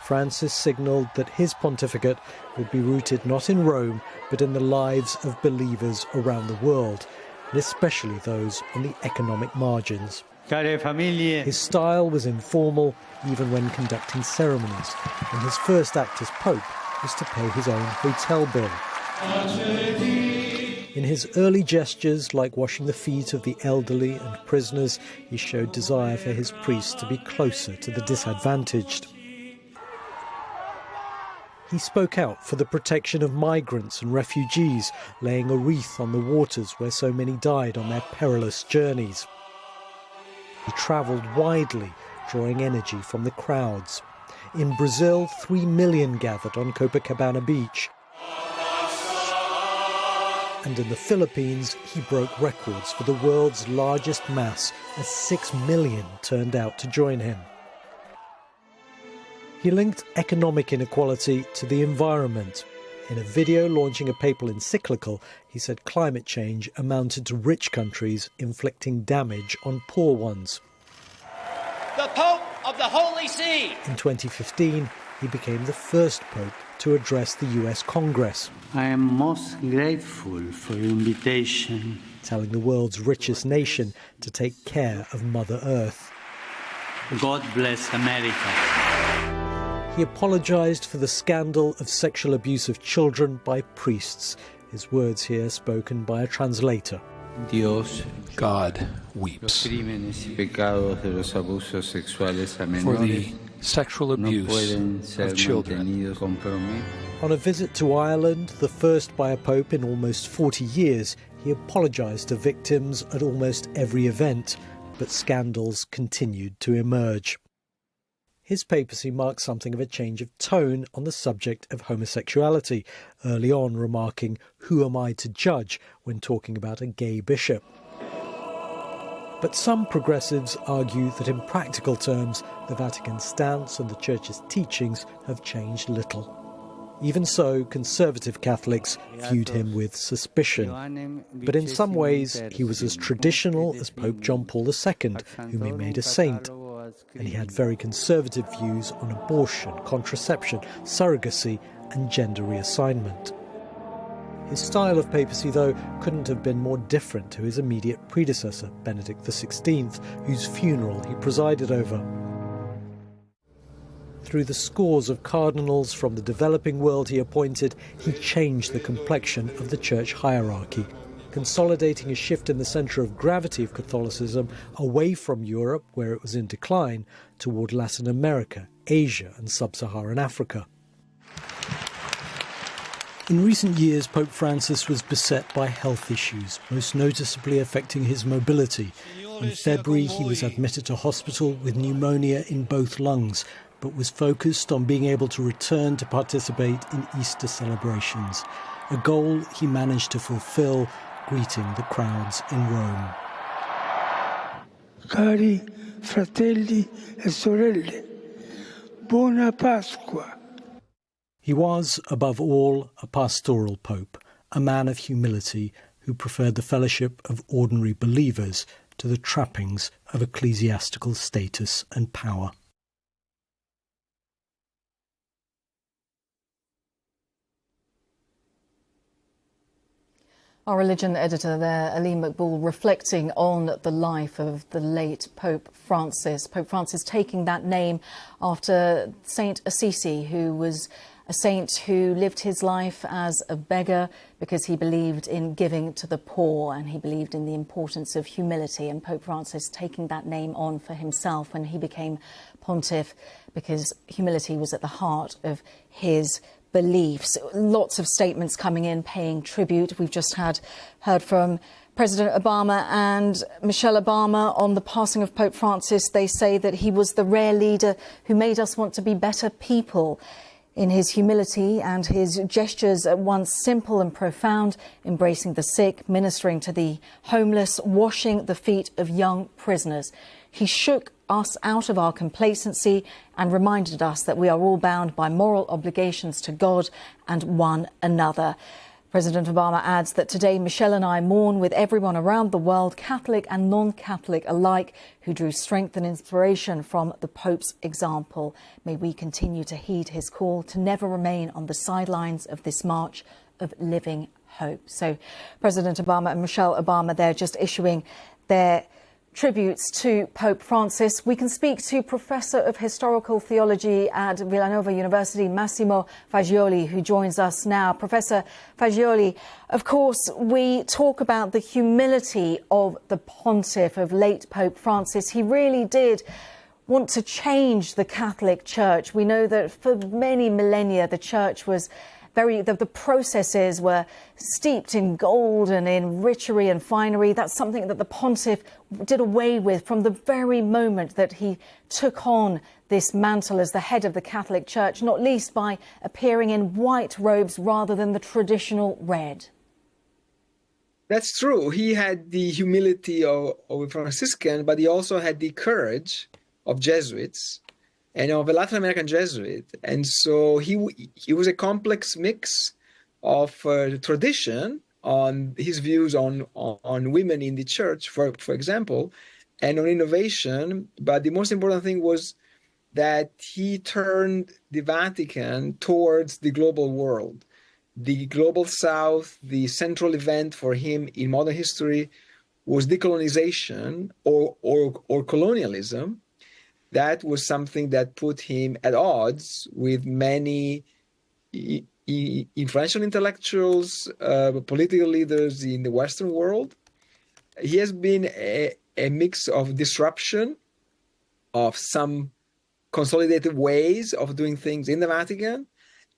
Francis signalled that his pontificate would be rooted not in Rome, but in the lives of believers around the world, and especially those on the economic margins. His style was informal, even when conducting ceremonies, and his first act as Pope was to pay his own hotel bill. In his early gestures, like washing the feet of the elderly and prisoners, he showed desire for his priests to be closer to the disadvantaged. He spoke out for the protection of migrants and refugees, laying a wreath on the waters where so many died on their perilous journeys. He travelled widely, drawing energy from the crowds. In Brazil, 3 million gathered on Copacabana Beach. And in the Philippines, he broke records for the world's largest mass, as 6 million turned out to join him. He linked economic inequality to the environment. In a video launching a papal encyclical, he said climate change amounted to rich countries inflicting damage on poor ones. The Pope of the Holy See! In 2015, he became the first Pope to address the US Congress. I am most grateful for your invitation. Telling the world's richest nation to take care of Mother Earth. God bless America. He apologised for the scandal of sexual abuse of children by priests. His words here spoken by a translator. God weeps for the sexual abuse of children. On a visit to Ireland, the first by a pope in almost 40 years, he apologised to victims at almost every event, but scandals continued to emerge. His papacy marked something of a change of tone on the subject of homosexuality, early on remarking, "Who am I to judge?" when talking about a gay bishop. But some progressives argue that in practical terms, the Vatican's stance and the Church's teachings have changed little. Even so, conservative Catholics viewed him with suspicion. But in some ways, he was as traditional as Pope John Paul II, whom he made a saint. And he had very conservative views on abortion, contraception, surrogacy and gender reassignment. His style of papacy, though, couldn't have been more different to his immediate predecessor, Benedict XVI, whose funeral he presided over. Through the scores of cardinals from the developing world he appointed, he changed the complexion of the church hierarchy, consolidating a shift in the centre of gravity of Catholicism away from Europe, where it was in decline, toward Latin America, Asia and sub-Saharan Africa. In recent years, Pope Francis was beset by health issues, most noticeably affecting his mobility. In February, he was admitted to hospital with pneumonia in both lungs, but was focused on being able to return to participate in Easter celebrations, a goal he managed to fulfill, greeting the crowds in Rome. Cari fratelli e sorelle, buona Pasqua. He was, above all, a pastoral pope, a man of humility who preferred the fellowship of ordinary believers to the trappings of ecclesiastical status and power. Our religion editor there, Aline McBall, reflecting on the life of the late Pope Francis. Pope Francis taking that name after Saint Assisi, who was a saint who lived his life as a beggar because he believed in giving to the poor and he believed in the importance of humility. And Pope Francis taking that name on for himself when he became pontiff, because humility was at the heart of his beliefs. Lots of statements coming in paying tribute. We've just heard from President Obama and Michelle Obama on the passing of Pope Francis. They say that he was the rare leader who made us want to be better people. In his humility and his gestures at once simple and profound, embracing the sick, ministering to the homeless, washing the feet of young prisoners. He shook us out of our complacency and reminded us that we are all bound by moral obligations to God and one another. President Obama adds that today Michelle and I mourn with everyone around the world, Catholic and non-Catholic alike, who drew strength and inspiration from the Pope's example. May we continue to heed his call to never remain on the sidelines of this march of living hope. So President Obama and Michelle Obama, they're just issuing their tributes to Pope Francis. We can speak to Professor of Historical Theology at Villanova University, Massimo Fagioli, who joins us now. Professor Fagioli, of course, we talk about the humility of the pontiff, of late Pope Francis. He really did want to change the Catholic Church. We know that for many millennia, the Church was the processes were steeped in gold and in richery and finery. That's something that the pontiff did away with from the very moment that he took on this mantle as the head of the Catholic Church, not least by appearing in white robes rather than the traditional red. That's true. He had the humility of a Franciscan, but he also had the courage of Jesuits and of a Latin American Jesuit. And so he was a complex mix of tradition on his views on women in the church, for example, and on innovation. But the most important thing was that he turned the Vatican towards the global world. The global South, the central event for him in modern history was decolonization or colonialism. That was something that put him at odds with many influential intellectuals, political leaders in the Western world. He has been a mix of disruption, of some consolidated ways of doing things in the Vatican,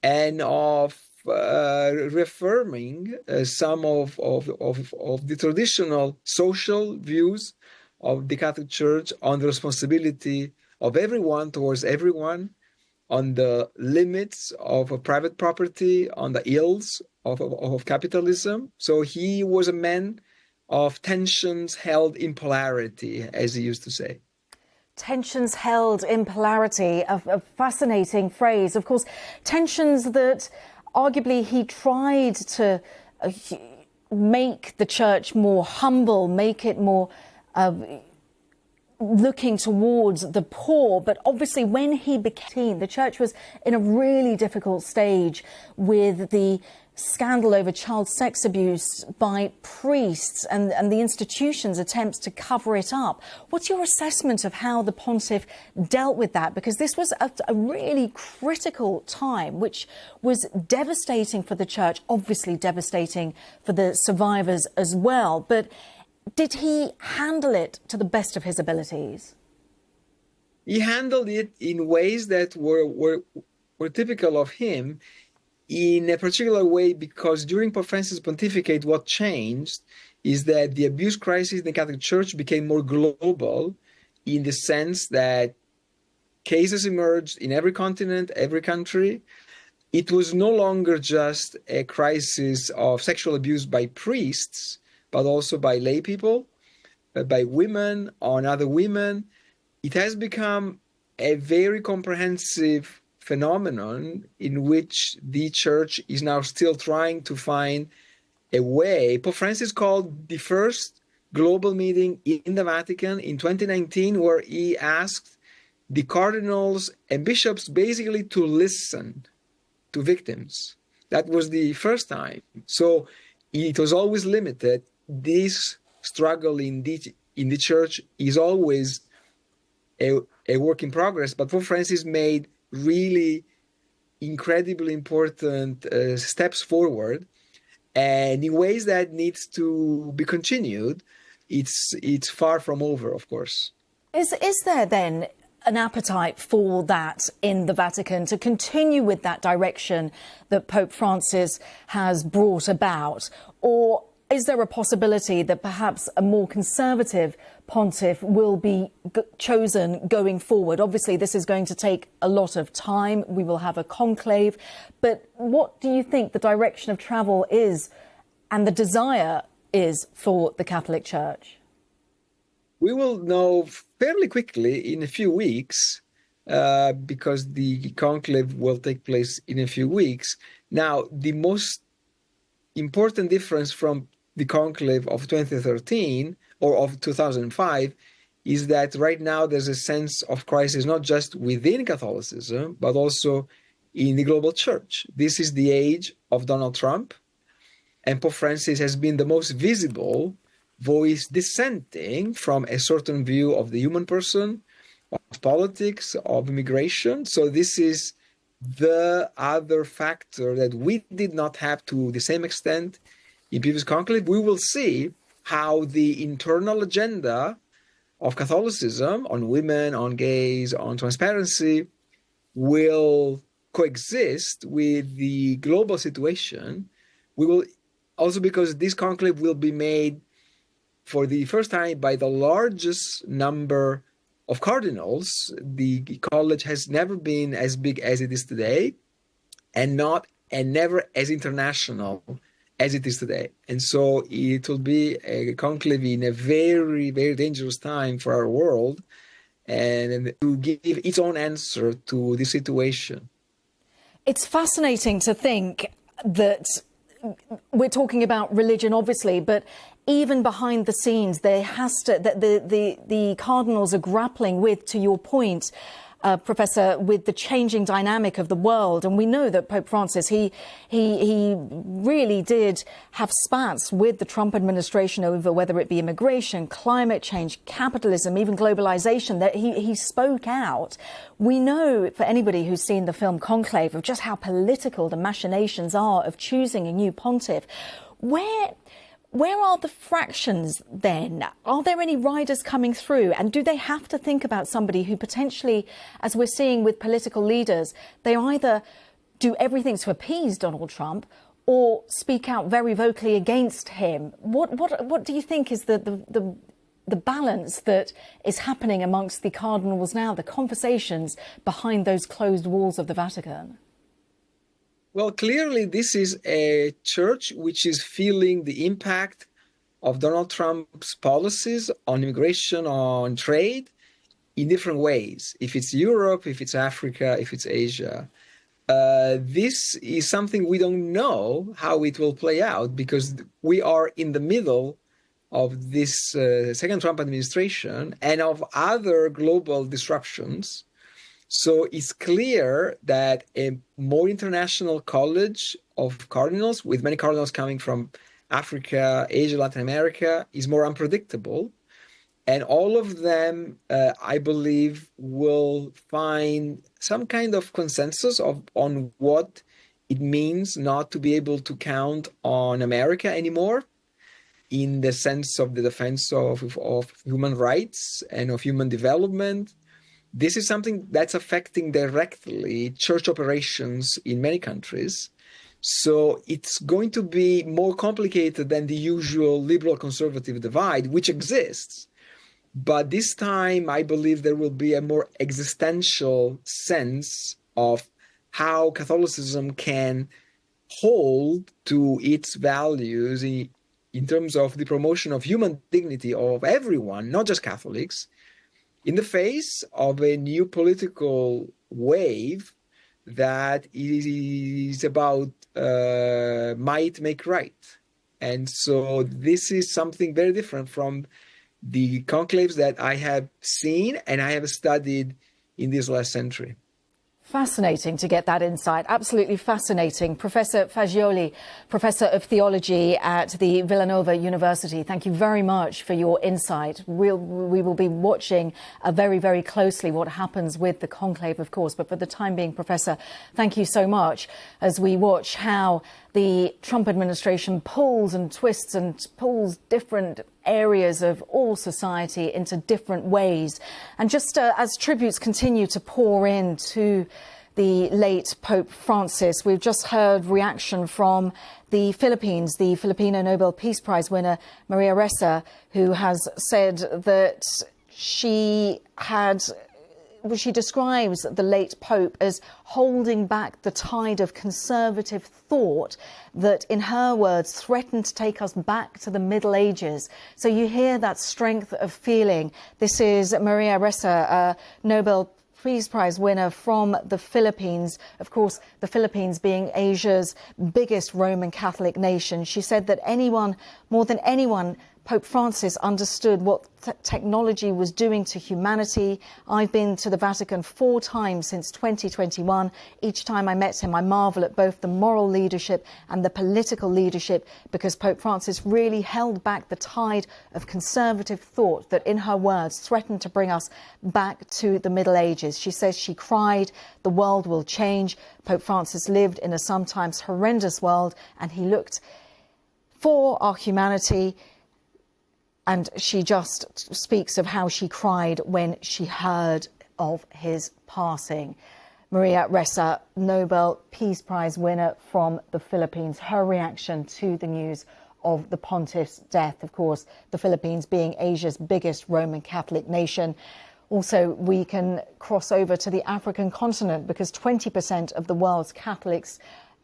and of reaffirming some of the traditional social views of the Catholic Church on the responsibility of everyone towards everyone, on the limits of private property, on the ills of capitalism. So he was a man of tensions held in polarity, as he used to say. Tensions held in polarity, a fascinating phrase. Of course, tensions that arguably he tried to make the church more humble, make it more looking towards the poor. But obviously when he became, the church was in a really difficult stage with the scandal over child sex abuse by priests and the institution's attempts to cover it up. What's your assessment of how the pontiff dealt with that? Because this was a really critical time, which was devastating for the church, obviously devastating for the survivors as well. But did he handle it to the best of his abilities? He handled it in ways that were typical of him, in a particular way, because during Pope Francis' pontificate, what changed is that the abuse crisis in the Catholic Church became more global, in the sense that cases emerged in every continent, every country. It was no longer just a crisis of sexual abuse by priests, but also by lay people, by women, on other women. It has become a very comprehensive phenomenon in which the church is now still trying to find a way. Pope Francis called the first global meeting in the Vatican in 2019, where he asked the cardinals and bishops basically to listen to victims. That was the first time. So it was always limited. This struggle in the church is always a work in progress, but Pope Francis made really incredibly important steps forward, and in ways that needs to be continued. It's far from over, of course. Is there then an appetite for that in the Vatican, to continue with that direction that Pope Francis has brought about? Or is there a possibility that perhaps a more conservative pontiff will be chosen going forward? Obviously, this is going to take a lot of time. We will have a conclave. But what do you think the direction of travel is and the desire is for the Catholic Church? We will know fairly quickly in a few weeks, because the conclave will take place in a few weeks. Now, the most important difference from the conclave of 2013 or of 2005 is that right now there's a sense of crisis not just within Catholicism, but also in the global church. This is the age of Donald Trump, and Pope Francis has been the most visible voice dissenting from a certain view of the human person, of politics, of immigration. So this is the other factor that we did not have to the same extent in previous conclave. We will see how the internal agenda of Catholicism on women, on gays, on transparency will coexist with the global situation. We will also, because this conclave will be made for the first time by the largest number of cardinals. The college has never been as big as it is today, and never as international as it is today. And so it will be a conclave in a very, very dangerous time for our world, and to give its own answer to this situation. It's fascinating to think that we're talking about religion, obviously, but even behind the scenes, there has to the cardinals are grappling with, to your point, Professor, with the changing dynamic of the world. And we know that Pope Francis, he really did have spats with the Trump administration over whether it be immigration, climate change, capitalism, even globalization, that he spoke out. We know, for anybody who's seen the film Conclave, of just how political the machinations are of choosing a new pontiff. Where are the fractions then? Are there any riders coming through? And do they have to think about somebody who potentially, as we're seeing with political leaders, they either do everything to appease Donald Trump or speak out very vocally against him? What do you think is the balance that is happening amongst the cardinals now, the conversations behind those closed walls of the Vatican? Well, clearly, this is a church which is feeling the impact of Donald Trump's policies on immigration, on trade, in different ways. If it's Europe, if it's Africa, if it's Asia. This is something we don't know how it will play out, because we are in the middle of this second Trump administration and of other global disruptions. So it's clear that a more international college of cardinals, with many cardinals coming from Africa, Asia, Latin America, is more unpredictable. And all of them, I believe, will find some kind of consensus on what it means not to be able to count on America anymore, in the sense of the defense of human rights and of human development. This is something that's affecting directly church operations in many countries. So it's going to be more complicated than the usual liberal-conservative divide, which exists. But this time, I believe there will be a more existential sense of how Catholicism can hold to its values in terms of the promotion of human dignity of everyone, not just Catholics, in the face of a new political wave that is about might make right. And so this is something very different from the conclaves that I have seen and I have studied in this last century. Fascinating to get that insight. Absolutely fascinating. Professor Fagioli, Professor of Theology at the Villanova University, thank you very much for your insight. We will be watching very, very closely what happens with the conclave, of course. But for the time being, Professor, thank you so much as we watch how the Trump administration pulls and twists and pulls different areas of all society into different ways. And just as tributes continue to pour in to the late Pope Francis, we've just heard reaction from the Philippines, the Filipino Nobel Peace Prize winner, Maria Ressa, who has said that she describes the late Pope as holding back the tide of conservative thought that, in her words, threatened to take us back to the Middle Ages. So you hear that strength of feeling. This is Maria Ressa, a Nobel Peace Prize winner from the Philippines. Of course, the Philippines being Asia's biggest Roman Catholic nation. She said that more than anyone, Pope Francis understood what technology was doing to humanity. I've been to the Vatican 4 times since 2021. Each time I met him, I marvel at both the moral leadership and the political leadership, because Pope Francis really held back the tide of conservative thought that, in her words, threatened to bring us back to the Middle Ages. She says she cried, the world will change. Pope Francis lived in a sometimes horrendous world, and he looked for our humanity. And she just speaks of how she cried when she heard of his passing. Maria Ressa, Nobel Peace Prize winner from the Philippines. Her reaction to the news of the pontiff's death, of course, the Philippines being Asia's biggest Roman Catholic nation. Also, we can cross over to the African continent, because 20% of the world's Catholics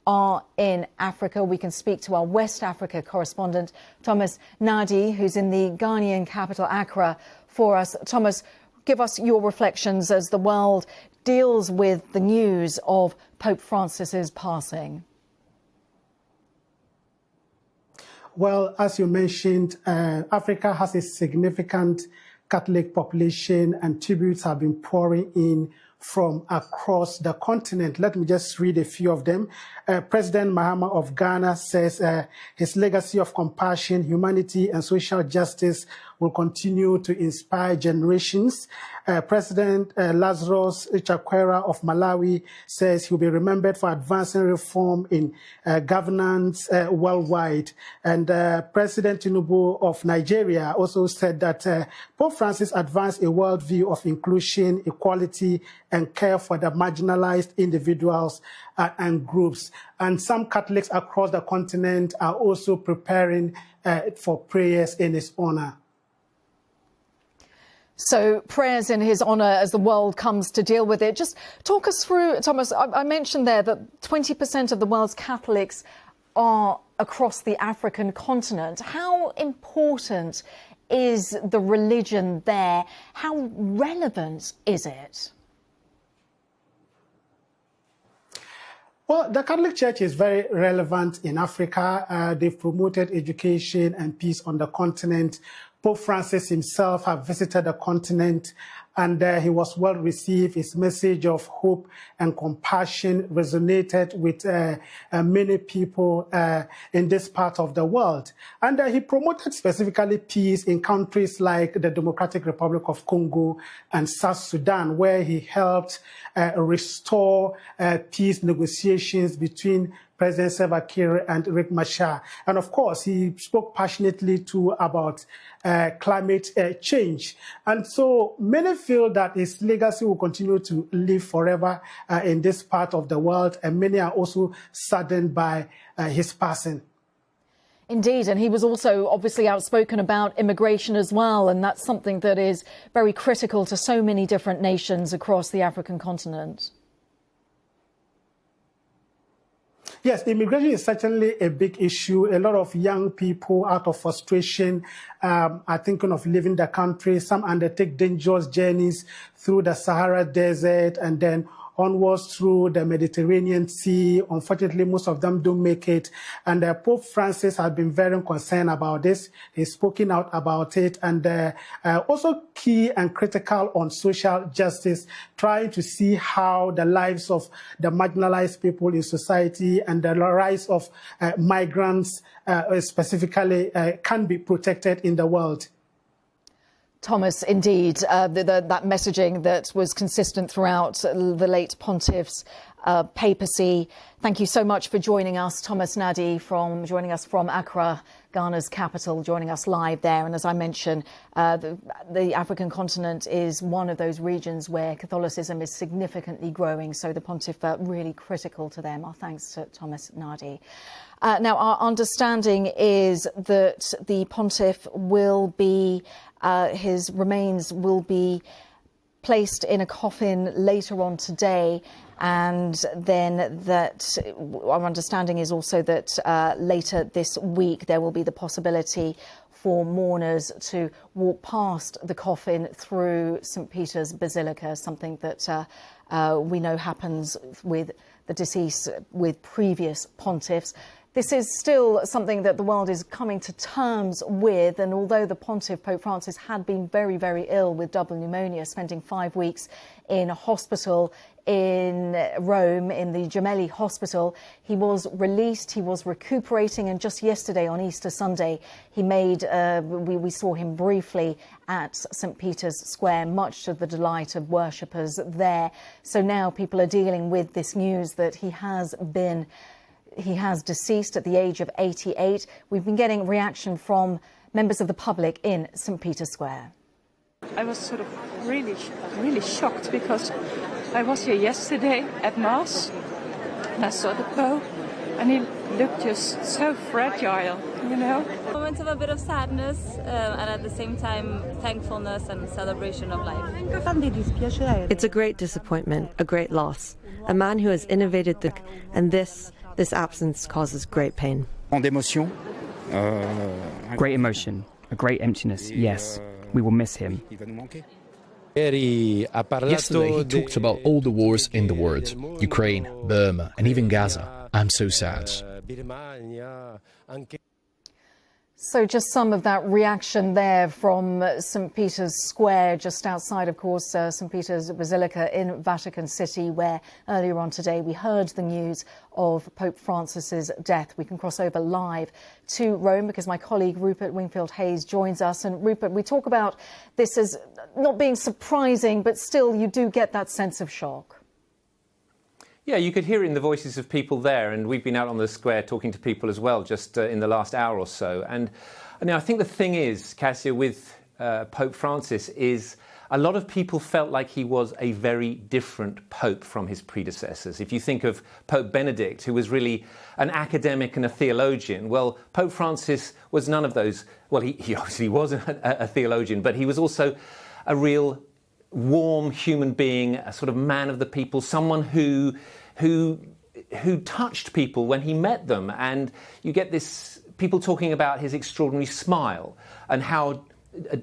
are in Africa. We can speak to our West Africa correspondent, Thomas Nadi, who's in the Ghanaian capital, Accra, for us. Thomas, give us your reflections as the world deals with the news of Pope Francis's passing. Well, as you mentioned, Africa has a significant Catholic population, and tributes have been pouring in from across the continent. Let me just read a few of them. President Mahama of Ghana says his legacy of compassion, humanity, and social justice will continue to inspire generations. President Lazarus Chakwera of Malawi says he'll be remembered for advancing reform in governance worldwide. And President Tinubu of Nigeria also said that Pope Francis advanced a worldview of inclusion, equality, and care for the marginalized individuals and groups. And some Catholics across the continent are also preparing for prayers in his honor. So prayers in his honour as the world comes to deal with it. Just talk us through, Thomas, I mentioned there that 20% of the world's Catholics are across the African continent. How important is the religion there? How relevant is it? Well, the Catholic Church is very relevant in Africa. They've promoted education and peace on the continent. Pope Francis himself has visited the continent, and he was well received. His message of hope and compassion resonated with many people in this part of the world. And he promoted specifically peace in countries like the Democratic Republic of Congo and South Sudan, where he helped restore peace negotiations between President Salva Kiir and Riek Machar. And of course, he spoke passionately too about climate change. And so many feel that his legacy will continue to live forever in this part of the world. And many are also saddened by his passing. Indeed, and he was also obviously outspoken about immigration as well, and that's something that is very critical to so many different nations across the African continent. Yes, immigration is certainly a big issue. A lot of young people, out of frustration, are thinking of leaving the country. Some undertake dangerous journeys through the Sahara Desert and then onwards through the Mediterranean Sea. Unfortunately, most of them don't make it. And Pope Francis has been very concerned about this. He's spoken out about it, and also key and critical on social justice, trying to see how the lives of the marginalized people in society and the rise of migrants specifically can be protected in the world. Thomas, indeed, that messaging that was consistent throughout the late pontiff's papacy. Thank you so much for joining us, Thomas Nadi, joining us from Accra, Ghana's capital, joining us live there. And as I mentioned, the African continent is one of those regions where Catholicism is significantly growing. So the pontiff really critical to them. Our thanks to Thomas Nadi. Now, our understanding is that the pontiff will be his remains will be placed in a coffin later on today, and then that our understanding is also that later this week there will be the possibility for mourners to walk past the coffin through St. Peter's Basilica, something that we know happens with the deceased with previous pontiffs. This is still something that the world is coming to terms with, and although the pontiff, Pope Francis, had been very, very ill with double pneumonia, spending 5 weeks in a hospital in Rome, in the Gemelli Hospital, he was released, he was recuperating, and just yesterday on Easter Sunday, he made, we saw him briefly at St. Peter's Square, much to the delight of worshippers there. So now people are dealing with this news that he has deceased at the age of 88. We've been getting reaction from members of the public in St. Peter's Square. I was sort of really shocked because I was here yesterday at Mass and I saw the Pope and he looked just so fragile, you know. Moments of a bit of sadness and at the same time thankfulness and celebration of life. It's a great disappointment, a great loss. A man who has innovated and this absence causes great pain. Great emotion, a great emptiness, yes. We will miss him. Yesterday he talked about all the wars in the world, Ukraine, Burma and even Gaza. I'm so sad. So just some of that reaction there from St. Peter's Square, just outside, of course, St. Peter's Basilica in Vatican City, where earlier on today we heard the news of Pope Francis's death. We can cross over live to Rome because my colleague Rupert Wingfield-Hayes joins us. And Rupert, we talk about this as not being surprising, but still you do get that sense of shock. Yeah, you could hear it in the voices of people there, and we've been out on the square talking to people as well just in the last hour or so. And I think the thing is, Cassia, with Pope Francis is a lot of people felt like he was a very different pope from his predecessors. If you think of Pope Benedict, who was really an academic and a theologian, well, Pope Francis was none of those. Well, he obviously was a theologian, but he was also a real warm human being, a sort of man of the people, someone who touched people when he met them. And you get this people talking about his extraordinary smile and how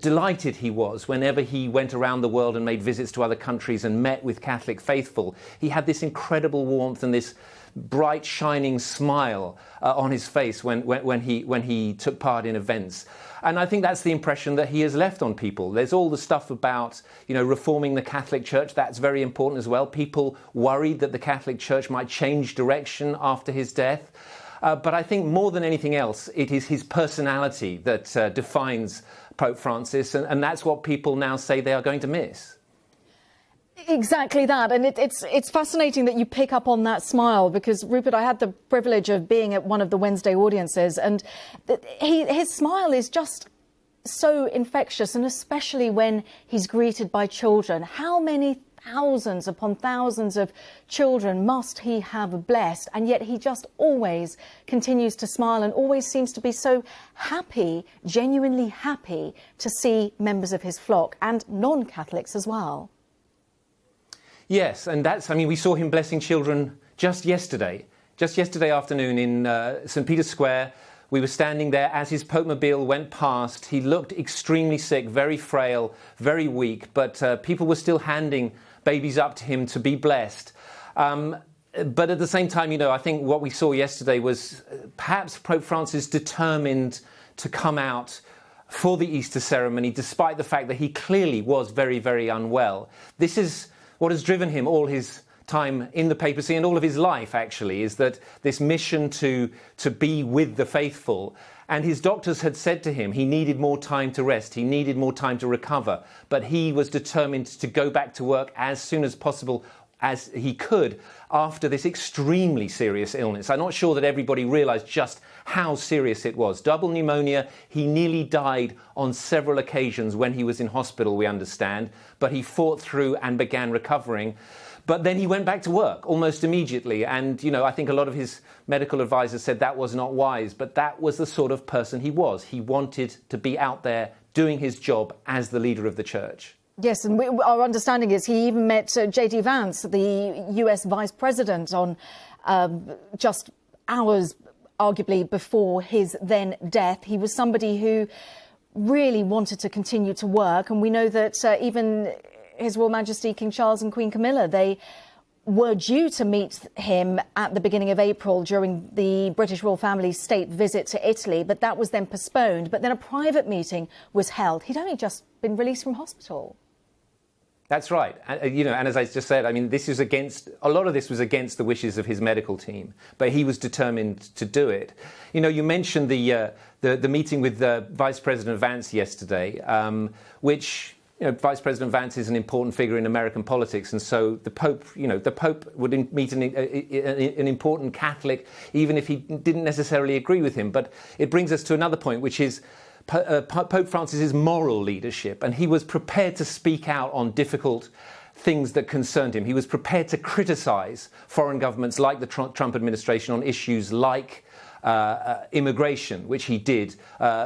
delighted he was whenever he went around the world and made visits to other countries and met with Catholic faithful. He had this incredible warmth and this bright, shining smile on his face when he took part in events. And I think that's the impression that he has left on people. There's all the stuff about, reforming the Catholic Church. That's very important as well. People worried that the Catholic Church might change direction after his death. But I think more than anything else, it is his personality that defines Pope Francis. And that's what people now say they are going to miss. Exactly that. And it's fascinating that you pick up on that smile because, Rupert, I had the privilege of being at one of the Wednesday audiences and his smile is just so infectious, and especially when he's greeted by children. How many thousands upon thousands of children must he have blessed? And yet he just always continues to smile and always seems to be so happy, genuinely happy to see members of his flock and non-Catholics as well. Yes, and we saw him blessing children just yesterday afternoon in St. Peter's Square. We were standing there as his Pope-mobile went past. He looked extremely sick, very frail, very weak, but people were still handing babies up to him to be blessed. But at the same time, I think what we saw yesterday was perhaps Pope Francis determined to come out for the Easter ceremony, despite the fact that he clearly was very, very unwell. This is what has driven him all his time in the papacy and all of his life, actually, is that this mission to be with the faithful. And his doctors had said to him he needed more time to rest, he needed more time to recover, but he was determined to go back to work as soon as possible as he could after this extremely serious illness. I'm not sure that everybody realised just how serious it was. Double pneumonia, he nearly died on several occasions when he was in hospital, we understand, but he fought through and began recovering. But then he went back to work almost immediately. And, I think a lot of his medical advisors said that was not wise, but that was the sort of person he was. He wanted to be out there doing his job as the leader of the church. Yes, and our understanding is he even met J.D. Vance, the US Vice President, on just hours, arguably, before his then death. He was somebody who really wanted to continue to work. And we know that even His Royal Majesty King Charles and Queen Camilla, they were due to meet him at the beginning of April during the British royal family's state visit to Italy, but that was then postponed. But then a private meeting was held. He'd only just been released from hospital. That's right. And as I just said, I mean, a lot of this was against the wishes of his medical team, but he was determined to do it. You mentioned the meeting with Vice President Vance yesterday, which, Vice President Vance is an important figure in American politics, and so the Pope would meet an important Catholic, even if he didn't necessarily agree with him. But it brings us to another point, which is Pope Francis's moral leadership, and he was prepared to speak out on difficult things that concerned him. He was prepared to criticise foreign governments like the Trump administration on issues like immigration, which he did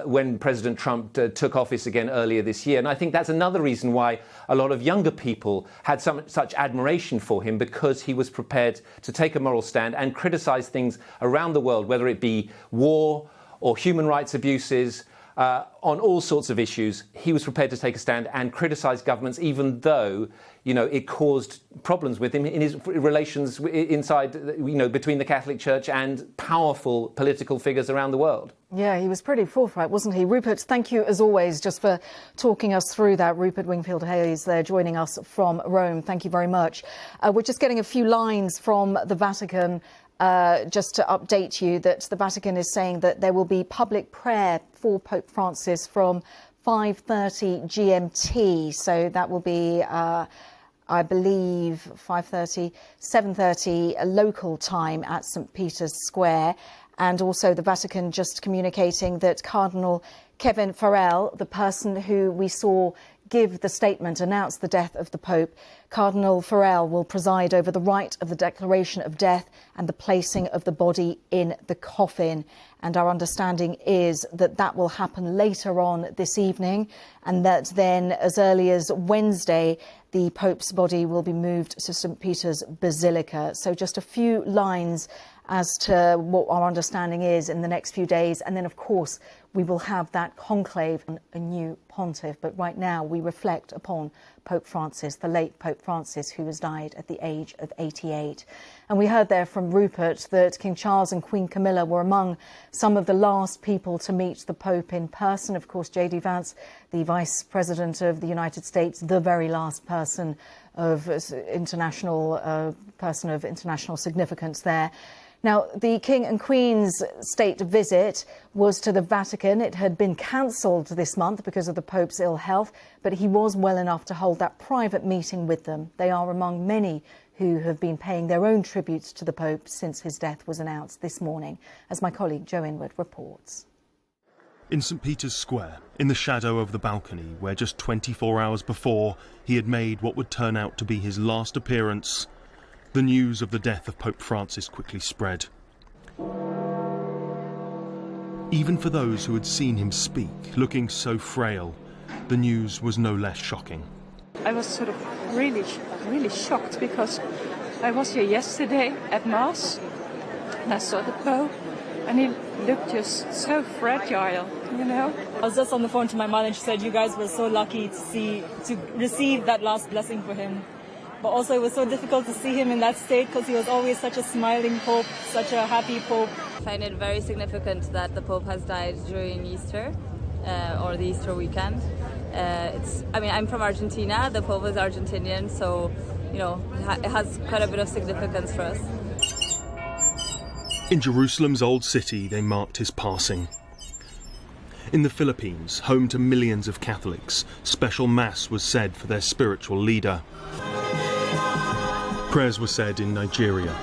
when President Trump took office again earlier this year. And I think that's another reason why a lot of younger people had such admiration for him, because he was prepared to take a moral stand and criticise things around the world, whether it be war or human rights abuses. On all sorts of issues, he was prepared to take a stand and criticise governments, even though, it caused problems with him in his relations inside, between the Catholic Church and powerful political figures around the world. Yeah, he was pretty forthright, wasn't he? Rupert, thank you as always just for talking us through that. Rupert Wingfield-Hayes there joining us from Rome. Thank you very much. We're just getting a few lines from the Vatican. Just to update you that the Vatican is saying that there will be public prayer for Pope Francis from 5:30 GMT. So that will be, I believe, 5:30, 7:30 local time at St. Peter's Square. And also the Vatican just communicating that Cardinal Kevin Farrell, the person who we saw give the statement, announce the death of the Pope, Cardinal Farrell will preside over the rite of the declaration of death and the placing of the body in the coffin. And our understanding is that that will happen later on this evening, and that then as early as Wednesday, the Pope's body will be moved to St. Peter's Basilica. So just a few lines as to what our understanding is in the next few days. And then, of course, we will have that conclave on a new pontiff. But right now we reflect upon Pope Francis, the late Pope Francis, who has died at the age of 88. And we heard there from Rupert that King Charles and Queen Camilla were among some of the last people to meet the Pope in person. Of course, J.D. Vance, the Vice President of the United States, the very last person of international significance there. Now, the King and Queen's state visit was to the Vatican. It had been cancelled this month because of the Pope's ill health, but he was well enough to hold that private meeting with them. They are among many who have been paying their own tributes to the Pope since his death was announced this morning, as my colleague Joe Inwood reports. In St. Peter's Square, in the shadow of the balcony, where just 24 hours before he had made what would turn out to be his last appearance, the news of the death of Pope Francis quickly spread. Even for those who had seen him speak, looking so frail, the news was no less shocking. I was sort of really shocked, because I was here yesterday at Mass and I saw the Pope and he looked just so fragile, I was just on the phone to my mother and she said you guys were so lucky to receive that last blessing for him. But also it was so difficult to see him in that state, because he was always such a smiling Pope, such a happy Pope. I find it very significant that the Pope has died during Easter, or the Easter weekend. I'm from Argentina, the Pope is Argentinian, so, it has quite a bit of significance for us. In Jerusalem's old city, they marked his passing. In the Philippines, home to millions of Catholics, special mass was said for their spiritual leader. Prayers were said in Nigeria.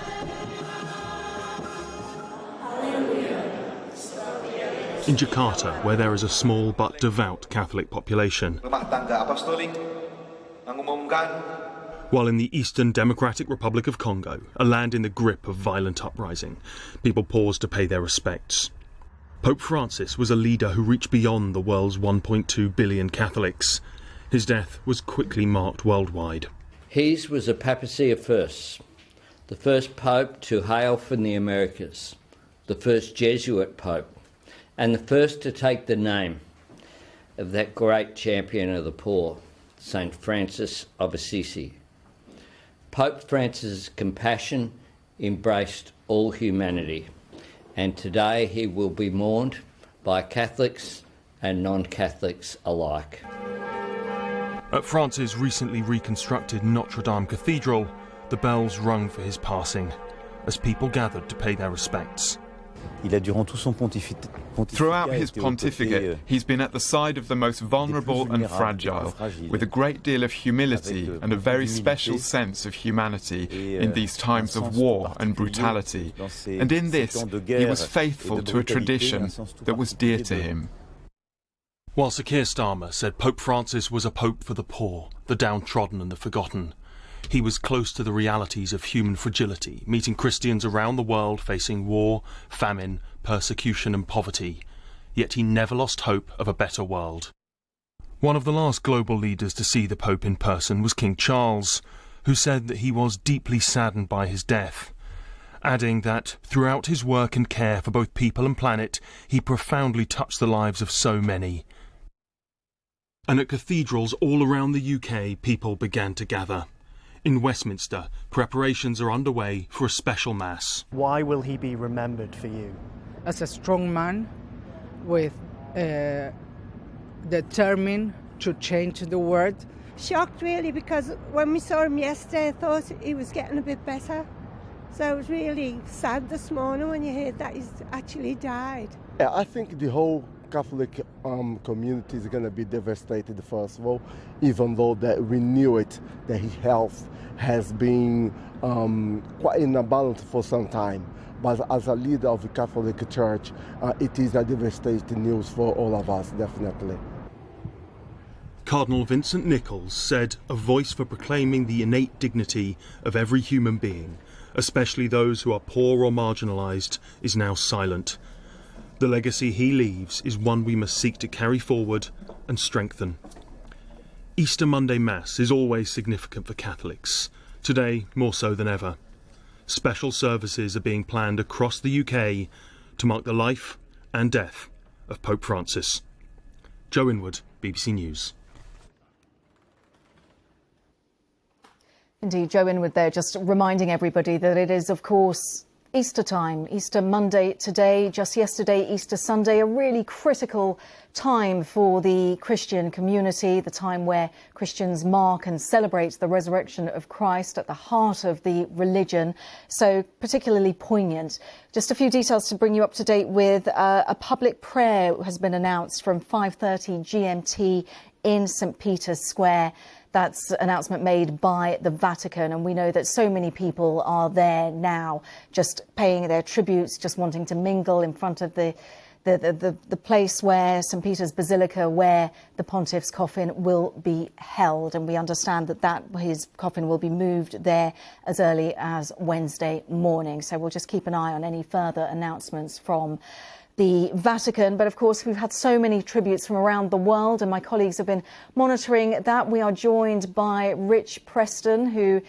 In Jakarta, where there is a small but devout Catholic population. While in the Eastern Democratic Republic of Congo, a land in the grip of violent uprising, people paused to pay their respects. Pope Francis was a leader who reached beyond the world's 1.2 billion Catholics. His death was quickly marked worldwide. His was a papacy of firsts, the first pope to hail from the Americas, the first Jesuit pope, and the first to take the name. of that great champion of the poor, St. Francis of Assisi. Pope Francis' compassion embraced all humanity, and today he will be mourned by Catholics and non-Catholics alike. At France's recently reconstructed Notre Dame Cathedral, the bells rung for his passing as people gathered to pay their respects. Throughout his pontificate, he's been at the side of the most vulnerable and fragile, with a great deal of humility and a very special sense of humanity in these times of war and brutality. And in this, he was faithful to a tradition that was dear to him. While Sir Keir Starmer said Pope Francis was a pope for the poor, the downtrodden and the forgotten, he was close to the realities of human fragility, meeting Christians around the world facing war, famine, persecution and poverty. Yet he never lost hope of a better world. One of the last global leaders to see the Pope in person was King Charles, who said that he was deeply saddened by his death, adding that throughout his work and care for both people and planet, he profoundly touched the lives of so many. And at cathedrals all around the UK, people began to gather. In Westminster, preparations are underway for a special mass. Why will he be remembered for you? As a strong man with determined to change the world. Shocked really, because when we saw him yesterday, I thought he was getting a bit better. So it was really sad this morning when you heard that he's actually died. Yeah, I think the whole Catholic community is going to be devastated, first of all, even though that we knew it, that his health has been quite in a balance for some time. But as a leader of the Catholic Church, it is a devastating news for all of us, definitely. Cardinal Vincent Nichols said a voice for proclaiming the innate dignity of every human being, especially those who are poor or marginalised, is now silent. The legacy he leaves is one we must seek to carry forward and strengthen. Easter Monday Mass is always significant for Catholics, today more so than ever. Special services are being planned across the UK to mark the life and death of Pope Francis. Joe Inwood, BBC News. Indeed, Joe Inwood there, just reminding everybody that it is, of course, Easter time, Easter Monday today, just yesterday, Easter Sunday, a really critical time for the Christian community, the time where Christians mark and celebrate the resurrection of Christ at the heart of the religion, so particularly poignant. Just a few details to bring you up to date with. A public prayer has been announced from 5:30 GMT in St. Peter's Square. That's an announcement made by the Vatican, and we know that so many people are there now, just paying their tributes, just wanting to mingle in front of the place where St. Peter's Basilica, where the Pontiff's coffin will be held. And we understand that his coffin will be moved there as early as Wednesday morning. So we'll just keep an eye on any further announcements from the Vatican. But of course, we've had so many tributes from around the world, and my colleagues have been monitoring that. We are joined by Rich Preston, who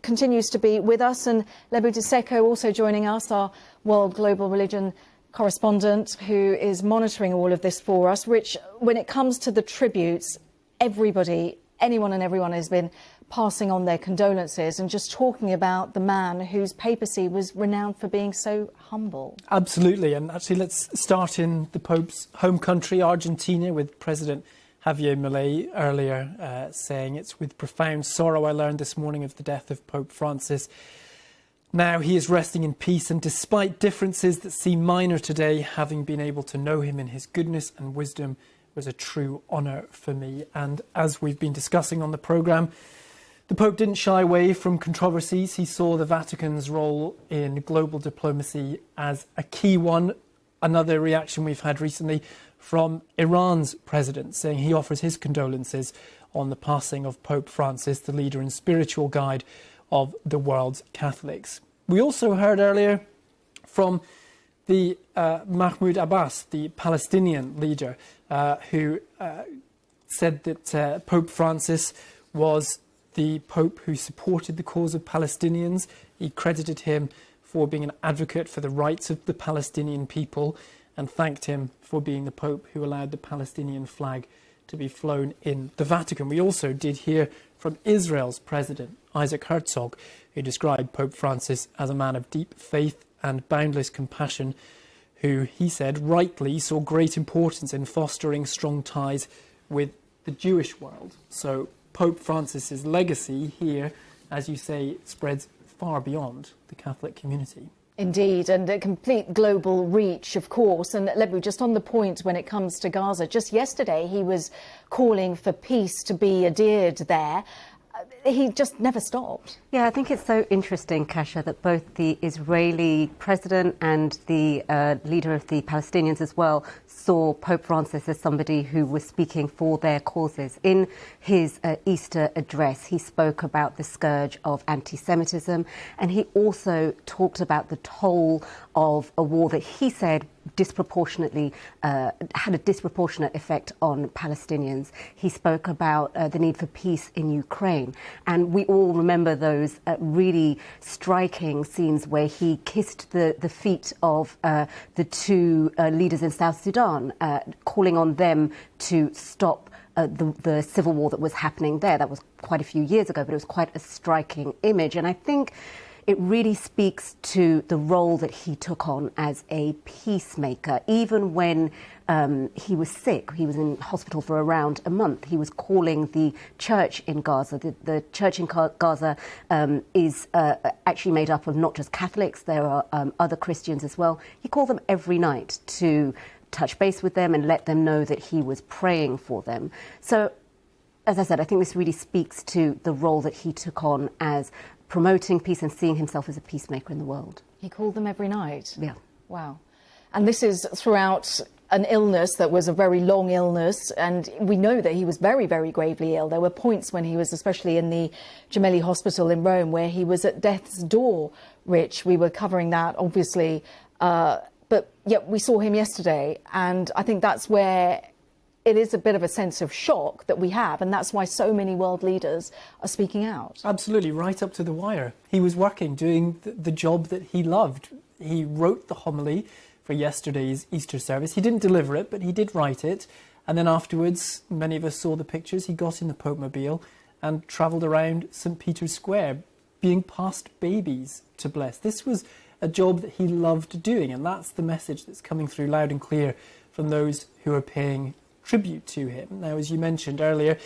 continues to be with us, and Lebu Diseko also joining us, our World Global Religion correspondent, who is monitoring all of this for us. Rich, when it comes to the tributes, anyone and everyone has been passing on their condolences and just talking about the man whose papacy was renowned for being so humble. Absolutely. And actually, let's start in the Pope's home country, Argentina, with President Javier Milei earlier saying, "It's with profound sorrow I learned this morning of the death of Pope Francis. Now he is resting in peace, and despite differences that seem minor today, having been able to know him in his goodness and wisdom was a true honour for me." And as we've been discussing on the programme, the Pope didn't shy away from controversies. He saw the Vatican's role in global diplomacy as a key one. Another reaction we've had recently from Iran's president, saying he offers his condolences on the passing of Pope Francis, the leader and spiritual guide of the world's Catholics. We also heard earlier from the Mahmoud Abbas, the Palestinian leader, who said that Pope Francis was the Pope who supported the cause of Palestinians. He credited him for being an advocate for the rights of the Palestinian people, and thanked him for being the Pope who allowed the Palestinian flag to be flown in the Vatican. We also did hear from Israel's President, Isaac Herzog, who described Pope Francis as a man of deep faith and boundless compassion, who, he said, rightly saw great importance in fostering strong ties with the Jewish world. So Pope Francis's legacy here, as you say, spreads far beyond the Catholic community. Indeed, and a complete global reach, of course. And Lebu, just on the point when it comes to Gaza, just yesterday he was calling for peace to be adhered there. He just never stopped. Yeah, I think it's so interesting, Kasia, that both the Israeli president and the leader of the Palestinians as well saw Pope Francis as somebody who was speaking for their causes. In his Easter address, he spoke about the scourge of anti-Semitism, and he also talked about the toll of a war that he said disproportionately had a disproportionate effect on Palestinians. He spoke about the need for peace in Ukraine, and we all remember those really striking scenes where he kissed the feet of the two leaders in South Sudan, calling on them to stop the civil war that was happening there. That was quite a few years ago, but it was quite a striking image, and I think it really speaks to the role that he took on as a peacemaker. Even when he was sick, he was in hospital for around a month, he was calling the church in Gaza. The church in Gaza is actually made up of not just Catholics, there are other Christians as well. He called them every night to touch base with them and let them know that he was praying for them. So, as I said, I think this really speaks to the role that he took on as promoting peace and seeing himself as a peacemaker in the world. He called them every night? Yeah. Wow. And this is throughout an illness that was a very long illness, and we know that he was very, very gravely ill. There were points when he was, especially in the Gemelli Hospital in Rome, where he was at death's door, Rich. We were covering that, obviously, but yet we saw him yesterday, and I think that's where it is a bit of a sense of shock that we have, and that's why so many world leaders are speaking out. Absolutely, right up to the wire. He was working, doing the job that he loved. He wrote the homily for yesterday's Easter service. He didn't deliver it, but he did write it. And then afterwards, many of us saw the pictures. He got in the Pope-mobile and travelled around St. Peter's Square, being passed babies to bless. This was a job that he loved doing, and that's the message that's coming through loud and clear from those who are paying tribute to him. Now, as you mentioned earlier,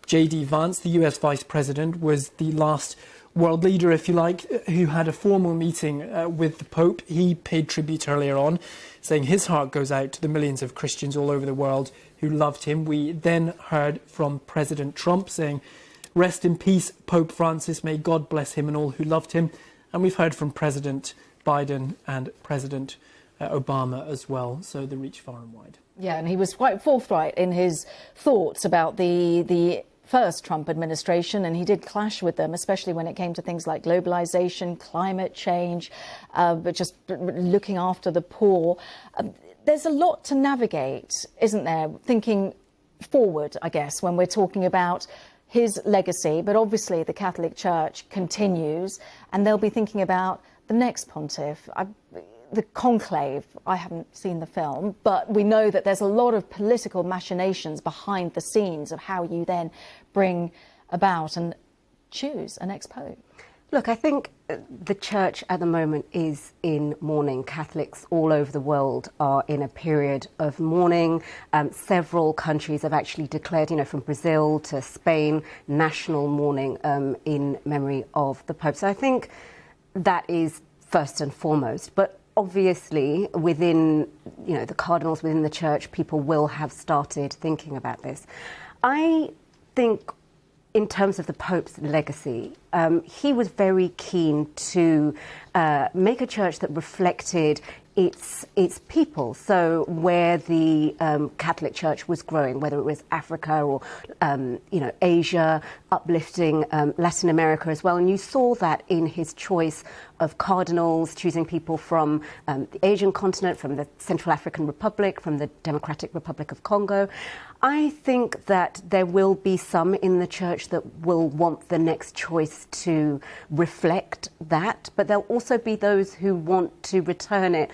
J.D. Vance, the US Vice President, was the last world leader, if you like, who had a formal meeting with the Pope. He paid tribute earlier on, saying his heart goes out to the millions of Christians all over the world who loved him. We then heard from President Trump saying, "Rest in peace, Pope Francis, may God bless him and all who loved him." And we've heard from President Biden and President Obama as well, so the reach far and wide. Yeah, and he was quite forthright in his thoughts about the first Trump administration, and he did clash with them, especially when it came to things like globalization, climate change, but just looking after the poor. There's a lot to navigate, isn't there? Thinking forward, I guess, when we're talking about his legacy, but obviously the Catholic Church continues, and they'll be thinking about the next pontiff. The conclave, I haven't seen the film, but we know that there's a lot of political machinations behind the scenes of how you then bring about and choose a next pope. Look, I think the church at the moment is in mourning. Catholics all over the world are in a period of mourning. Several countries have actually declared, from Brazil to Spain, national mourning in memory of the Pope. So I think that is first and foremost. But obviously, within the cardinals within the church, people will have started thinking about this. I think, in terms of the Pope's legacy, he was very keen to make a church that reflected its people. So where the Catholic Church was growing, whether it was Africa or Asia, uplifting Latin America as well, and you saw that in his choice cardinals, choosing people from the Asian continent, from the Central African Republic, from the Democratic Republic of Congo. I think that there will be some in the church that will want the next choice to reflect that, but there'll also be those who want to return it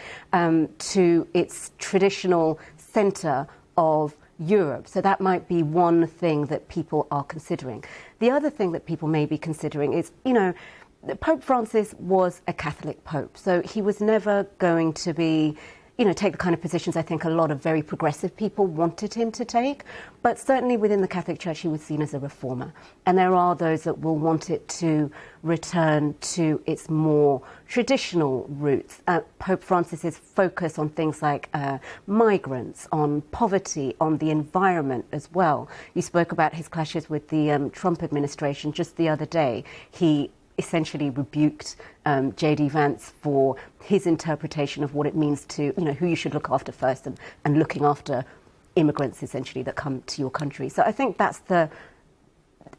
to its traditional centre of Europe. So that might be one thing that people are considering. The other thing that people may be considering is, you know, Pope Francis was a Catholic pope, so he was never going to be, you know, take the kind of positions I think a lot of very progressive people wanted him to take. But certainly within the Catholic Church, he was seen as a reformer. And there are those that will want it to return to its more traditional roots. Pope Francis's focus on things like migrants, on poverty, on the environment as well. You spoke about his clashes with the Trump administration just the other day. He essentially rebuked J.D. Vance for his interpretation of what it means to, you know, who you should look after first, and looking after immigrants, essentially, that come to your country. So I think that's the,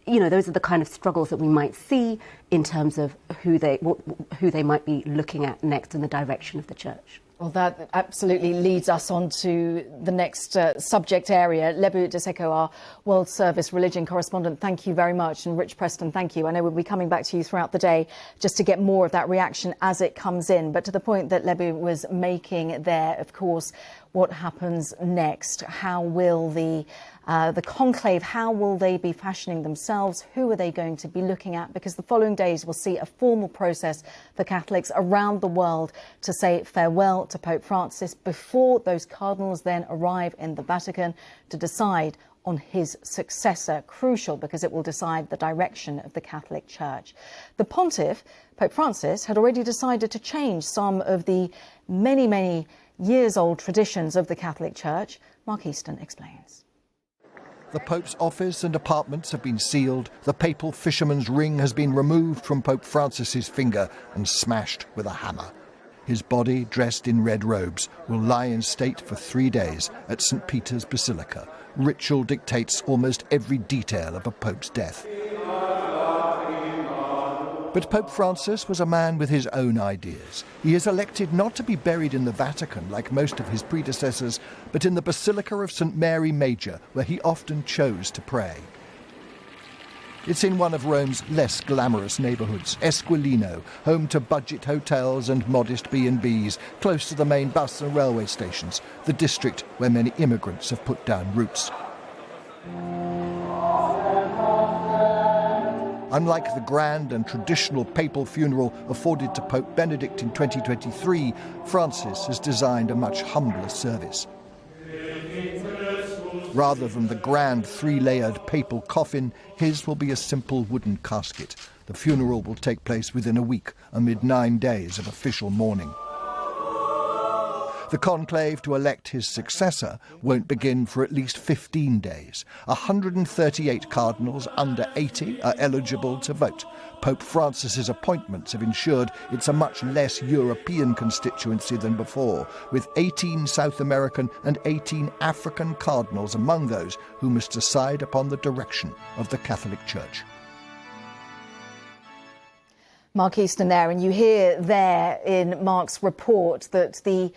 you know, those are the kind of struggles that we might see in terms of who they might be looking at next in the direction of the church. Well, that absolutely leads us on to the next subject area. Lebu Deseko, our World Service religion correspondent, thank you very much. And Rich Preston, thank you. I know we'll be coming back to you throughout the day just to get more of that reaction as it comes in. But to the point that Lebu was making there, of course, what happens next? How will the conclave, how will they be fashioning themselves? Who are they going to be looking at? Because the following days will see a formal process for Catholics around the world to say farewell to Pope Francis before those cardinals then arrive in the Vatican to decide on his successor. Crucial, because it will decide the direction of the Catholic Church. The pontiff, Pope Francis, had already decided to change some of the many years-old traditions of the Catholic Church. Mark Easton explains. The Pope's office and apartments have been sealed. The papal fisherman's ring has been removed from Pope Francis's finger and smashed with a hammer. His body, dressed in red robes, will lie in state for 3 days at St. Peter's Basilica. Ritual dictates almost every detail of a pope's death. But Pope Francis was a man with his own ideas. He is elected not to be buried in the Vatican like most of his predecessors, but in the Basilica of St. Mary Major, where he often chose to pray. It's in one of Rome's less glamorous neighbourhoods, Esquilino, home to budget hotels and modest B&Bs, close to the main bus and railway stations, the district where many immigrants have put down roots. Unlike the grand and traditional papal funeral afforded to Pope Benedict in 2023, Francis has designed a much humbler service. Rather than the grand 3-layered papal coffin, his will be a simple wooden casket. The funeral will take place within a week, amid 9 days of official mourning. The conclave to elect his successor won't begin for at least 15 days. 138 cardinals under 80 are eligible to vote. Pope Francis's appointments have ensured it's a much less European constituency than before, with 18 South American and 18 African cardinals among those who must decide upon the direction of the Catholic Church. Mark Easton there, and you hear there in Mark's report that the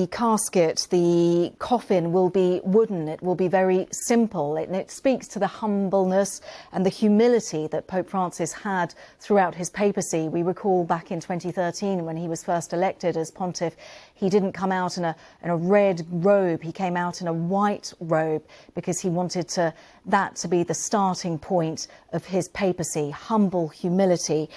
casket, the coffin will be wooden. It will be very simple. It speaks to the humbleness and the humility that Pope Francis had throughout his papacy. We recall back in 2013 when he was first elected as pontiff, he didn't come out in a red robe. He came out in a white robe because he wanted that to be the starting point of his papacy. Humble humility.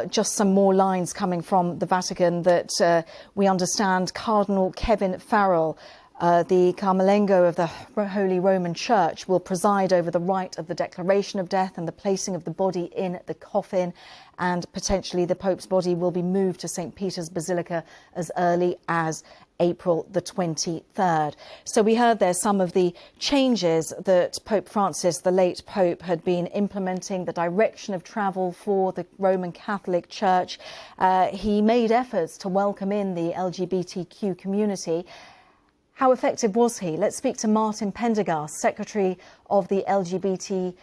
Just some more lines coming from the Vatican that we understand. Cardinal Kevin Farrell, the Carmelengo of the Holy Roman Church, will preside over the rite of the declaration of death and the placing of the body in the coffin, and potentially the Pope's body will be moved to St. Peter's Basilica as early as April the 23rd. So we heard there some of the changes that Pope Francis, the late Pope, had been implementing, the direction of travel for the Roman Catholic Church. He made efforts to welcome in the LGBTQ community. How effective was he? Let's speak to Martin Pendergast, Secretary of the LGBT+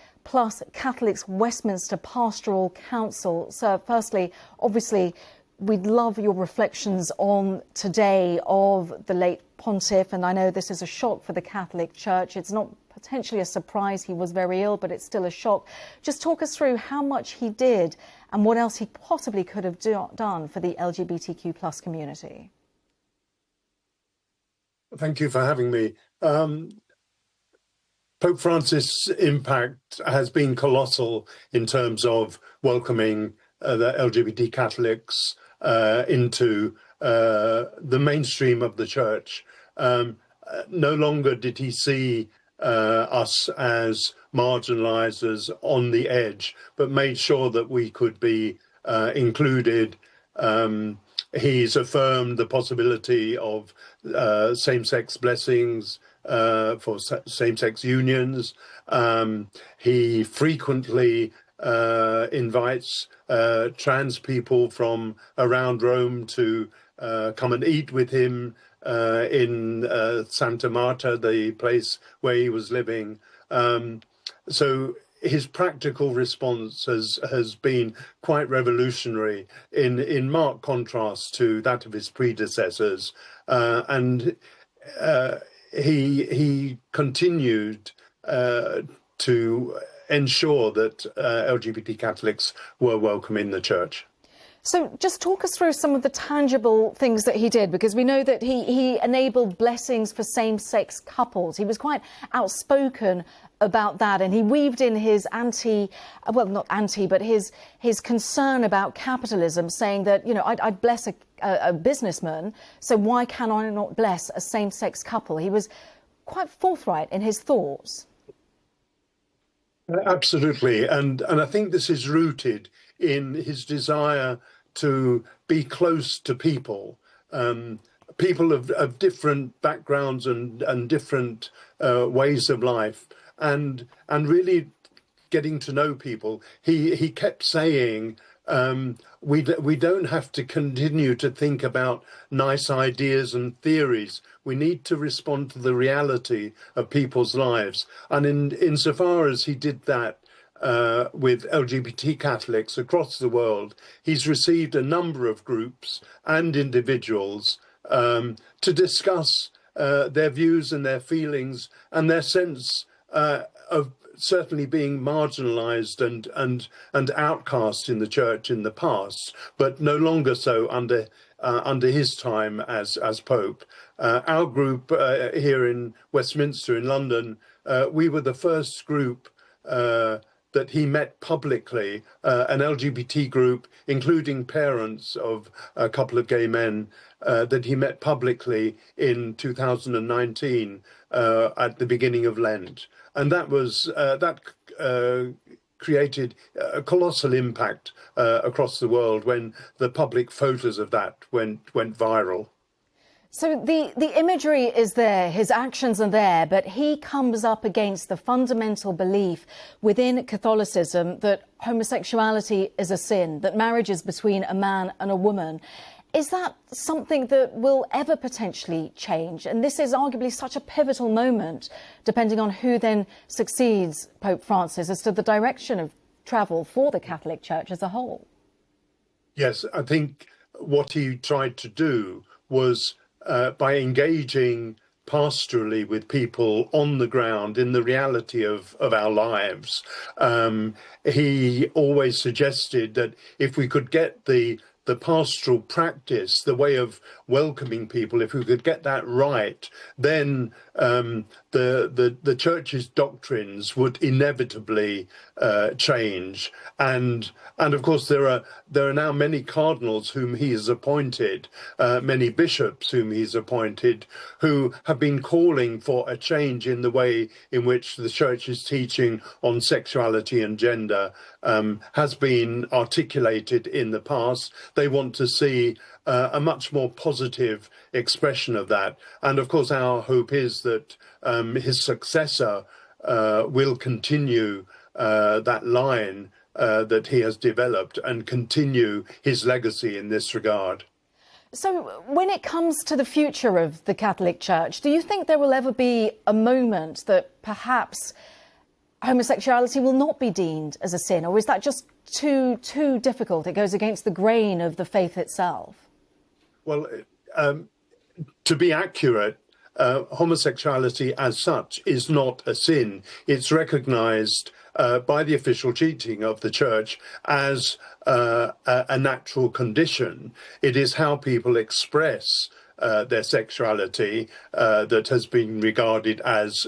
Catholics Westminster Pastoral Council. So firstly, obviously, we'd love your reflections on today of the late pontiff. And I know this is a shock for the Catholic Church. It's not potentially a surprise he was very ill, but it's still a shock. Just talk us through how much he did and what else he possibly could have done for the LGBTQ plus community. Thank you for having me. Pope Francis' impact has been colossal in terms of welcoming the LGBT Catholics into the mainstream of the church. No longer did he see us as marginalised, on the edge, but made sure that we could be included. He's affirmed the possibility of same-sex blessings for same-sex unions. He frequently invites trans people from around Rome to come and eat with him in Santa Marta, the place where he was living. So his practical response has been quite revolutionary in marked contrast to that of his predecessors. And he continued to ensure that LGBT Catholics were welcome in the church. So just talk us through some of the tangible things that he did, because we know that he enabled blessings for same-sex couples. He was quite outspoken about that, and he weaved in his his concern about capitalism, saying that, you know, I'd bless a businessman, so why can I not bless a same-sex couple? He was quite forthright in his thoughts. Absolutely, and I think this is rooted in his desire to be close to people, people of different backgrounds and different ways of life, and really getting to know people. He kept saying, we don't have to continue to think about nice ideas and theories. We need to respond to the reality of people's lives. And insofar as he did that with LGBT Catholics across the world, he's received a number of groups and individuals to discuss their views and their feelings and their sense of certainly being marginalised and outcast in the church in the past, but no longer so under his time as Pope. Our group here in Westminster in London, we were the first group that he met publicly, an LGBT group, including parents of a couple of gay men, that he met publicly in 2019 at the beginning of Lent. And that was created a colossal impact across the world when the public photos of that went viral. So the imagery is there, his actions are there, but he comes up against the fundamental belief within Catholicism that homosexuality is a sin, that marriage is between a man and a woman. Is that something that will ever potentially change? And this is arguably such a pivotal moment, depending on who then succeeds Pope Francis, as to the direction of travel for the Catholic Church as a whole. Yes, I think what he tried to do was, by engaging pastorally with people on the ground in the reality of our lives, he always suggested that if we could get the pastoral practice, the way of welcoming people, if we could get that right, then the church's doctrines would inevitably change. And of course there are now many cardinals whom he has appointed, many bishops whom he's appointed, who have been calling for a change in the way in which the church's teaching on sexuality and gender has been articulated in the past. They want to see a much more positive expression of that. And of course, our hope is that his successor will continue that line that he has developed and continue his legacy in this regard. So when it comes to the future of the Catholic Church, do you think there will ever be a moment that perhaps homosexuality will not be deemed as a sin, or is that just too difficult? It goes against the grain of the faith itself. Well, to be accurate, homosexuality as such is not a sin. It's recognised by the official teaching of the Church as a natural condition. It is how people express their sexuality that has been regarded as,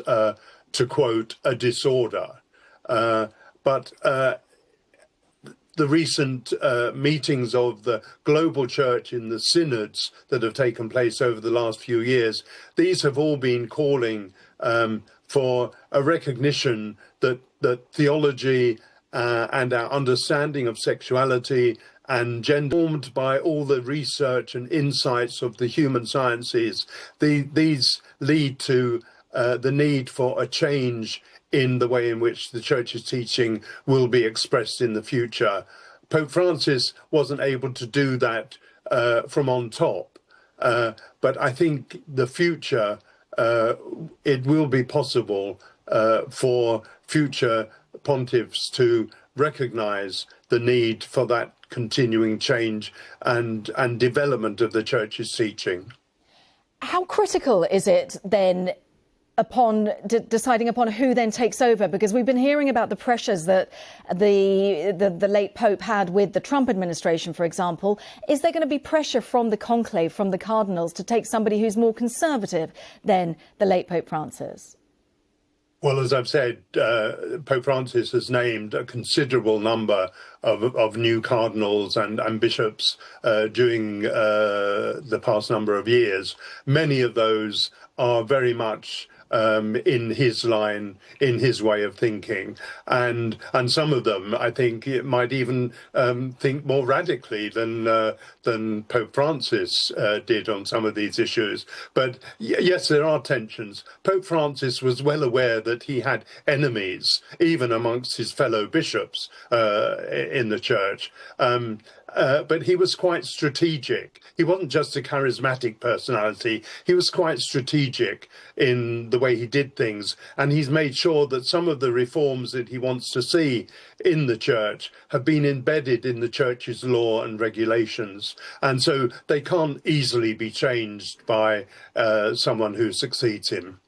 to quote, a disorder. But the recent meetings of the global church in the synods that have taken place over the last few years, these have all been calling for a recognition that theology and our understanding of sexuality and gender, formed by all the research and insights of the human sciences, these lead to the need for a change in the way in which the Church's teaching will be expressed in the future. Pope Francis wasn't able to do that from on top, but I think the future, it will be possible for future pontiffs to recognise the need for that continuing change and development of the Church's teaching. How critical is it then upon deciding upon who then takes over? Because we've been hearing about the pressures that the late Pope had with the Trump administration, for example. Is there going to be pressure from the conclave, from the cardinals, to take somebody who's more conservative than the late Pope Francis? Well, as I've said, Pope Francis has named a considerable number of new cardinals and bishops during the past number of years. Many of those are very much in his line, in his way of thinking, and some of them, I think, might even think more radically than Pope Francis did on some of these issues. But yes, there are tensions. Pope Francis was well aware that he had enemies, even amongst his fellow bishops in the Church. But he was quite strategic. He wasn't just a charismatic personality. He was quite strategic in the way he did things. And he's made sure that some of the reforms that he wants to see in the Church have been embedded in the Church's law and regulations. And so they can't easily be changed by someone who succeeds him.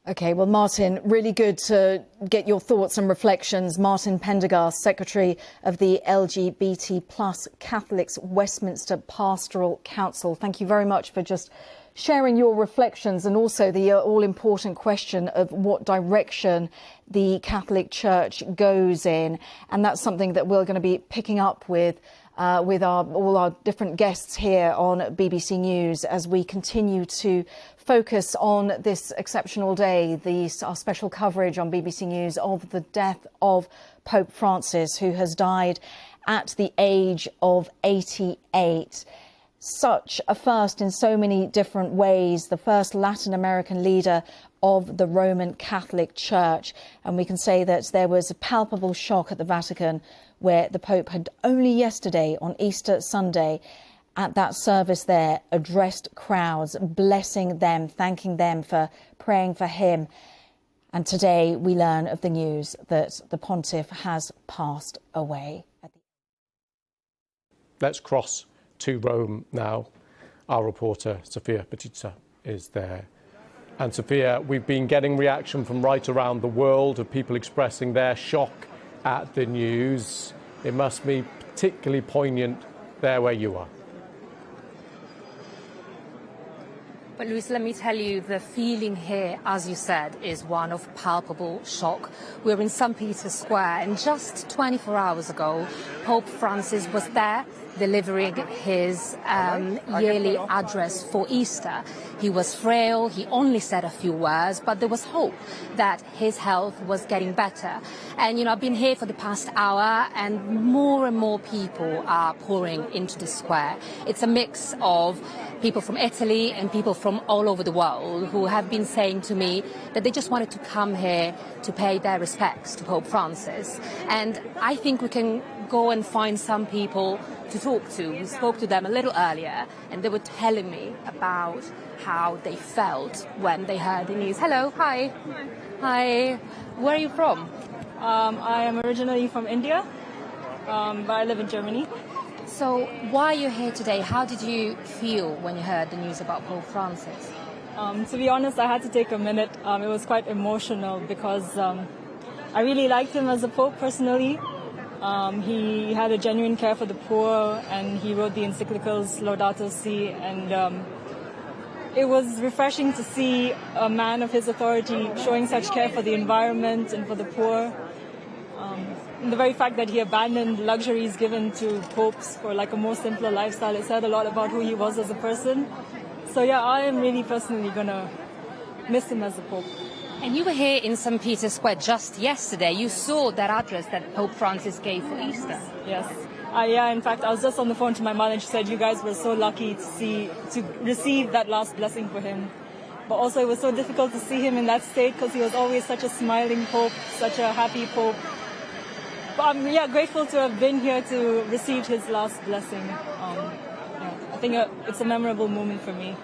OK, well, Martin, really good to get your thoughts and reflections. Martin Pendergast, Secretary of the LGBT plus Catholics Westminster Pastoral Council. Thank you very much for just sharing your reflections, and also the all-important question of what direction the Catholic Church goes in. And that's something that we're going to be picking up with all our different guests here on BBC News as we continue to focus on this exceptional day, our special coverage on BBC News of the death of Pope Francis, who has died at the age of 88. Such a first in so many different ways, the first Latin American leader of the Roman Catholic Church. And we can say that there was a palpable shock at the Vatican, where the Pope had only yesterday, on Easter Sunday, at that service there, addressed crowds, blessing them, thanking them for praying for him. And today we learn of the news that the pontiff has passed away. Let's cross to Rome now. Our reporter, Sophia Petitza, is there. And Sophia, we've been getting reaction from right around the world of people expressing their shock at the news. It must be particularly poignant there where you are. But Luis, let me tell you, the feeling here, as you said, is one of palpable shock. We're in St. Peter's Square, and just 24 hours ago, Pope Francis was there delivering his yearly address for Easter. He was frail, he only said a few words, but there was hope that his health was getting better. And, you know, I've been here for the past hour, and more people are pouring into the square. It's a mix of people from Italy and people from all over the world who have been saying to me that they just wanted to come here to pay their respects to Pope Francis. And I think we can go and find some people to talk to. We spoke to them a little earlier, and they were telling me about how they felt when they heard the news. Hello, hi. Hi. Where are you from? I am originally from India, but I live in Germany. So why are you here today? How did you feel when you heard the news about Pope Francis? To be honest, I had to take a minute. It was quite emotional because I really liked him as a pope personally. He had a genuine care for the poor, and he wrote the encyclicals Laudato Si, and it was refreshing to see a man of his authority showing such care for the environment and for the poor. The very fact that he abandoned luxuries given to popes for like a more simpler lifestyle, it said a lot about who he was as a person. So yeah, I am really personally gonna miss him as a pope. And you were here in St. Peter's Square just yesterday. You saw that address that Pope Francis gave for Easter. Yes. Yeah, in fact, I was just on the phone to my mother and she said you guys were so lucky to receive that last blessing for him. But also it was so difficult to see him in that state because he was always such a smiling pope, such a happy pope. But I'm grateful to have been here to receive his last blessing. I think it's a memorable moment for me.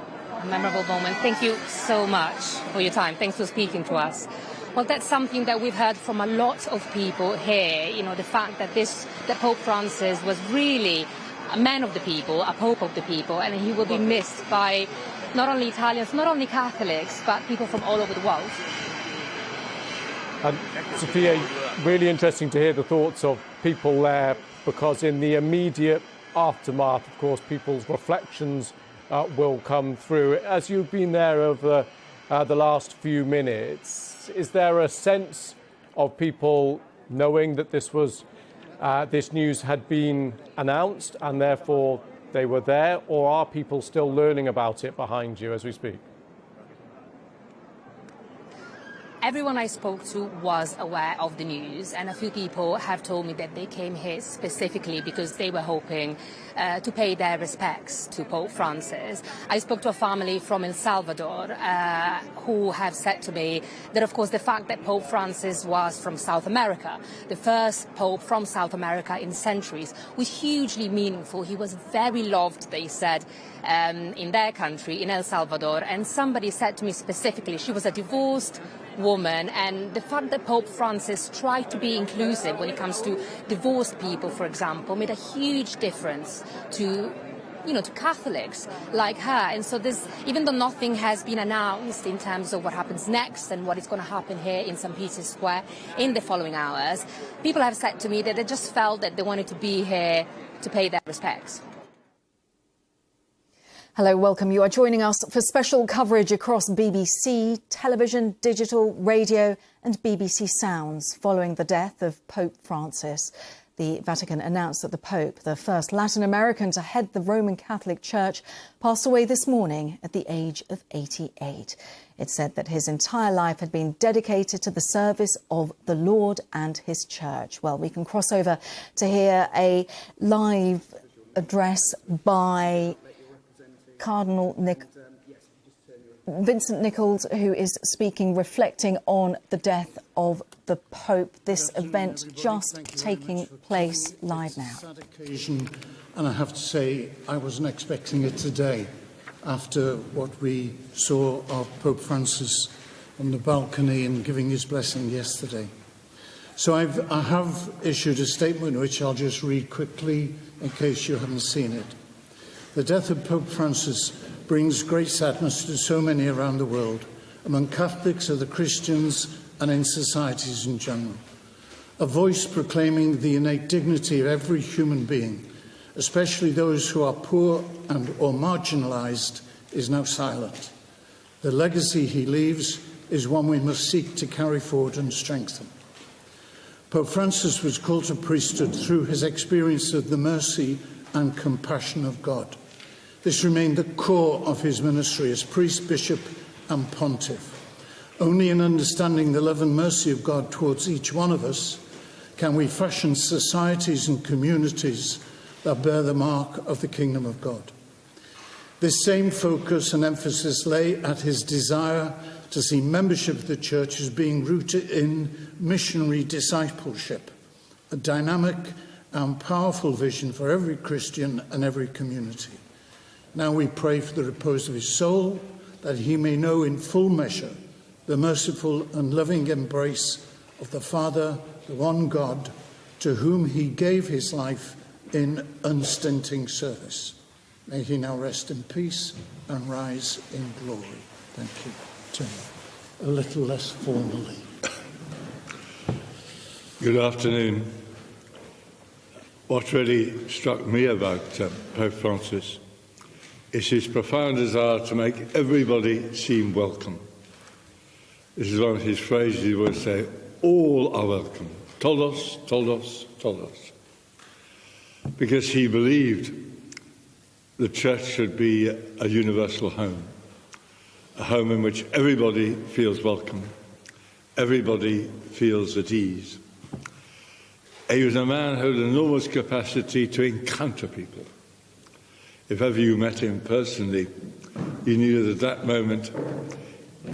A memorable moment. Thank you so much for your time. Thanks for speaking to us. Well, that's something that we've heard from a lot of people here. You know, the fact that that Pope Francis was really a man of the people, a pope of the people, and he will be missed by not only Italians, not only Catholics, but people from all over the world. And Sophia, really interesting to hear the thoughts of people there, because in the immediate aftermath, of course, people's reflections will come through. As you've been there over the last few minutes, is there a sense of people knowing that this news had been announced and therefore they were there, or are people still learning about it behind you as we speak? Everyone I spoke to was aware of the news, and a few people have told me that they came here specifically because they were hoping to pay their respects to Pope Francis. I spoke to a family from El Salvador who have said to me that, of course, the fact that Pope Francis was from South America, the first pope from South America in centuries, was hugely meaningful. He was very loved, they said, in their country, in El Salvador. And somebody said to me specifically, she was a divorced woman, and the fact that Pope Francis tried to be inclusive when it comes to divorced people, for example, made a huge difference to Catholics like her. And so even though nothing has been announced in terms of what happens next and what is going to happen here in St. Peter's Square in the following hours, people have said to me that they just felt that they wanted to be here to pay their respects. Hello, welcome. You are joining us for special coverage across BBC, television, digital, radio and BBC Sounds following the death of Pope Francis. The Vatican announced that the Pope, the first Latin American to head the Roman Catholic Church, passed away this morning at the age of 88. It said that his entire life had been dedicated to the service of the Lord and his Church. Well, we can cross over to hear a live address by Cardinal Vincent Nichols, who is speaking, reflecting on the death of the Pope. This event just taking place live now. Sad occasion, and I have to say I wasn't expecting it today after what we saw of Pope Francis on the balcony and giving his blessing yesterday. So I have issued a statement which I'll just read quickly in case you haven't seen it. The death of Pope Francis brings great sadness to so many around the world, among Catholics, other Christians, and in societies in general. A voice proclaiming the innate dignity of every human being, especially those who are poor and or marginalised, is now silent. The legacy he leaves is one we must seek to carry forward and strengthen. Pope Francis was called to priesthood through his experience of the mercy and compassion of God. This remained the core of his ministry as priest, bishop and pontiff. Only in understanding the love and mercy of God towards each one of us can we fashion societies and communities that bear the mark of the kingdom of God. This same focus and emphasis lay at his desire to see membership of the Church as being rooted in missionary discipleship, a dynamic and powerful vision for every Christian and every community. Now we pray for the repose of his soul, that he may know in full measure the merciful and loving embrace of the Father, the one God, to whom he gave his life in unstinting service. May he now rest in peace and rise in glory. Thank you. Tim, a little less formally. Good afternoon. What really struck me about Pope Francis is his profound desire to make everybody seem welcome. This is one of his phrases. He would say, all are welcome. Todos, todos, todos. Because he believed the church should be a universal home, a home in which everybody feels welcome, everybody feels at ease. He was a man who had an enormous capacity to encounter people. If ever you met him personally, you knew that at that moment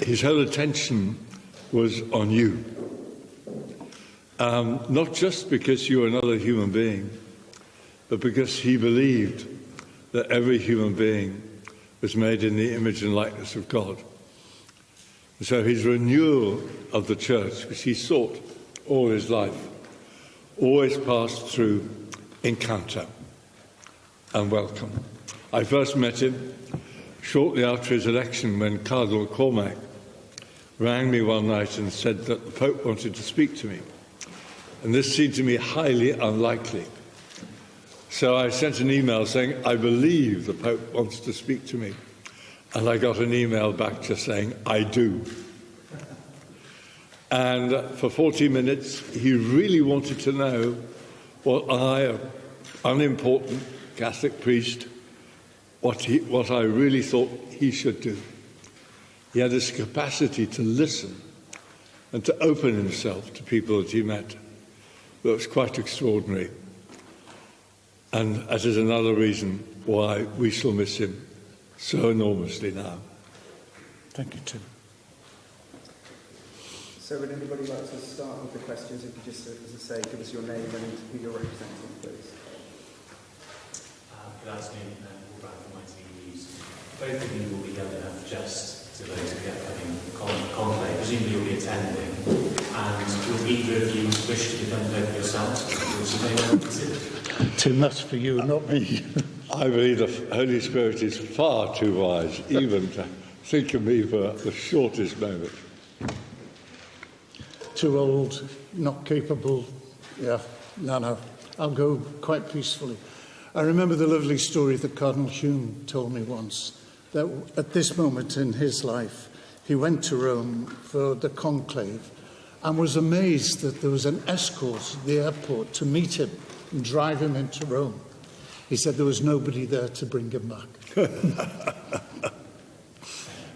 his whole attention was on you. Not just because you were another human being, but because he believed that every human being was made in the image and likeness of God. And so his renewal of the church, which he sought all his life, always passed through encounter and welcome. I first met him shortly after his election when Cardinal Cormac rang me one night and said that the Pope wanted to speak to me. And this seemed to me highly unlikely. So I sent an email saying, I believe the Pope wants to speak to me. And I got an email back just saying, I do. And for 40 minutes, he really wanted to know what I, an unimportant Catholic priest, what I really thought he should do. He had this capacity to listen and to open himself to people that he met. That was quite extraordinary. And that is another reason why we shall miss him so enormously now. Thank you, Tim. So would anybody like to start with the questions? If you just, as I say, give us your name and who you're representing, please. Good afternoon, Paul Brown from ITV News. Both of you will be going to have just to those of the upcoming conclave. Presumably you'll be attending. And will either of you wish to defend the Pope yourselves? Which you may well consider. Tim, that's for you, not me. I believe the Holy Spirit is far too wise even to think of me for the shortest moment. Too old, not capable. Yeah, no. I'll go quite peacefully. I remember the lovely story that Cardinal Hume told me once, that at this moment in his life, he went to Rome for the conclave and was amazed that there was an escort at the airport to meet him and drive him into Rome. He said there was nobody there to bring him back.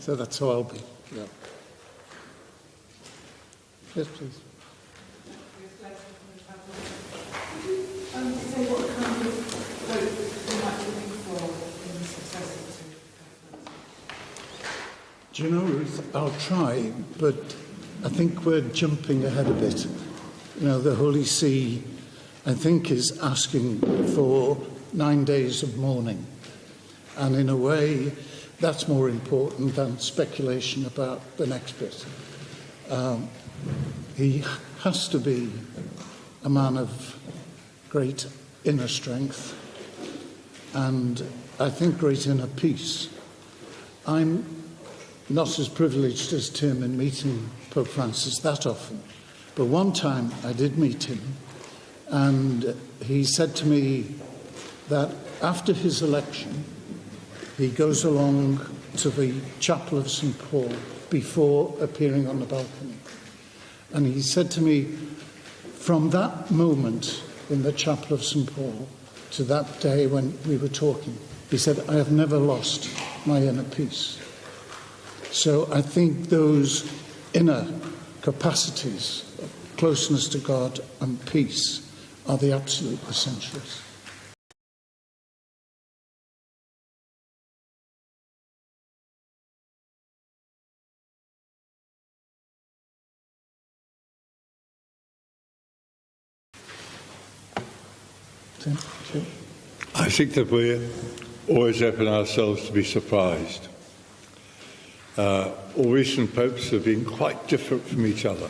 So that's how I'll be. Yeah. Yes, please. Do you know, Ruth, I'll try, but I think we're jumping ahead a bit. You know, the Holy See, I think, is asking for 9 days of mourning. And in a way, that's more important than speculation about the next bit. He has to be a man of great inner strength and, I think, great inner peace. I'm not as privileged as Tim in meeting Pope Francis that often, but one time I did meet him, and he said to me that after his election, he goes along to the chapel of St. Paul before appearing on the balcony. And he said to me, from that moment in the chapel of St. Paul to that day when we were talking, he said, I have never lost my inner peace. So I think those inner capacities of closeness to God and peace are the absolute essentials. Tim? Sure. I think that we always open ourselves to be surprised. All recent popes have been quite different from each other.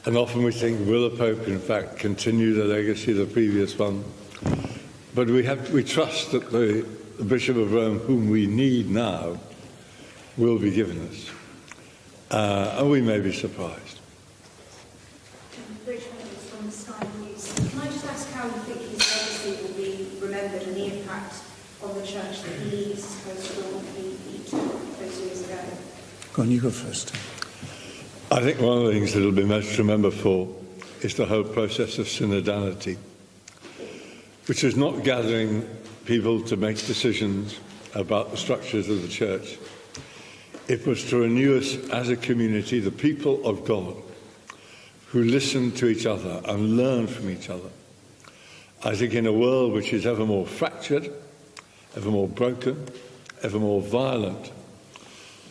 And often we think, will the Pope, in fact, continue the legacy of the previous one? But we trust that the Bishop of Rome, whom we need now, will be given us. And we may be surprised. From the Sky News. Can I just ask how you think his legacy will be remembered and the impact on the church that he leaves as opposed to the one he took those years ago? Go on, you go first. I think one of the things that will be most remembered for is the whole process of synodality, which is not gathering people to make decisions about the structures of the church. It was to renew us as a community, the people of God, who listen to each other and learn from each other. I think in a world which is ever more fractured, ever more broken, ever more violent,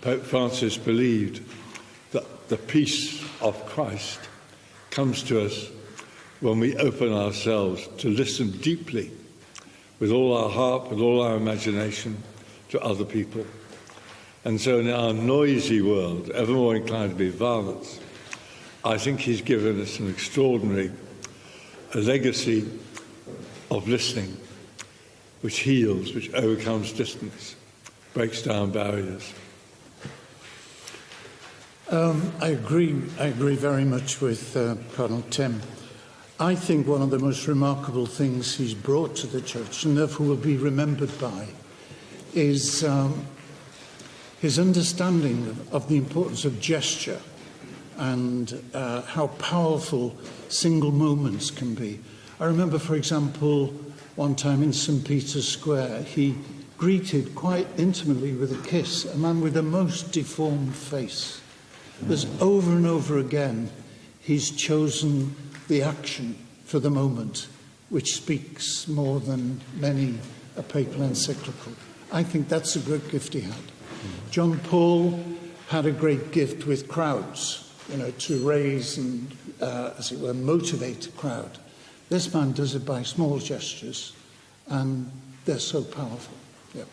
Pope Francis believed that the peace of Christ comes to us when we open ourselves to listen deeply with all our heart, with all our imagination to other people. And so in our noisy world, ever more inclined to be violence, I think he's given us an extraordinary legacy of listening, which heals, which overcomes distance, breaks down barriers. I agree very much with Cardinal Tim. I think one of the most remarkable things he's brought to the church, and therefore will be remembered by, is his understanding of the importance of gesture and how powerful single moments can be. I remember, for example, one time in St. Peter's Square, he greeted quite intimately with a kiss a man with a most deformed face. There's over and over again, he's chosen the action for the moment, which speaks more than many a papal encyclical. I think that's a great gift he had. John Paul had a great gift with crowds, to raise and, as it were, motivate a crowd. This man does it by small gestures, and they're so powerful. Yep.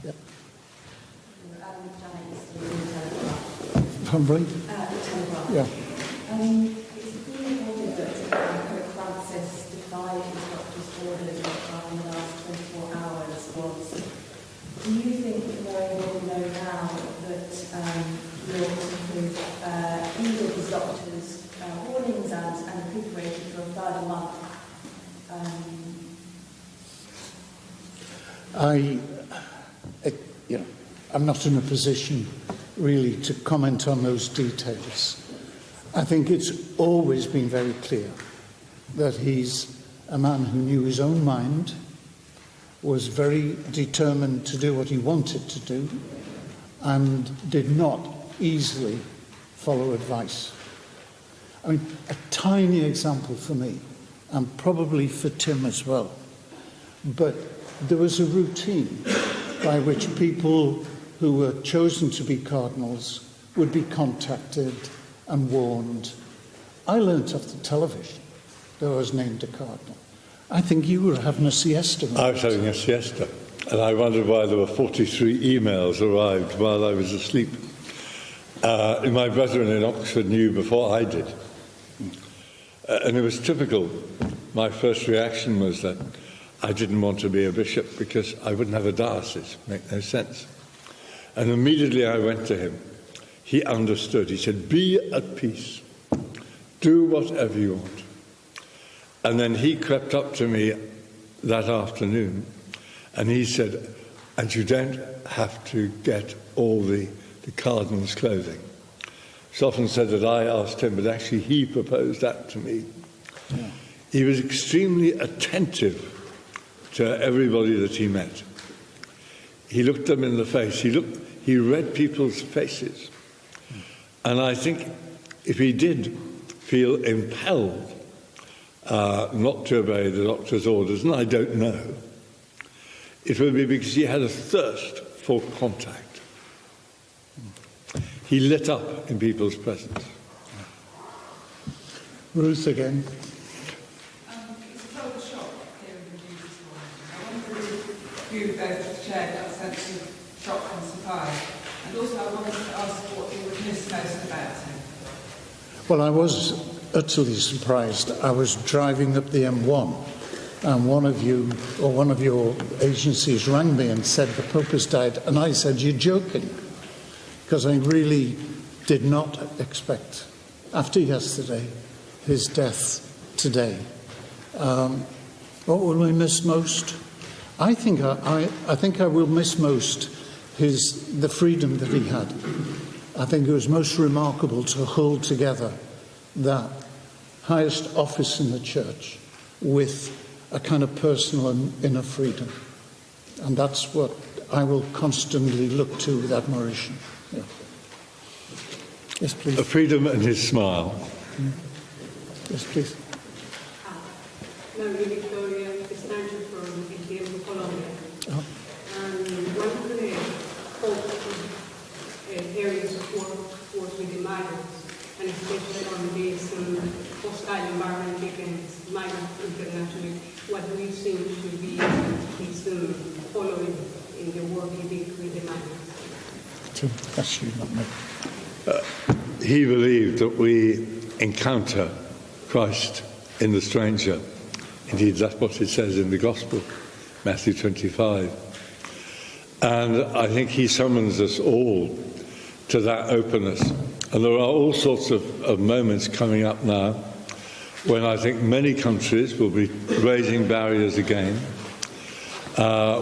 Yep. Humbly? Yeah. It's been reported that Pope Francis defied his doctor's orders in the last 24 hours. Do you think that we're able to know now that you're heeded his doctor's warnings and recuperated for a further month? I'm not in a position really to comment on those details. I think it's always been very clear that he's a man who knew his own mind, was very determined to do what he wanted to do, and did not easily follow advice. I mean, a tiny example for me, and probably for Tim as well, but there was a routine by which people who were chosen to be cardinals would be contacted and warned. I learnt off the television that I was named a cardinal. I think you were having a siesta. I was having a siesta, and I wondered why there were 43 emails arrived while I was asleep. My brethren in Oxford knew before I did. And it was typical. My first reaction was that I didn't want to be a bishop because I wouldn't have a diocese. Make no sense. And immediately I went to him. He understood. He said, be at peace. Do whatever you want. And then he crept up to me that afternoon and he said, and you don't have to get all the cardinal's clothing. It's often said that I asked him, but actually he proposed that to me. Yeah. He was extremely attentive to everybody that he met. He looked them in the face. He read people's faces. And I think if he did feel impelled not to obey the doctor's orders, and I don't know, it would be because he had a thirst for contact. He lit up in people's presence. Ruth again. It's a total shock hearing the news this morning. I wonder if you both shared that sense of shock and surprise. And also I wanted to ask what you would miss most about him. Well, I was utterly surprised. I was driving up the M1 and one of your agencies rang me and said the Pope has died, and I said, "You're joking," because I really did not expect, after yesterday, his death today. What will we miss most? I think I will miss most the freedom that he had. I think it was most remarkable to hold together that highest office in the church with a kind of personal and inner freedom. And that's what I will constantly look to with admiration. Yeah. Yes, please. A freedom and his smile. Yes, please. Maria Victoria Castancho from Tiempo, Colombia. And one of the areas of work was with the migrants, and especially on this hostile environment against migrants internationally. What do you think should be his following in the work he did with the migrants? That's you, not me. He believed that we encounter Christ in the stranger. Indeed, that's what it says in the Gospel, Matthew 25. And I think he summons us all to that openness. And there are all sorts of moments coming up now when I think many countries will be raising barriers again,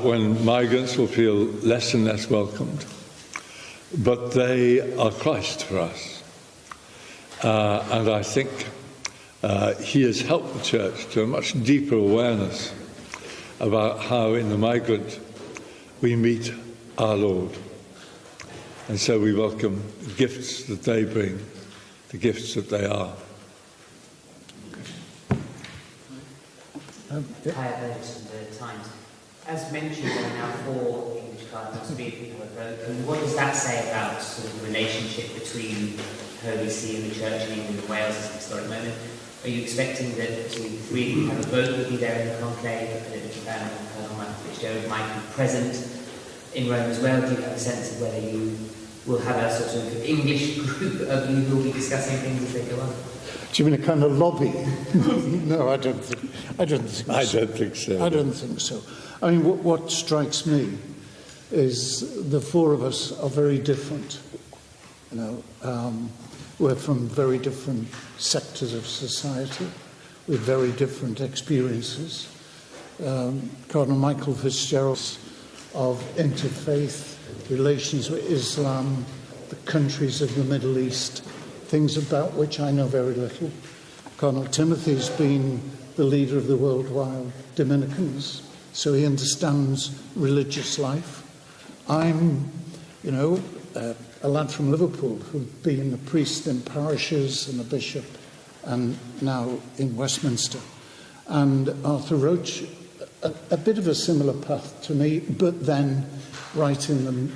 when migrants will feel less and less welcomed. But they are Christ for us. And I think he has helped the church to a much deeper awareness about how in the migrant we meet our Lord. And so we welcome the gifts that they bring, the gifts that they are. Hi, Alex from the Times. As mentioned, there are now 4 English cardinals, 3 people have voted. What does that say about sort of the relationship between Holy See and the Church, and even in Wales as an historic moment? Are you expecting that to really have a vote will be there in the conclave, and Cardinal Michael Fitzgerald might be present in Rome as well? Do you have a sense of whether you will have a sort of English group of you who will be discussing things as they go on? Do you mean a kind of lobby? No, I don't think so. I don't think so. I don't think so. I mean, what strikes me is the 4 of us are very different. You know, we're from very different sectors of society, with very different experiences. Cardinal Michael Fitzgerald of interfaith relations with Islam, the countries of the Middle East, things about which I know very little. Cardinal Timothy's been the leader of the worldwide Dominicans, so he understands religious life. I'm, a lad from Liverpool who'd been a priest in parishes and a bishop, and now in Westminster. And Arthur Roach, a bit of a similar path to me, but then right in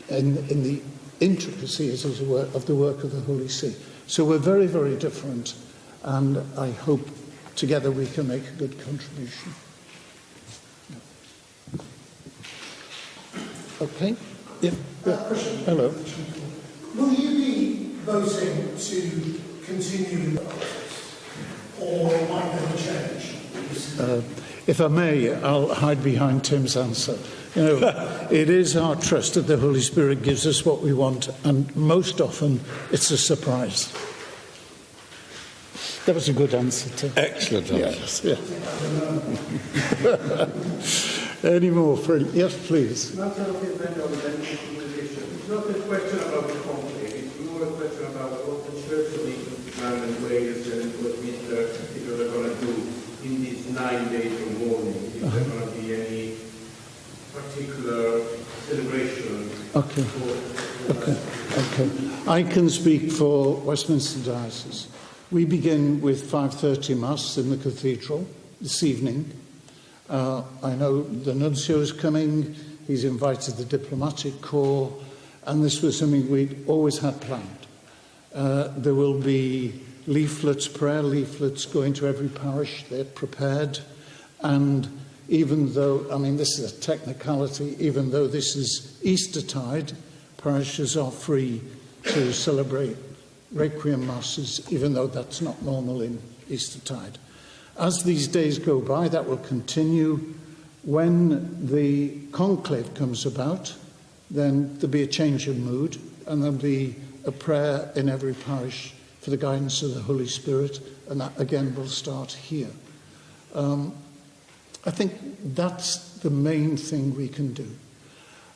the intricacies, as it were, of the work of the Holy See. So we're very, very different, and I hope together we can make a good contribution. Okay. Yeah. Hello. Will you be voting to continue in the process, or might there be change? If I may, I'll hide behind Tim's answer. It is our trust that the Holy Spirit gives us what we want, and most often it's a surprise. That was a good answer, Tim. Excellent answer. Yes, yeah. Any more? Yes, please. It's not a question about the conflict, it's more a question about what the Church of England and Wales and Westminster are going to do in these 9 days of mourning. Is there going to be any particular celebration? Okay. I can speak for Westminster Diocese. We begin with 5:30 Mass in the Cathedral this evening. I know the Nuncio is coming. He's invited the Diplomatic Corps, and this was something we'd always had planned. There will be leaflets, prayer leaflets going to every parish. They're prepared. And even though, this is a technicality, even though this is Eastertide, parishes are free to celebrate Requiem Masses, even though that's not normal in Eastertide. As these days go by, that will continue. When the conclave comes about, then there'll be a change of mood, and there'll be a prayer in every parish for the guidance of the Holy Spirit, and that again will start here. I think that's the main thing we can do.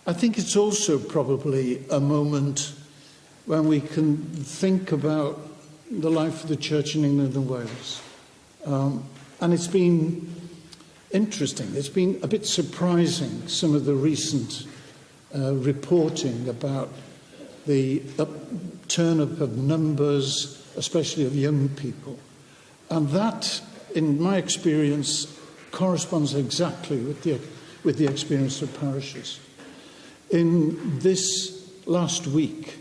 I think it's also probably a moment when we can think about the life of the Church in England and Wales. And it's been interesting. It's been a bit surprising, some of the recent reporting about the turn-up of numbers, especially of young people. And that, in my experience, corresponds exactly with the experience of parishes. In this last week,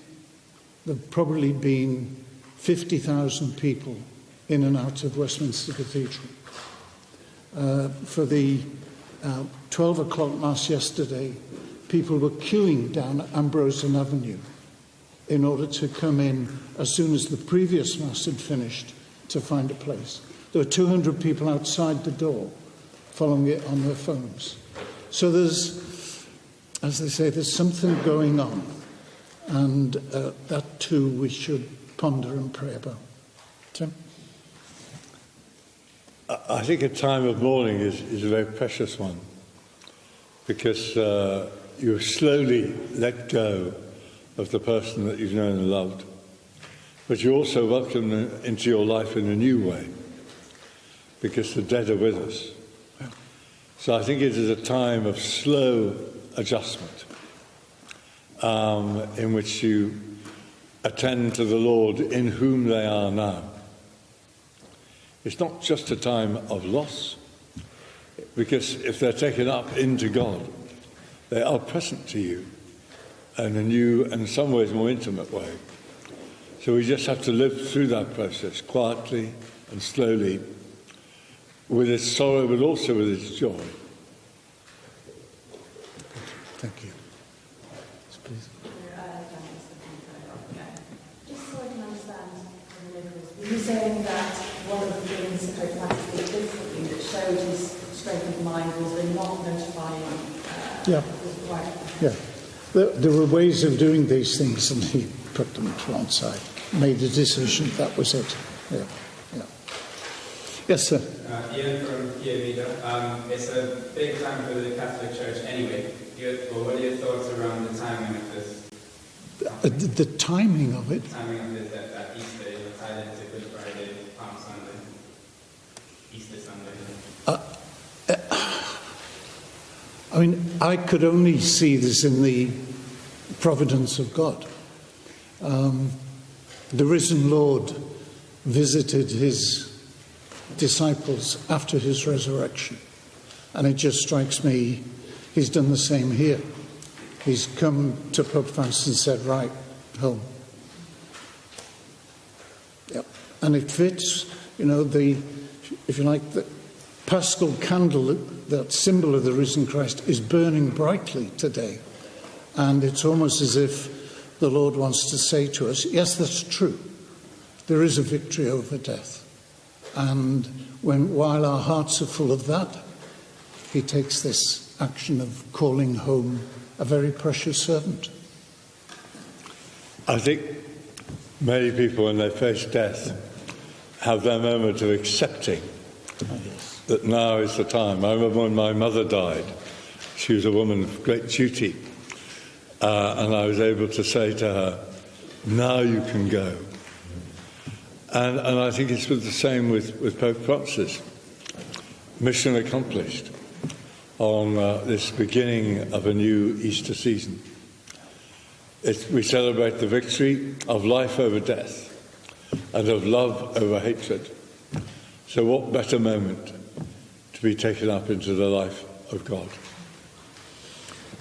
there have probably been 50,000 people in and out of Westminster Cathedral. For the 12 o'clock Mass yesterday, people were queuing down Ambrosian Avenue in order to come in as soon as the previous Mass had finished to find a place. There were 200 people outside the door following it on their phones. So there's, as they say, there's something going on. And that too we should ponder and pray about. Tim? I think a time of mourning is a very precious one, because you slowly let go of the person that you've known and loved, but you also welcome them into your life in a new way, because the dead are with us. So I think it is a time of slow adjustment, in which you attend to the Lord in whom they are now. It's not just a time of loss, because if they're taken up into God, they are present to you in a new and in some ways more intimate way. So we just have to live through that process quietly and slowly, with its sorrow but also with its joy. Thank you. Please. Just so I can understand from the Liberals, were you saying that one of the things that Pope Francis did differently that showed his strength of mind was the not notifying his wife? Yeah. There were ways of doing these things, and he put them to one side, made a decision, that was it. Yeah. Yes, sir. Ian from Pia Vida. It's a big time for the Catholic Church anyway. What are your thoughts around the timing of this? The timing of it? The timing of this at Easter, you're tied into Good Friday, Palm Sunday, Easter Sunday. I mean, I could only see this in the providence of God. The risen Lord visited his disciples after his resurrection, and it just strikes me he's done the same here. He's come to Pope Francis and said, right, home. Yep. And it fits, if you like, the Paschal candle, that symbol of the risen Christ, is burning brightly today. And it's almost as if the Lord wants to say to us, yes, that's true. There is a victory over death. And while our hearts are full of that, he takes this action of calling home a very precious servant. I think many people, when they face death, have their moment of accepting that now is the time. I remember when my mother died, she was a woman of great duty, and I was able to say to her, now you can go. And I think it's the same with Pope Francis. Mission accomplished on this beginning of a new Easter season. We celebrate the victory of life over death and of love over hatred. So what better moment to be taken up into the life of God?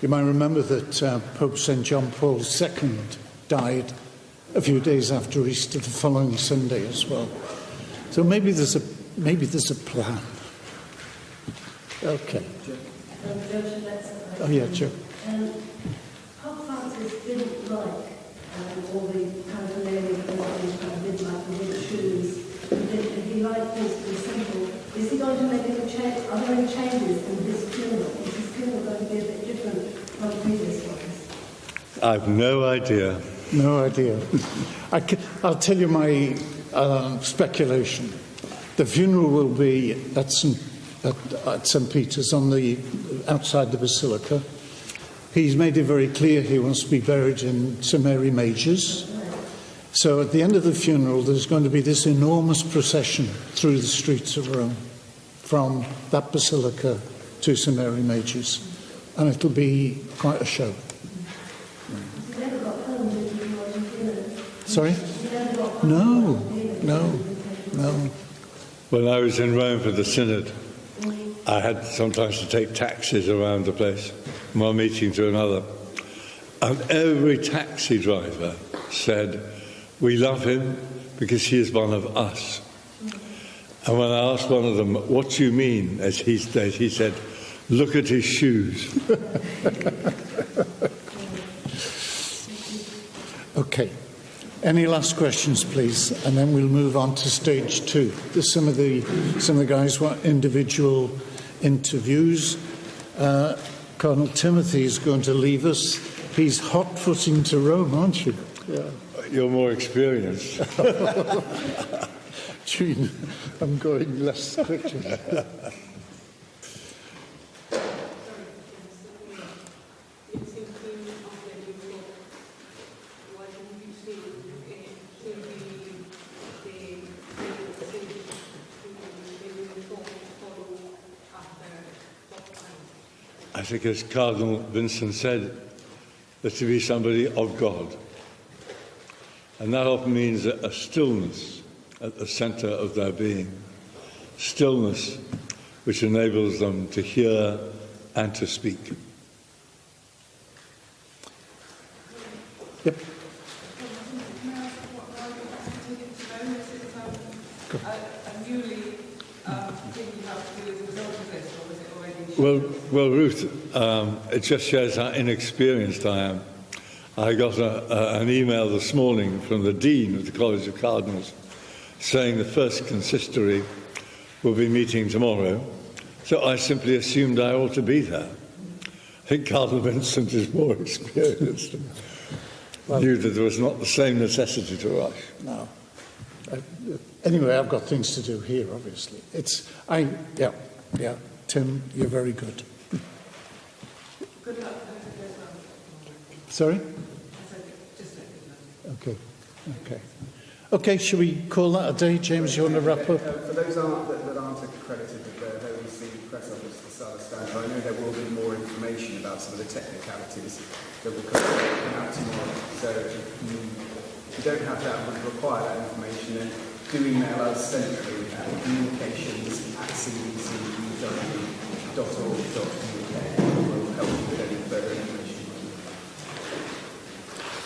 You might remember that Pope St. John Paul II died a few days after Easter, the following Sunday as well. So maybe there's a plan. Okay. Oh yeah, Joe. Pope Francis didn't like all the paraphernalia midnight and with shoes. He liked things to be simple. Is he going to make any change? Are there any changes in this funeral? Is his funeral going to be a bit different from previous ones? I've no idea. No idea. I'll tell you my speculation. The funeral will be at St. Peter's outside the Basilica. He's made it very clear he wants to be buried in St. Mary Major's. So at the end of the funeral, there's going to be this enormous procession through the streets of Rome from that Basilica to St. Mary Major's. And it'll be quite a show. Sorry? No. When I was in Rome for the Synod, I had sometimes to take taxis around the place, from one meeting to another. And every taxi driver said, "We love him because he is one of us." And when I asked one of them, "What do you mean?" as he said, "Look at his shoes." Okay. Any last questions, please? And then we'll move on to stage 2. There's some of the guys want individual interviews. Cardinal Timothy is going to leave us. He's hot-footing to Rome, aren't you? Yeah. You're more experienced. Gene, I'm going less quickly. I think, as Cardinal Vincent said, that to be somebody of God. And that often means a stillness at the centre of their being. Stillness which enables them to hear and to speak. Yep. Well, Ruth, it just shows how inexperienced I am. I got an email this morning from the Dean of the College of Cardinals saying the first consistory will be meeting tomorrow, so I simply assumed I ought to be there. I think Cardinal Vincent is more experienced and knew that there was not the same necessity to rush. No. Anyway, I've got things to do here, obviously. Yeah. Tim, you're very good. Good luck. Sorry? Okay, shall we call that a day? James, you want to wrap up? For those that aren't accredited with the OEC press office to understand, I know there will be more information about some of the technicalities that will come out tomorrow. So if you don't have that, would require that information, then do email us centrally at communications@cbcu.org.uk. We'll help you with any further information.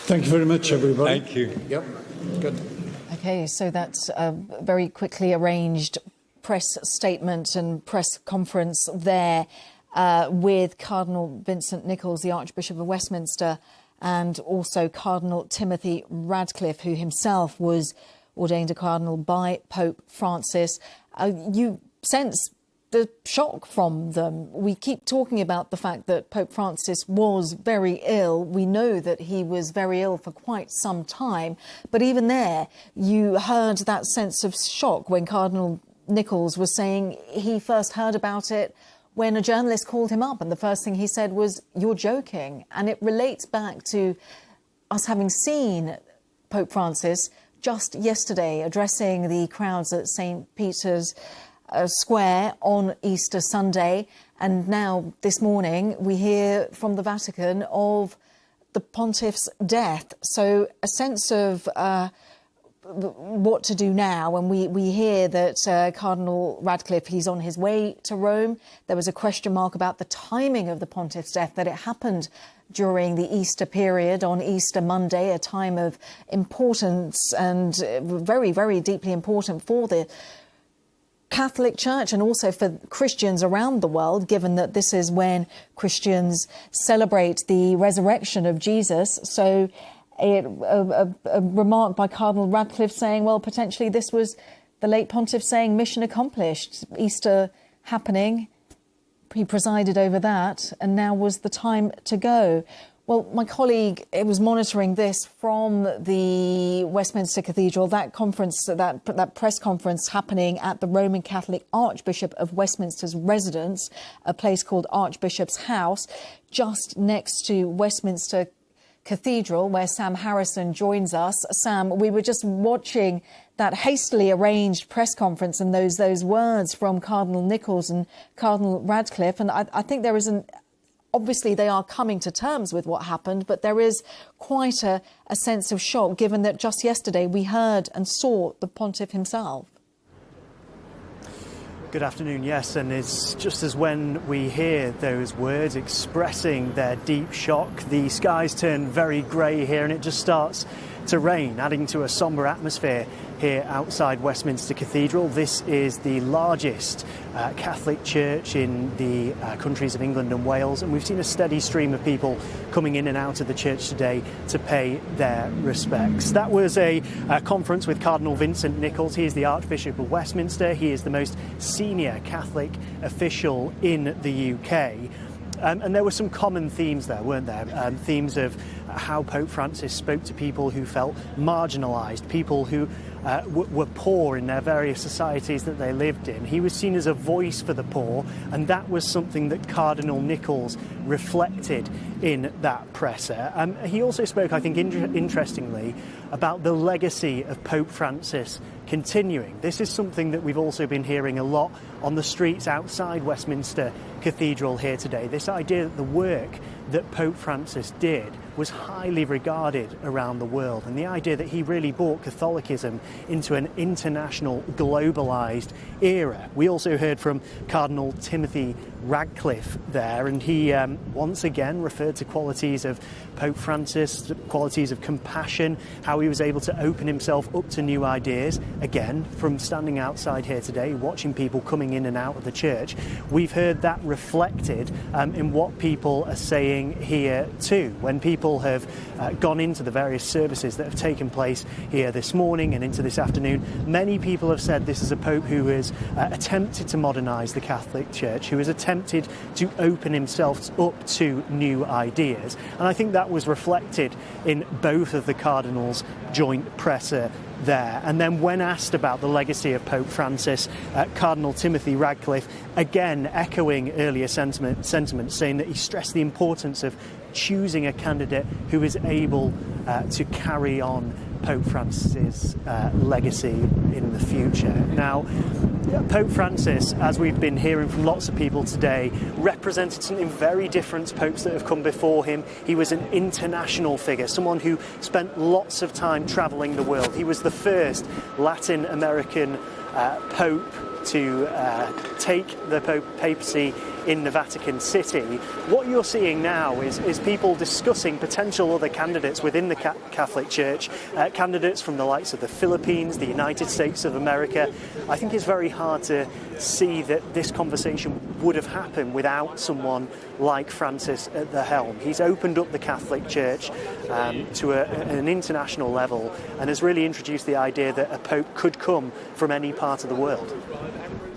Thank you very much, everybody. Thank you. Yep, good. Okay, so that's a very quickly arranged press statement and press conference there with Cardinal Vincent Nichols, the Archbishop of Westminster, and also Cardinal Timothy Radcliffe, who himself was ordained a cardinal by Pope Francis. You sense the shock from them. We keep talking about the fact that Pope Francis was very ill. We know that he was very ill for quite some time. But even there, you heard that sense of shock when Cardinal Nichols was saying he first heard about it when a journalist called him up. And the first thing he said was, "You're joking." And it relates back to us having seen Pope Francis just yesterday addressing the crowds at St. Peter's Square on Easter Sunday. And now this morning we hear from the Vatican of the pontiff's death. So a sense of what to do now. And we hear that Cardinal Radcliffe, he's on his way to Rome. There was a question mark about the timing of the pontiff's death, that it happened during the Easter period on Easter Monday, a time of importance and very, very deeply important for the Catholic Church and also for Christians around the world, given that this is when Christians celebrate the resurrection of Jesus. So a remark by Cardinal Radcliffe saying, well, potentially this was the late pontiff saying mission accomplished, Easter happening. He presided over that, and now was the time to go. Well, my colleague was monitoring this from the Westminster Cathedral, that conference, that press conference happening at the Roman Catholic Archbishop of Westminster's residence, a place called Archbishop's House, just next to Westminster Cathedral, where Sam Harrison joins us. Sam, we were just watching that hastily arranged press conference and those words from Cardinal Nichols and Cardinal Radcliffe, and I think there is obviously they are coming to terms with what happened, but there is quite a sense of shock, given that just yesterday we heard and saw the pontiff himself. Good afternoon, yes, and it's just as when we hear those words expressing their deep shock, the skies turn very grey here and it just starts to rain, adding to a sombre atmosphere here outside Westminster Cathedral. This is the largest Catholic church in the countries of England and Wales, and we've seen a steady stream of people coming in and out of the church today to pay their respects. That was a conference with Cardinal Vincent Nichols. He is the Archbishop of Westminster. He is the most senior Catholic official in the UK. And there were some common themes there, weren't there? Themes of how Pope Francis spoke to people who felt marginalised, people who were poor in their various societies that they lived in. He was seen as a voice for the poor, and that was something that Cardinal Nichols reflected in that presser. He also spoke, I think, interestingly, about the legacy of Pope Francis continuing. This is something that we've also been hearing a lot on the streets outside Westminster Cathedral here today. This idea that the work that Pope Francis did was highly regarded around the world, and the idea that he really brought Catholicism into an international, globalised era. We also heard from Cardinal Timothy Radcliffe there, and he once again referred to qualities of Pope Francis, qualities of compassion, how he was able to open himself up to new ideas. Again, from standing outside here today, watching people coming in and out of the church, we've heard that reflected in what people are saying here too. When people have gone into the various services that have taken place here this morning and into this afternoon, many people have said this is a Pope who has attempted to modernise the Catholic Church, who has attempted to open himself up to new ideas. And I think that was reflected in both of the Cardinals' joint presser there. And then when asked about the legacy of Pope Francis, Cardinal Timothy Radcliffe, again echoing earlier sentiments, saying that he stressed the importance of choosing a candidate who is able to carry on Pope Francis's legacy in the future. Now, Pope Francis, as we've been hearing from lots of people today, represented something very different to popes that have come before him. He was an international figure, someone who spent lots of time travelling the world. He was the first Latin American pope to take the papacy in the Vatican City. What you're seeing now is people discussing potential other candidates within the Catholic Church, candidates from the likes of the Philippines, the United States of America. I think it's very hard to see that this conversation would have happened without someone like Francis at the helm. He's opened up the Catholic Church to an international level and has really introduced the idea that a pope could come from any part of the world.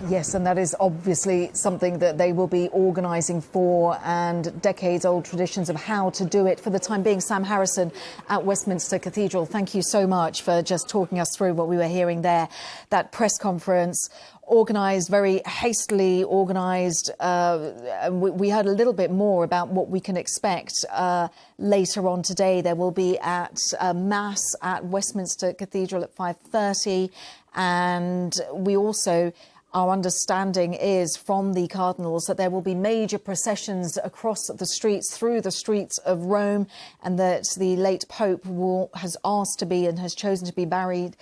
Yes, and that is obviously something that they will be organising for, and decades-old traditions of how to do it. For the time being, Sam Harrison at Westminster Cathedral, thank you so much for just talking us through what we were hearing there. That press conference, organised, very hastily organised. We heard a little bit more about what we can expect later on today. There will be at Mass at Westminster Cathedral at 5:30, and we also... Our understanding is from the cardinals that there will be major processions across the streets, through the streets of Rome, and that the late Pope has asked to be and has chosen to be buried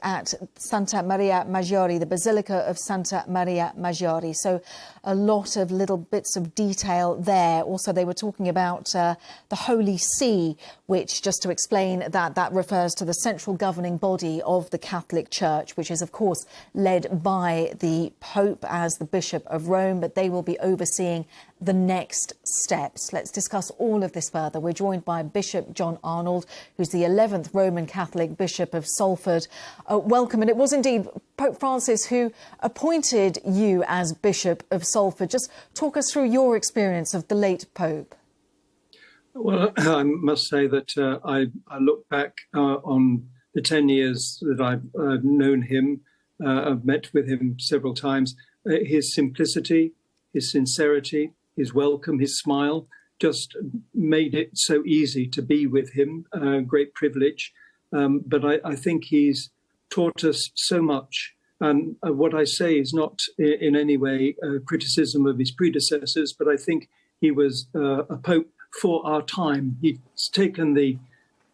at Santa Maria Maggiore, the Basilica of Santa Maria Maggiore. So a lot of little bits of detail there. Also, they were talking about the Holy See, which, just to explain that refers to the central governing body of the Catholic Church, which is, of course, led by the Pope as the Bishop of Rome, but they will be overseeing the next steps? Let's discuss all of this further. We're joined by Bishop John Arnold, who's the 11th Roman Catholic Bishop of Salford. Welcome. And it was indeed Pope Francis who appointed you as Bishop of Salford. Just talk us through your experience of the late Pope. Well, I must say that I look back on the 10 years that I've known him. I've met with him several times. His simplicity, his sincerity, his welcome, his smile just made it so easy to be with him. Great privilege. But I think he's taught us so much. And what I say is not in any way a criticism of his predecessors, but I think he was a pope for our time. He's taken the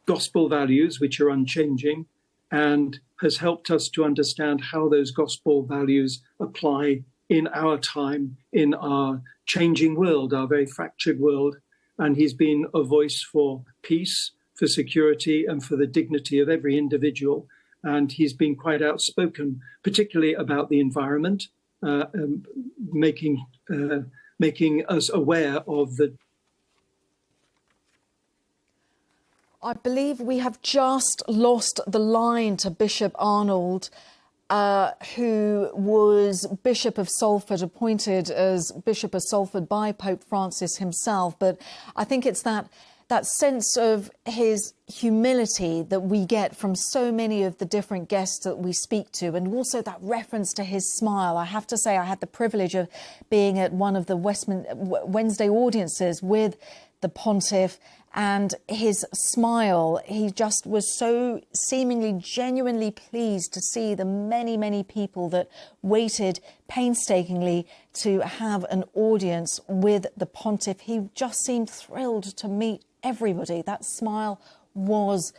gospel values, which are unchanging, and has helped us to understand how those gospel values apply in our time, in our changing world, our very fractured world. And he's been a voice for peace, for security, and for the dignity of every individual. And he's been quite outspoken, particularly about the environment, making us aware of the... I believe we have just lost the line to Bishop Arnold, who was Bishop of Salford, appointed as Bishop of Salford by Pope Francis himself. But I think it's that sense of his humility that we get from so many of the different guests that we speak to, and also that reference to his smile. I have to say I had the privilege of being at one of the Wednesday audiences with the Pontiff, and his smile, he just was so seemingly genuinely pleased to see the many, many people that waited painstakingly to have an audience with the Pontiff. He just seemed thrilled to meet everybody. That smile was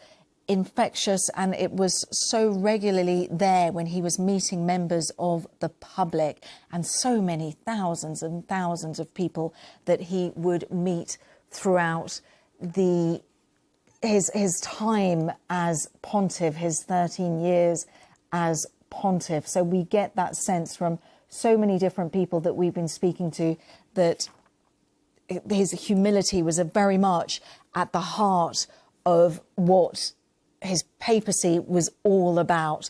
infectious, and it was so regularly there when he was meeting members of the public, and so many thousands and thousands of people that he would meet throughout his time as Pontiff, his 13 years as Pontiff. So we get that sense from so many different people that we've been speaking to, that his humility was very much at the heart of what his papacy was all about.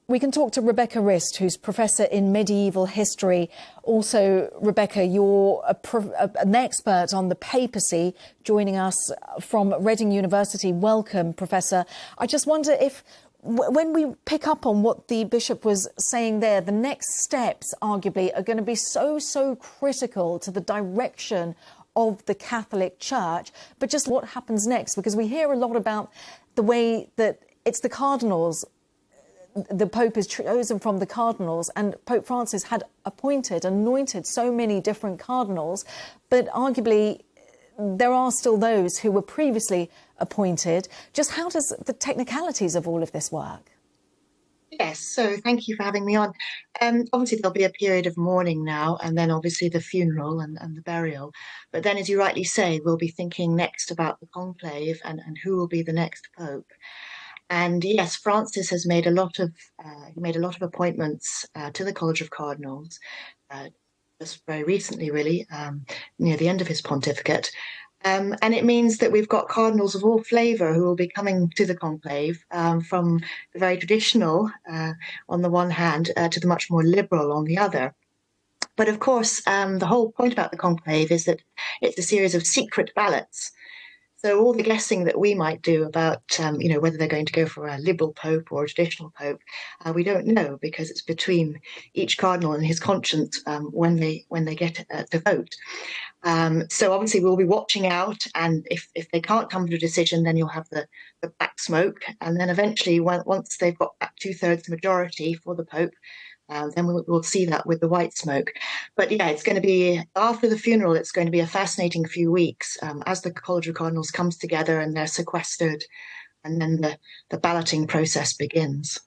We can talk to Rebecca Rist, who's Professor in Medieval History. Also, Rebecca, you're an expert on the papacy, joining us from Reading University. Welcome, Professor. I just wonder if, when we pick up on what the Bishop was saying there, the next steps, arguably, are going to be so critical to the direction of the Catholic Church. But just what happens next? Because we hear a lot about the way that it's the cardinals. The Pope is chosen from the cardinals, and Pope Francis had anointed so many different cardinals, but arguably there are still those who were previously appointed. Just how does the technicalities of all of this work? Yes, so thank you for having me on. Obviously there'll be a period of mourning now, and then obviously the funeral and the burial. But then, as you rightly say, we'll be thinking next about the conclave and who will be the next Pope. And yes, Francis has made a lot of appointments to the College of Cardinals, just very recently, really, near the end of his pontificate. And it means that we've got cardinals of all flavour who will be coming to the conclave, from the very traditional on the one hand to the much more liberal on the other. But of course, the whole point about the conclave is that it's a series of secret ballots. So all the guessing that we might do about, whether they're going to go for a liberal pope or a traditional pope, we don't know, because it's between each cardinal and his conscience when they get to vote. So obviously we'll be watching out, and if they can't come to a decision, then you'll have the black smoke, and then eventually, once they've got that 2/3 majority for the pope, then we'll see that with the white smoke. But yeah, it's going to be, after the funeral, it's going to be a fascinating few weeks as the College of Cardinals comes together and they're sequestered, and then the balloting process begins.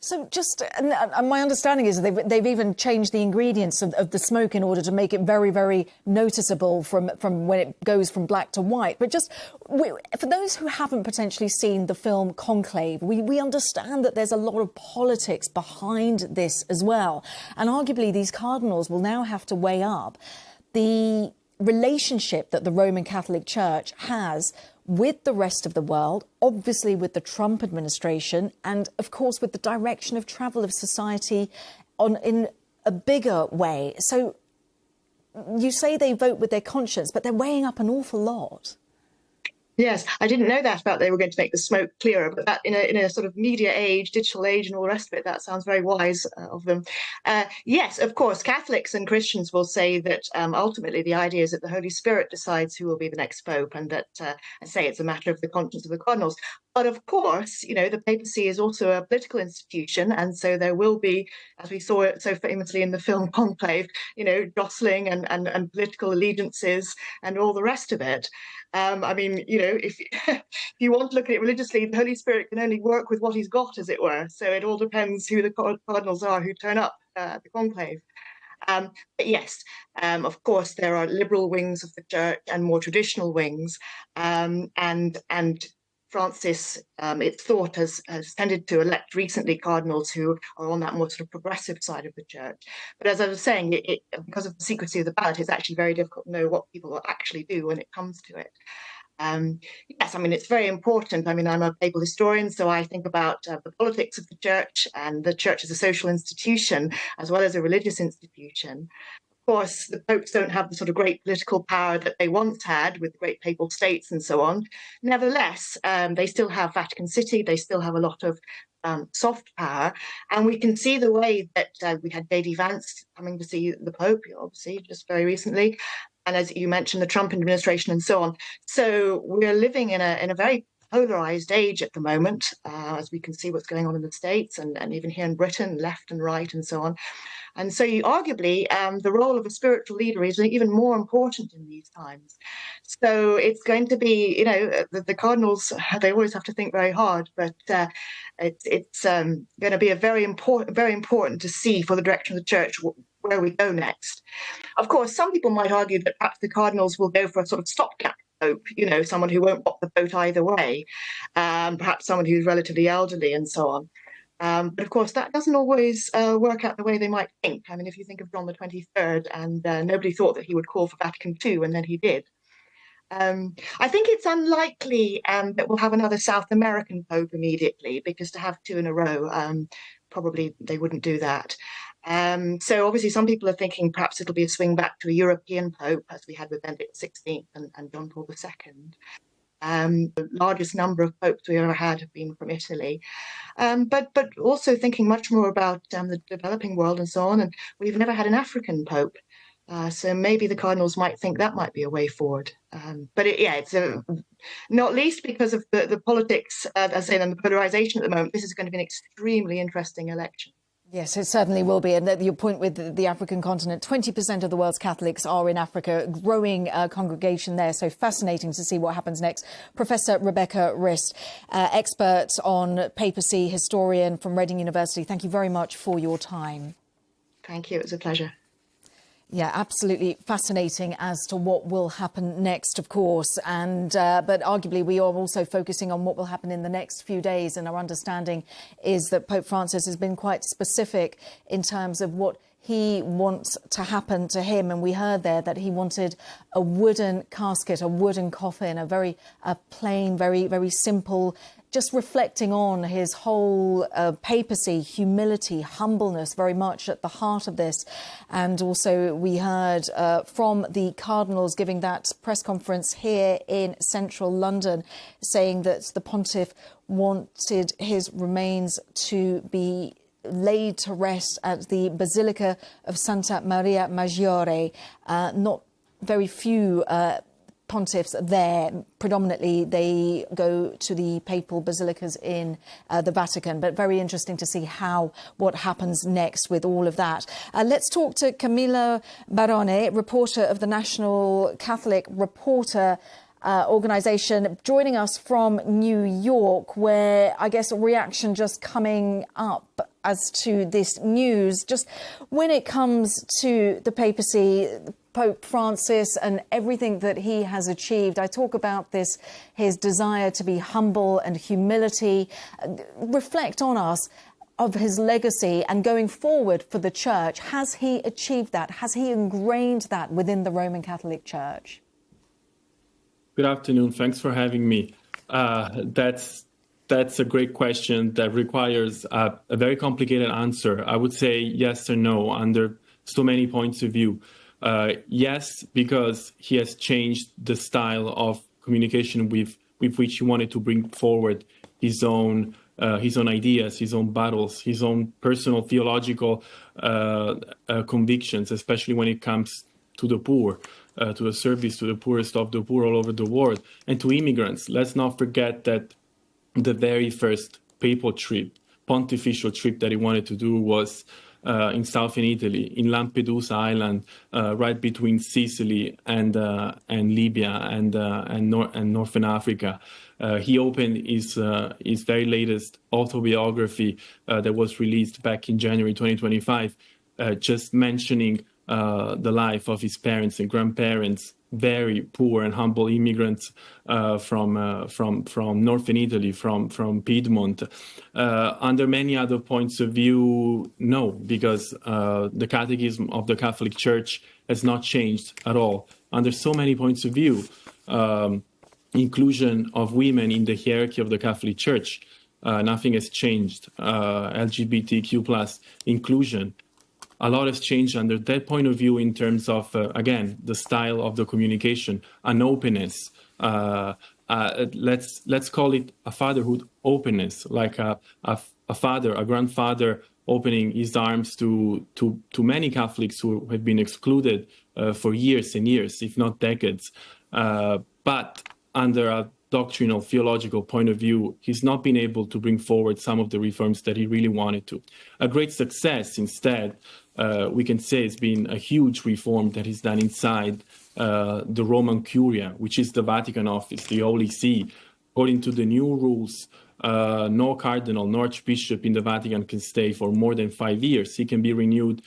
So just, and my understanding is they've even changed the ingredients of the smoke in order to make it very, very noticeable from when it goes from black to white. But just, for those who haven't potentially seen the film Conclave, we understand that there's a lot of politics behind this as well. And arguably these cardinals will now have to weigh up the relationship that the Roman Catholic Church has with the rest of the world, obviously with the Trump administration, and of course with the direction of travel of society in a bigger way. So you say they vote with their conscience, but they're weighing up an awful lot. Yes, I didn't know that about they were going to make the smoke clearer, but that in a sort of media age, digital age, and all the rest of it, that sounds very wise of them. Yes, of course, Catholics and Christians will say that ultimately the idea is that the Holy Spirit decides who will be the next pope, and that I say it's a matter of the conscience of the cardinals. But of course, you know, the papacy is also a political institution, and so there will be, as we saw it so famously in the film Conclave, you know, jostling and political allegiances and all the rest of it. I mean, you know, if you want to look at it religiously, the Holy Spirit can only work with what he's got, as it were. So it all depends who the cardinals are who turn up at the conclave. But yes, of course, there are liberal wings of the church and more traditional wings, and Francis, it's thought, has tended to elect recently cardinals who are on that more sort of progressive side of the church. But as I was saying, because of the secrecy of the ballot, it's actually very difficult to know what people will actually do when it comes to it. Yes, I mean, it's very important. I mean, I'm a papal historian, so I think about the politics of the church and the church as a social institution, as well as a religious institution. Of course, the popes don't have the sort of great political power that they once had with great papal states and so on. Nevertheless, they still have Vatican City, they still have a lot of soft power. And we can see the way that we had J.D. Vance coming to see the Pope, obviously, just very recently. And as you mentioned, the Trump administration and so on. So we're living in a very polarized age at the moment, as we can see what's going on in the States and even here in Britain, left and right and so on. And so arguably, the role of a spiritual leader is even more important in these times. So it's going to be, you know, the cardinals, they always have to think very hard, but it's going to be very important to see for the direction of the church where we go next. Of course, some people might argue that perhaps the cardinals will go for a sort of stopgap pope, you know, someone who won't rock the boat either way, perhaps someone who's relatively elderly and so on. But of course, that doesn't always work out the way they might think. I mean, if you think of John the 23rd, and nobody thought that he would call for Vatican II, and then he did. I think it's unlikely that we'll have another South American pope immediately, because to have two in a row, probably they wouldn't do that. So obviously some people are thinking perhaps it'll be a swing back to a European pope, as we had with Benedict XVI and John Paul II. The largest number of popes we ever had have been from Italy. But also thinking much more about the developing world and so on. And we've never had an African pope. So maybe the cardinals might think that might be a way forward. But it's not least because of the politics, as I say, and the polarization at the moment. This is going to be an extremely interesting election. Yes, it certainly will be. And your point with the African continent, 20% of the world's Catholics are in Africa, growing congregation there. So fascinating to see what happens next. Professor Rebecca Rist, expert on papacy, historian from Reading University. Thank you very much for your time. Thank you. It was a pleasure. Yeah, absolutely fascinating as to what will happen next, of course. And but arguably, we are also focusing on what will happen in the next few days. And our understanding is that Pope Francis has been quite specific in terms of what he wants to happen to him. And we heard there that he wanted a wooden casket, a wooden coffin, a very plain, very, very simple, just reflecting on his whole papacy, humility, humbleness, very much at the heart of this. And also we heard from the cardinals giving that press conference here in central London, saying that the pontiff wanted his remains to be laid to rest at the Basilica of Santa Maria Maggiore. Not very few pontiffs there. Predominantly, they go to the papal basilicas in the Vatican. But very interesting to see what happens next with all of that. Let's talk to Camilla Barone, reporter of the National Catholic Reporter organisation, joining us from New York, where I guess a reaction just coming up as to this news. Just when it comes to the papacy, Pope Francis and everything that he has achieved. I talk about this, his desire to be humble and humility. Reflect on us. of his legacy and going forward for the Church, has he achieved that? Has he ingrained that within the Roman Catholic Church? Good afternoon. Thanks for having me. That's a great question that requires a very complicated answer. I would say yes or no under so many points of view. Yes, because he has changed the style of communication with which he wanted to bring forward his own ideas, his own battles, his own personal theological convictions, especially when it comes to the poor, to the service to the poorest of the poor all over the world, and to immigrants. Let's not forget that the very first papal trip, pontifical trip that he wanted to do was in southern Italy, in Lampedusa Island, right between Sicily and Libya and Northern Africa. He opened his very latest autobiography that was released back in January 2025, just mentioning the life of his parents and grandparents, very poor and humble immigrants from northern Italy, from Piedmont. Under many other points of view, no, because the Catechism of the Catholic Church has not changed at all. Under so many points of view, inclusion of women in the hierarchy of the Catholic Church, nothing has changed. LGBTQ+ inclusion. A lot has changed under that point of view in terms of, again, the style of the communication, an openness. Let's call it a fatherhood openness, like a father, a grandfather opening his arms to many Catholics who have been excluded for years and years, if not decades. But under a doctrinal, theological point of view, he's not been able to bring forward some of the reforms that he really wanted to. A great success, instead, we can say it's been a huge reform that he's done inside the Roman Curia, which is the Vatican office, the Holy See. According to the new rules, no cardinal, no archbishop in the Vatican can stay for more than 5 years. He can be renewed.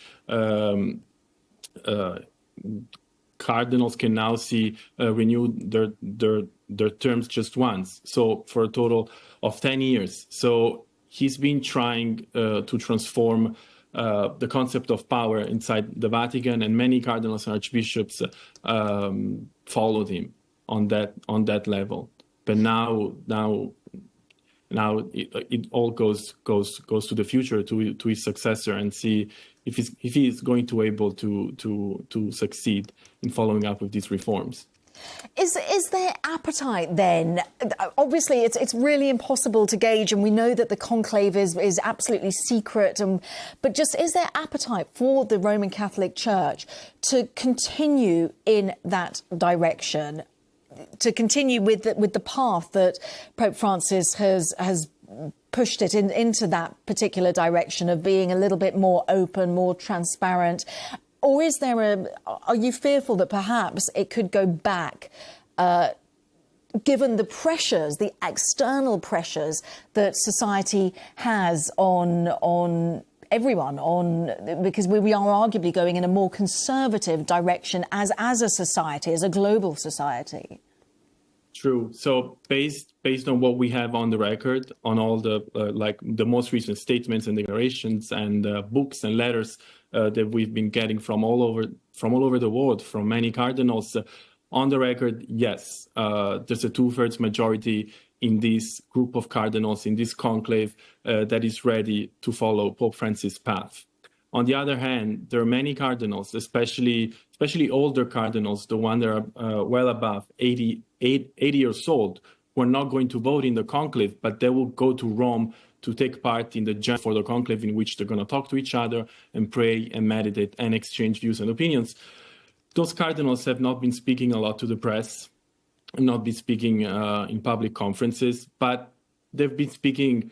Cardinals can now see renewed their terms just once, so for a total of 10 years. So he's been trying to transform the concept of power inside the Vatican, and many cardinals and archbishops followed him on that level. But now it all goes to the future, to his successor, and see if he is going to able to succeed in following up with these reforms. Is there appetite then? Obviously, it's really impossible to gauge, and we know that the conclave is absolutely secret. But just is there appetite for the Roman Catholic Church to continue in that direction, to continue with the path that Pope Francis has pushed it into that particular direction of being a little bit more open, more transparent? Or is there are you fearful that perhaps it could go back, given the pressures, the external pressures that society has on everyone, because we are arguably going in a more conservative direction as a society, as a global society? True. So based on what we have on the record, on all the like the most recent statements and declarations and books and letters that we've been getting from all over the world, from many cardinals, on the record, yes, there's a 2/3 majority in this group of cardinals, in this conclave, that is ready to follow Pope Francis' path. On the other hand, there are many cardinals, especially older cardinals, the ones that are well above 80 years old, who are not going to vote in the conclave, but they will go to Rome to take part in the journey for the conclave, in which they're going to talk to each other and pray and meditate and exchange views and opinions. Those cardinals have not been speaking a lot to the press, not been speaking in public conferences, but they've been speaking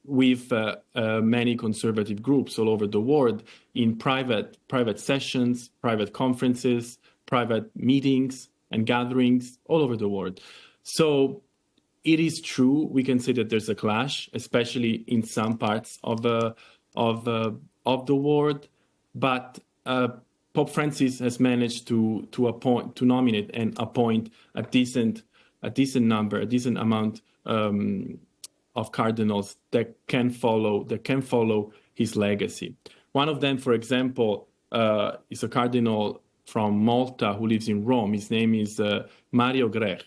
with many conservative groups all over the world in private sessions, private conferences, private meetings and gatherings all over the world. So it is true, we can say that there's a clash, especially in some parts of the world, but Pope Francis has managed to nominate and appoint a decent amount of cardinals that can follow his legacy. One of them, for example, is a cardinal from Malta who lives in Rome. His name is Mario Grech.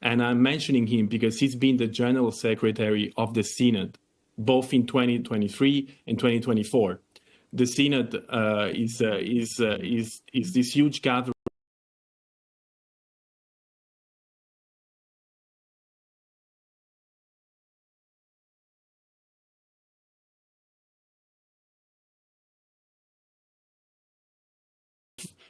And I'm mentioning him because he's been the General Secretary of the Synod, both in 2023 and 2024. The Synod is this huge gathering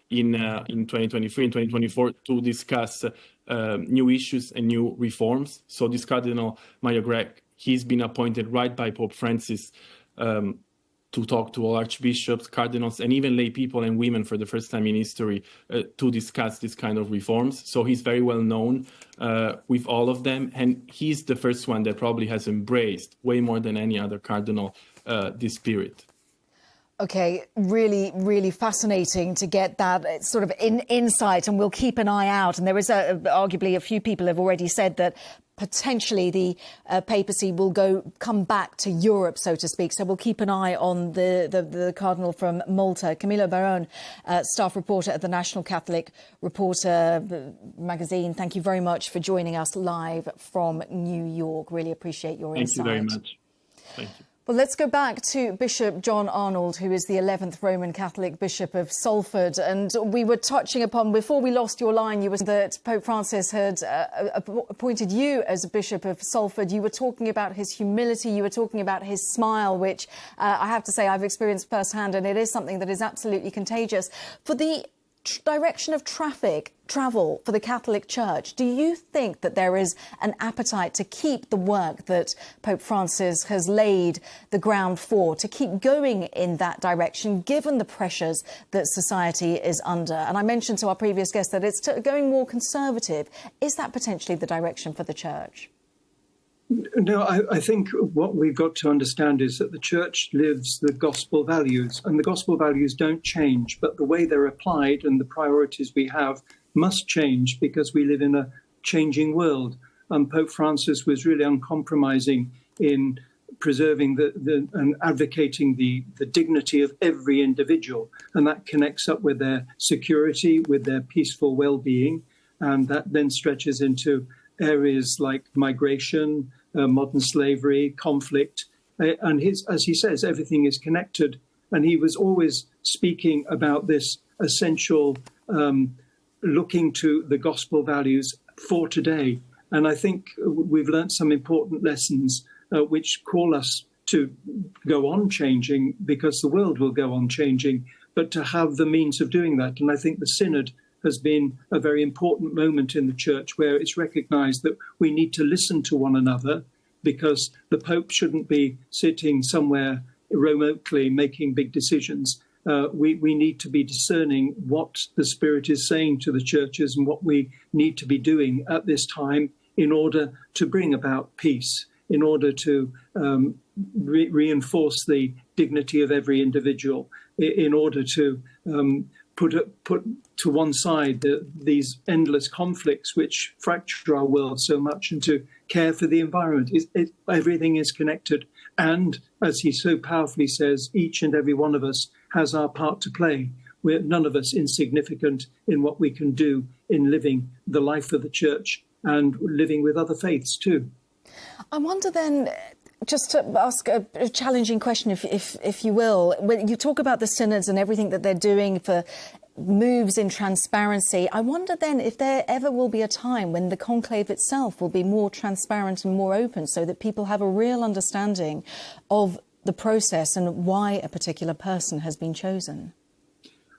in 2023 and 2024 to discuss new issues and new reforms. So this Cardinal Mario Grech, he's been appointed right by Pope Francis to talk to all archbishops, cardinals, and even lay people and women for the first time in history to discuss this kind of reforms. So he's very well known with all of them. And he's the first one that probably has embraced, way more than any other cardinal, this spirit. Okay, really, really fascinating to get that sort of insight, and we'll keep an eye out. And there is arguably a few people have already said that potentially the papacy will come back to Europe, so to speak. So we'll keep an eye on the cardinal from Malta. Camillo Barone, staff reporter at the National Catholic Reporter magazine. Thank you very much for joining us live from New York. Really appreciate your insight. Thank you very much. Thank you. Well, let's go back to Bishop John Arnold, who is the 11th Roman Catholic Bishop of Salford. And we were touching upon, before we lost your line, you were that Pope Francis had appointed you as a Bishop of Salford. You were talking about his humility. You were talking about his smile, which I have to say I've experienced firsthand, and it is something that is absolutely contagious. For the direction of travel for the Catholic Church, do you think that there is an appetite to keep the work that Pope Francis has laid the ground for, to keep going in that direction, given the pressures that society is under? And I mentioned to our previous guest that it's going more conservative. Is that potentially the direction for the Church? No, I think what we've got to understand is that the Church lives the gospel values, and the gospel values don't change, but the way they're applied and the priorities we have must change because we live in a changing world. Pope Francis was really uncompromising in preserving and advocating the dignity of every individual, and that connects up with their security, with their peaceful well-being, and that then stretches into areas like migration, modern slavery, conflict, and as he says, everything is connected. And he was always speaking about this essential looking to the gospel values for today. And I think we've learned some important lessons which call us to go on changing, because the world will go on changing, but to have the means of doing that. And I think the Synod has been a very important moment in the Church where it's recognised that we need to listen to one another, because the Pope shouldn't be sitting somewhere remotely making big decisions. We need to be discerning what the Spirit is saying to the churches and what we need to be doing at this time in order to bring about peace, in order to reinforce the dignity of every individual, in order to put to one side these endless conflicts which fracture our world so much, and to care for the environment. Everything is connected. And as he so powerfully says, each and every one of us has our part to play. We're none of us insignificant in what we can do in living the life of the Church and living with other faiths too. I wonder then, just to ask a challenging question, if you will, when you talk about the synods and everything that they're doing for moves in transparency, I wonder then if there ever will be a time when the conclave itself will be more transparent and more open, so that people have a real understanding of the process and why a particular person has been chosen.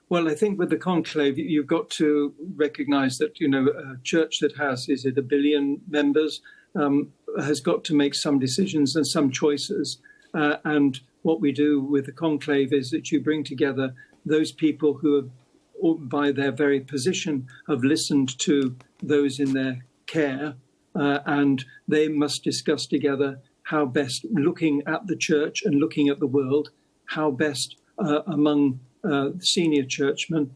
Well, I think with the conclave, you've got to recognise that, a church that has, is it 1 billion members, has got to make some decisions and some choices. And what we do with the conclave is that you bring together those people who have, by their very position, have listened to those in their care, and they must discuss together how best, looking at the church and looking at the world, how best among senior churchmen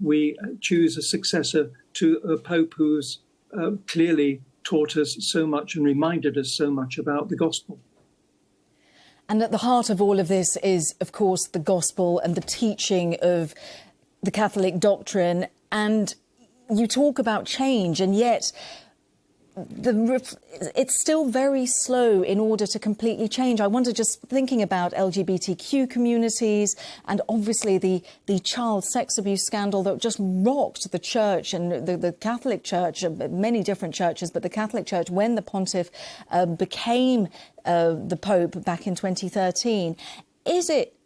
we choose a successor to a pope who's clearly taught us so much and reminded us so much about the gospel. And at the heart of all of this is, of course, the gospel and the teaching of the Catholic doctrine. And you talk about change, and yet it's still very slow in order to completely change. I wonder, just thinking about LGBTQ communities and obviously the child sex abuse scandal that just rocked the church and the Catholic Church, many different churches, but the Catholic Church when the pontiff became the Pope back in 2013. Is it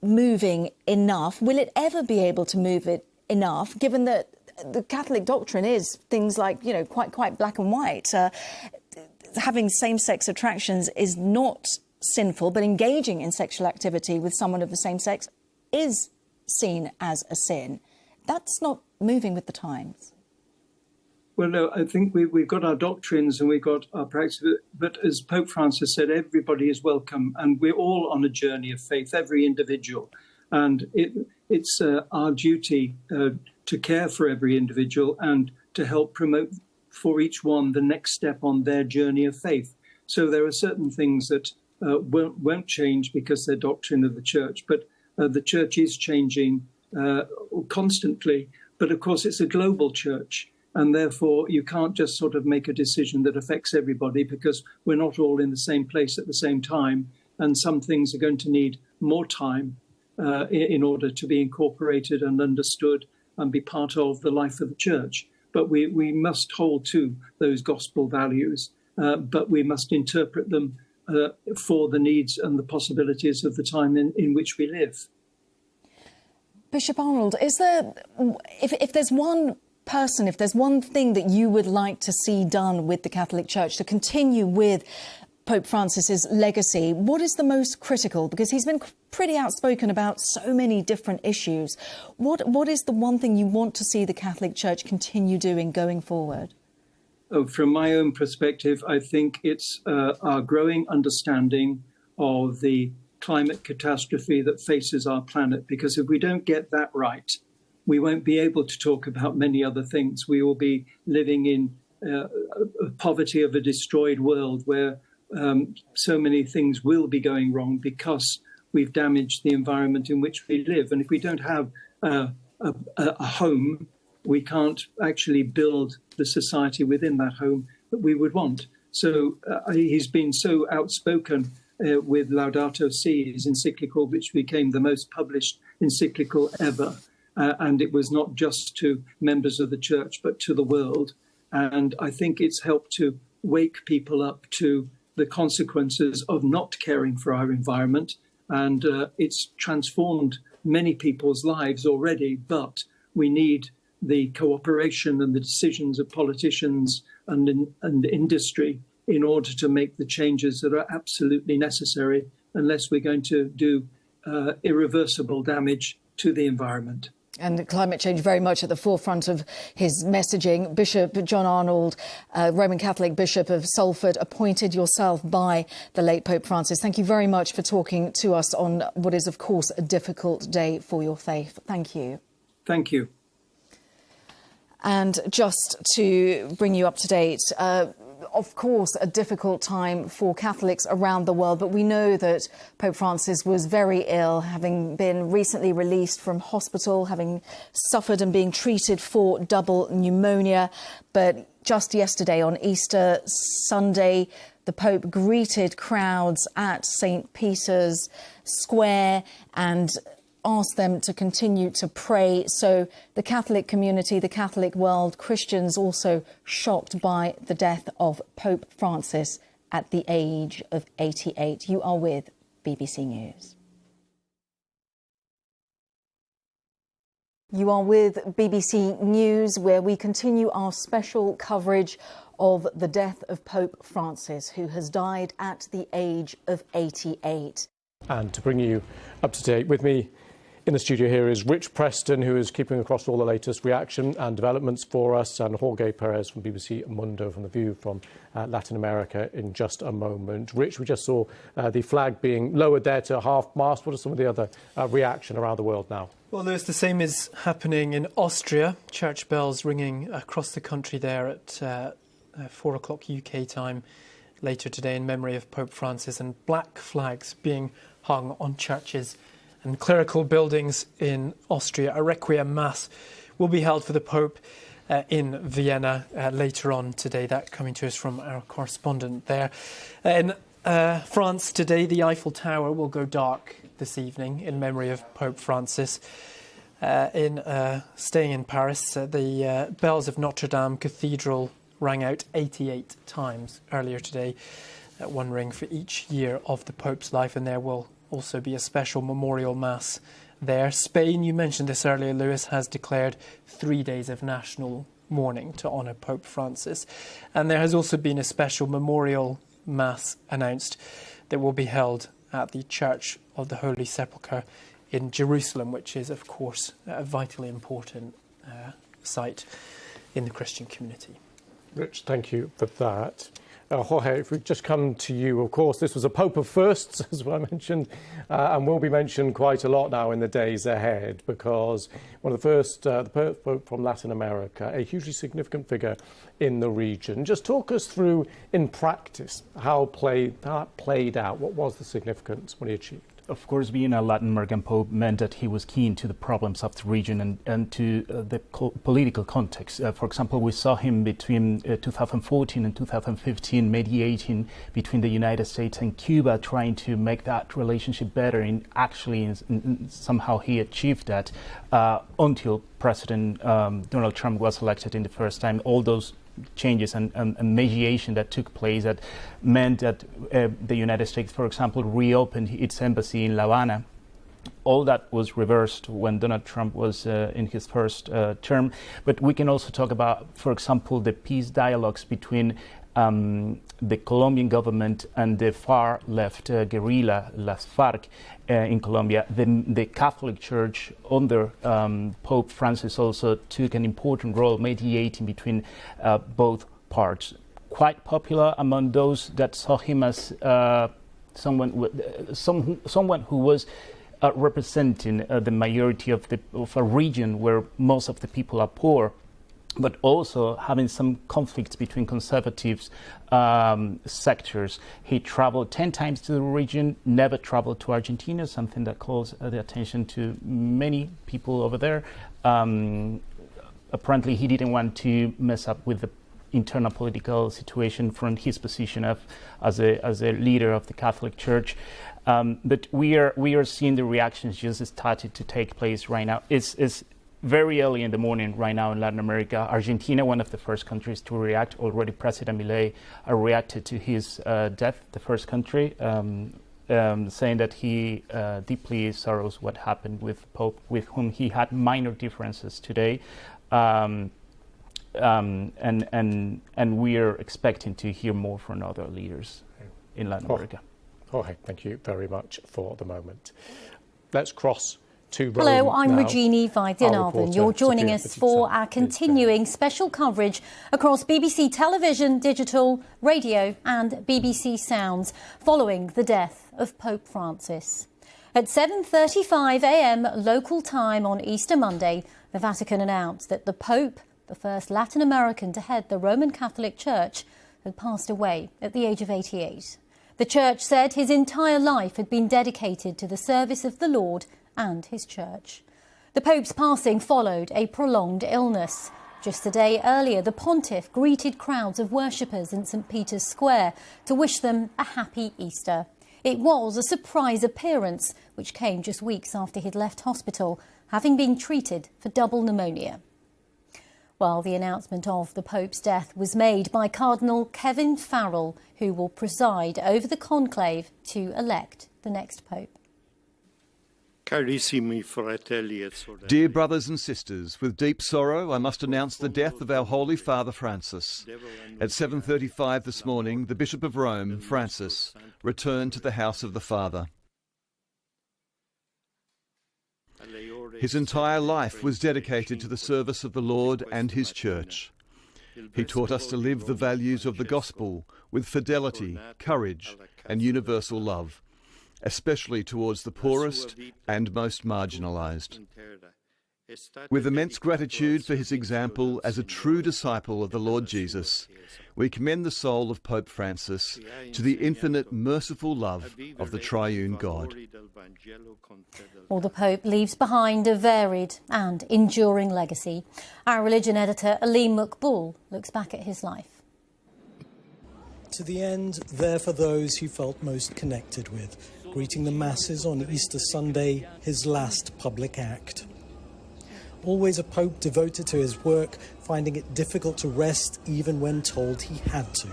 moving enough? Will it ever be able to move it enough, given that the Catholic doctrine is things like, you know, quite black and white? Having same-sex attractions is not sinful, but engaging in sexual activity with someone of the same sex is seen as a sin. That's not moving with the times. Well, no, I think we've got our doctrines and we've got our practice, but as Pope Francis said, everybody is welcome, and we're all on a journey of faith, every individual. And it's our duty to care for every individual and to help promote for each one the next step on their journey of faith. So there are certain things that won't change because they're doctrine of the church, but the church is changing constantly. But of course, it's a global church, and therefore you can't just sort of make a decision that affects everybody, because we're not all in the same place at the same time, and some things are going to need more time in order to be incorporated and understood and be part of the life of the church. But we must hold to those gospel values, but we must interpret them for the needs and the possibilities of the time in which we live. Bishop Arnold, is there, if there's one person, if there's one thing that you would like to see done with the Catholic Church to continue with Pope Francis's legacy, what is the most critical? Because he's been pretty outspoken about so many different issues. What is the one thing you want to see the Catholic Church continue doing going forward? From my own perspective, I think it's our growing understanding of the climate catastrophe that faces our planet. Because if we don't get that right, we won't be able to talk about many other things. We will be living in poverty of a destroyed world where so many things will be going wrong because we've damaged the environment in which we live. And if we don't have a home, we can't actually build the society within that home that we would want. So he's been so outspoken with Laudato Si', his encyclical, which became the most published encyclical ever. And it was not just to members of the church, but to the world. And I think it's helped to wake people up to the consequences of not caring for our environment. And it's transformed many people's lives already, but we need the cooperation and the decisions of politicians and industry in order to make the changes that are absolutely necessary, unless we're going to do irreversible damage to the environment. And climate change very much at the forefront of his messaging. Bishop John Arnold, Roman Catholic Bishop of Salford, appointed yourself by the late Pope Francis. Thank you very much for talking to us on what is, of course, a difficult day for your faith. Thank you. Thank you. And just to bring you up to date, of course, a difficult time for Catholics around the world, but we know that Pope Francis was very ill, having been recently released from hospital, having suffered and being treated for double pneumonia. But just yesterday, on Easter Sunday, the Pope greeted crowds at St. Peter's Square and asked them to continue to pray. So the Catholic community, the Catholic world, Christians also shocked by the death of Pope Francis at the age of 88. You are with BBC News. You are with BBC News, where we continue our special coverage of the death of Pope Francis, who has died at the age of 88. And to bring you up to date with me in the studio here is Rich Preston, who is keeping across all the latest reaction and developments for us, and Jorge Perez from BBC Mundo from The View from Latin America in just a moment. Rich, we just saw the flag being lowered there to half-mast. What are some of the other reaction around the world now? Well, Lewis, the same is happening in Austria. Church bells ringing across the country there at 4 o'clock UK time later today in memory of Pope Francis, and black flags being hung on churches and clerical buildings in Austria. A requiem mass will be held for the Pope in Vienna later on today. That coming to us from our correspondent there. In France today, the Eiffel Tower will go dark this evening in memory of Pope Francis. Staying in Paris, the bells of Notre Dame Cathedral rang out 88 times earlier today, one ring for each year of the Pope's life, and there will also be a special memorial mass there. Spain, you mentioned this earlier, Lewis, has declared 3 days of national mourning to honour Pope Francis. And there has also been a special memorial mass announced that will be held at the Church of the Holy Sepulchre in Jerusalem, which is, of course, a vitally important site in the Christian community. Rich, thank you for that. Jorge, if we just come to you, of course, this was a Pope of firsts, as I mentioned, and will be mentioned quite a lot now in the days ahead, because one of the first, the Pope from Latin America, a hugely significant figure in the region. Just talk us through, in practice, how that played out. What was the significance, what he achieved? Of course, being a Latin American Pope meant that he was keen to the problems of the region and to the political context. For example, we saw him between 2014 and 2015 mediating between the United States and Cuba, trying to make that relationship better, and actually somehow he achieved that until President Donald Trump was elected in the first time. All those changes and mediation that took place that meant that the United States, for example, reopened its embassy in La Habana. All that was reversed when Donald Trump was in his first term. But we can also talk about, for example, the peace dialogues between the Colombian government and the far-left guerrilla, las FARC, in Colombia. The Catholic Church under Pope Francis also took an important role mediating between both parts. Quite popular among those that saw him as someone who was representing the majority of a region where most of the people are poor, but also having some conflicts between conservative sectors. He traveled 10 times to the region, never traveled to Argentina, something that calls the attention to many people over there. Apparently, he didn't want to mess up with the internal political situation from his position as a leader of the Catholic Church. But we are seeing the reactions just started to take place right now. It's very early in the morning right now in Latin America. Argentina, one of the first countries to react. Already President Milei reacted to his death, the first country, saying that he deeply sorrows what happened with Pope, with whom he had minor differences today. And we are expecting to hear more from other leaders in Latin America. Jorge, thank you very much for the moment. Let's cross to Rome. Hello, I'm now. Regini Vaidyanathan. You're joining us for our continuing special coverage across BBC Television, Digital, Radio and BBC Sounds following the death of Pope Francis. At 7:35 a.m. local time on Easter Monday, the Vatican announced that the Pope, the first Latin American to head the Roman Catholic Church, had passed away at the age of 88. The Church said his entire life had been dedicated to the service of the Lord and his Church. The Pope's passing followed a prolonged illness. Just a day earlier, the Pontiff greeted crowds of worshippers in St. Peter's Square to wish them a happy Easter. It was a surprise appearance, which came just weeks after he'd left hospital, having been treated for double pneumonia. Well, the announcement of the Pope's death was made by Cardinal Kevin Farrell, who will preside over the conclave to elect the next Pope. Dear brothers and sisters, with deep sorrow I must announce the death of our Holy Father Francis. At 7:35 this morning, the Bishop of Rome, Francis, returned to the house of the Father. His entire life was dedicated to the service of the Lord and his Church. He taught us to live the values of the Gospel with fidelity, courage, and universal love, especially towards the poorest and most marginalised. With immense gratitude for his example as a true disciple of the Lord Jesus, we commend the soul of Pope Francis to the infinite merciful love of the triune God. Well, the Pope leaves behind a varied and enduring legacy. Our religion editor, Aleem Maqbool, looks back at his life. To the end, there for those he felt most connected with, greeting the masses on Easter Sunday, his last public act. Always a pope devoted to his work, finding it difficult to rest even when told he had to.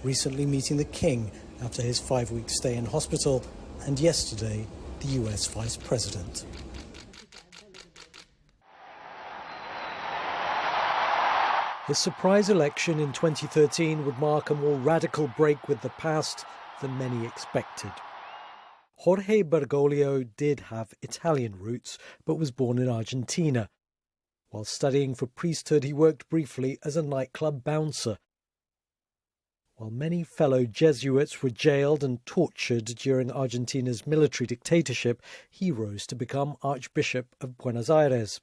Recently meeting the King after his 5-week stay in hospital, and yesterday, the US Vice President. His surprise election in 2013 would mark a more radical break with the past than many expected. Jorge Bergoglio did have Italian roots, but was born in Argentina. While studying for priesthood, he worked briefly as a nightclub bouncer. While many fellow Jesuits were jailed and tortured during Argentina's military dictatorship, he rose to become Archbishop of Buenos Aires,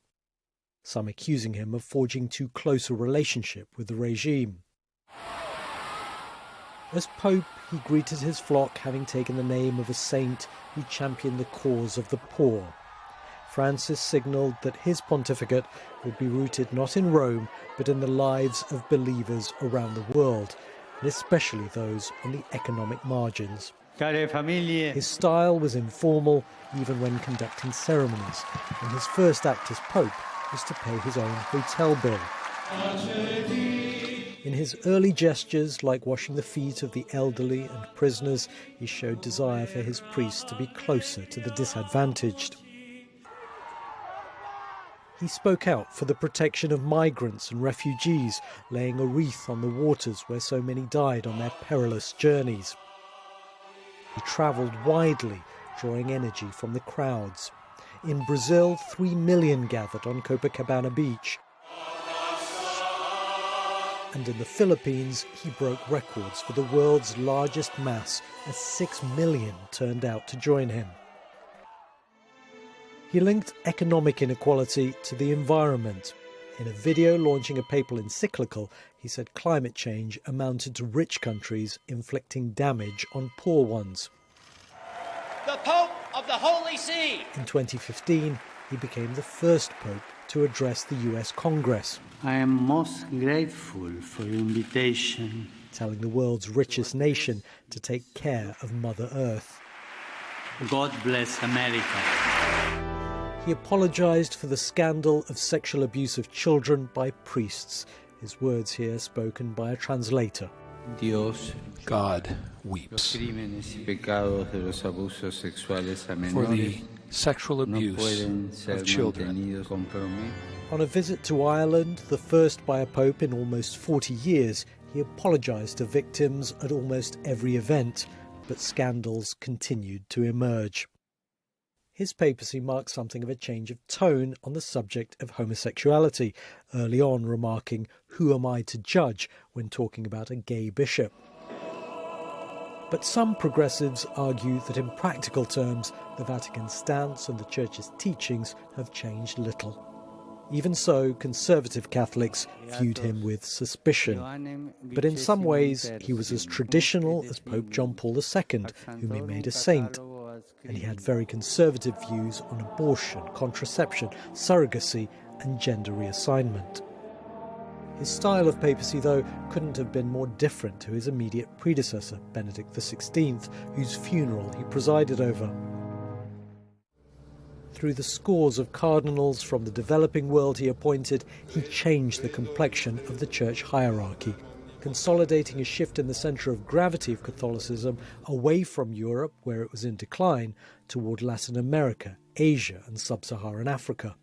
some accusing him of forging too close a relationship with the regime. As Pope, he greeted his flock, having taken the name of a saint who championed the cause of the poor. Francis signalled that his pontificate would be rooted not in Rome, but in the lives of believers around the world, and especially those on the economic margins. His style was informal, even when conducting ceremonies, and his first act as Pope was to pay his own hotel bill. In his early gestures, like washing the feet of the elderly and prisoners, he showed desire for his priests to be closer to the disadvantaged. He spoke out for the protection of migrants and refugees, laying a wreath on the waters where so many died on their perilous journeys. He travelled widely, drawing energy from the crowds. In Brazil, 3 million gathered on Copacabana Beach. And in the Philippines, he broke records for the world's largest mass, as 6 million turned out to join him. He linked economic inequality to the environment. In a video launching a papal encyclical, he said climate change amounted to rich countries inflicting damage on poor ones. The Pope of the Holy See! In 2015, he became the first pope to address the US Congress. I am most grateful for your invitation. Telling the world's richest nation to take care of Mother Earth. God bless America. He apologised for the scandal of sexual abuse of children by priests. His words here spoken by a translator. God weeps for the sexual abuse of children. On a visit to Ireland, the first by a pope in almost 40 years, he apologised to victims at almost every event, but scandals continued to emerge. His papacy marked something of a change of tone on the subject of homosexuality, early on remarking, "Who am I to judge?" when talking about a gay bishop. But some progressives argue that in practical terms, the Vatican's stance and the Church's teachings have changed little. Even so, conservative Catholics viewed him with suspicion. But in some ways, he was as traditional as Pope John Paul II, whom he made a saint. And he had very conservative views on abortion, contraception, surrogacy and gender reassignment. His style of papacy, though, couldn't have been more different to his immediate predecessor, Benedict XVI, whose funeral he presided over. Through the scores of cardinals from the developing world he appointed, he changed the complexion of the church hierarchy, consolidating a shift in the centre of gravity of Catholicism away from Europe, where it was in decline, toward Latin America, Asia and sub-Saharan Africa.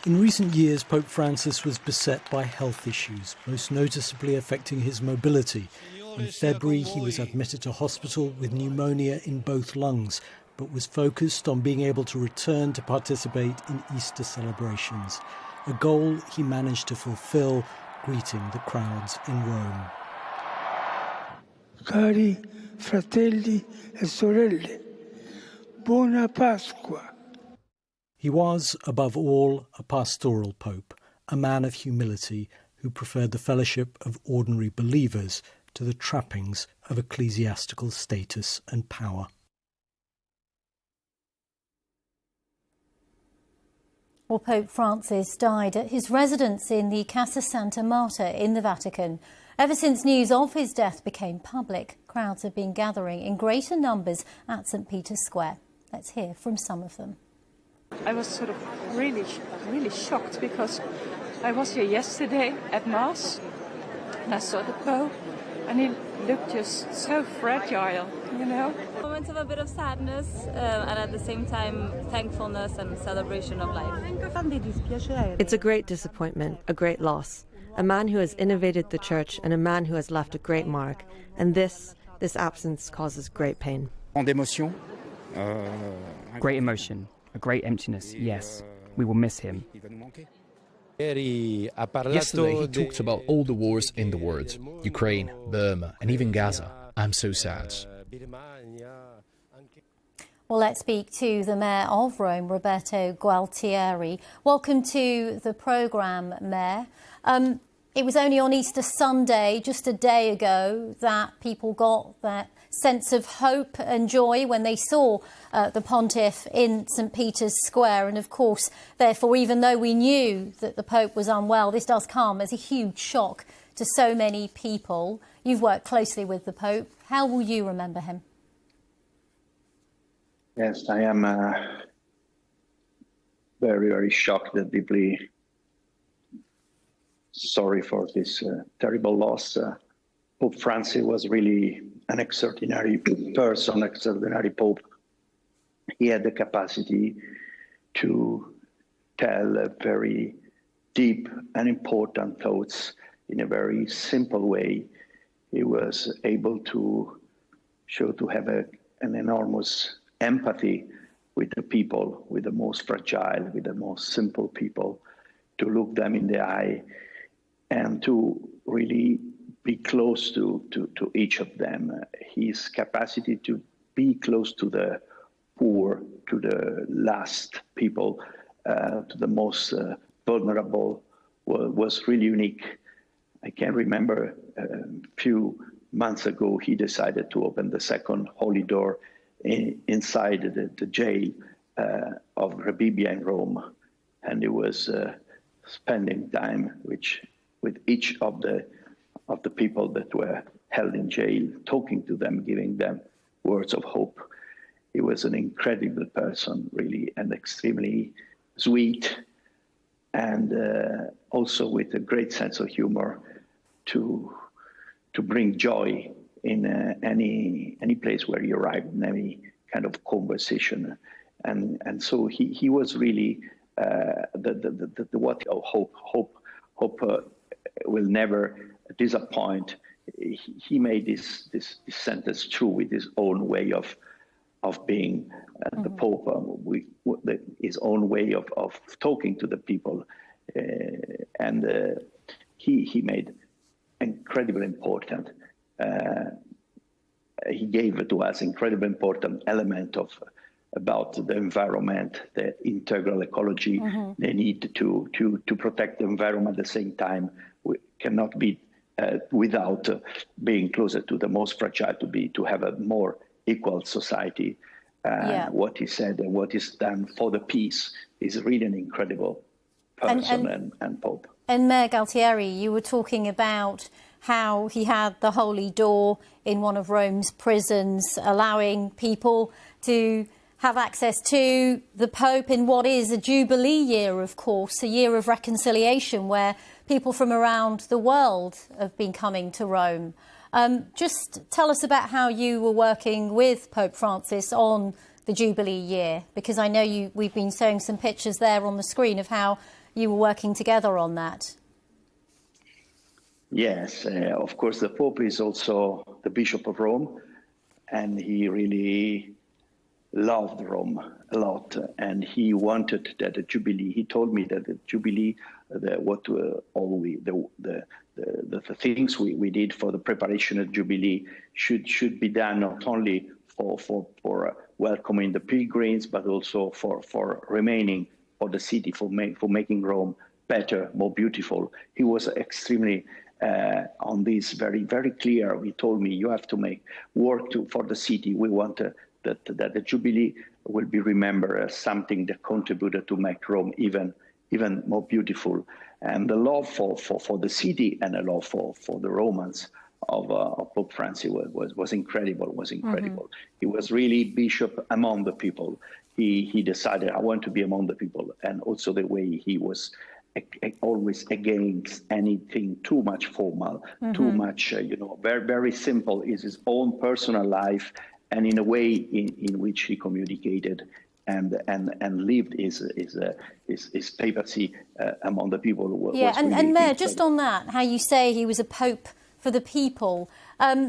In recent years, Pope Francis was beset by health issues, most noticeably affecting his mobility. In February, he was admitted to hospital with pneumonia in both lungs, but was focused on being able to return to participate in Easter celebrations, a goal he managed to fulfill, greeting the crowds in Rome. Cari fratelli e sorelle, buona Pasqua. He was, above all, a pastoral pope, a man of humility who preferred the fellowship of ordinary believers to the trappings of ecclesiastical status and power. Well, Pope Francis died at his residence in the Casa Santa Marta in the Vatican. Ever since news of his death became public, crowds have been gathering in greater numbers at St. Peter's Square. Let's hear from some of them. I was sort of really shocked because I was here yesterday at Mass and I saw the Pope and he looked just so fragile, you know. Moments of a bit of sadness and at the same time thankfulness and celebration of life. It's a great disappointment, a great loss. A man who has innovated the church and a man who has left a great mark. And this absence causes great pain. Great emotion, a great emptiness, yes. We will miss him. Yesterday he talked about all the wars in the world, Ukraine, Burma and even Gaza. I'm so sad. Well, let's speak to the Mayor of Rome, Roberto Gualtieri. Welcome to the programme, Mayor. It was only on Easter Sunday, just a day ago, that people got that sense of hope and joy when they saw the Pontiff in St. Peter's Square. And of course, therefore, even though we knew that the Pope was unwell, this does come as a huge shock to so many people. You've worked closely with the Pope. How will you remember him? Yes, I am very, very shocked and deeply sorry for this terrible loss. Pope Francis was really an extraordinary person, extraordinary Pope. He had the capacity to tell very deep and important thoughts in a very simple way. He was able to have an enormous empathy with the people, with the most fragile, with the most simple people, to look them in the eye and to really be close to each of them. His capacity to be close to the poor, to the last people, to the most vulnerable was really unique. I can remember a few months ago, he decided to open the second holy door inside the jail of Rebibbia in Rome. And he was spending time with each of the people that were held in jail, talking to them, giving them words of hope. He was an incredible person, really, and extremely sweet, and also with a great sense of humor to bring joy in any place where you arrive, in any kind of conversation. And so he was really hope will never disappoint. He made this sentence true with his own way of being the Pope, his own way of talking to the people, and he made incredibly important. He gave to us incredibly important element about the environment, the integral ecology, the need to protect the environment at the same time. We cannot be without being closer to the most fragile, to have a more equal society. What he said and what he's done for the peace is really an incredible person and Pope. And Mayor Gualtieri, you were talking about how he had the Holy Door in one of Rome's prisons, allowing people to have access to the Pope in what is a Jubilee year, of course, a year of reconciliation where people from around the world have been coming to Rome. Just tell us about how you were working with Pope Francis on the Jubilee year, because I know we've been showing some pictures there on the screen of how you were working together on that. Yes, of course, the Pope is also the Bishop of Rome, and he really loved Rome a lot, and he wanted that the Jubilee. He told me that the Jubilee, the things we did for the preparation of Jubilee should be done not only for welcoming the pilgrims, but also for remaining the city, for making Rome better, more beautiful. He was extremely on this, very, very clear. He told me, you have to make work for the city. We want that the Jubilee will be remembered as something that contributed to make Rome even more beautiful. And the love for the city and the love for the Romans of Pope Francis was incredible. Mm-hmm. He was really bishop among the people. He decided, I want to be among the people, and also the way he was always against anything too much formal, mm-hmm. too much, very, very simple. Is his own personal life, and in a way in which he communicated and lived his papacy among the people. And Mayor, just on that, how you say he was a pope for the people.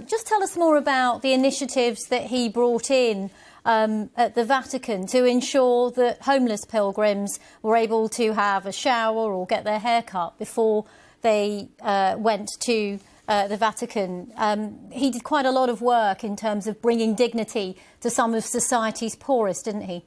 Just tell us more about the initiatives that he brought in at the Vatican to ensure that homeless pilgrims were able to have a shower or get their hair cut before they went to the Vatican. He did quite a lot of work in terms of bringing dignity to some of society's poorest, didn't he?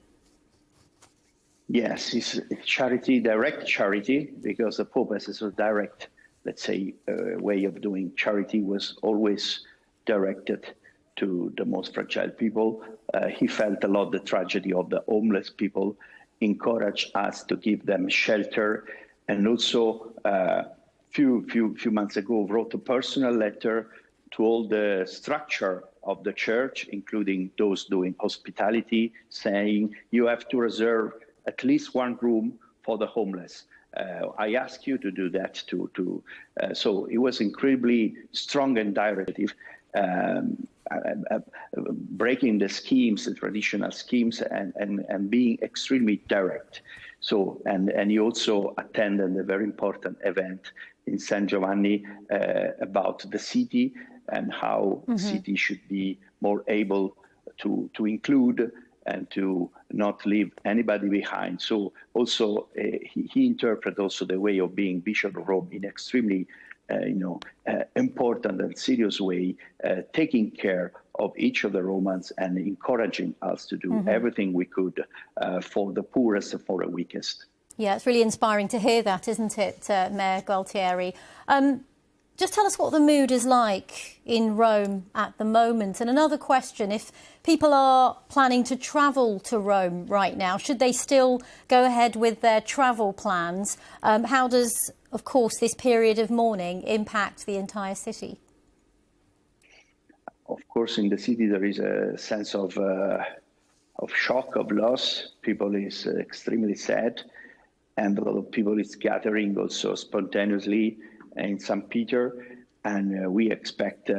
Yes, it's charity, direct charity, because the Pope has a direct, let's say, way of doing charity, was always directed to the most fragile people. He felt a lot the tragedy of the homeless people, encouraged us to give them shelter, and also few months ago wrote a personal letter to all the structure of the church, including those doing hospitality, saying you have to reserve at least one room for the homeless. I ask you to do that so it was incredibly strong and directive, breaking the schemes, the traditional schemes, and being extremely direct. So, and he also attended a very important event in San Giovanni about the city and how mm-hmm. the city should be more able to include and to not leave anybody behind. So also he interpreted also the way of being Bishop of Rome in extremely important and serious way, taking care of each of the Romans and encouraging us to do mm-hmm. everything we could for the poorest and for the weakest. Yeah, it's really inspiring to hear that, isn't it, Mayor Gualtieri? Just tell us what the mood is like in Rome at the moment. And another question, if people are planning to travel to Rome right now, should they still go ahead with their travel plans? How does, of course, this period of mourning impact the entire city? Of course, in the city there is a sense of shock, of loss. People is extremely sad, and a lot of people is gathering also spontaneously in St. Peter, and we expect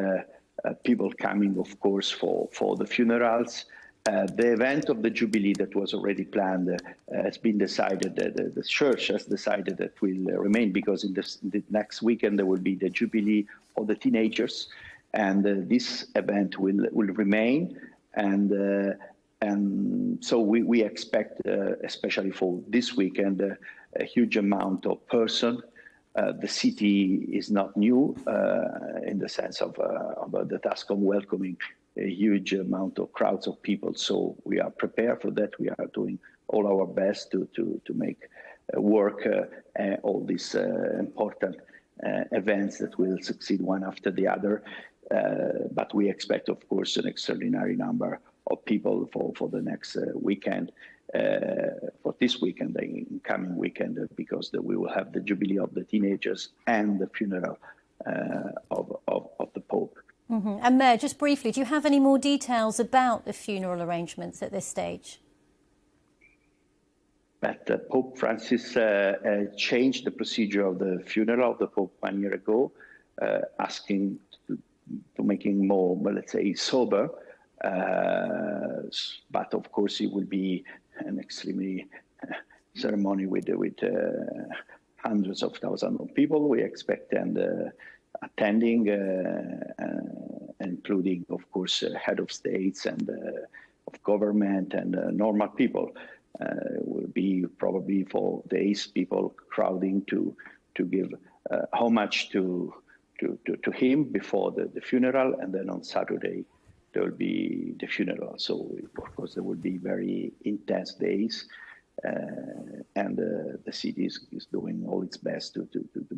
people coming, of course, for the funerals. The event of the Jubilee that was already planned has been decided, the church has decided that will remain, because in the next weekend there will be the Jubilee for the teenagers, and this event will remain. And so we expect, especially for this weekend, a huge amount of person. The city is not new in the sense of the task of welcoming a huge amount of crowds of people. So we are prepared for that. We are doing all our best to make work all these important events that will succeed one after the other. But we expect, of course, an extraordinary number of people for the next weekend. For this weekend, the coming weekend, because we will have the Jubilee of the teenagers and the funeral of the Pope. Mm-hmm. And Mayor, just briefly, do you have any more details about the funeral arrangements at this stage? But Pope Francis changed the procedure of the funeral of the Pope 1 year ago, asking to making more, let's say, sober. But of course, it will be an extremely ceremony with hundreds of thousands of people. We expect and attending, including, of course, head of states and of government and normal people. Will be probably for days people crowding to give homage to him before the funeral, and then on Saturday there will be the funeral. So of course there will be very intense days. and the city is doing all its best to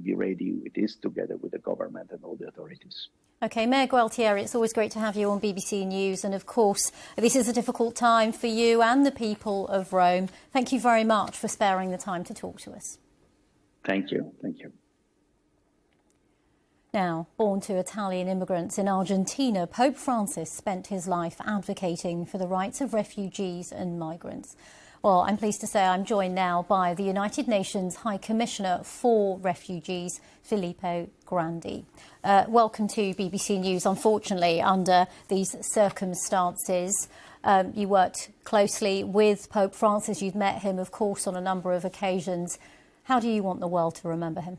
be ready with this, together with the government and all the authorities. OK, Mayor Gualtieri, it's always great to have you on BBC News. And of course, this is a difficult time for you and the people of Rome. Thank you very much for sparing the time to talk to us. Thank you. Thank you. Now, born to Italian immigrants in Argentina, Pope Francis spent his life advocating for the rights of refugees and migrants. Well, I'm pleased to say I'm joined now by the United Nations High Commissioner for Refugees, Filippo Grandi. Welcome to BBC News. Unfortunately, under these circumstances, you worked closely with Pope Francis. You've met him, of course, on a number of occasions. How do you want the world to remember him?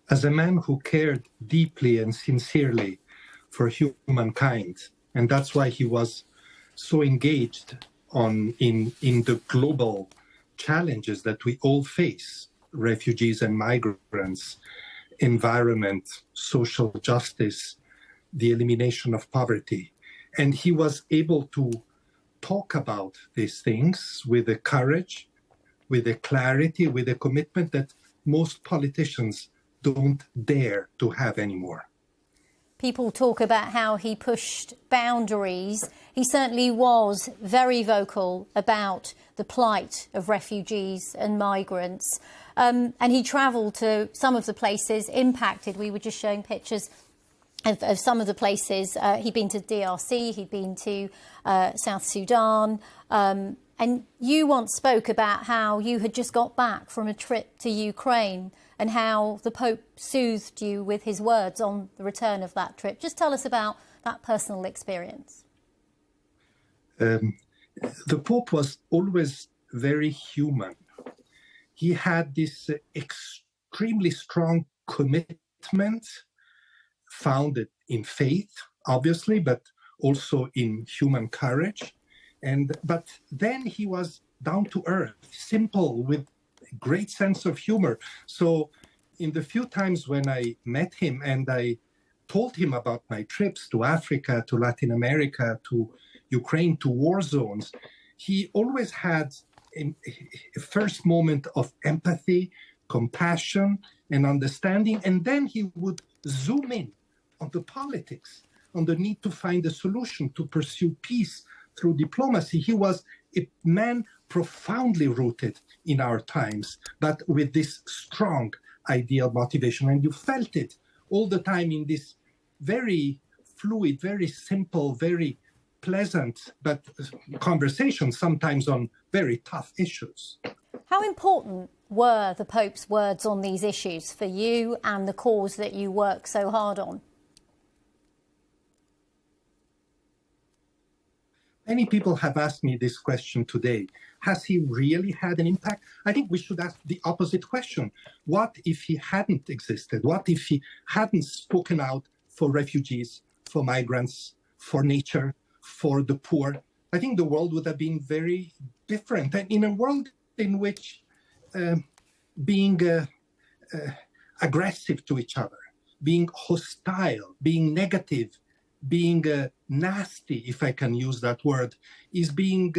As a man who cared deeply and sincerely for humankind, and that's why he was so engaged in the global challenges that we all face: refugees and migrants, environment, social justice, the elimination of poverty. And he was able to talk about these things with a courage, with a clarity, with a commitment that most politicians don't dare to have anymore. People talk about how he pushed boundaries. He certainly was very vocal about the plight of refugees and migrants. And he travelled to some of the places impacted. We were just showing pictures of some of the places. He'd been to DRC, he'd been to South Sudan. And you once spoke about how you had just got back from a trip to Ukraine and how the Pope soothed you with his words on the return of that trip. Just tell us about that personal experience. The Pope was always very human. He had this extremely strong commitment, founded in faith, obviously, but also in human courage. But then he was down to earth, simple, with great sense of humor. So in the few times when I met him and I told him about my trips to Africa, to Latin America, to Ukraine, to war zones, he always had a first moment of empathy, compassion, and understanding. And then he would zoom in on the politics, on the need to find a solution, to pursue peace through diplomacy. He was a man profoundly rooted in our times, but with this strong ideal motivation. And you felt it all the time in this very fluid, very simple, very pleasant, but conversation sometimes on very tough issues. How important were the Pope's words on these issues for you and the cause that you work so hard on? Many people have asked me this question today. Has he really had an impact? I think we should ask the opposite question. What if he hadn't existed? What if he hadn't spoken out for refugees, for migrants, for nature, for the poor? I think the world would have been very different. And in a world in which being aggressive to each other, being hostile, being negative, being nasty, if I can use that word, is being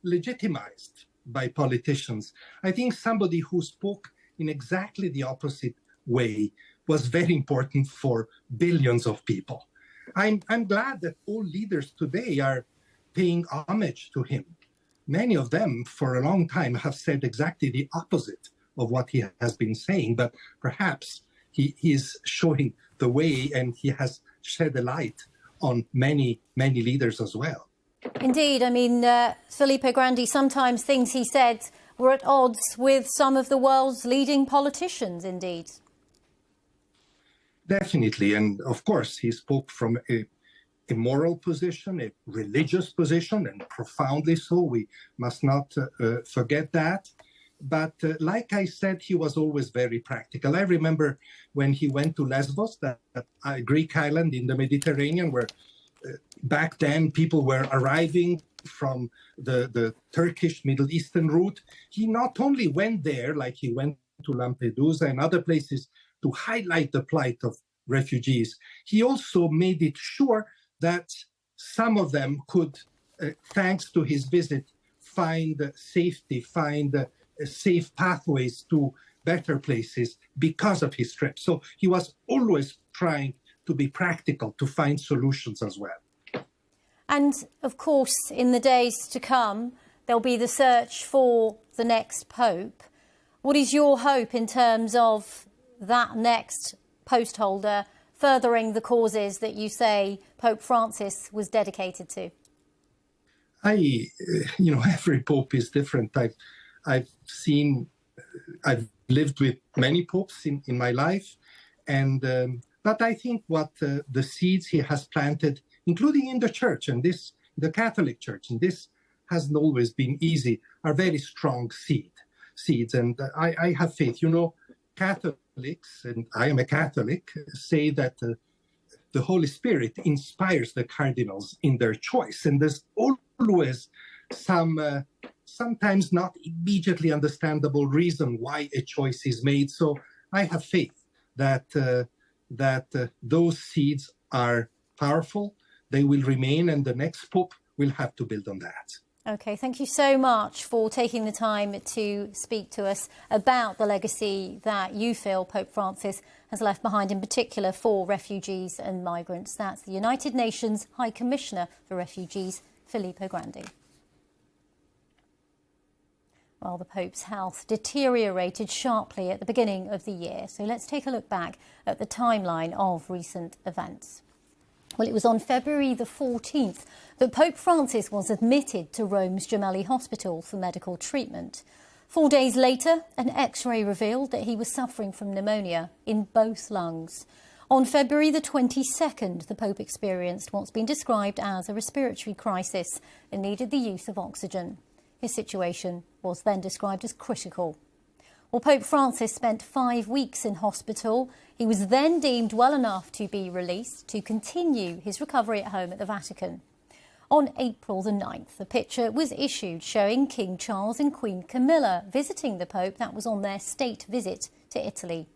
legitimized by politicians. I think somebody who spoke in exactly the opposite way was very important for billions of people. I'm glad that all leaders today are paying homage to him. Many of them, for a long time, have said exactly the opposite of what he has been saying, but perhaps he is showing the way and he has shed a light on many, many leaders as well. Indeed. I mean, Filippo Grandi, sometimes things he said were at odds with some of the world's leading politicians, indeed. Definitely. And of course, he spoke from a moral position, a religious position, and profoundly so. We must not forget that. But like I said, he was always very practical. I remember when he went to Lesbos, that Greek island in the Mediterranean, where back then people were arriving from the Turkish Middle Eastern route. He not only went there, like he went to Lampedusa and other places, to highlight the plight of refugees, he also made it sure that some of them could thanks to his visit, find safety, find safe pathways to better places because of his trip. So he was always trying to be practical, to find solutions as well. And of course, in the days to come, there'll be the search for the next pope. What is your hope in terms of that next post holder furthering the causes that you say Pope Francis was dedicated to? Every pope is different. I've lived with many popes in my life, but I think what the seeds he has planted, including in the church and the Catholic Church, and this hasn't always been easy, are very strong seeds. And I have faith. Catholics, and I am a Catholic, say that the Holy Spirit inspires the cardinals in their choice. And there's always some, sometimes not immediately understandable reason why a choice is made. So I have faith that those seeds are powerful. They will remain, and the next pope will have to build on that. OK, thank you so much for taking the time to speak to us about the legacy that you feel Pope Francis has left behind, in particular for refugees and migrants. That's the United Nations High Commissioner for Refugees, Filippo Grandi. Well, the Pope's health deteriorated sharply at the beginning of the year. So let's take a look back at the timeline of recent events. Well, it was on February the 14th that Pope Francis was admitted to Rome's Gemelli Hospital for medical treatment. 4 days later, an X-ray revealed that he was suffering from pneumonia in both lungs. On February the 22nd, the Pope experienced what's been described as a respiratory crisis and needed the use of oxygen. His situation was then described as critical. Well, Pope Francis spent 5 weeks in hospital. He was then deemed well enough to be released to continue his recovery at home at the Vatican. On April the 9th, a picture was issued showing King Charles and Queen Camilla visiting the Pope. That was on their state visit to Italy.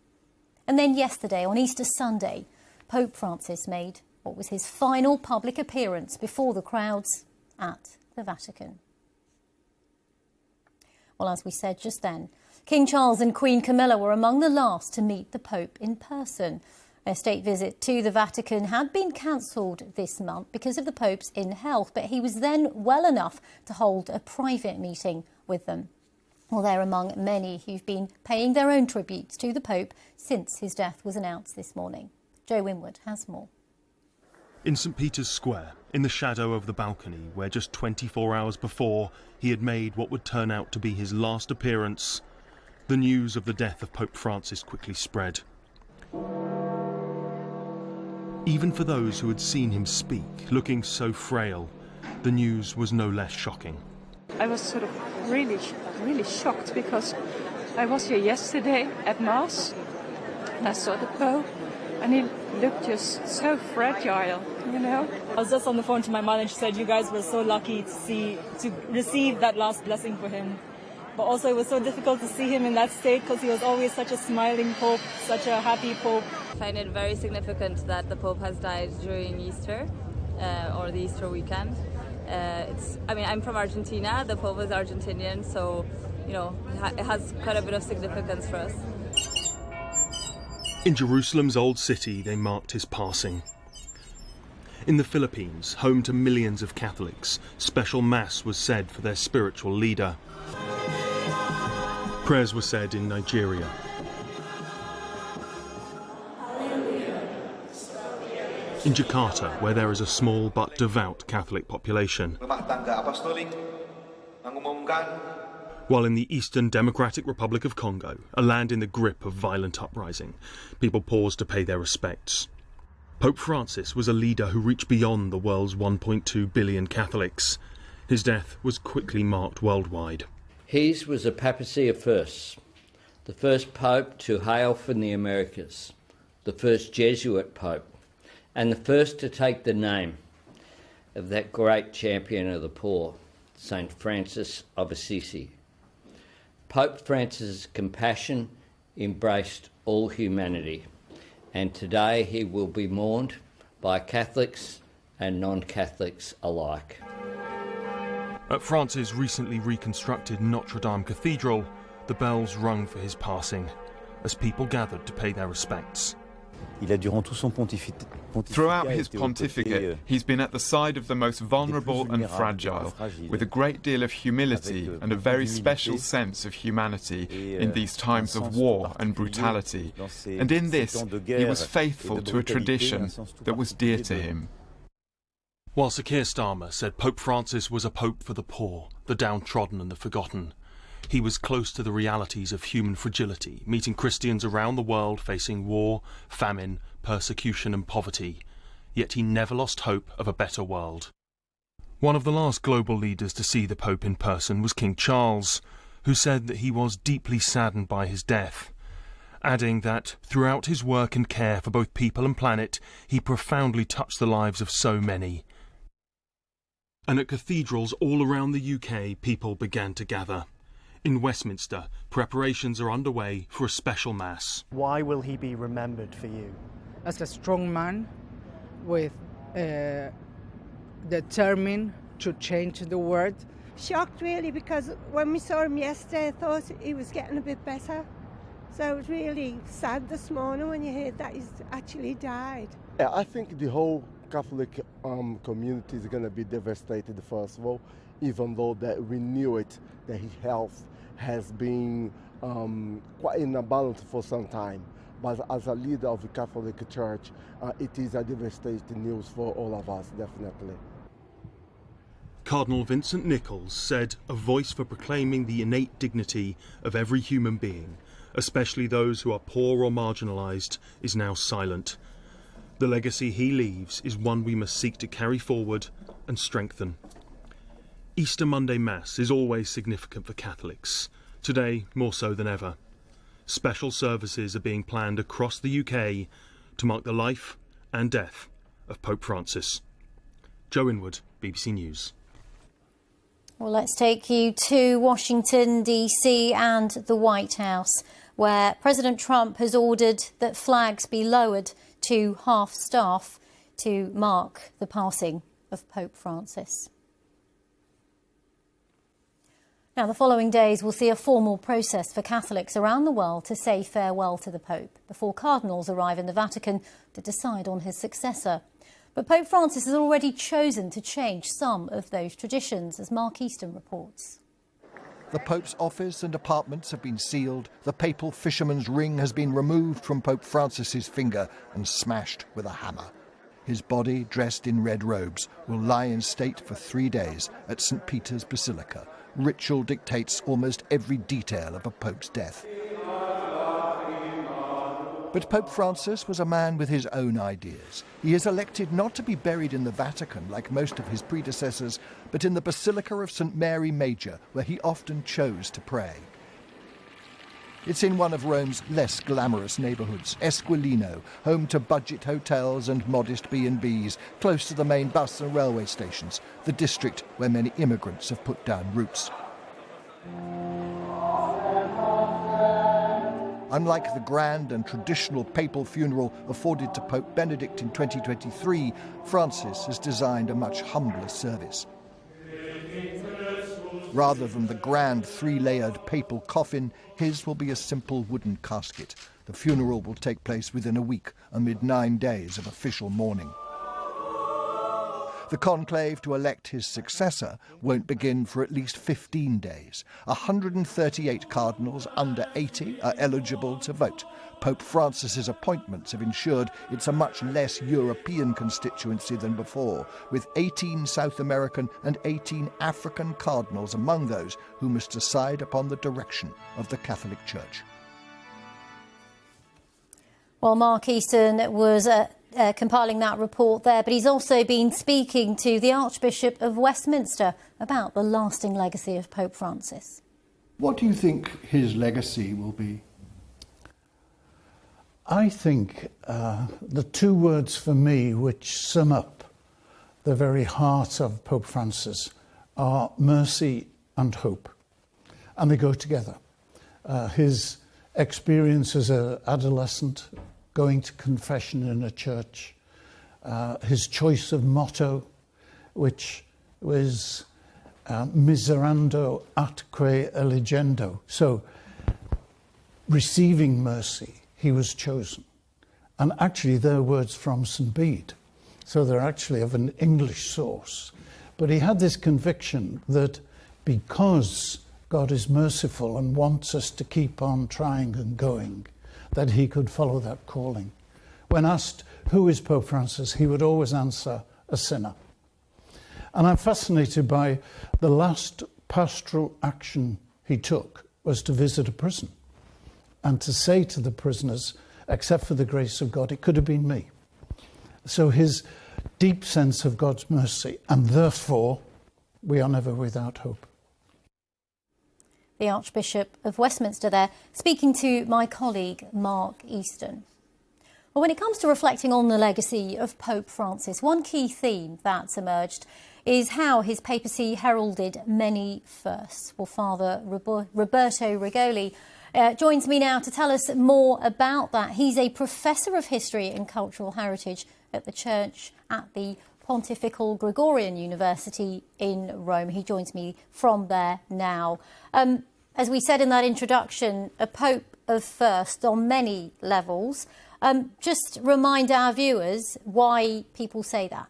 And then yesterday, on Easter Sunday, Pope Francis made what was his final public appearance before the crowds at the Vatican. Well, as we said just then, King Charles and Queen Camilla were among the last to meet the Pope in person. Their state visit to the Vatican had been cancelled this month because of the Pope's ill health, but he was then well enough to hold a private meeting with them. Well, they're among many who've been paying their own tributes to the Pope since his death was announced this morning. Joe Winwood has more. In St. Peter's Square, in the shadow of the balcony, where just 24 hours before he had made what would turn out to be his last appearance, the news of the death of Pope Francis quickly spread. Even for those who had seen him speak, looking so frail, the news was no less shocking. I was sort of really shocked because I was here yesterday at Mass and I saw the Pope and he looked just so fragile, you know. I was just on the phone to my mother and she said you guys were so lucky to receive that last blessing for him. But also it was so difficult to see him in that state because he was always such a smiling Pope, such a happy Pope. I find it very significant that the Pope has died during Easter or the Easter weekend. I'm from Argentina, the Pope is Argentinian, so, you know, it has quite a bit of significance for us. In Jerusalem's old city, they marked his passing. In the Philippines, home to millions of Catholics, special mass was said for their spiritual leader. Prayers were said in Nigeria. In Jakarta, where there is a small but devout Catholic population. While in the Eastern Democratic Republic of Congo, a land in the grip of violent uprising, people paused to pay their respects. Pope Francis was a leader who reached beyond the world's 1.2 billion Catholics. His death was quickly marked worldwide. His was a papacy of firsts, the first pope to hail from the Americas, the first Jesuit pope, and the first to take the name of that great champion of the poor, St. Francis of Assisi. Pope Francis' compassion embraced all humanity, and today he will be mourned by Catholics and non-Catholics alike. At France's recently reconstructed Notre Dame Cathedral, the bells rung for his passing as people gathered to pay their respects. Throughout his pontificate, he's been at the side of the most vulnerable and fragile, with a great deal of humility and a very special sense of humanity in these times of war and brutality. And in this, he was faithful to a tradition that was dear to him. While Sir Keir Starmer said Pope Francis was a pope for the poor, the downtrodden and the forgotten, he was close to the realities of human fragility, meeting Christians around the world facing war, famine, persecution and poverty. Yet he never lost hope of a better world. One of the last global leaders to see the Pope in person was King Charles, who said that he was deeply saddened by his death, adding that throughout his work and care for both people and planet, he profoundly touched the lives of so many. And at cathedrals all around the UK, people began to gather. In Westminster, preparations are underway for a special mass. Why will he be remembered for you? As a strong man with determined to change the world. Shocked really, because when we saw him yesterday I thought he was getting a bit better. So it was really sad this morning when you heard that he's actually died. Yeah, I think the whole Catholic community is going to be devastated, first of all, even though that we knew it, that his health has been quite in a balance for some time. But as a leader of the Catholic Church, it is a devastating news for all of us, definitely. Cardinal Vincent Nichols said a voice for proclaiming the innate dignity of every human being, especially those who are poor or marginalised, is now silent. The legacy he leaves is one we must seek to carry forward and strengthen. Easter Monday Mass is always significant for Catholics, today more so than ever. Special services are being planned across the UK to mark the life and death of Pope Francis. Joe Inwood, BBC News. Well, let's take you to Washington, D.C. and the White House, where President Trump has ordered that flags be lowered to half-staff to mark the passing of Pope Francis. Now, the following days will see a formal process for Catholics around the world to say farewell to the Pope before cardinals arrive in the Vatican to decide on his successor. But Pope Francis has already chosen to change some of those traditions, as Mark Easton reports. The Pope's office and apartments have been sealed. The papal fisherman's ring has been removed from Pope Francis's finger and smashed with a hammer. His body, dressed in red robes, will lie in state for 3 days at St. Peter's Basilica. Ritual dictates almost every detail of a pope's death. But Pope Francis was a man with his own ideas. He is elected not to be buried in the Vatican like most of his predecessors, but in the Basilica of St. Mary Major, where he often chose to pray. It's in one of Rome's less glamorous neighbourhoods, Esquilino, home to budget hotels and modest B&Bs, close to the main bus and railway stations, the district where many immigrants have put down roots. Unlike the grand and traditional papal funeral afforded to Pope Benedict in 2023, Francis has designed a much humbler service. Rather than the grand 3-layered papal coffin, his will be a simple wooden casket. The funeral will take place within a week, amid 9 days of official mourning. The conclave to elect his successor won't begin for at least 15 days. 138 cardinals under 80 are eligible to vote. Pope Francis's appointments have ensured it's a much less European constituency than before, with 18 South American and 18 African cardinals among those who must decide upon the direction of the Catholic Church. Well, Mark Easton was compiling that report there, but he's also been speaking to the Archbishop of Westminster about the lasting legacy of Pope Francis. What do you think his legacy will be? I think the 2 words for me which sum up the very heart of Pope Francis are mercy and hope, and they go together. His experience as an adolescent, going to confession in a church, his choice of motto, which was miserando atque eligendo. So, receiving mercy, he was chosen. And actually, they're words from St. Bede. So they're actually of an English source. But he had this conviction that because God is merciful and wants us to keep on trying and going, that he could follow that calling. When asked, who is Pope Francis, he would always answer, a sinner. And I'm fascinated by the last pastoral action he took was to visit a prison and to say to the prisoners, except for the grace of God, it could have been me. So his deep sense of God's mercy, and therefore we are never without hope. The Archbishop of Westminster there, speaking to my colleague Mark Easton. Well, when it comes to reflecting on the legacy of Pope Francis, one key theme that's emerged is how his papacy heralded many firsts. Well, Father Roberto Rigoli joins me now to tell us more about that. He's a professor of history and cultural heritage at the Church at the Pontifical Gregorian University in Rome. He joins me from there now. As we said in that introduction, a Pope of first on many levels. Just remind our viewers why people say that.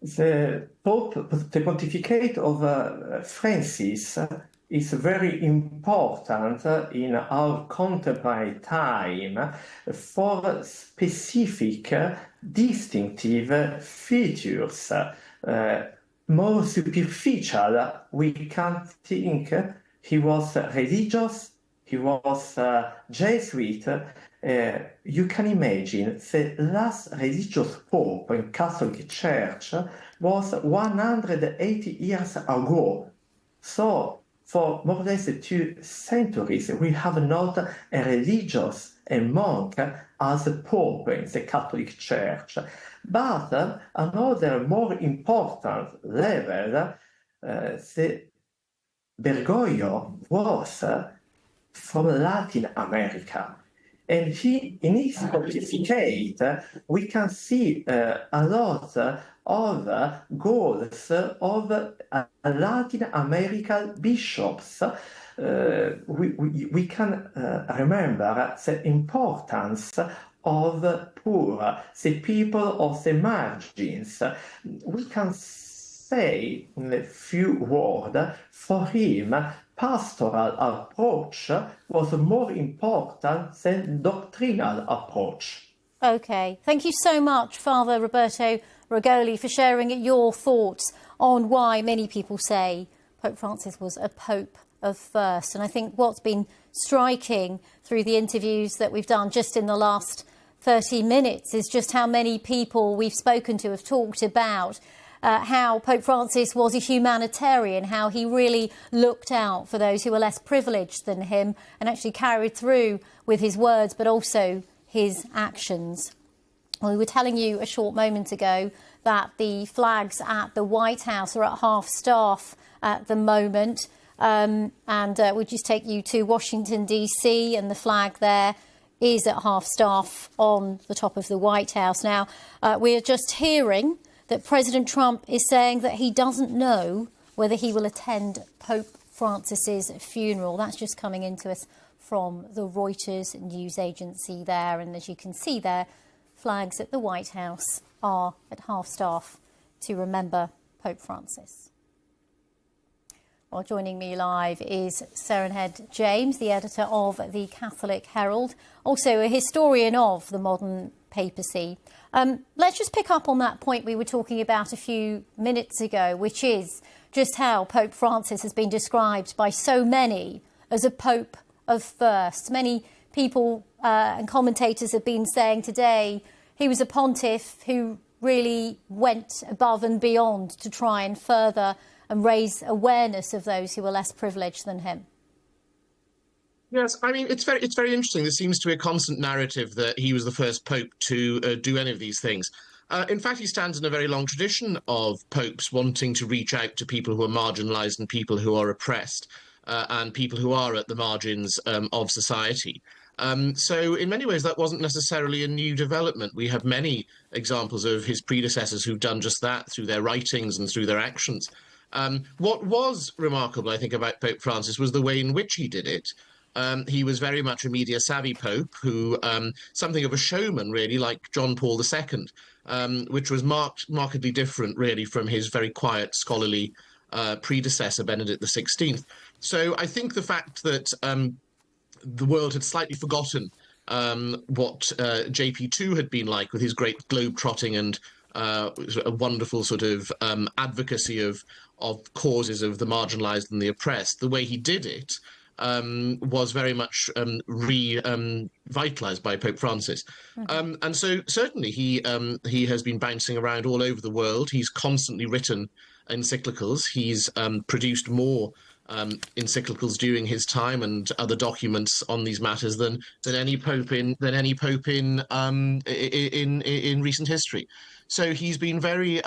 The Pope, the pontificate of Francis is very important in our contemporary time for specific, distinctive features. More superficial, we can think he was religious, he was Jesuit. You can imagine the last religious pope in Catholic Church was 180 years ago. So for more or less 2 centuries, we have not a religious a monk as a pope in the Catholic Church. But another more important level, the Bergoglio was from Latin America. And in his pontificate, we can see a lot of goals of Latin American bishops. We can remember the importance of poor, the people of the margins. We can say in a few words, for him, pastoral approach was more important than doctrinal approach. OK, thank you so much, Father Roberto Rigoli, for sharing your thoughts on why many people say Pope Francis was a pope of first. And I think what's been striking through the interviews that we've done just in the last 30 minutes is just how many people we've spoken to have talked about how Pope Francis was a humanitarian, how he really looked out for those who were less privileged than him and actually carried through with his words, but also his actions. Well, we were telling you a short moment ago that the flags at the White House are at half-staff at the moment. We'll just take you to Washington, D.C., and the flag there is at half-staff on the top of the White House. Now, we're just hearing that President Trump is saying that he doesn't know whether he will attend Pope Francis's funeral. That's just coming into us from the Reuters news agency there. And as you can see there, flags at the White House are at half-staff to remember Pope Francis. Well, joining me live is Serenhead James, the editor of the Catholic Herald, also a historian of the modern papacy. Let's just pick up on that point we were talking about a few minutes ago, which is just how Pope Francis has been described by so many as a pope of first. Many people and commentators have been saying today he was a pontiff who really went above and beyond to try and further and raise awareness of those who were less privileged than him. Yes, I mean, it's very interesting. There seems to be a constant narrative that he was the first pope to do any of these things. In fact, he stands in a very long tradition of popes wanting to reach out to people who are marginalised and people who are oppressed and people who are at the margins of society. So in many ways, that wasn't necessarily a new development. We have many examples of his predecessors who've done just that through their writings and through their actions. What was remarkable, I think, about Pope Francis was the way in which he did it. He was very much a media-savvy pope who, something of a showman, really, like John Paul II, which was markedly different, really, from his very quiet, scholarly predecessor, Benedict XVI. So I think the fact that the world had slightly forgotten what JP2 had been like with his great globe-trotting and a wonderful sort of advocacy of causes of the marginalised and the oppressed. The way he did it was very much revitalised by Pope Francis. And so certainly he has been bouncing around all over the world. He's constantly written encyclicals. He's produced more encyclicals during his time and other documents on these matters than any pope in recent history. So he's been very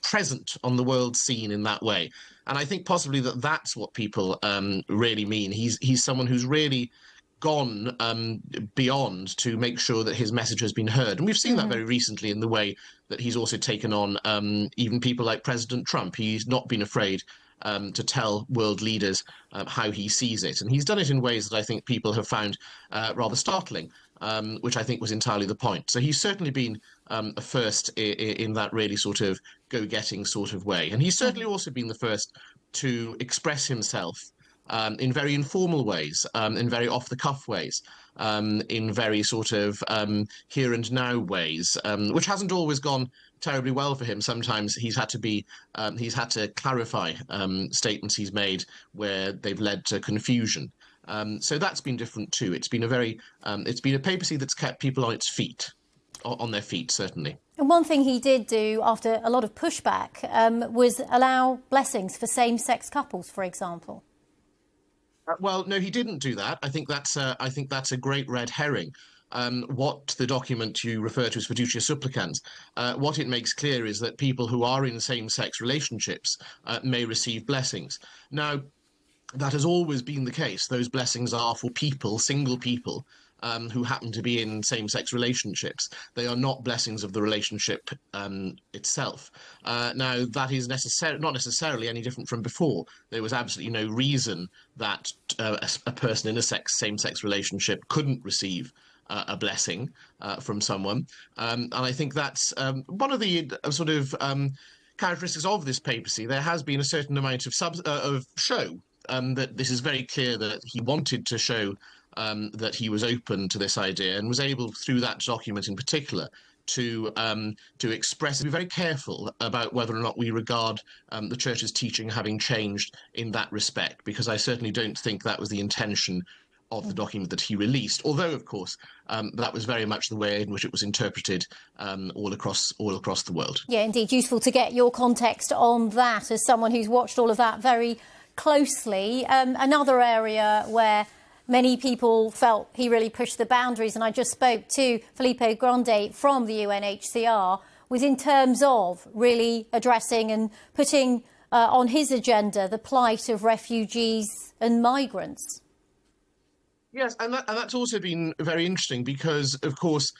present on the world scene in that way, and I think possibly that's what people really mean. He's someone who's really gone beyond to make sure that his message has been heard, and we've seen that very recently in the way that he's also taken on even people like President Trump. He's not been afraid to tell world leaders how he sees it. And he's done it in ways that I think people have found rather startling, which I think was entirely the point. So he's certainly been a first in that really sort of go-getting sort of way. And he's certainly also been the first to express himself in very informal ways, in very off-the-cuff ways, in very sort of here and now ways, which hasn't always gone terribly well for him. Sometimes he's had to clarify statements he's made where they've led to confusion. So that's been different too. It's been a papacy that's kept people on their feet, certainly. And one thing he did do after a lot of pushback was allow blessings for same-sex couples, for example. Well, no, he didn't do that. I think that's a great red herring. What the document you refer to as Fiducia Supplicans, what it makes clear is that people who are in same-sex relationships may receive blessings. Now, that has always been the case. Those blessings are for people, single people, who happen to be in same-sex relationships. They are not blessings of the relationship itself. Now, that is not necessarily any different from before. There was absolutely no reason that a person in a same-sex relationship couldn't receive a blessing from someone. And I think that's one of the sort of characteristics of this papacy. There has been a certain amount of show, that this is very clear that he wanted to show that he was open to this idea and was able, through that document in particular, to express, be very careful about whether or not we regard the Church's teaching having changed in that respect, because I certainly don't think that was the intention of the document that he released, although, of course, that was very much the way in which it was interpreted all across the world. Yeah, indeed. Useful to get your context on that as someone who's watched all of that very closely. Another area where many people felt he really pushed the boundaries, and I just spoke to Filippo Grande from the UNHCR, was in terms of really addressing and putting on his agenda the plight of refugees and migrants. Yes, and that's also been very interesting because, of course,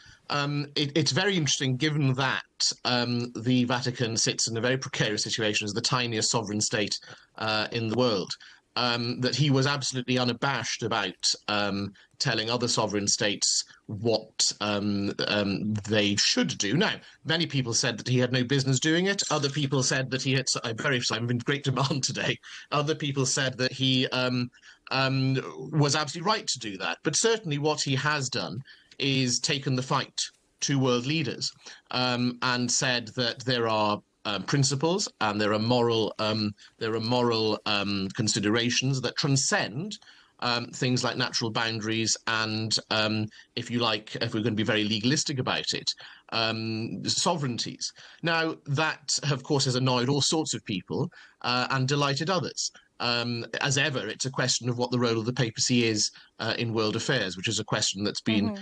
it's very interesting given that the Vatican sits in a very precarious situation as the tiniest sovereign state in the world, that he was absolutely unabashed about telling other sovereign states what they should do. Now, many people said that he had no business doing it. Other people said that he had... I'm in great demand today. Other people said that he was absolutely right to do that. But certainly what he has done is taken the fight to world leaders and said that there are principles and there are moral considerations that transcend things like natural boundaries and, if you like, if we're going to be very legalistic about it, sovereignties. Now, that, of course, has annoyed all sorts of people and delighted others. As ever, it's a question of what the role of the papacy is in world affairs, which is a question that's been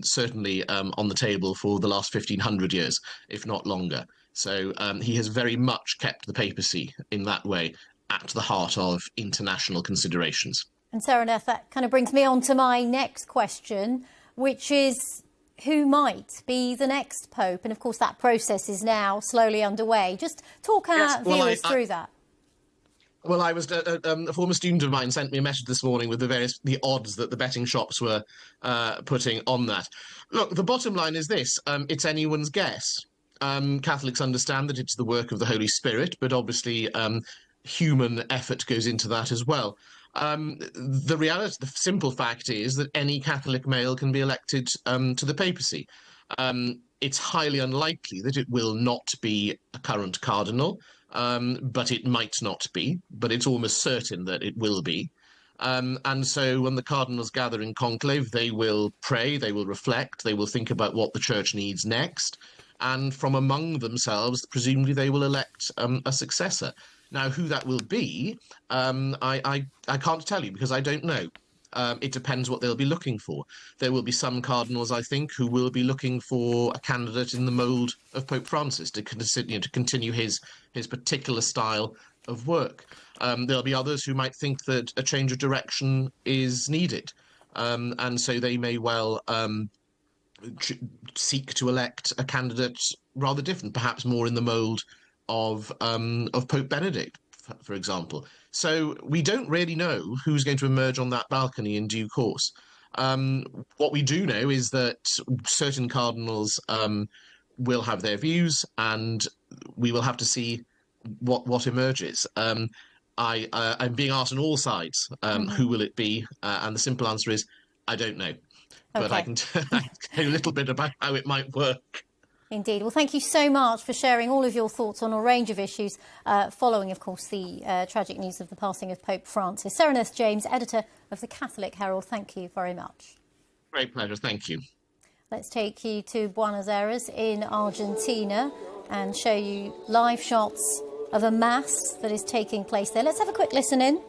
certainly on the table for the last 1,500 years, if not longer. So he has very much kept the papacy in that way at the heart of international considerations. And Sereneth, that kind of brings me on to my next question, which is who might be the next Pope? And of course, that process is now slowly underway. Just talk our viewers through that. Well, I was a former student of mine sent me a message this morning with the odds that the betting shops were putting on that. Look, the bottom line is this: it's anyone's guess. Catholics understand that it's the work of the Holy Spirit, but obviously human effort goes into that as well. The simple fact is that any Catholic male can be elected to the papacy. It's highly unlikely that it will not be a current cardinal. But it might not be, but it's almost certain that it will be. And so when the cardinals gather in conclave, they will pray, they will reflect, they will think about what the church needs next, and from among themselves, presumably they will elect a successor. Now, who that will be, I can't tell you because I don't know. It depends what they'll be looking for. There will be some cardinals, I think, who will be looking for a candidate in the mould of Pope Francis to continue his particular style of work. There'll be others who might think that a change of direction is needed, and so they may well seek to elect a candidate rather different, perhaps more in the mould of Pope Benedict, for example. So we don't really know who's going to emerge on that balcony in due course. What we do know is that certain cardinals will have their views, and we will have to see what emerges. I'm being asked on all sides, who will it be? And the simple answer is, I don't know. But I can tell you a little bit about how it might work. Indeed. Well, thank you so much for sharing all of your thoughts on a range of issues following, of course, the tragic news of the passing of Pope Francis. Sereneth James, editor of the Catholic Herald, thank you very much. Great pleasure. Thank you. Let's take you to Buenos Aires in Argentina and show you live shots of a mass that is taking place there. Let's have a quick listen in.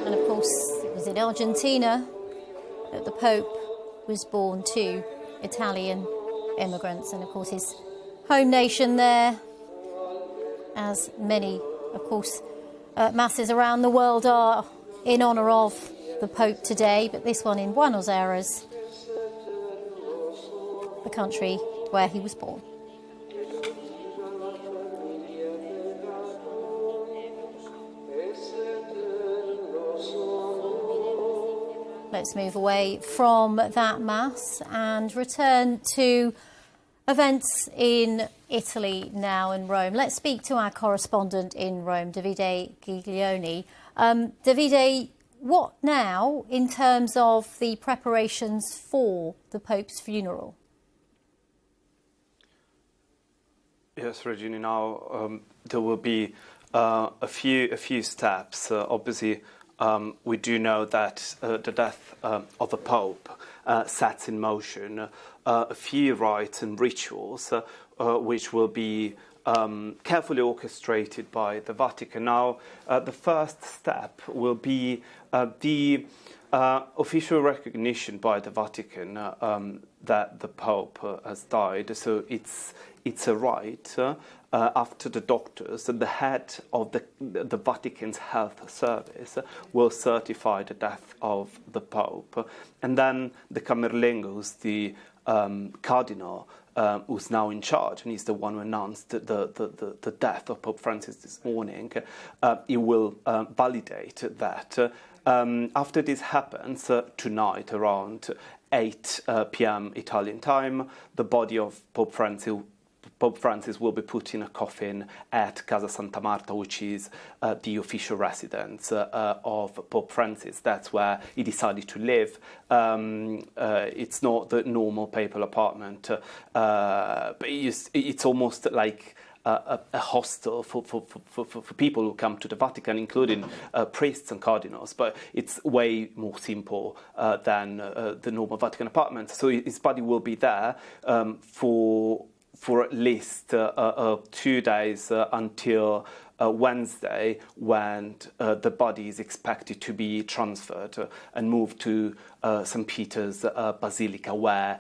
And of course, it was in Argentina that the Pope was born to Italian immigrants. And of course, his home nation there, as many, of course, masses around the world are in honour of the Pope today. But this one in Buenos Aires, the country where he was born. Let's move away from that mass and return to events in Italy now in Rome. Let's speak to our correspondent in Rome, Davide Giglioni. Davide, what now in terms of the preparations for the Pope's funeral? Yes, Regina, now there will be a few steps. Obviously, we do know that the death of a pope sets in motion a few rites and rituals which will be carefully orchestrated by the Vatican. Now, the first step will be the official recognition by the Vatican that the Pope has died. So it's a rite after the doctors, the head of the Vatican's health service will certify the death of the Pope. And then the Camerlengos, the cardinal, who's now in charge, and he's the one who announced the death of Pope Francis this morning, he will validate that. After this happens, tonight around 8 p.m. Italian time, the body of Pope Francis will be put in a coffin at Casa Santa Marta, which is the official residence of Pope Francis. That's where he decided to live. It's not the normal papal apartment, but it's almost like a hostel for people who come to the Vatican, including priests and cardinals. But it's way more simple than the normal Vatican apartment. So his body will be there for at least 2 days until Wednesday, when the body is expected to be transferred and moved to St. Peter's Basilica, where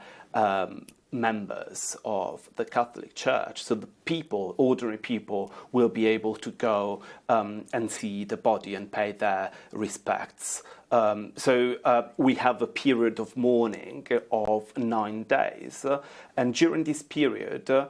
members of the Catholic Church, so the people, ordinary people, will be able to go and see the body and pay their respects. So we have a period of mourning of 9 days, and during this period there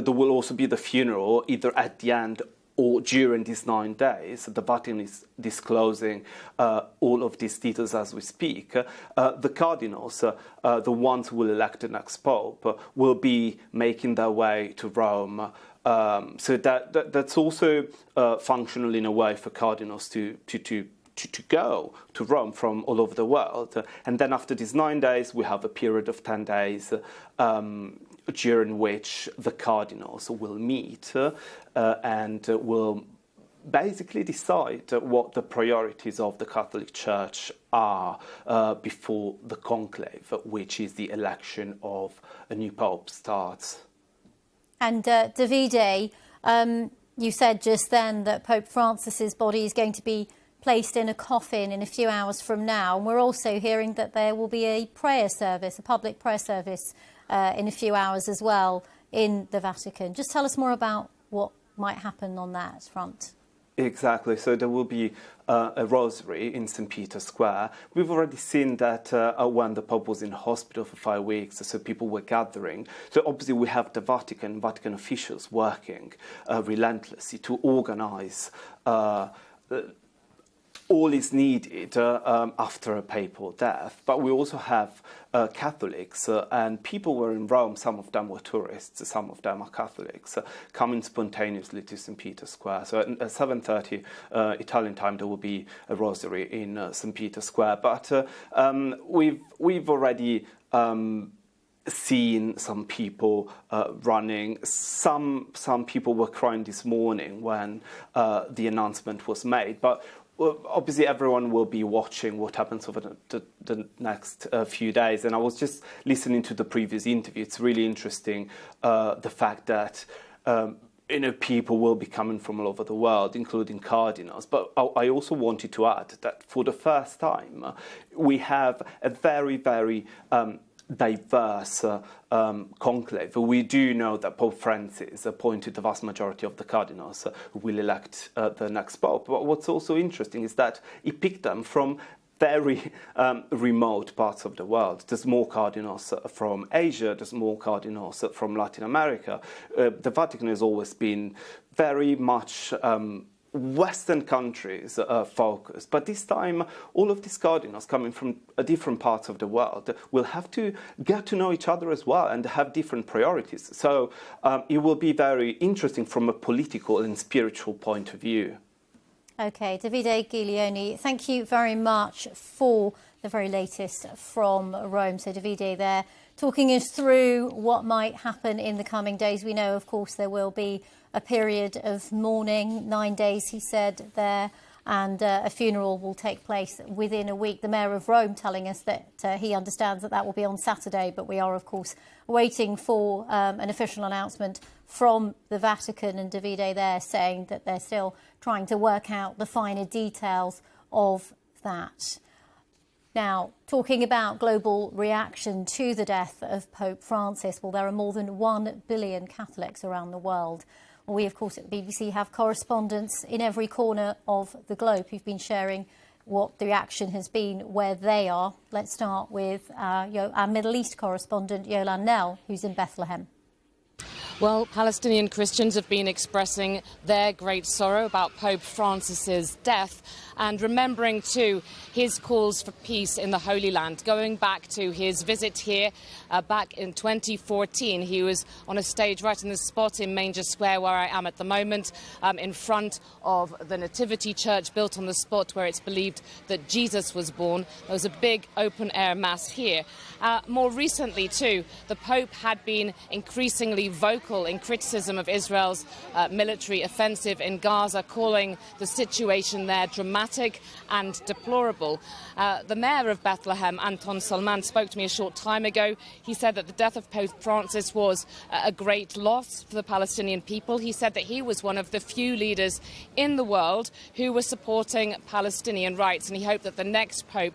will also be the funeral, either at the end or during these 9 days. The Vatican is disclosing all of these details as we speak. The cardinals, the ones who will elect the next pope, will be making their way to Rome. So that's also functional in a way for cardinals to go to Rome from all over the world. And then after these 9 days, we have a period of 10 days during which the cardinals will meet and will basically decide what the priorities of the Catholic Church are before the conclave, which is the election of a new pope, starts. And Davide, you said just then that Pope Francis's body is going to be placed in a coffin in a few hours from now. And we're also hearing that there will be a prayer service, a public prayer service, in a few hours as well in the Vatican. Just tell us more about what might happen on that front. Exactly. So there will be a rosary in St. Peter's Square. We've already seen that when the Pope was in hospital for 5 weeks, so people were gathering. So obviously we have the Vatican officials working relentlessly to organise all is needed after a papal death. But we also have Catholics and people were in Rome. Some of them were tourists, some of them are Catholics, coming spontaneously to St. Peter's Square. So at 7:30 Italian time, there will be a rosary in St. Peter's Square. But we've already seen some people running. Some people were crying this morning when the announcement was made. But obviously, everyone will be watching what happens over the next few days. And I was just listening to the previous interview. It's really interesting, the fact that people will be coming from all over the world, including cardinals. But I also wanted to add that for the first time, we have a very, very diverse conclave. We do know that Pope Francis appointed the vast majority of the cardinals who will elect the next pope. But what's also interesting is that he picked them from very remote parts of the world. There's more cardinals from Asia, there's more cardinals from Latin America. The Vatican has always been very much Western countries focused, but this time all of these cardinals coming from different parts of the world will have to get to know each other as well and have different priorities. So it will be very interesting from a political and spiritual point of view. Okay, Davide Giglioni, thank you very much for the very latest from Rome. So Davide there talking us through what might happen in the coming days. We know, of course, there will be a period of mourning, 9 days, he said there, and a funeral will take place within a week. The Mayor of Rome telling us that he understands that will be on Saturday, but we are, of course, waiting for an official announcement from the Vatican, and Davide there saying that they're still trying to work out the finer details of that. Now, talking about global reaction to the death of Pope Francis, well, there are more than 1 billion Catholics around the world. We, of course, at the BBC have correspondents in every corner of the globe who've been sharing what the reaction has been where they are. Let's start with our Middle East correspondent, Yolan Nell, who's in Bethlehem. Well, Palestinian Christians have been expressing their great sorrow about Pope Francis's death and remembering, too, his calls for peace in the Holy Land. Going back to his visit here back in 2014, he was on a stage right in the spot in Manger Square where I am at the moment, in front of the Nativity Church built on the spot where it's believed that Jesus was born. There was a big open-air mass here. More recently, too, the Pope had been increasingly vocal vocal in criticism of Israel's military offensive in Gaza, calling the situation there dramatic and deplorable. The mayor of Bethlehem, Anton Salman, spoke to me a short time ago. He said that the death of Pope Francis was a great loss for the Palestinian people. He said that he was one of the few leaders in the world who were supporting Palestinian rights, and he hoped that the next Pope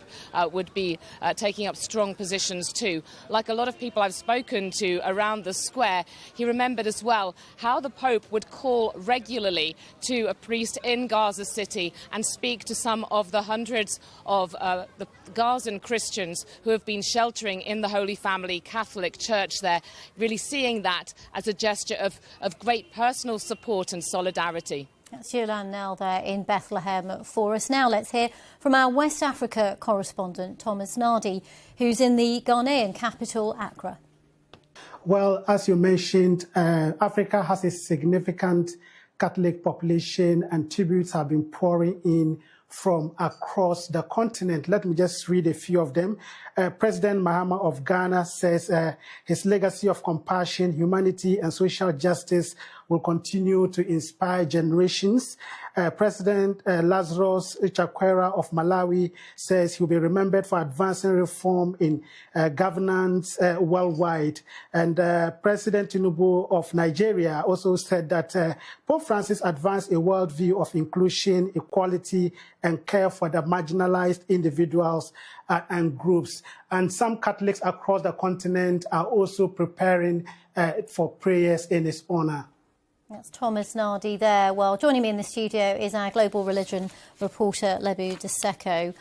would be taking up strong positions too. Like a lot of people I've spoken to around the square, he remembered as well how the Pope would call regularly to a priest in Gaza City and speak to some of the hundreds of the Gazan Christians who have been sheltering in the Holy Family Catholic Church there, really seeing that as a gesture of great personal support and solidarity. That's Yolande Nell there in Bethlehem for us. Now let's hear from our West Africa correspondent, Thomas Nardi, who's in the Ghanaian capital, Accra. Well, as you mentioned, Africa has a significant Catholic population and tributes have been pouring in from across the continent. Let me just read a few of them. President Mahama of Ghana says his legacy of compassion, humanity and social justice will continue to inspire generations. President Lazarus Chakwera of Malawi says he'll be remembered for advancing reform in governance worldwide. And President Tinubu of Nigeria also said that Pope Francis advanced a worldview of inclusion, equality, and care for the marginalized individuals and groups. And some Catholics across the continent are also preparing for prayers in his honor. That's Thomas Nardi there. Well, joining me in the studio is our global religion reporter, Lebu Deseko.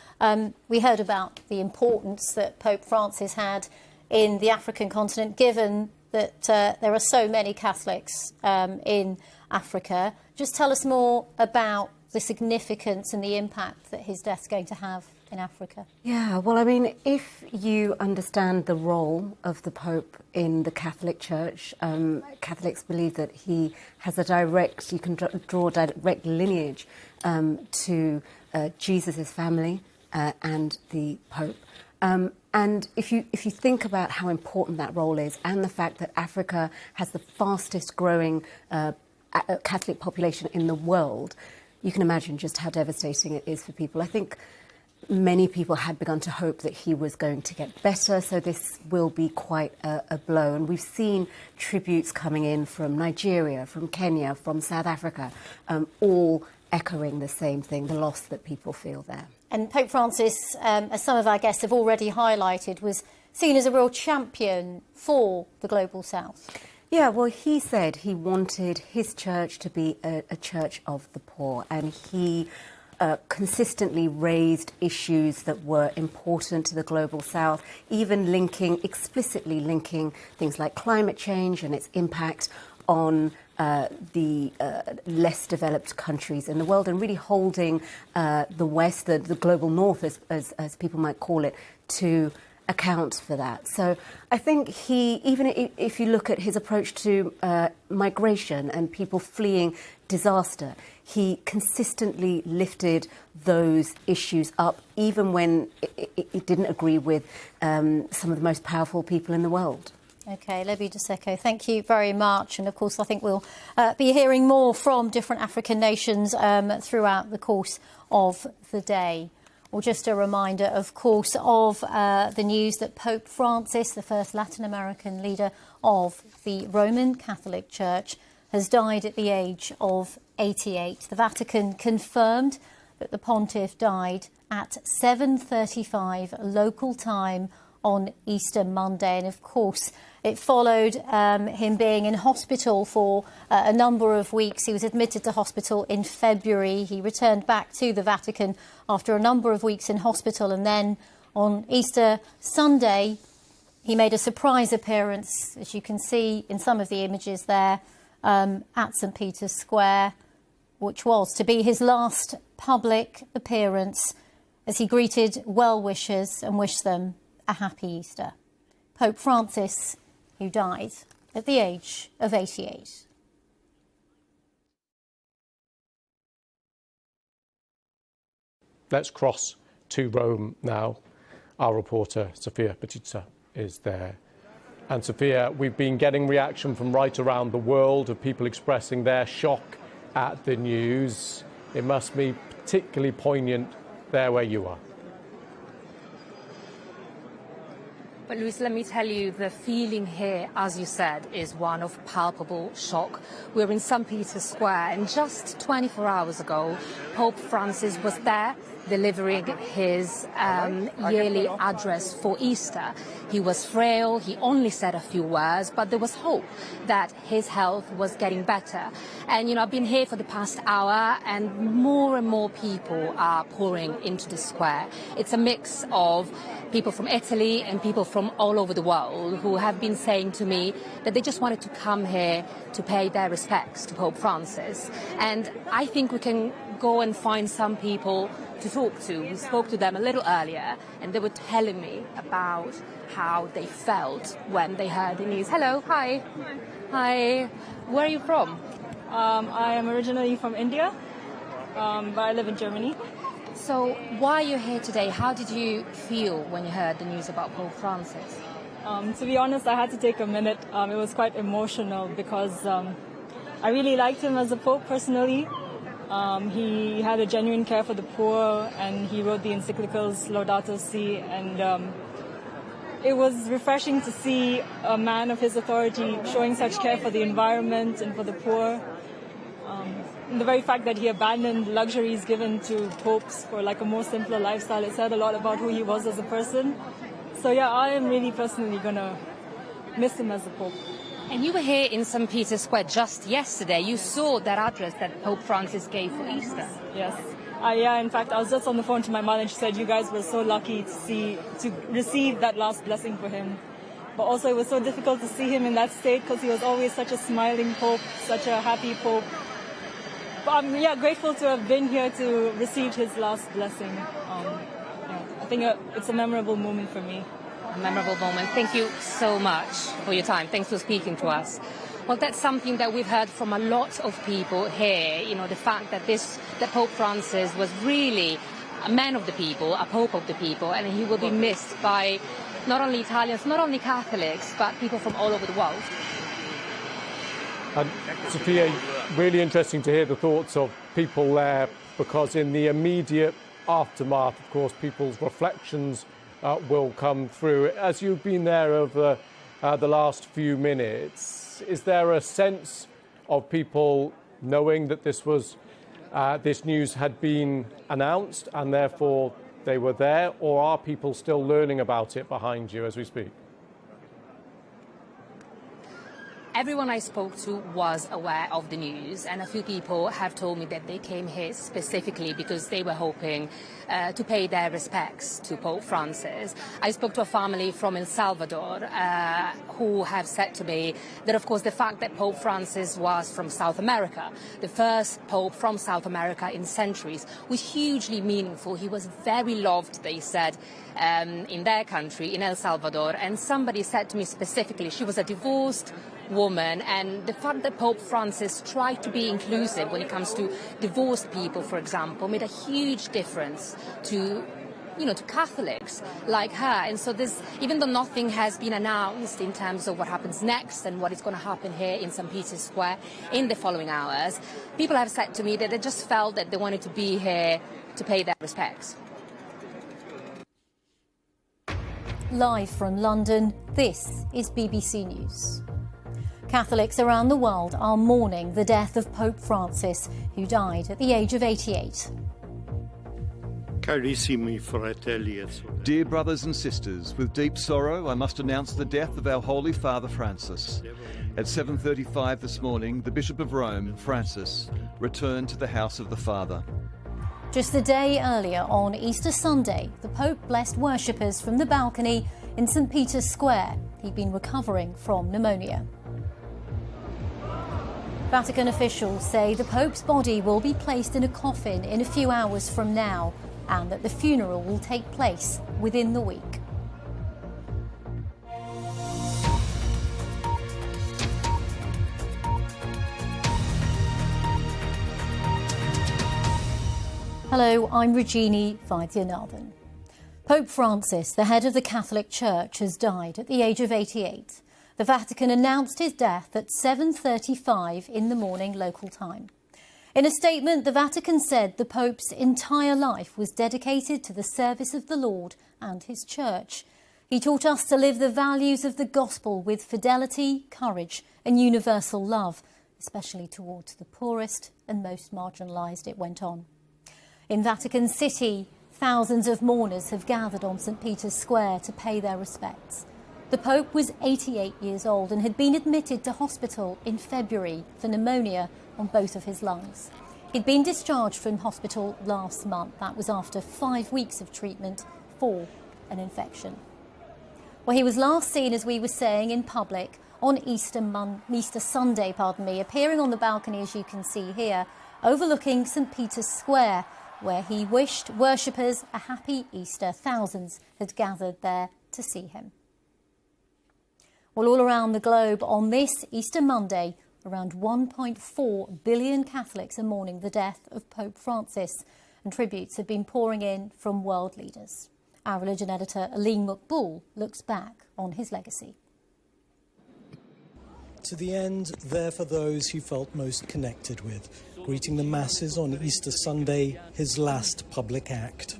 We heard about the importance that Pope Francis had in the African continent, given that there are so many Catholics in Africa. Just tell us more about the significance and the impact that his death's going to have in Africa. Yeah, well, I mean, if you understand the role of the Pope in the Catholic Church, Catholics believe that he has a direct, you can draw a direct lineage to Jesus' family and the Pope. And if you think about how important that role is and the fact that Africa has the fastest growing Catholic population in the world, you can imagine just how devastating it is for people. I think many people had begun to hope that he was going to get better, so this will be quite a blow. And we've seen tributes coming in from Nigeria, from Kenya, from South Africa, all echoing the same thing, the loss that people feel there. And Pope Francis, as some of our guests have already highlighted, was seen as a real champion for the Global South. Yeah, well, he said he wanted his church to be a church of the poor, and he consistently raised issues that were important to the Global South, even explicitly linking things like climate change and its impact on the less developed countries in the world, and really holding the West, the Global North, as people might call it, to account for that. So I think even if you look at his approach to migration and people fleeing disaster, he consistently lifted those issues up, even when it didn't agree with some of the most powerful people in the world. OK, Lebu Deseko, thank you very much. And of course, I think we'll be hearing more from different African nations throughout the course of the day. Well, just a reminder, of course, of the news that Pope Francis, the first Latin American leader of the Roman Catholic Church, has died at the age of 88. The Vatican confirmed that the pontiff died at 7:35 local time on Easter Monday. And of course, it followed him being in hospital for a number of weeks. He was admitted to hospital in February. He returned back to the Vatican after a number of weeks in hospital. And then on Easter Sunday, he made a surprise appearance, as you can see in some of the images there, at St. Peter's Square, which was to be his last public appearance, as he greeted well-wishers and wished them a happy Easter. Pope Francis, who died at the age of 88. Let's cross to Rome now. Our reporter, Sofia Batista, is there. And Sophia, we've been getting reaction from right around the world of people expressing their shock at the news. It must be particularly poignant there where you are. But Luis, let me tell you, the feeling here, as you said, is one of palpable shock. We're in St. Peter's Square, and just 24 hours ago, Pope Francis was there delivering his yearly address for Easter. He was frail, he only said a few words, but there was hope that his health was getting better. And, you know, I've been here for the past hour, and more people are pouring into the square. It's a mix of people from Italy and people from all over the world who have been saying to me that they just wanted to come here to pay their respects to Pope Francis. And I think we can go and find some people to talk to. We spoke to them a little earlier, and they were telling me about how they felt when they heard the news. Hello, hi. Hi. Where are you from? I am originally from India, but I live in Germany. So why are you here today? How did you feel when you heard the news about Pope Francis? To be honest, I had to take a minute. It was quite emotional because I really liked him as a pope personally. He had a genuine care for the poor, and he wrote the encyclicals Laudato Si, and it was refreshing to see a man of his authority showing such care for the environment and for the poor. The very fact that he abandoned luxuries given to popes for like a more simpler lifestyle, it said a lot about who he was as a person. So yeah, I am really personally gonna miss him as a pope. And you were here in St. Peter's Square just yesterday. You saw that address that Pope Francis gave for Easter. Yes. Yeah, in fact, I was just on the phone to my mother, and she said you guys were so lucky to receive that last blessing for him. But also it was so difficult to see him in that state because he was always such a smiling pope, such a happy pope. But I'm grateful to have been here to receive his last blessing. I think it's a memorable moment for me. A memorable moment. Thank you so much for your time. Thanks for speaking to us. Well, that's something that we've heard from a lot of people here. You know, the fact that Pope Francis was really a man of the people, a pope of the people, and he will be missed by not only Italians, not only Catholics, but people from all over the world. And Sophia, really interesting to hear the thoughts of people there, because in the immediate aftermath, of course, people's reflections will come through. As you've been there over the last few minutes, is there a sense of people knowing that this news had been announced and therefore they were there, or are people still learning about it behind you as we speak? Everyone I spoke to was aware of the news, and a few people have told me that they came here specifically because they were hoping to pay their respects to Pope Francis. I spoke to a family from El Salvador who have said to me that, of course, the fact that Pope Francis was from South America, the first pope from South America in centuries, was hugely meaningful. He was very loved, they said, in their country, in El Salvador. And somebody said to me specifically, she was a divorced woman, and the fact that Pope Francis tried to be inclusive when it comes to divorced people, for example, made a huge difference to Catholics like her. And so even though nothing has been announced in terms of what happens next and what is going to happen here in St. Peter's Square in the following hours, people have said to me that they just felt that they wanted to be here to pay their respects. Live from London, this is BBC News. Catholics around the world are mourning the death of Pope Francis, who died at the age of 88. Dear brothers and sisters, with deep sorrow I must announce the death of our Holy Father Francis. At 7:35 this morning, the Bishop of Rome, Francis, returned to the house of the Father. Just a day earlier, on Easter Sunday, the Pope blessed worshippers from the balcony in St. Peter's Square. He'd been recovering from pneumonia. Vatican officials say the Pope's body will be placed in a coffin in a few hours from now, and that the funeral will take place within the week. Hello, I'm Regini Vaidyanathan. Pope Francis, the head of the Catholic Church, has died at the age of 88. The Vatican announced his death at 7:35 in the morning local time. In a statement, the Vatican said the Pope's entire life was dedicated to the service of the Lord and his Church. He taught us to live the values of the gospel with fidelity, courage and universal love, especially towards the poorest and most marginalised, it went on. In Vatican City, thousands of mourners have gathered on St. Peter's Square to pay their respects. The Pope was 88 years old and had been admitted to hospital in February for pneumonia on both of his lungs. He'd been discharged from hospital last month. That was after 5 weeks of treatment for an infection. Well, he was last seen, as we were saying, in public on Easter Sunday, appearing on the balcony, as you can see here, overlooking St. Peter's Square, where he wished worshippers a happy Easter. Thousands had gathered there to see him. Well, all around the globe on this Easter Monday, around 1.4 billion Catholics are mourning the death of Pope Francis, and tributes have been pouring in from world leaders. Our religion editor, Aline Mukbul, looks back on his legacy. To the end, there for those he felt most connected with, greeting the masses on Easter Sunday, his last public act.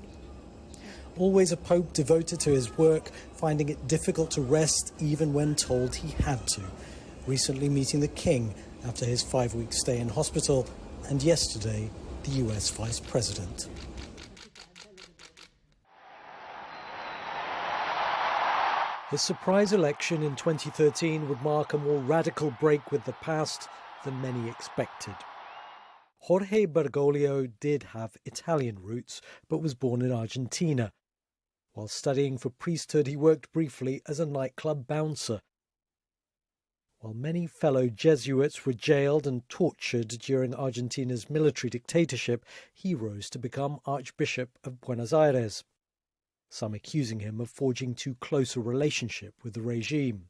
Always a pope devoted to his work, finding it difficult to rest even when told he had to. Recently meeting the king after his 5-week stay in hospital, and yesterday, the US Vice President. His surprise election in 2013 would mark a more radical break with the past than many expected. Jorge Bergoglio did have Italian roots, but was born in Argentina. While studying for priesthood, he worked briefly as a nightclub bouncer. While many fellow Jesuits were jailed and tortured during Argentina's military dictatorship, he rose to become Archbishop of Buenos Aires, some accusing him of forging too close a relationship with the regime.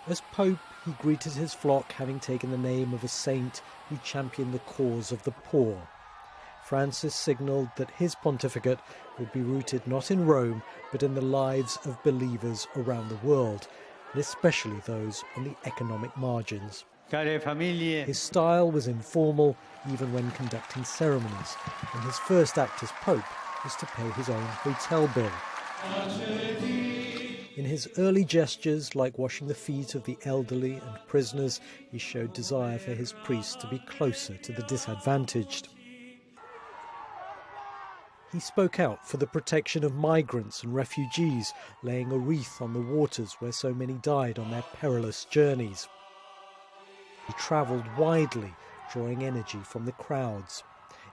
As Pope, he greeted his flock, having taken the name of a saint who championed the cause of the poor. Francis signalled that his pontificate would be rooted not in Rome, but in the lives of believers around the world, and especially those on the economic margins. His style was informal, even when conducting ceremonies, and his first act as Pope was to pay his own hotel bill. In his early gestures, like washing the feet of the elderly and prisoners, he showed desire for his priests to be closer to the disadvantaged. He spoke out for the protection of migrants and refugees, laying a wreath on the waters where so many died on their perilous journeys. He travelled widely, drawing energy from the crowds.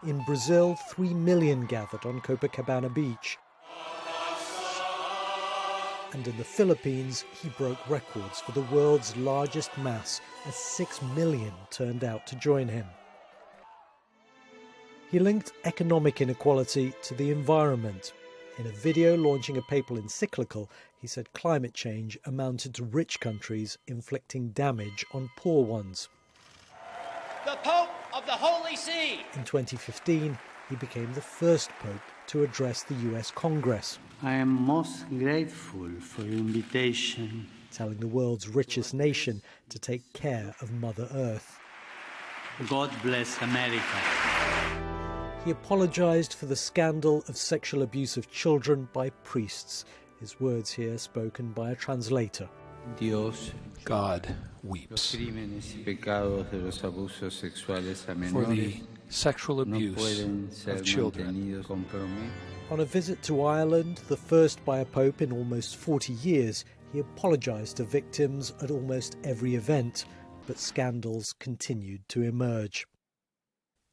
In Brazil, 3 million gathered on Copacabana Beach. And in the Philippines, he broke records for the world's largest mass, as 6 million turned out to join him. He linked economic inequality to the environment. In a video launching a papal encyclical, he said climate change amounted to rich countries inflicting damage on poor ones. The Pope of the Holy See! In 2015, he became the first Pope to address the US Congress. I am most grateful for your invitation, telling the world's richest nation to take care of Mother Earth. God bless America. He apologised for the scandal of sexual abuse of children by priests. His words here spoken by a translator. God weeps for the sexual abuse of children. On a visit to Ireland, the first by a pope in almost 40 years, he apologised to victims at almost every event, but scandals continued to emerge.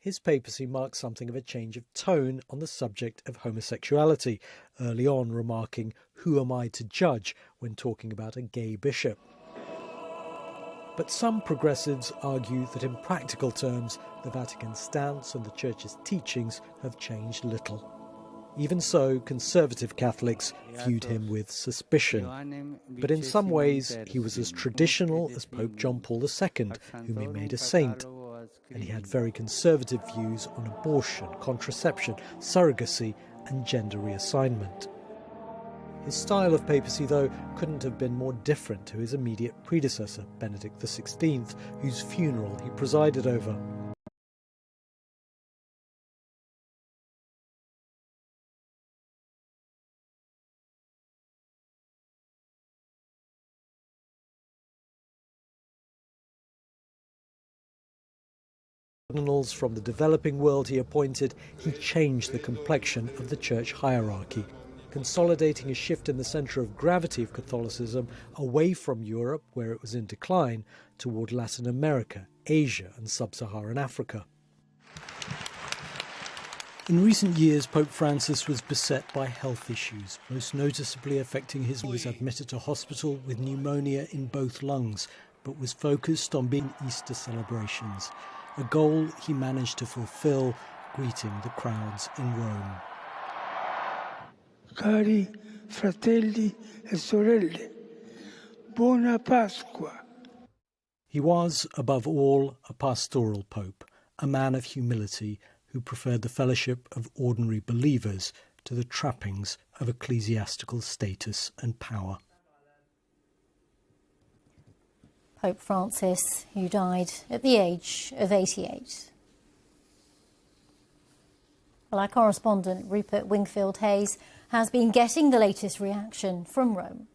His papacy marked something of a change of tone on the subject of homosexuality, early on remarking, "Who am I to judge?" when talking about a gay bishop. But some progressives argue that in practical terms, the Vatican's stance and the Church's teachings have changed little. Even so, conservative Catholics viewed him with suspicion. But in some ways, he was as traditional as Pope John Paul II, whom he made a saint. And he had very conservative views on abortion, contraception, surrogacy and gender reassignment. His style of papacy, though, couldn't have been more different to his immediate predecessor, Benedict XVI, whose funeral he presided over. Cardinals from the developing world he appointed, he changed the complexion of the church hierarchy, consolidating a shift in the centre of gravity of Catholicism away from Europe, where it was in decline, toward Latin America, Asia and sub-Saharan Africa. In recent years, Pope Francis was beset by health issues, most noticeably affecting his... He was admitted to hospital with pneumonia in both lungs, but was focused on being Easter celebrations, a goal he managed to fulfill, greeting the crowds in Rome. Cari fratelli e sorelle, buona Pasqua. He was, above all, a pastoral pope, a man of humility who preferred the fellowship of ordinary believers to the trappings of ecclesiastical status and power. Pope Francis, who died at the age of 88. Well, our correspondent Rupert Wingfield-Hayes has been getting the latest reaction from Rome.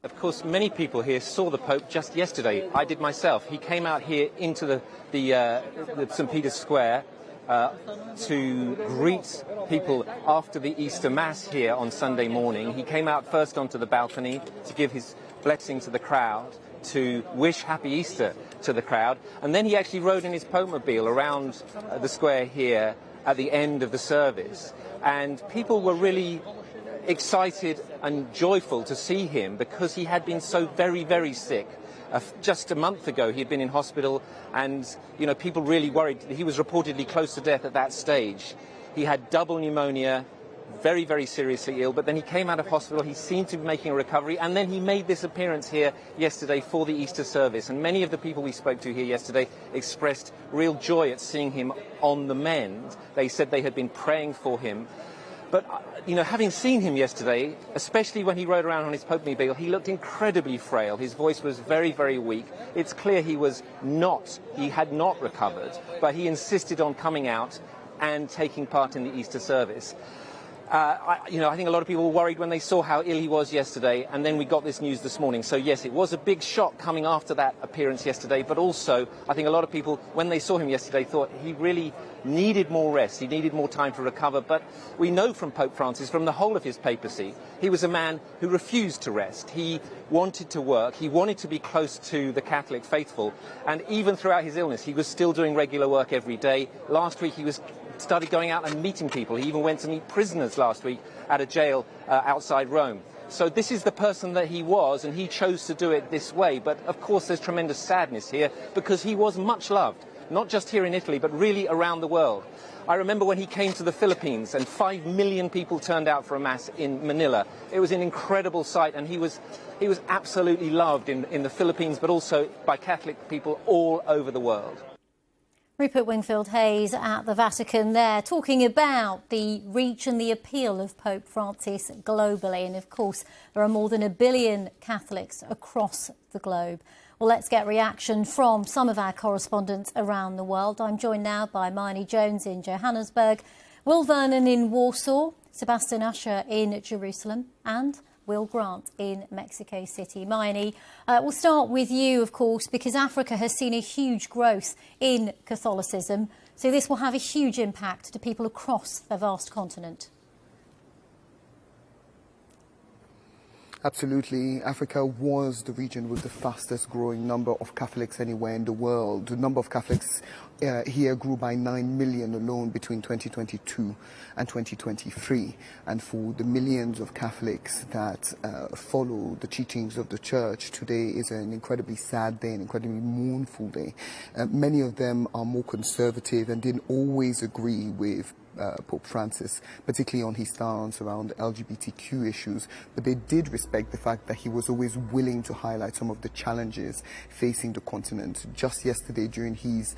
Of course, many people here saw the Pope just yesterday. I did myself. He came out here into the St. Peter's Square to greet people after the Easter Mass here on Sunday morning. He came out first onto the balcony to give his blessing to the crowd, to wish Happy Easter to the crowd, and then he actually rode in his Pope-mobile around the square here at the end of the service, and people were really excited and joyful to see him because he had been so very, very sick. Just a month ago he had been in hospital, and people really worried. He was reportedly close to death at that stage. He had double pneumonia, very, very seriously ill, but then he came out of hospital. He seemed to be making a recovery, and then he made this appearance here yesterday for the Easter service, and many of the people we spoke to here yesterday expressed real joy at seeing him on the mend. They said they had been praying for him. But, having seen him yesterday, especially when he rode around on his Pope-mobile, he looked incredibly frail. His voice was very, very weak. It's clear he had not recovered, but he insisted on coming out and taking part in the Easter service. I think a lot of people were worried when they saw how ill he was yesterday, and then we got this news this morning. So, yes, it was a big shock coming after that appearance yesterday, but also I think a lot of people, when they saw him yesterday, thought he really needed more rest. He needed more time to recover. But we know from Pope Francis, from the whole of his papacy, he was a man who refused to rest. He wanted to work. He wanted to be close to the Catholic faithful. And even throughout his illness, he was still doing regular work every day. Last week, he started going out and meeting people. He even went to meet prisoners last week at a jail outside Rome. So this is the person that he was, and he chose to do it this way. But of course there's tremendous sadness here because he was much loved, not just here in Italy, but really around the world. I remember when he came to the Philippines and 5 million people turned out for a mass in Manila. It was an incredible sight, and he was absolutely loved in the Philippines, but also by Catholic people all over the world. Rupert Wingfield-Hayes at the Vatican there, talking about the reach and the appeal of Pope Francis globally. And of course, there are more than 1 billion Catholics across the globe. Well, let's get reaction from some of our correspondents around the world. I'm joined now by Marnie Jones in Johannesburg, Will Vernon in Warsaw, Sebastian Usher in Jerusalem, and Will Grant in Mexico City. Marnie, we'll start with you, of course, because Africa has seen a huge growth in Catholicism, so this will have a huge impact to people across the vast continent. Absolutely. Africa was the region with the fastest growing number of Catholics anywhere in the world. The number of Catholics here grew by 9 million alone between 2022 and 2023. And for the millions of Catholics that follow the teachings of the Church, today is an incredibly sad day, an incredibly mournful day. Many of them are more conservative and didn't always agree with Pope Francis, particularly on his stance around LGBTQ issues, but they did respect the fact that he was always willing to highlight some of the challenges facing the continent. Just yesterday, during his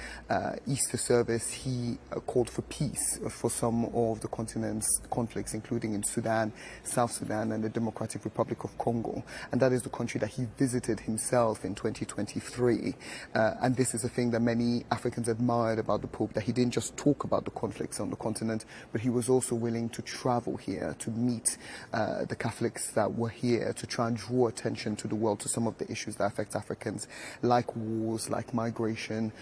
Easter service, he called for peace for some of the continent's conflicts, including in Sudan, South Sudan, and the Democratic Republic of Congo. And that is the country that he visited himself in 2023. And this is a thing that many Africans admired about the Pope, that he didn't just talk about the conflicts on the continent, but he was also willing to travel here to meet the Catholics that were here, to try and draw attention to the world to some of the issues that affect Africans, like wars, like migration.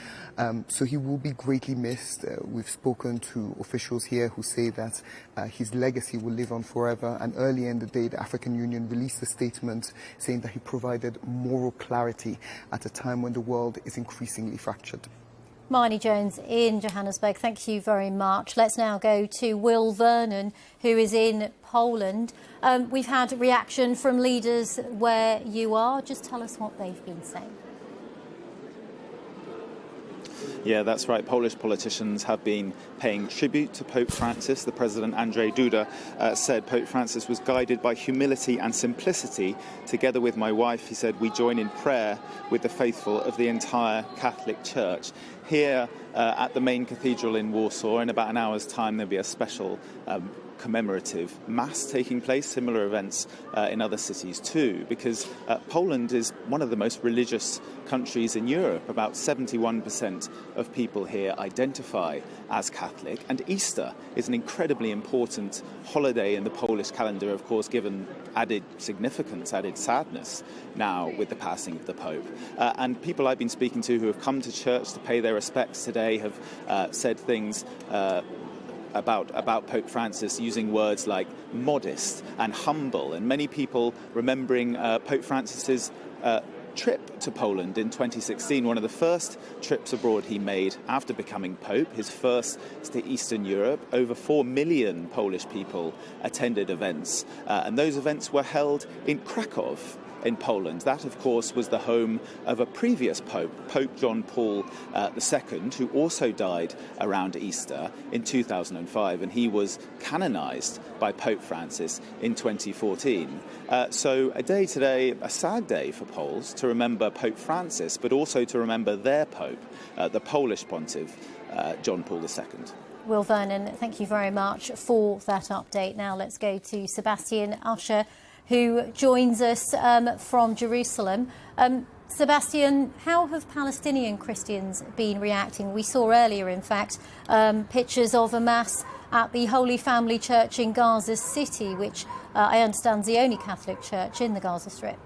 So he will be greatly missed. We've spoken to officials here who say that his legacy will live on forever. And earlier in the day, the African Union released a statement saying that he provided moral clarity at a time when the world is increasingly fractured. Marnie Jones in Johannesburg, thank you very much. Let's now go to Will Vernon, who is in Poland. We've had reaction from leaders where you are. Just tell us what they've been saying. Yeah, that's right. Polish politicians have been paying tribute to Pope Francis. The President, Andrzej Duda, said Pope Francis was guided by humility and simplicity. Together with my wife, he said, we join in prayer with the faithful of the entire Catholic Church. Here at the main cathedral in Warsaw, in about an hour's time, there'll be a special commemorative mass taking place, similar events in other cities too, because Poland is one of the most religious countries in Europe. About 71% of people here identify as Catholic, and Easter is an incredibly important holiday in the Polish calendar, of course, given added significance, added sadness now with the passing of the Pope. And people I've been speaking to who have come to church to pay their respects today have said things about Pope Francis, using words like modest and humble, and many people remembering Pope Francis's trip to Poland in 2016, one of the first trips abroad he made after becoming Pope, his first to Eastern Europe. Over 4 million Polish people attended events, and those events were held in Krakow in Poland. That, of course, was the home of a previous Pope, Pope John Paul II, who also died around Easter in 2005, and he was canonized by Pope Francis in 2014. So a day today, a sad day for Poles, to remember Pope Francis, but also to remember their Pope, the Polish Pontiff, John Paul II. Will Vernon, thank you very much for that update. Now let's go to Sebastian Usher, who joins us from Jerusalem. Sebastian, how have Palestinian Christians been reacting? We saw earlier, in fact, pictures of a mass at the Holy Family Church in Gaza City, which I understand is the only Catholic church in the Gaza Strip.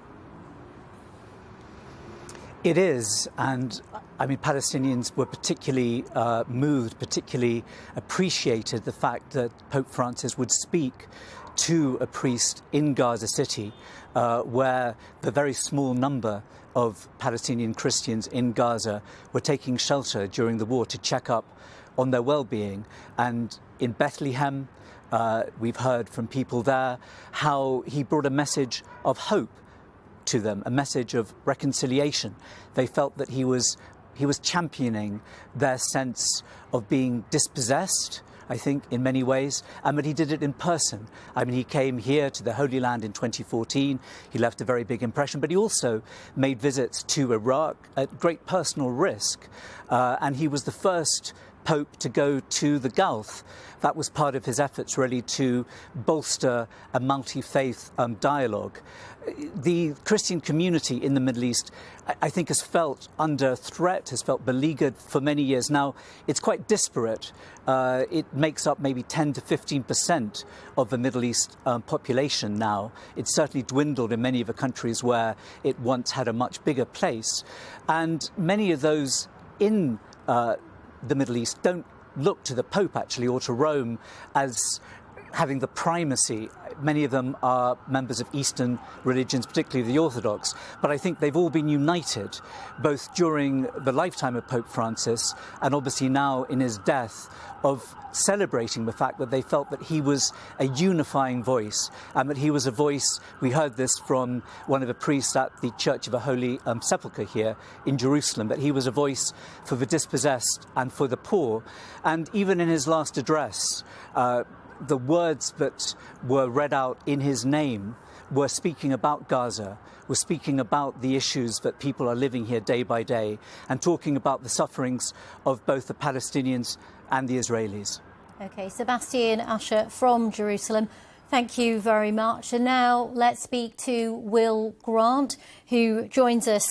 It is, and I mean, Palestinians were particularly moved, particularly appreciated the fact that Pope Francis would speak to a priest in Gaza City, where the very small number of Palestinian Christians in Gaza were taking shelter during the war to check up on their well-being. And in Bethlehem, we've heard from people there how he brought a message of hope to them, a message of reconciliation. They felt that he was championing their sense of being dispossessed, I think, in many ways, but he did it in person. I mean, he came here to the Holy Land in 2014. He left a very big impression, but he also made visits to Iraq at great personal risk. And he was the first Pope to go to the Gulf. That was part of his efforts, really, to bolster a multi-faith dialogue. The Christian community in the Middle East, I think, has felt under threat, has felt beleaguered for many years now. It's quite disparate. It makes up maybe 10 to 15% of the Middle East population now. It's certainly dwindled in many of the countries where it once had a much bigger place. And many of those in the Middle East don't look to the Pope, actually, or to Rome as having the primacy. Many of them are members of Eastern religions, particularly the Orthodox, but I think they've all been united, both during the lifetime of Pope Francis and obviously now in his death, of celebrating the fact that they felt that he was a unifying voice and that he was a voice. We heard this from one of the priests at the Church of the Holy Sepulchre here in Jerusalem, that he was a voice for the dispossessed and for the poor. And even in his last address, the words that were read out in his name were speaking about Gaza, were speaking about the issues that people are living here day by day, and talking about the sufferings of both the Palestinians and the Israelis. OK, Sebastian Usher from Jerusalem, thank you very much. And now let's speak to Will Grant, who joins us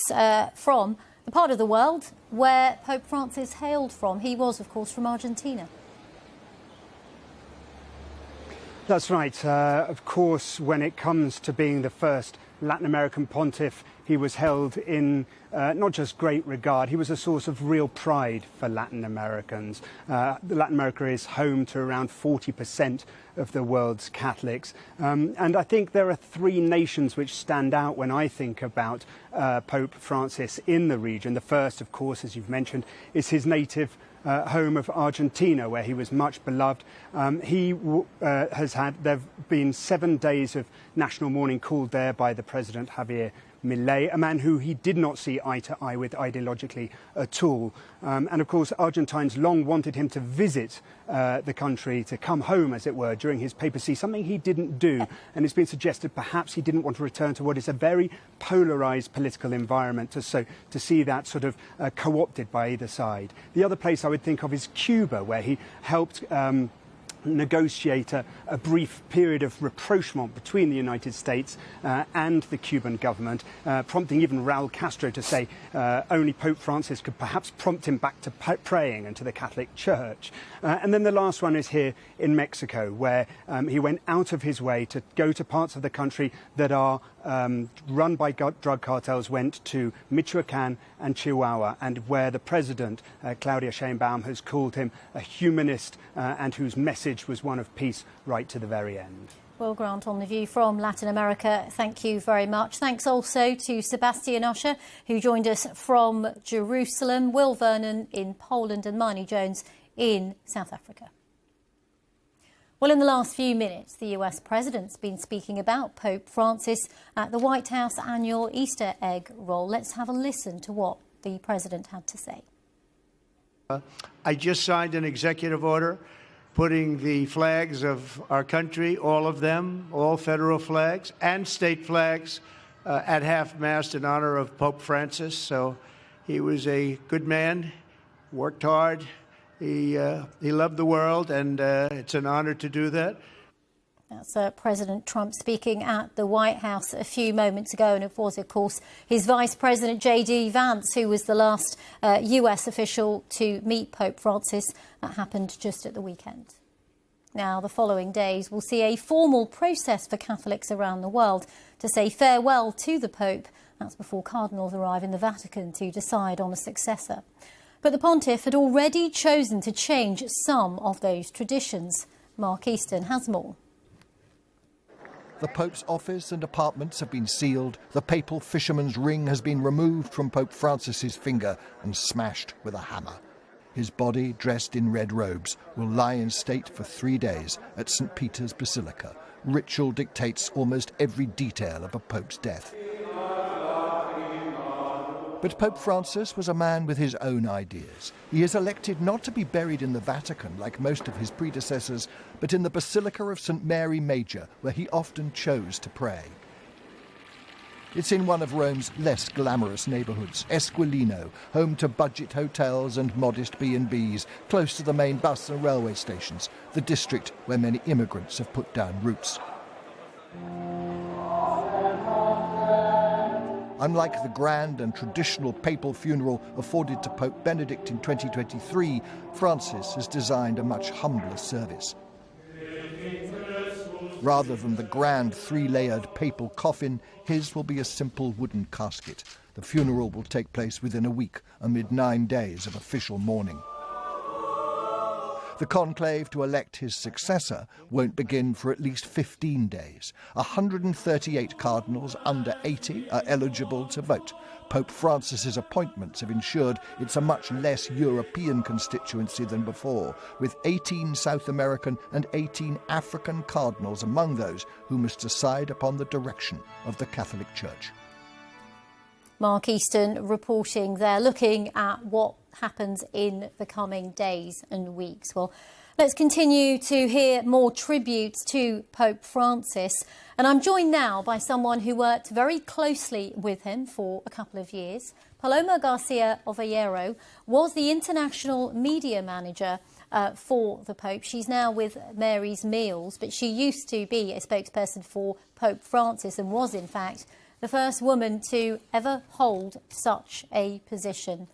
from the part of the world where Pope Francis hailed from. He was, of course, from Argentina. That's right. Of course, when it comes to being the first Latin American pontiff, he was held in not just great regard, he was a source of real pride for Latin Americans. Latin America is home to around 40% of the world's Catholics. And I think there are three nations which stand out when I think about Pope Francis in the region. The first, of course, as you've mentioned, is his native home of Argentina, where he was much beloved. There have been 7 days of national mourning called there by the President Javier Milei, a man who he did not see eye to eye with ideologically at all. And of course, Argentines long wanted him to visit the country, to come home, as it were, during his papacy, something he didn't do. And it's been suggested perhaps he didn't want to return to what is a very polarised political environment, to see that sort of co-opted by either side. The other place I would think of is Cuba, where he helped negotiate a brief period of rapprochement between the United States and the Cuban government, prompting even Raul Castro to say only Pope Francis could perhaps prompt him back to praying and to the Catholic Church. And then the last one is here in Mexico, where he went out of his way to go to parts of the country that are run by drug cartels, went to Michoacan and Chihuahua, and where the president, Claudia Sheinbaum, has called him a humanist and whose message was one of peace right to the very end. Will Grant on The View from Latin America. Thank you very much. Thanks also to Sebastian Usher, who joined us from Jerusalem, Will Vernon in Poland and Marnie Jones in South Africa. Well, in the last few minutes, the US president's been speaking about Pope Francis at the White House annual Easter egg roll. Let's have a listen to what the president had to say. I just signed an executive order putting the flags of our country, all of them, all federal flags and state flags, at half-mast in honor of Pope Francis. So he was a good man, worked hard. He loved the world, and it's an honor to do that. That's President Trump speaking at the White House a few moments ago. And it was, of course, his Vice President J.D. Vance, who was the last US official to meet Pope Francis. That happened just at the weekend. Now, the following days will see a formal process for Catholics around the world to say farewell to the Pope. That's before cardinals arrive in the Vatican to decide on a successor. But the pontiff had already chosen to change some of those traditions. Mark Easton has more. The Pope's office and apartments have been sealed. The papal fisherman's ring has been removed from Pope Francis's finger and smashed with a hammer. His body, dressed in red robes, will lie in state for 3 days at St. Peter's Basilica. Ritual dictates almost every detail of a pope's death. But Pope Francis was a man with his own ideas. He is elected not to be buried in the Vatican like most of his predecessors, but in the Basilica of St. Mary Major, where he often chose to pray. It's in one of Rome's less glamorous neighbourhoods, Esquilino, home to budget hotels and modest B&Bs, close to the main bus and railway stations, the district where many immigrants have put down roots. Unlike the grand and traditional papal funeral afforded to Pope Benedict in 2023, Francis has designed a much humbler service. Rather than the grand 3-layered papal coffin, his will be a simple wooden casket. The funeral will take place within a week, amid 9 days of official mourning. The conclave to elect his successor won't begin for at least 15 days. 138 cardinals under 80 are eligible to vote. Pope Francis's appointments have ensured it's a much less European constituency than before, with 18 South American and 18 African cardinals among those who must decide upon the direction of the Catholic Church. Mark Easton reporting there, looking at what happens in the coming days and weeks. Well, let's continue to hear more tributes to Pope Francis. And I'm joined now by someone who worked very closely with him for a couple of years. Paloma Garcia Ovallero was the international media manager for the Pope. She's now with Mary's Meals, but she used to be a spokesperson for Pope Francis and was, in fact, the first woman to ever hold such a position.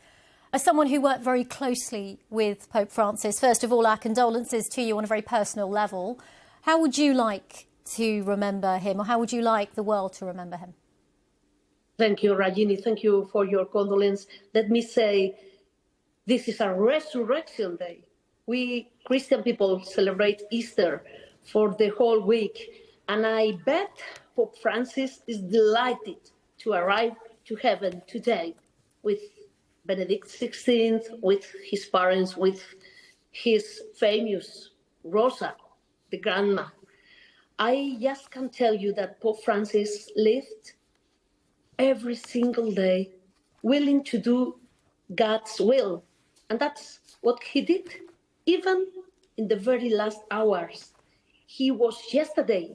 As someone who worked very closely with Pope Francis, first of all, our condolences to you on a very personal level. How would you like to remember him, or how would you like the world to remember him? Thank you, Rajini. Thank you for your condolence. Let me say, this is a resurrection day. We Christian people celebrate Easter for the whole week, and I bet Pope Francis is delighted to arrive to heaven today with Benedict XVI, with his parents, with his famous Rosa, the grandma. I just can tell you that Pope Francis lived every single day willing to do God's will. And that's what he did. Even in the very last hours, he was yesterday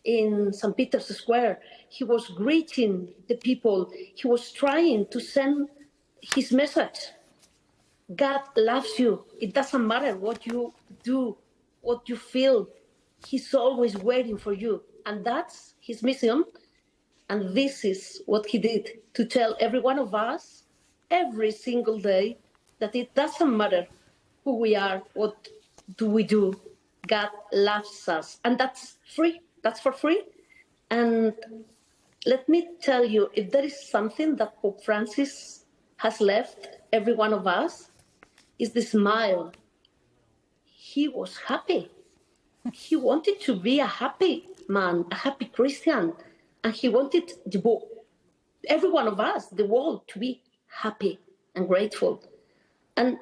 in St. Peter's Square. He was greeting the people. He was trying to send his message. God loves you. It doesn't matter what you do, what you feel. He's always waiting for you. And that's his mission. And this is what he did, to tell every one of us every single day that it doesn't matter who we are, what do we do. God loves us. And that's free. That's for free. And let me tell you, if there is something that Pope Francis has left every one of us, is the smile. He was happy. He wanted to be a happy man, a happy Christian. And he wanted every one of us, the world, to be happy and grateful. And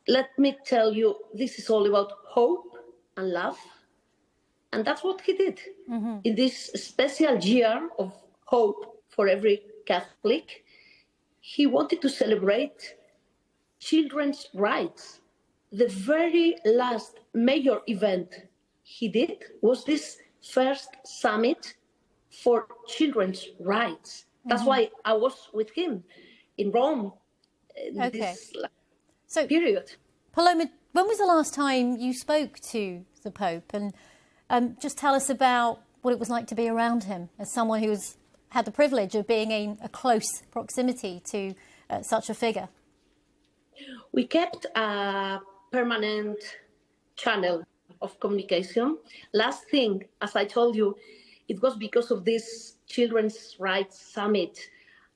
let me tell you, this is all about hope and love. And that's what he did. Mm-hmm. In this special year of hope for every Catholic, he wanted to celebrate children's rights. The very last major event he did was this first summit for children's rights. That's why I was with him in Rome in this period. Paloma, when was the last time you spoke to the Pope? And just tell us about what it was like to be around him as someone who's had the privilege of being in a close proximity to such a figure. We kept a permanent channel of communication. Last thing, as I told you, it was because of this Children's Rights Summit.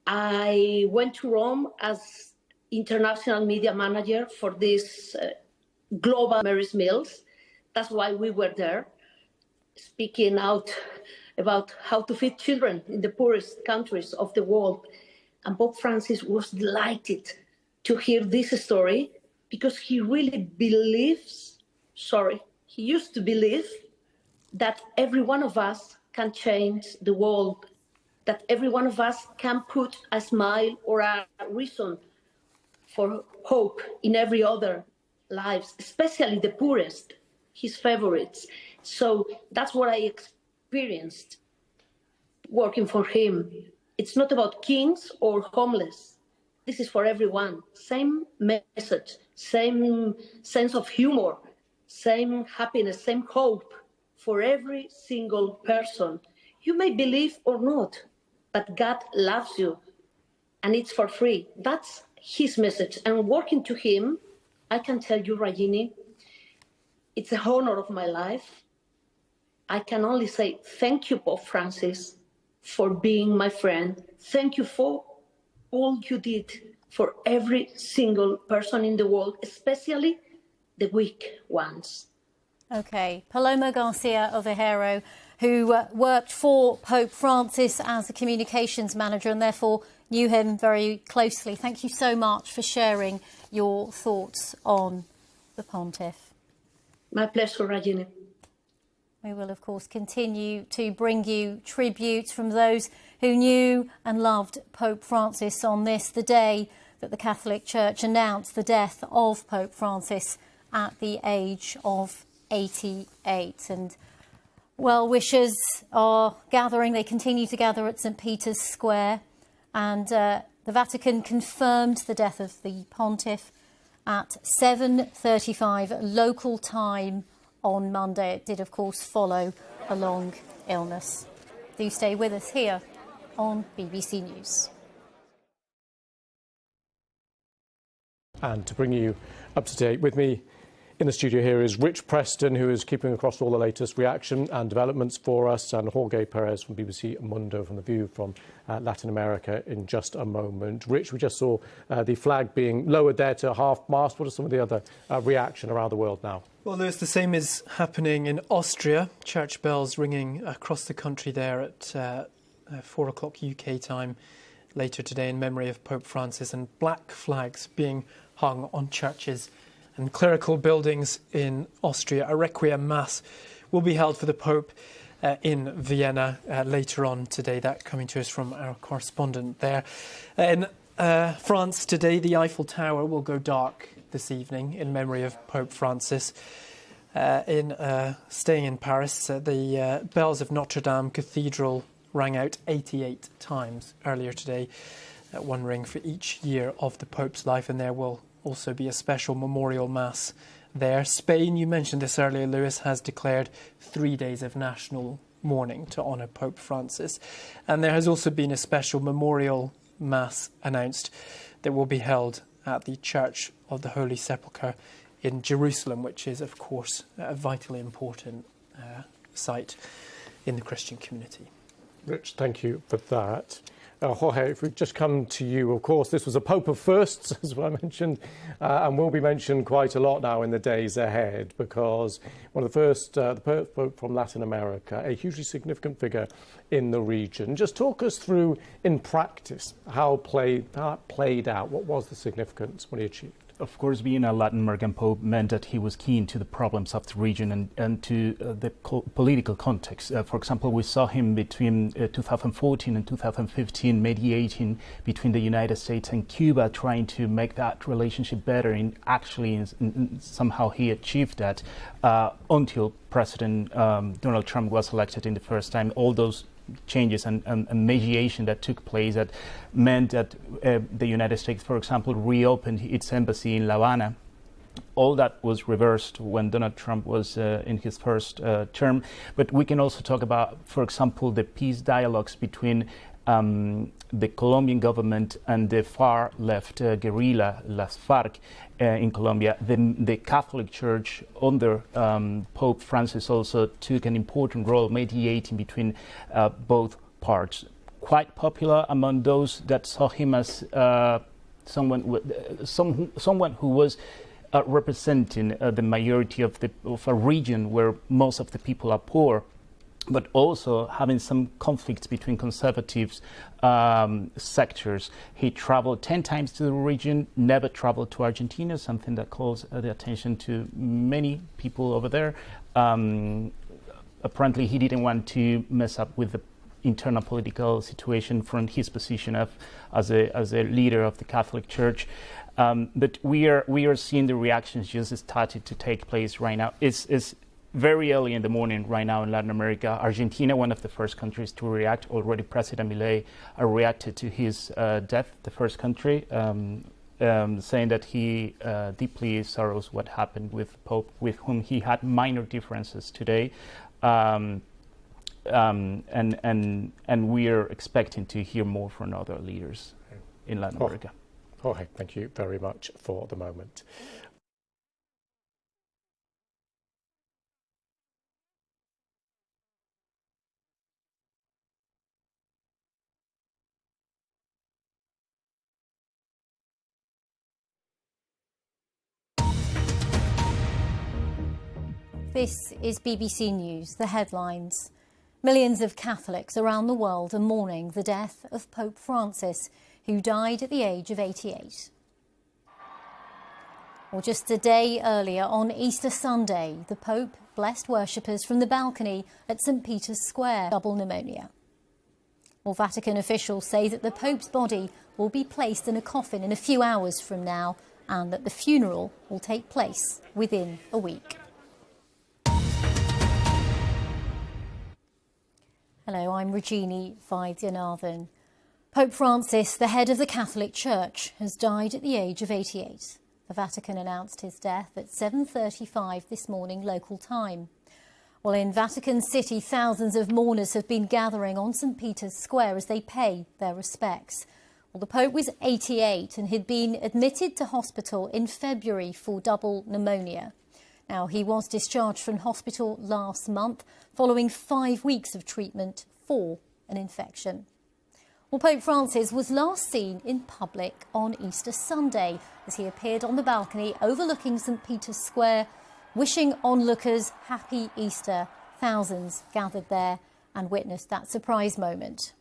I went to Rome as international media manager for this global Mary's Meals. That's why we were there, speaking out about how to feed children in the poorest countries of the world. And Pope Francis was delighted to hear this story because he really believes, he used to believe that every one of us can change the world, that every one of us can put a smile or a reason for hope in every other lives, especially the poorest, his favorites. So that's what I experienced working for him. It's not about kings or homeless. This is for everyone. Same message, same sense of humor, same happiness, same hope for every single person. You may believe or not, but God loves you and it's for free. That's his message. And working to him, I can tell you, Rajini, it's an honor of my life. I can only say thank you, Pope Francis, for being my friend. Thank you for all you did for every single person in the world, especially the weak ones. OK. Paloma Garcia Ovejero, who worked for Pope Francis as a communications manager and therefore knew him very closely. Thank you so much for sharing your thoughts on the pontiff. My pleasure, Rajini. We will, of course, continue to bring you tributes from those who knew and loved Pope Francis on this, the day that the Catholic Church announced the death of Pope Francis at the age of 88. And well-wishers are gathering. They continue to gather at St. Peter's Square. And the Vatican confirmed the death of the pontiff at 7:35 local time on Monday. It did, of course, follow a long illness. Do stay with us here on BBC News. And to bring you up to date with me in the studio here is Rich Preston, who is keeping across all the latest reaction and developments for us, and Jorge Perez from BBC Mundo from The View from Latin America in just a moment. Rich, we just saw the flag being lowered there to half-mast. What are some of the other reaction around the world now? Well, Lewis, the same is happening in Austria. Church bells ringing across the country there at 4 o'clock UK time later today in memory of Pope Francis, and black flags being hung on churches and clerical buildings in Austria. A requiem mass will be held for the Pope in Vienna later on today. That coming to us from our correspondent there. In France today, the Eiffel Tower will go dark this evening in memory of Pope Francis. Staying in Paris, the bells of Notre Dame Cathedral rang out 88 times earlier today, one ring for each year of the Pope's life, and there will also be a special memorial mass there. Spain, you mentioned this earlier, Lewis, has declared 3 days of national mourning to honour Pope Francis. And there has also been a special memorial mass announced that will be held at the Church of the Holy Sepulchre in Jerusalem, which is, of course, a vitally important site in the Christian community. Rich, thank you for that. Jorge, if we just come to you, of course, this was a Pope of firsts, as I mentioned, and will be mentioned quite a lot now in the days ahead, because one of the first, the Pope from Latin America, a hugely significant figure in the region. Just talk us through, in practice, how it played out. What was the significance, what he achieved? Of course, being a Latin American Pope meant that he was keen to the problems of the region and to the political context. For example, we saw him between 2014 and 2015 mediating between the United States and Cuba, trying to make that relationship better, and actually somehow he achieved that until President Donald Trump was elected in the first time. All those changes and mediation that took place that meant that the United States, for example, reopened its embassy in La Habana. All that was reversed when Donald Trump was in his first term. But we can also talk about, for example, the peace dialogues between the Colombian government and the far left guerrilla, Las FARC, in Colombia. The Catholic Church under Pope Francis also took an important role mediating between both parts. Quite popular among those that saw him as someone who was representing the majority of a region where most of the people are poor, but also having some conflicts between conservative sectors. He traveled 10 times to the region, never traveled to Argentina, something that calls the attention to many people over there. Apparently, he didn't want to mess up with the internal political situation from his position as a leader of the Catholic Church. But we are seeing the reactions just started to take place right now. It's very early in the morning right now in Latin America. Argentina, one of the first countries to react. Already President Milei reacted to his death, the first country, saying that he deeply sorrows what happened with Pope, with whom he had minor differences today. And we are expecting to hear more from other leaders in Latin America. Jorge, thank you very much for the moment. This is BBC News, the headlines. Millions of Catholics around the world are mourning the death of Pope Francis, who died at the age of 88. Well, just a day earlier, on Easter Sunday, the Pope blessed worshippers from the balcony at St. Peter's Square. Double pneumonia. Well, Vatican officials say that the Pope's body will be placed in a coffin in a few hours from now, and that the funeral will take place within a week. Hello, I'm Regini Vaidyanathan. Pope Francis, the head of the Catholic Church, has died at the age of 88. The Vatican announced his death at 7:35 this morning local time. Well, in Vatican City, thousands of mourners have been gathering on St. Peter's Square as they pay their respects. Well, the Pope was 88 and had been admitted to hospital in February for double pneumonia. Now, he was discharged from hospital last month following 5 weeks of treatment for an infection. Well, Pope Francis was last seen in public on Easter Sunday as he appeared on the balcony overlooking St. Peter's Square, wishing onlookers happy Easter. Thousands gathered there and witnessed that surprise moment.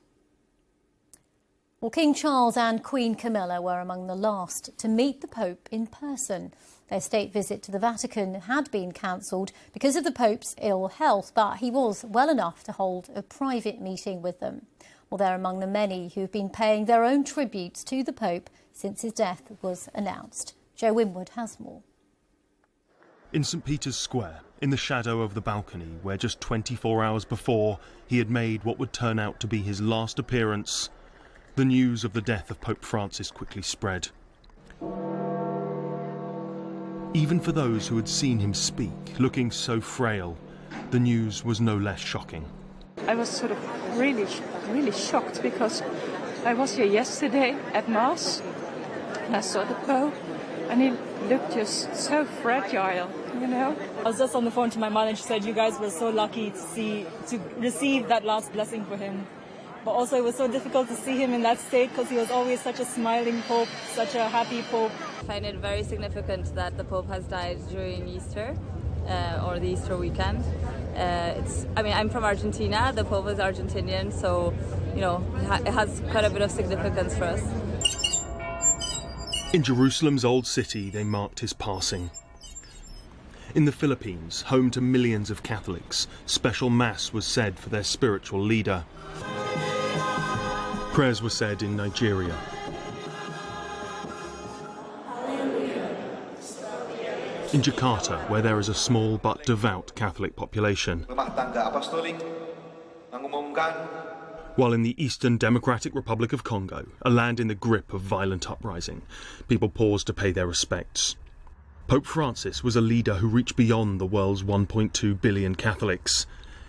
Well, King Charles and Queen Camilla were among the last to meet the Pope in person. Their state visit to the Vatican had been cancelled because of the Pope's ill health, but he was well enough to hold a private meeting with them. Well, they're among the many who've been paying their own tributes to the Pope since his death was announced. Joe Winwood has more. In St. Peter's Square, in the shadow of the balcony, where just 24 hours before he had made what would turn out to be his last appearance, the news of the death of Pope Francis quickly spread. Even for those who had seen him speak, looking so frail, the news was no less shocking. I was sort of really shocked because I was here yesterday at Mass and I saw the Pope and he looked just so fragile, you know. I was just on the phone to my mother and she said you guys were so lucky to receive that last blessing for him. But also it was so difficult to see him in that state because he was always such a smiling Pope, such a happy Pope. I find it very significant that the Pope has died during Easter, or the Easter weekend. I'm from Argentina, the Pope is Argentinian, so, you know, it has quite a bit of significance for us. In Jerusalem's old city, they marked his passing. In the Philippines, home to millions of Catholics, special mass was said for their spiritual leader. Prayers were said in Nigeria. In Jakarta, where there is a small but devout Catholic population. While in the Eastern Democratic Republic of Congo, a land in the grip of violent uprising, people paused to pay their respects. Pope Francis was a leader who reached beyond the world's 1.2 billion Catholics.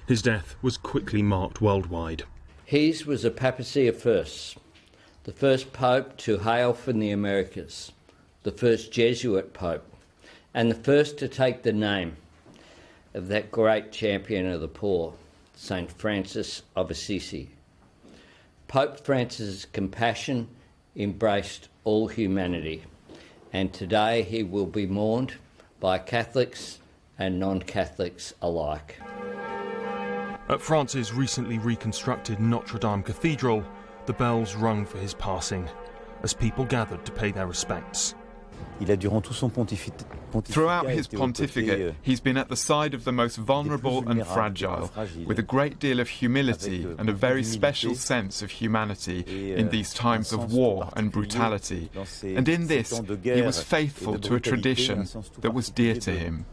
His death was quickly marked worldwide. His was a papacy of firsts, the first pope to hail from the Americas, the first Jesuit pope, and the first to take the name of that great champion of the poor, St. Francis of Assisi. Pope Francis' compassion embraced all humanity, and today he will be mourned by Catholics and non-Catholics alike. At France's recently reconstructed Notre Dame Cathedral, the bells rung for his passing as people gathered to pay their respects. Throughout his pontificate, he's been at the side of the most vulnerable and fragile, with a great deal of humility and a very special sense of humanity in these times of war and brutality. And in this, he was faithful to a tradition that was dear to him.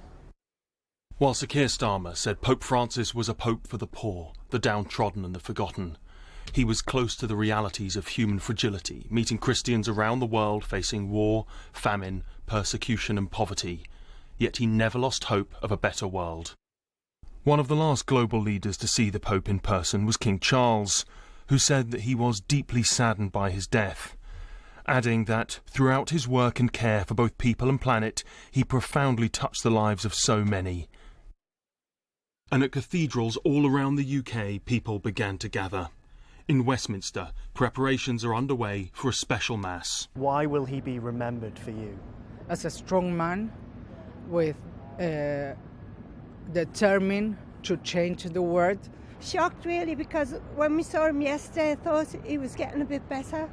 While Sir Keir Starmer said Pope Francis was a pope for the poor, the downtrodden and the forgotten, he was close to the realities of human fragility, meeting Christians around the world facing war, famine, persecution and poverty. Yet he never lost hope of a better world. One of the last global leaders to see the Pope in person was King Charles, who said that he was deeply saddened by his death, adding that throughout his work and care for both people and planet, he profoundly touched the lives of so many. And at cathedrals all around the UK, people began to gather. In Westminster, preparations are underway for a special mass. Why will he be remembered for you? As a strong man with determined to change the world. Shocked really, because when we saw him yesterday I thought he was getting a bit better.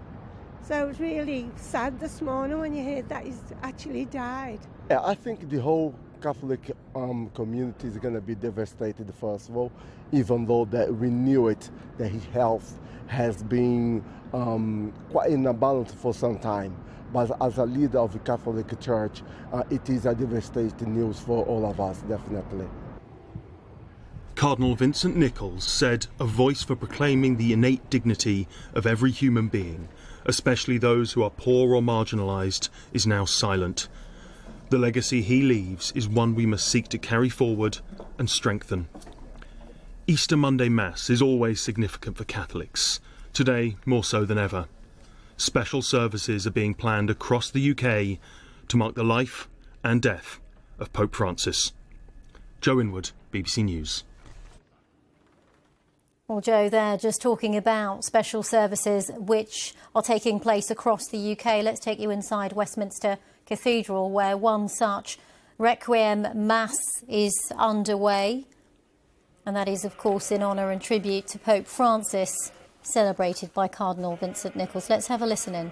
So it was really sad this morning when you heard that he's actually died. Yeah, I think the whole Catholic community is going to be devastated, first of all, even though that we knew it, that his health has been quite in a balance for some time. But as a leader of the Catholic Church, it is a devastating news for all of us, definitely. Cardinal Vincent Nichols said a voice for proclaiming the innate dignity of every human being, especially those who are poor or marginalised, is now silent. The legacy he leaves is one we must seek to carry forward and strengthen. Easter Monday Mass is always significant for Catholics, today more so than ever. Special services are being planned across the UK to mark the life and death of Pope Francis. Joe Inwood, BBC News. Well, Joe, there just talking about special services which are taking place across the UK. Let's take you inside Westminster Cathedral, where one such Requiem Mass is underway. And that is, of course, in honour and tribute to Pope Francis, celebrated by Cardinal Vincent Nichols. Let's have a listen in.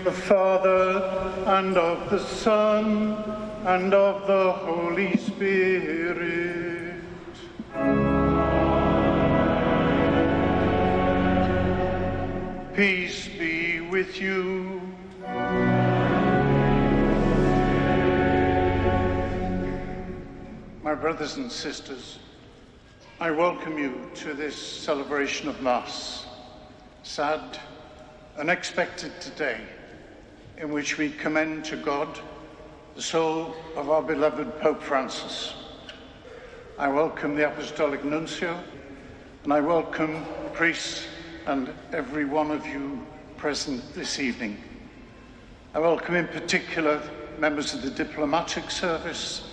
the Father, and of the Son, and of the Holy Spirit. Peace be with you. My brothers and sisters, I welcome you to this celebration of Mass, sad, unexpected today, in which we commend to God the soul of our beloved Pope Francis. I welcome the Apostolic Nuncio, and I welcome priests and every one of you present this evening. I welcome in particular members of the diplomatic service,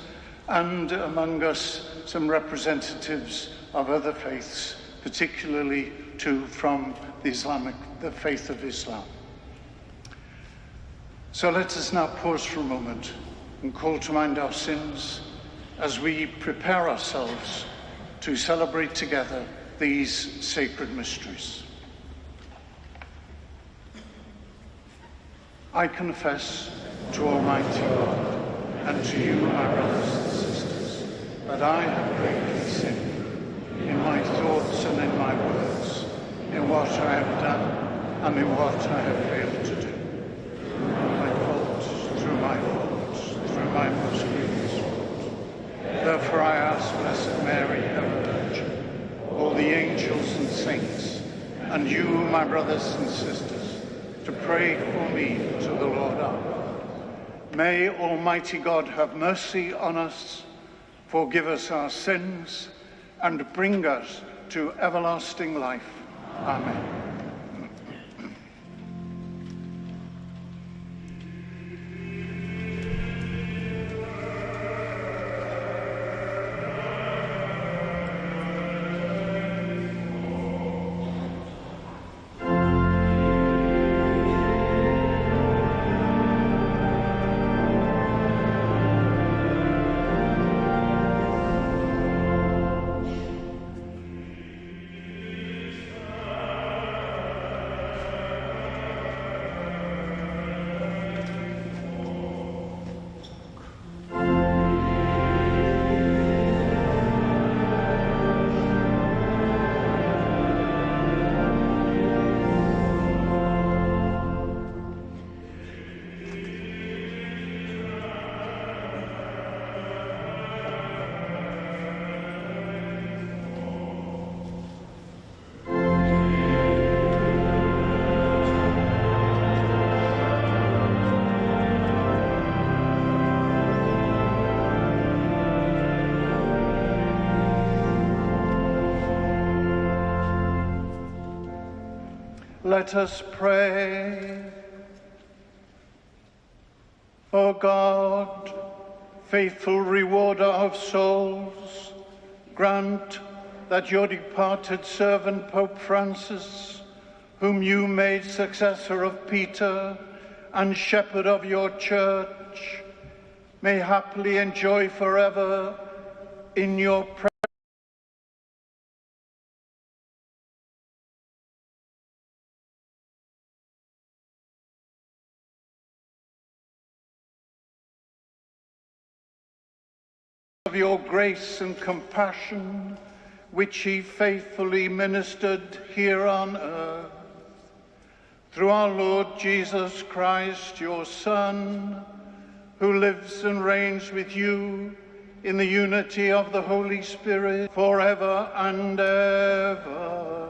and among us some representatives of other faiths, particularly from the faith of Islam. So let us now pause for a moment and call to mind our sins as we prepare ourselves to celebrate together these sacred mysteries. I confess to Almighty God and to you, my brothers and sisters, that I have greatly sinned in my thoughts and in my words, in what I have done and in what I have failed to do. My fault, through my most grievous fault. Therefore I ask Blessed Mary, ever Virgin, all the angels and saints, and you, my brothers and sisters, to pray for me to the Lord our God. May Almighty God have mercy on us, forgive us our sins, and bring us to everlasting life. Amen. Let us pray. O God, faithful rewarder of souls, grant that your departed servant Pope Francis, whom you made successor of Peter and shepherd of your church, may happily enjoy forever in your presence of your grace and compassion, which he faithfully ministered here on earth. Through our Lord Jesus Christ, your Son, who lives and reigns with you in the unity of the Holy Spirit, forever and ever.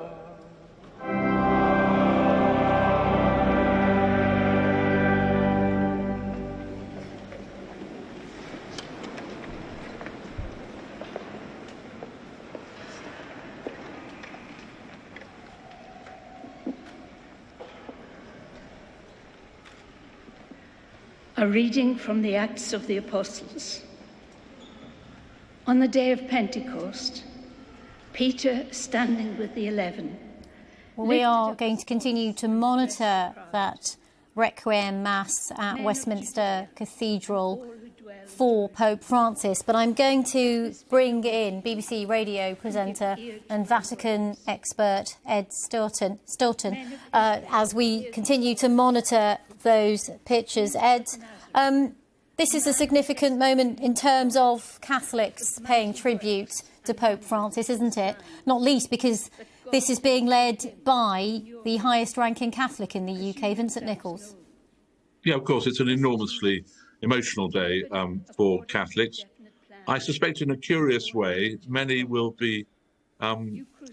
A reading from the Acts of the Apostles. On the day of Pentecost, Peter, standing with the 11. We are going to continue to monitor that Requiem Mass at Westminster Cathedral for Pope Francis, but I'm going to bring in BBC radio presenter and Vatican expert Ed Stilton as we continue to monitor those pictures. Ed, this is a significant moment in terms of Catholics paying tribute to Pope Francis, isn't it? Not least because this is being led by the highest-ranking Catholic in the UK, Vincent Nichols. Yeah, of course, it's an enormously emotional day for Catholics. I suspect in a curious way, many will be,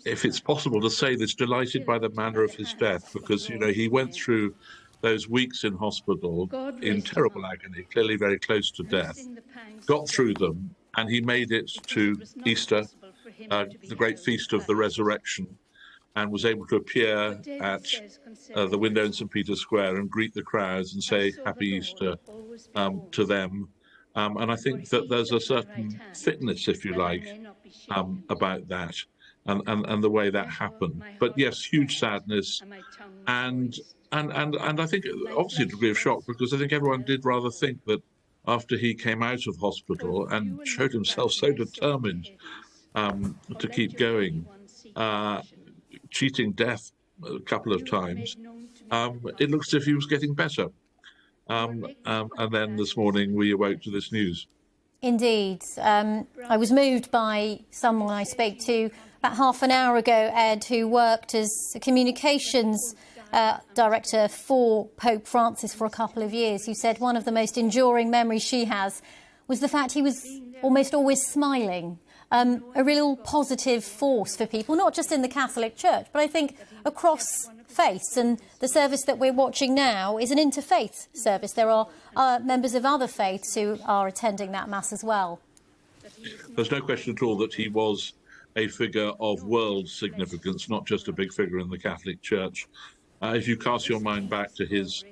if it's possible to say this, delighted by the manner of his death, because, you know, he went through those weeks in hospital in terrible agony, clearly very close to death, got through them, and he made it to Easter, the great feast of the resurrection, and was able to appear at the window in St. Peter's Square and greet the crowds and say Happy Easter to them. And I think that there's a certain fitness, if you like, about that and the way that happened. But yes, huge sadness and I think obviously a degree of shock, because I think everyone did rather think that after he came out of hospital and showed himself so determined to keep going, cheating death a couple of times, it looks as if he was getting better. And then this morning we awoke to this news. Indeed. I was moved by someone I spoke to about half an hour ago, Ed, who worked as a communications director for Pope Francis for a couple of years, who said one of the most enduring memories she has was the fact he was almost always smiling. A real positive force for people, not just in the Catholic Church, but I think across faiths. And the service that we're watching now is an interfaith service. There are members of other faiths who are attending that Mass as well. There's no question at all that he was a figure of world significance, not just a big figure in the Catholic Church. If you cast your mind back to his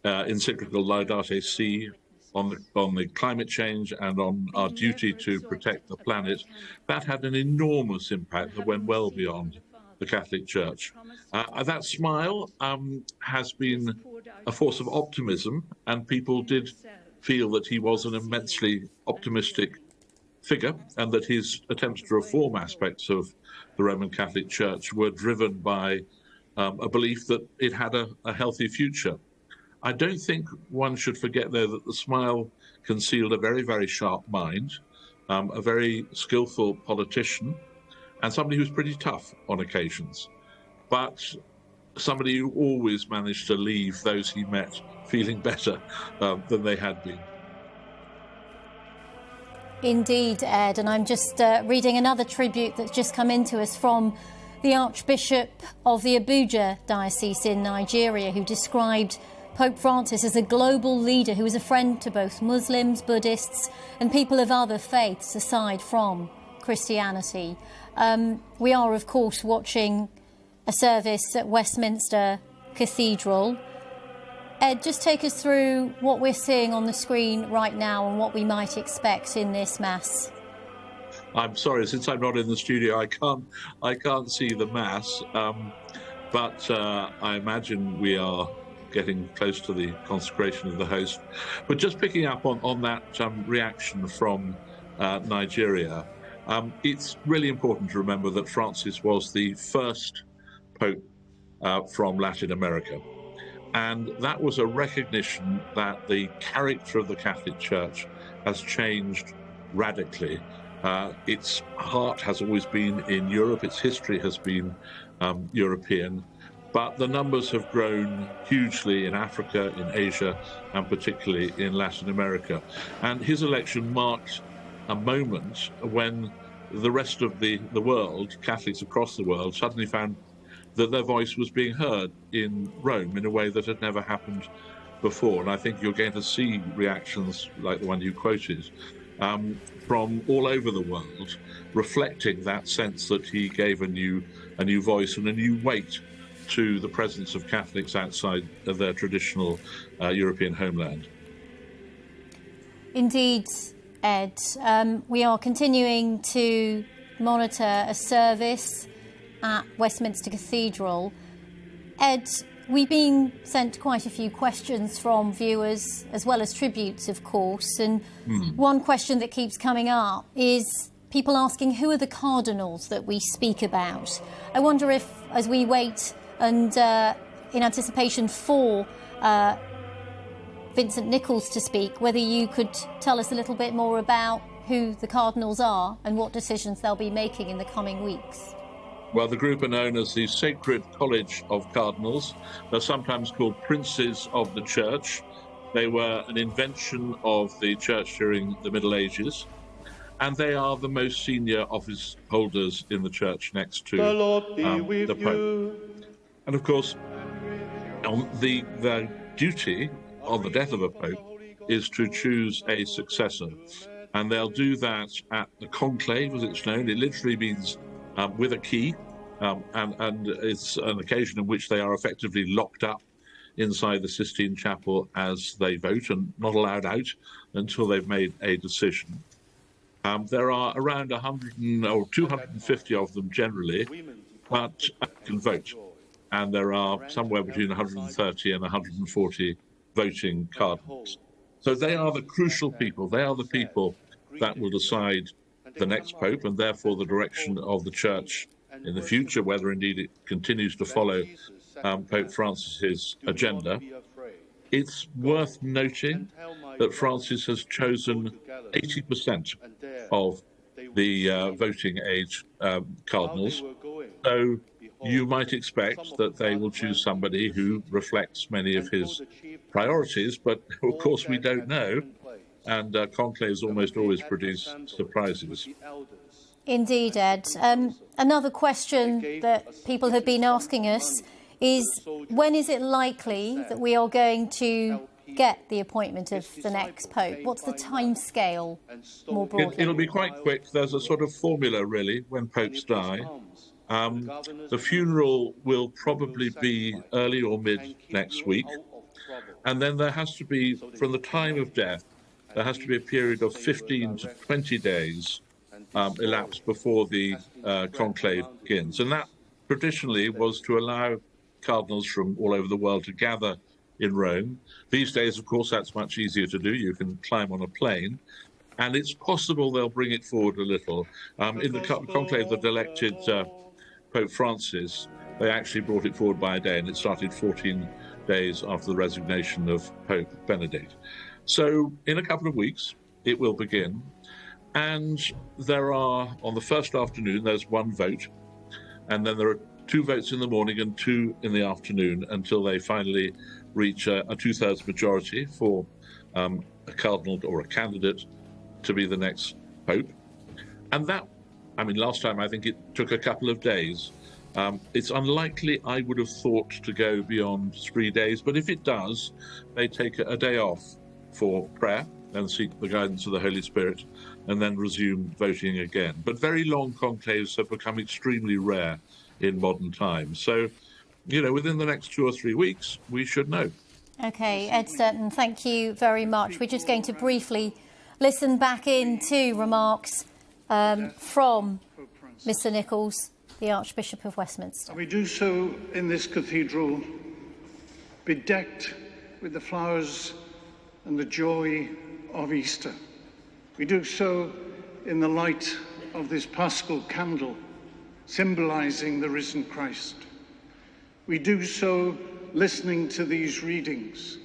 encyclical Laudate Si, on the climate change and on our duty to protect the planet, that had an enormous impact that went well beyond the Catholic Church. That smile has been a force of optimism, and people did feel that he was an immensely optimistic figure, and that his attempts to reform aspects of the Roman Catholic Church were driven by a belief that it had a healthy future. I don't think one should forget, though, that the smile concealed a very, very sharp mind, a very skillful politician, and somebody who's pretty tough on occasions, but somebody who always managed to leave those he met feeling better than they had been. Indeed, Ed, and I'm just reading another tribute that's just come into us from the Archbishop of the Abuja Diocese in Nigeria, who described Pope Francis as a global leader who was a friend to both Muslims, Buddhists and people of other faiths aside from Christianity. We are, of course, watching a service at Westminster Cathedral. Ed, just take us through what we're seeing on the screen right now and what we might expect in this Mass. I'm sorry, since I'm not in the studio, I can't see the Mass, but I imagine we are getting close to the consecration of the host. But just picking up on that reaction from Nigeria, it's really important to remember that Francis was the first Pope from Latin America. And that was a recognition that the character of the Catholic Church has changed radically. Its heart has always been in Europe, its history has been European, but the numbers have grown hugely in Africa, in Asia, and particularly in Latin America. And his election marked a moment when the rest of the world, Catholics across the world, suddenly found that their voice was being heard in Rome in a way that had never happened before. And I think you're going to see reactions like the one you quoted from all over the world, reflecting that sense that he gave a new voice and a new weight to the presence of Catholics outside of their traditional European homeland. Indeed, Ed. We are continuing to monitor a service at Westminster Cathedral. Ed, we've been sent quite a few questions from viewers, as well as tributes, of course. And one question that keeps coming up is people asking, who are the cardinals that we speak about? I wonder if, as we wait and in anticipation for Vincent Nichols to speak, whether you could tell us a little bit more about who the cardinals are and what decisions they'll be making in the coming weeks. Well, the group are known as the Sacred College of Cardinals. They're sometimes called Princes of the Church. They were an invention of the Church during the Middle Ages, and they are the most senior office holders in the Church next to the Pope. And of course, the duty on the death of a Pope is to choose a successor. And they'll do that at the conclave, as it's known. It literally means with a key, and it's an occasion in which they are effectively locked up inside the Sistine Chapel as they vote and not allowed out until they've made a decision. There are around 100 or 250 of them generally, but can vote. And there are somewhere between 130 and 140 voting cardinals. So they are the crucial people. They are the people that will decide the next Pope and therefore the direction of the Church in the future, whether indeed it continues to follow Pope Francis's agenda. It's worth noting that Francis has chosen 80% of the voting age cardinals. So you might expect that they will choose somebody who reflects many of his priorities, but of course we don't know. And conclaves almost always produce surprises. Indeed, Ed. Another question that people have been asking us is, when is it likely that we are going to get the appointment of the next Pope? What's the time scale, more broadly? It'll be quite quick. There's a sort of formula, really, when popes die. The funeral will probably be early or mid next week. And then there has to be, from the time of death, there has to be a period of 15 to 20 days elapsed before the conclave begins. And that traditionally was to allow cardinals from all over the world to gather in Rome. These days, of course, that's much easier to do. You can climb on a plane. And it's possible they'll bring it forward a little. In the conclave that elected Pope Francis, they actually brought it forward by a day, and it started 14 days after the resignation of Pope Benedict. So in a couple of weeks, it will begin. And there are, on the first afternoon, there's one vote. And then there are 2 votes in the morning and 2 in the afternoon until they finally reach a 2/3 majority for a cardinal or a candidate to be the next Pope. And that, I mean, last time I think it took a couple of days. It's unlikely, I would have thought, to go beyond 3 days. But if it does, they take a day off for prayer and seek the guidance of the Holy Spirit, and then resume voting again. But very long conclaves have become extremely rare in modern times. So, you know, within the next 2 or 3 weeks, we should know. OK, Ed Sturton, thank you very much. We're just going to briefly listen back into remarks from Mr Nichols, the Archbishop of Westminster. We do so in this cathedral, bedecked with the flowers and the joy of Easter. We do so in the light of this Paschal candle, symbolizing the risen Christ. We do so listening to these readings,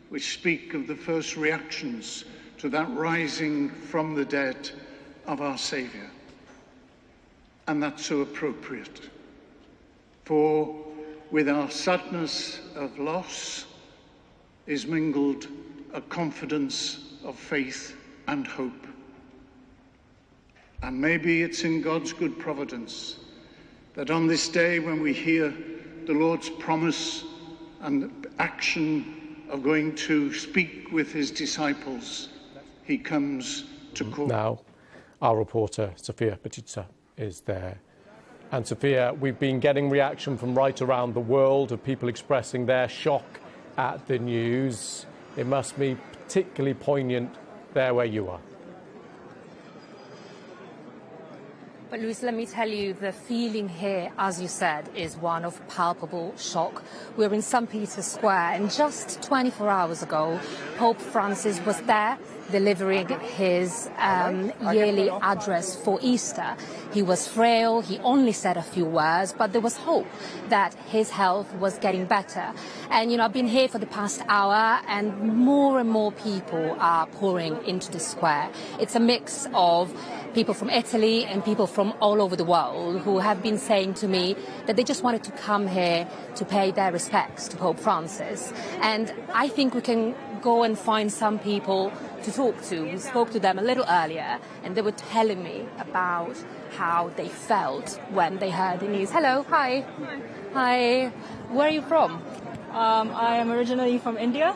which speak of the first reactions to that rising from the dead of our Saviour. And that's so appropriate. For with our sadness of loss is mingled a confidence of faith and hope. And maybe it's in God's good providence that on this day, when we hear the Lord's promise and action of going to speak with his disciples, he comes to call. Now, our reporter, Sophia Batista, is there. And Sophia, we've been getting reaction from right around the world of people expressing their shock at the news. It must be particularly poignant there where you are. But Luis, let me tell you, the feeling here, as you said, is one of palpable shock. We're in St. Peter's Square, and just 24 hours ago, Pope Francis was there delivering his yearly address for Easter. He was frail, he only said a few words, but there was hope that his health was getting better. And, you know, I've been here for the past hour, and more people are pouring into the square. It's a mix of people from Italy and people from all over the world who have been saying to me that they just wanted to come here to pay their respects to Pope Francis. And I think we can go and find some people to talk to. We spoke to them a little earlier, and they were telling me about how they felt when they heard the news. Hello, hi. Hi. Where are you from? I am originally from India,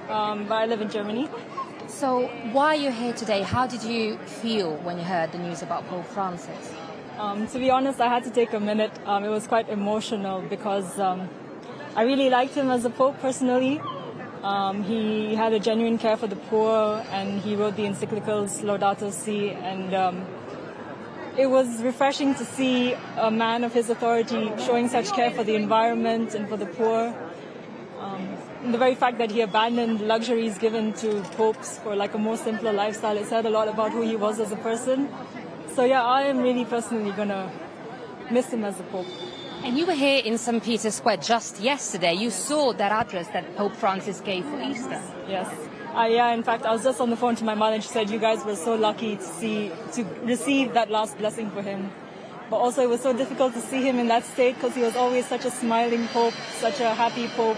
but I live in Germany. So why are you here today? How did you feel when you heard the news about Pope Francis? To be honest, I had to take a minute. It was quite emotional because I really liked him as a pope personally. He had a genuine care for the poor, and he wrote the encyclicals Laudato Si, and it was refreshing to see a man of his authority showing such care for the environment and for the poor. The very fact that he abandoned luxuries given to popes for like a more simpler lifestyle, it said a lot about who he was as a person. So yeah, I am really personally going to miss him as a pope. And you were here in St. Peter's Square just yesterday. You saw that address that Pope Francis gave for Easter. Yes. Yeah, in fact, I was just on the phone to my mother, and she said you guys were so lucky to receive that last blessing for him. But also it was so difficult to see him in that state because he was always such a smiling pope, such a happy pope.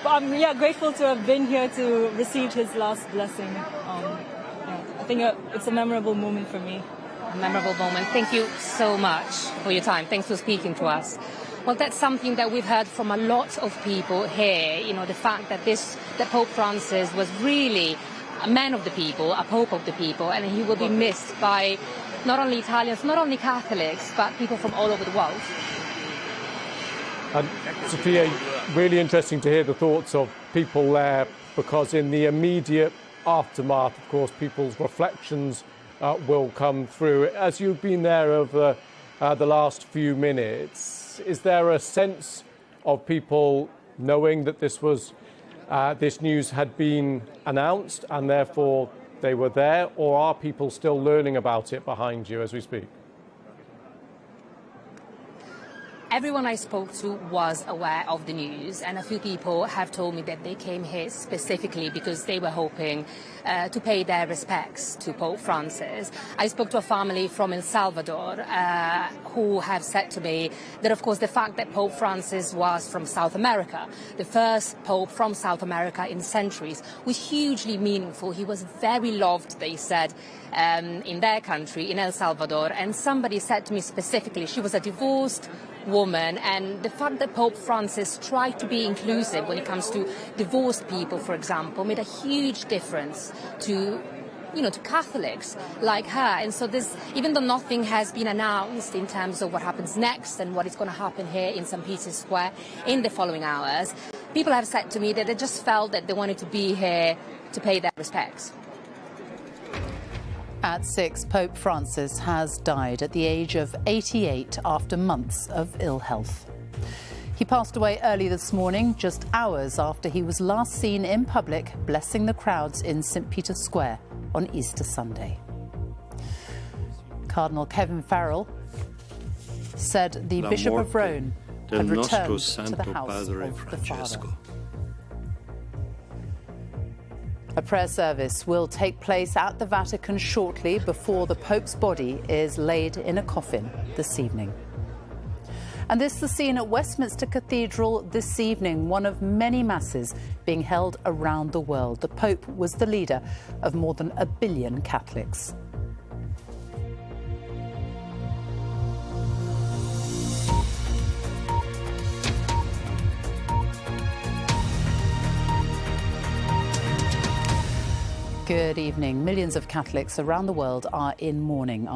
But I'm grateful to have been here to receive his last blessing. I think it's a memorable moment for me. A memorable moment. Thank you so much for your time. Thanks for speaking to us. Well, that's something that we've heard from a lot of people here. You know, the fact that Pope Francis was really a man of the people, a pope of the people, and he will be missed by not only Italians, not only Catholics, but people from all over the world. And Sophia, really interesting to hear the thoughts of people there, because in the immediate aftermath, of course, people's reflections will come through. As you've been there over the last few minutes, is there a sense of people knowing that this news had been announced and therefore they were there, or are people still learning about it behind you as we speak? Everyone I spoke to was aware of the news, and a few people have told me that they came here specifically because they were hoping to pay their respects to Pope Francis. I spoke to a family from El Salvador who have said to me that, of course, the fact that Pope Francis was from South America, the first pope from South America in centuries, was hugely meaningful. He was very loved, they said, in their country, in El Salvador. And somebody said to me specifically, she was a divorced woman, and the fact that Pope Francis tried to be inclusive when it comes to divorced people, for example, made a huge difference to Catholics like her. And so this, even though nothing has been announced in terms of what happens next and what is going to happen here in St. Peter's Square in the following hours, people have said to me that they just felt that they wanted to be here to pay their respects. At 6, Pope Francis has died at the age of 88 after months of ill health. He passed away early this morning, just hours after he was last seen in public blessing the crowds in St. Peter's Square on Easter Sunday. Cardinal Kevin Farrell said the Bishop of Rome had returned to the house of the Father. A prayer service will take place at the Vatican shortly before the Pope's body is laid in a coffin this evening. And this is the scene at Westminster Cathedral this evening, one of many masses being held around the world. The Pope was the leader of more than 1 billion Catholics. Good evening. Millions of Catholics around the world are in mourning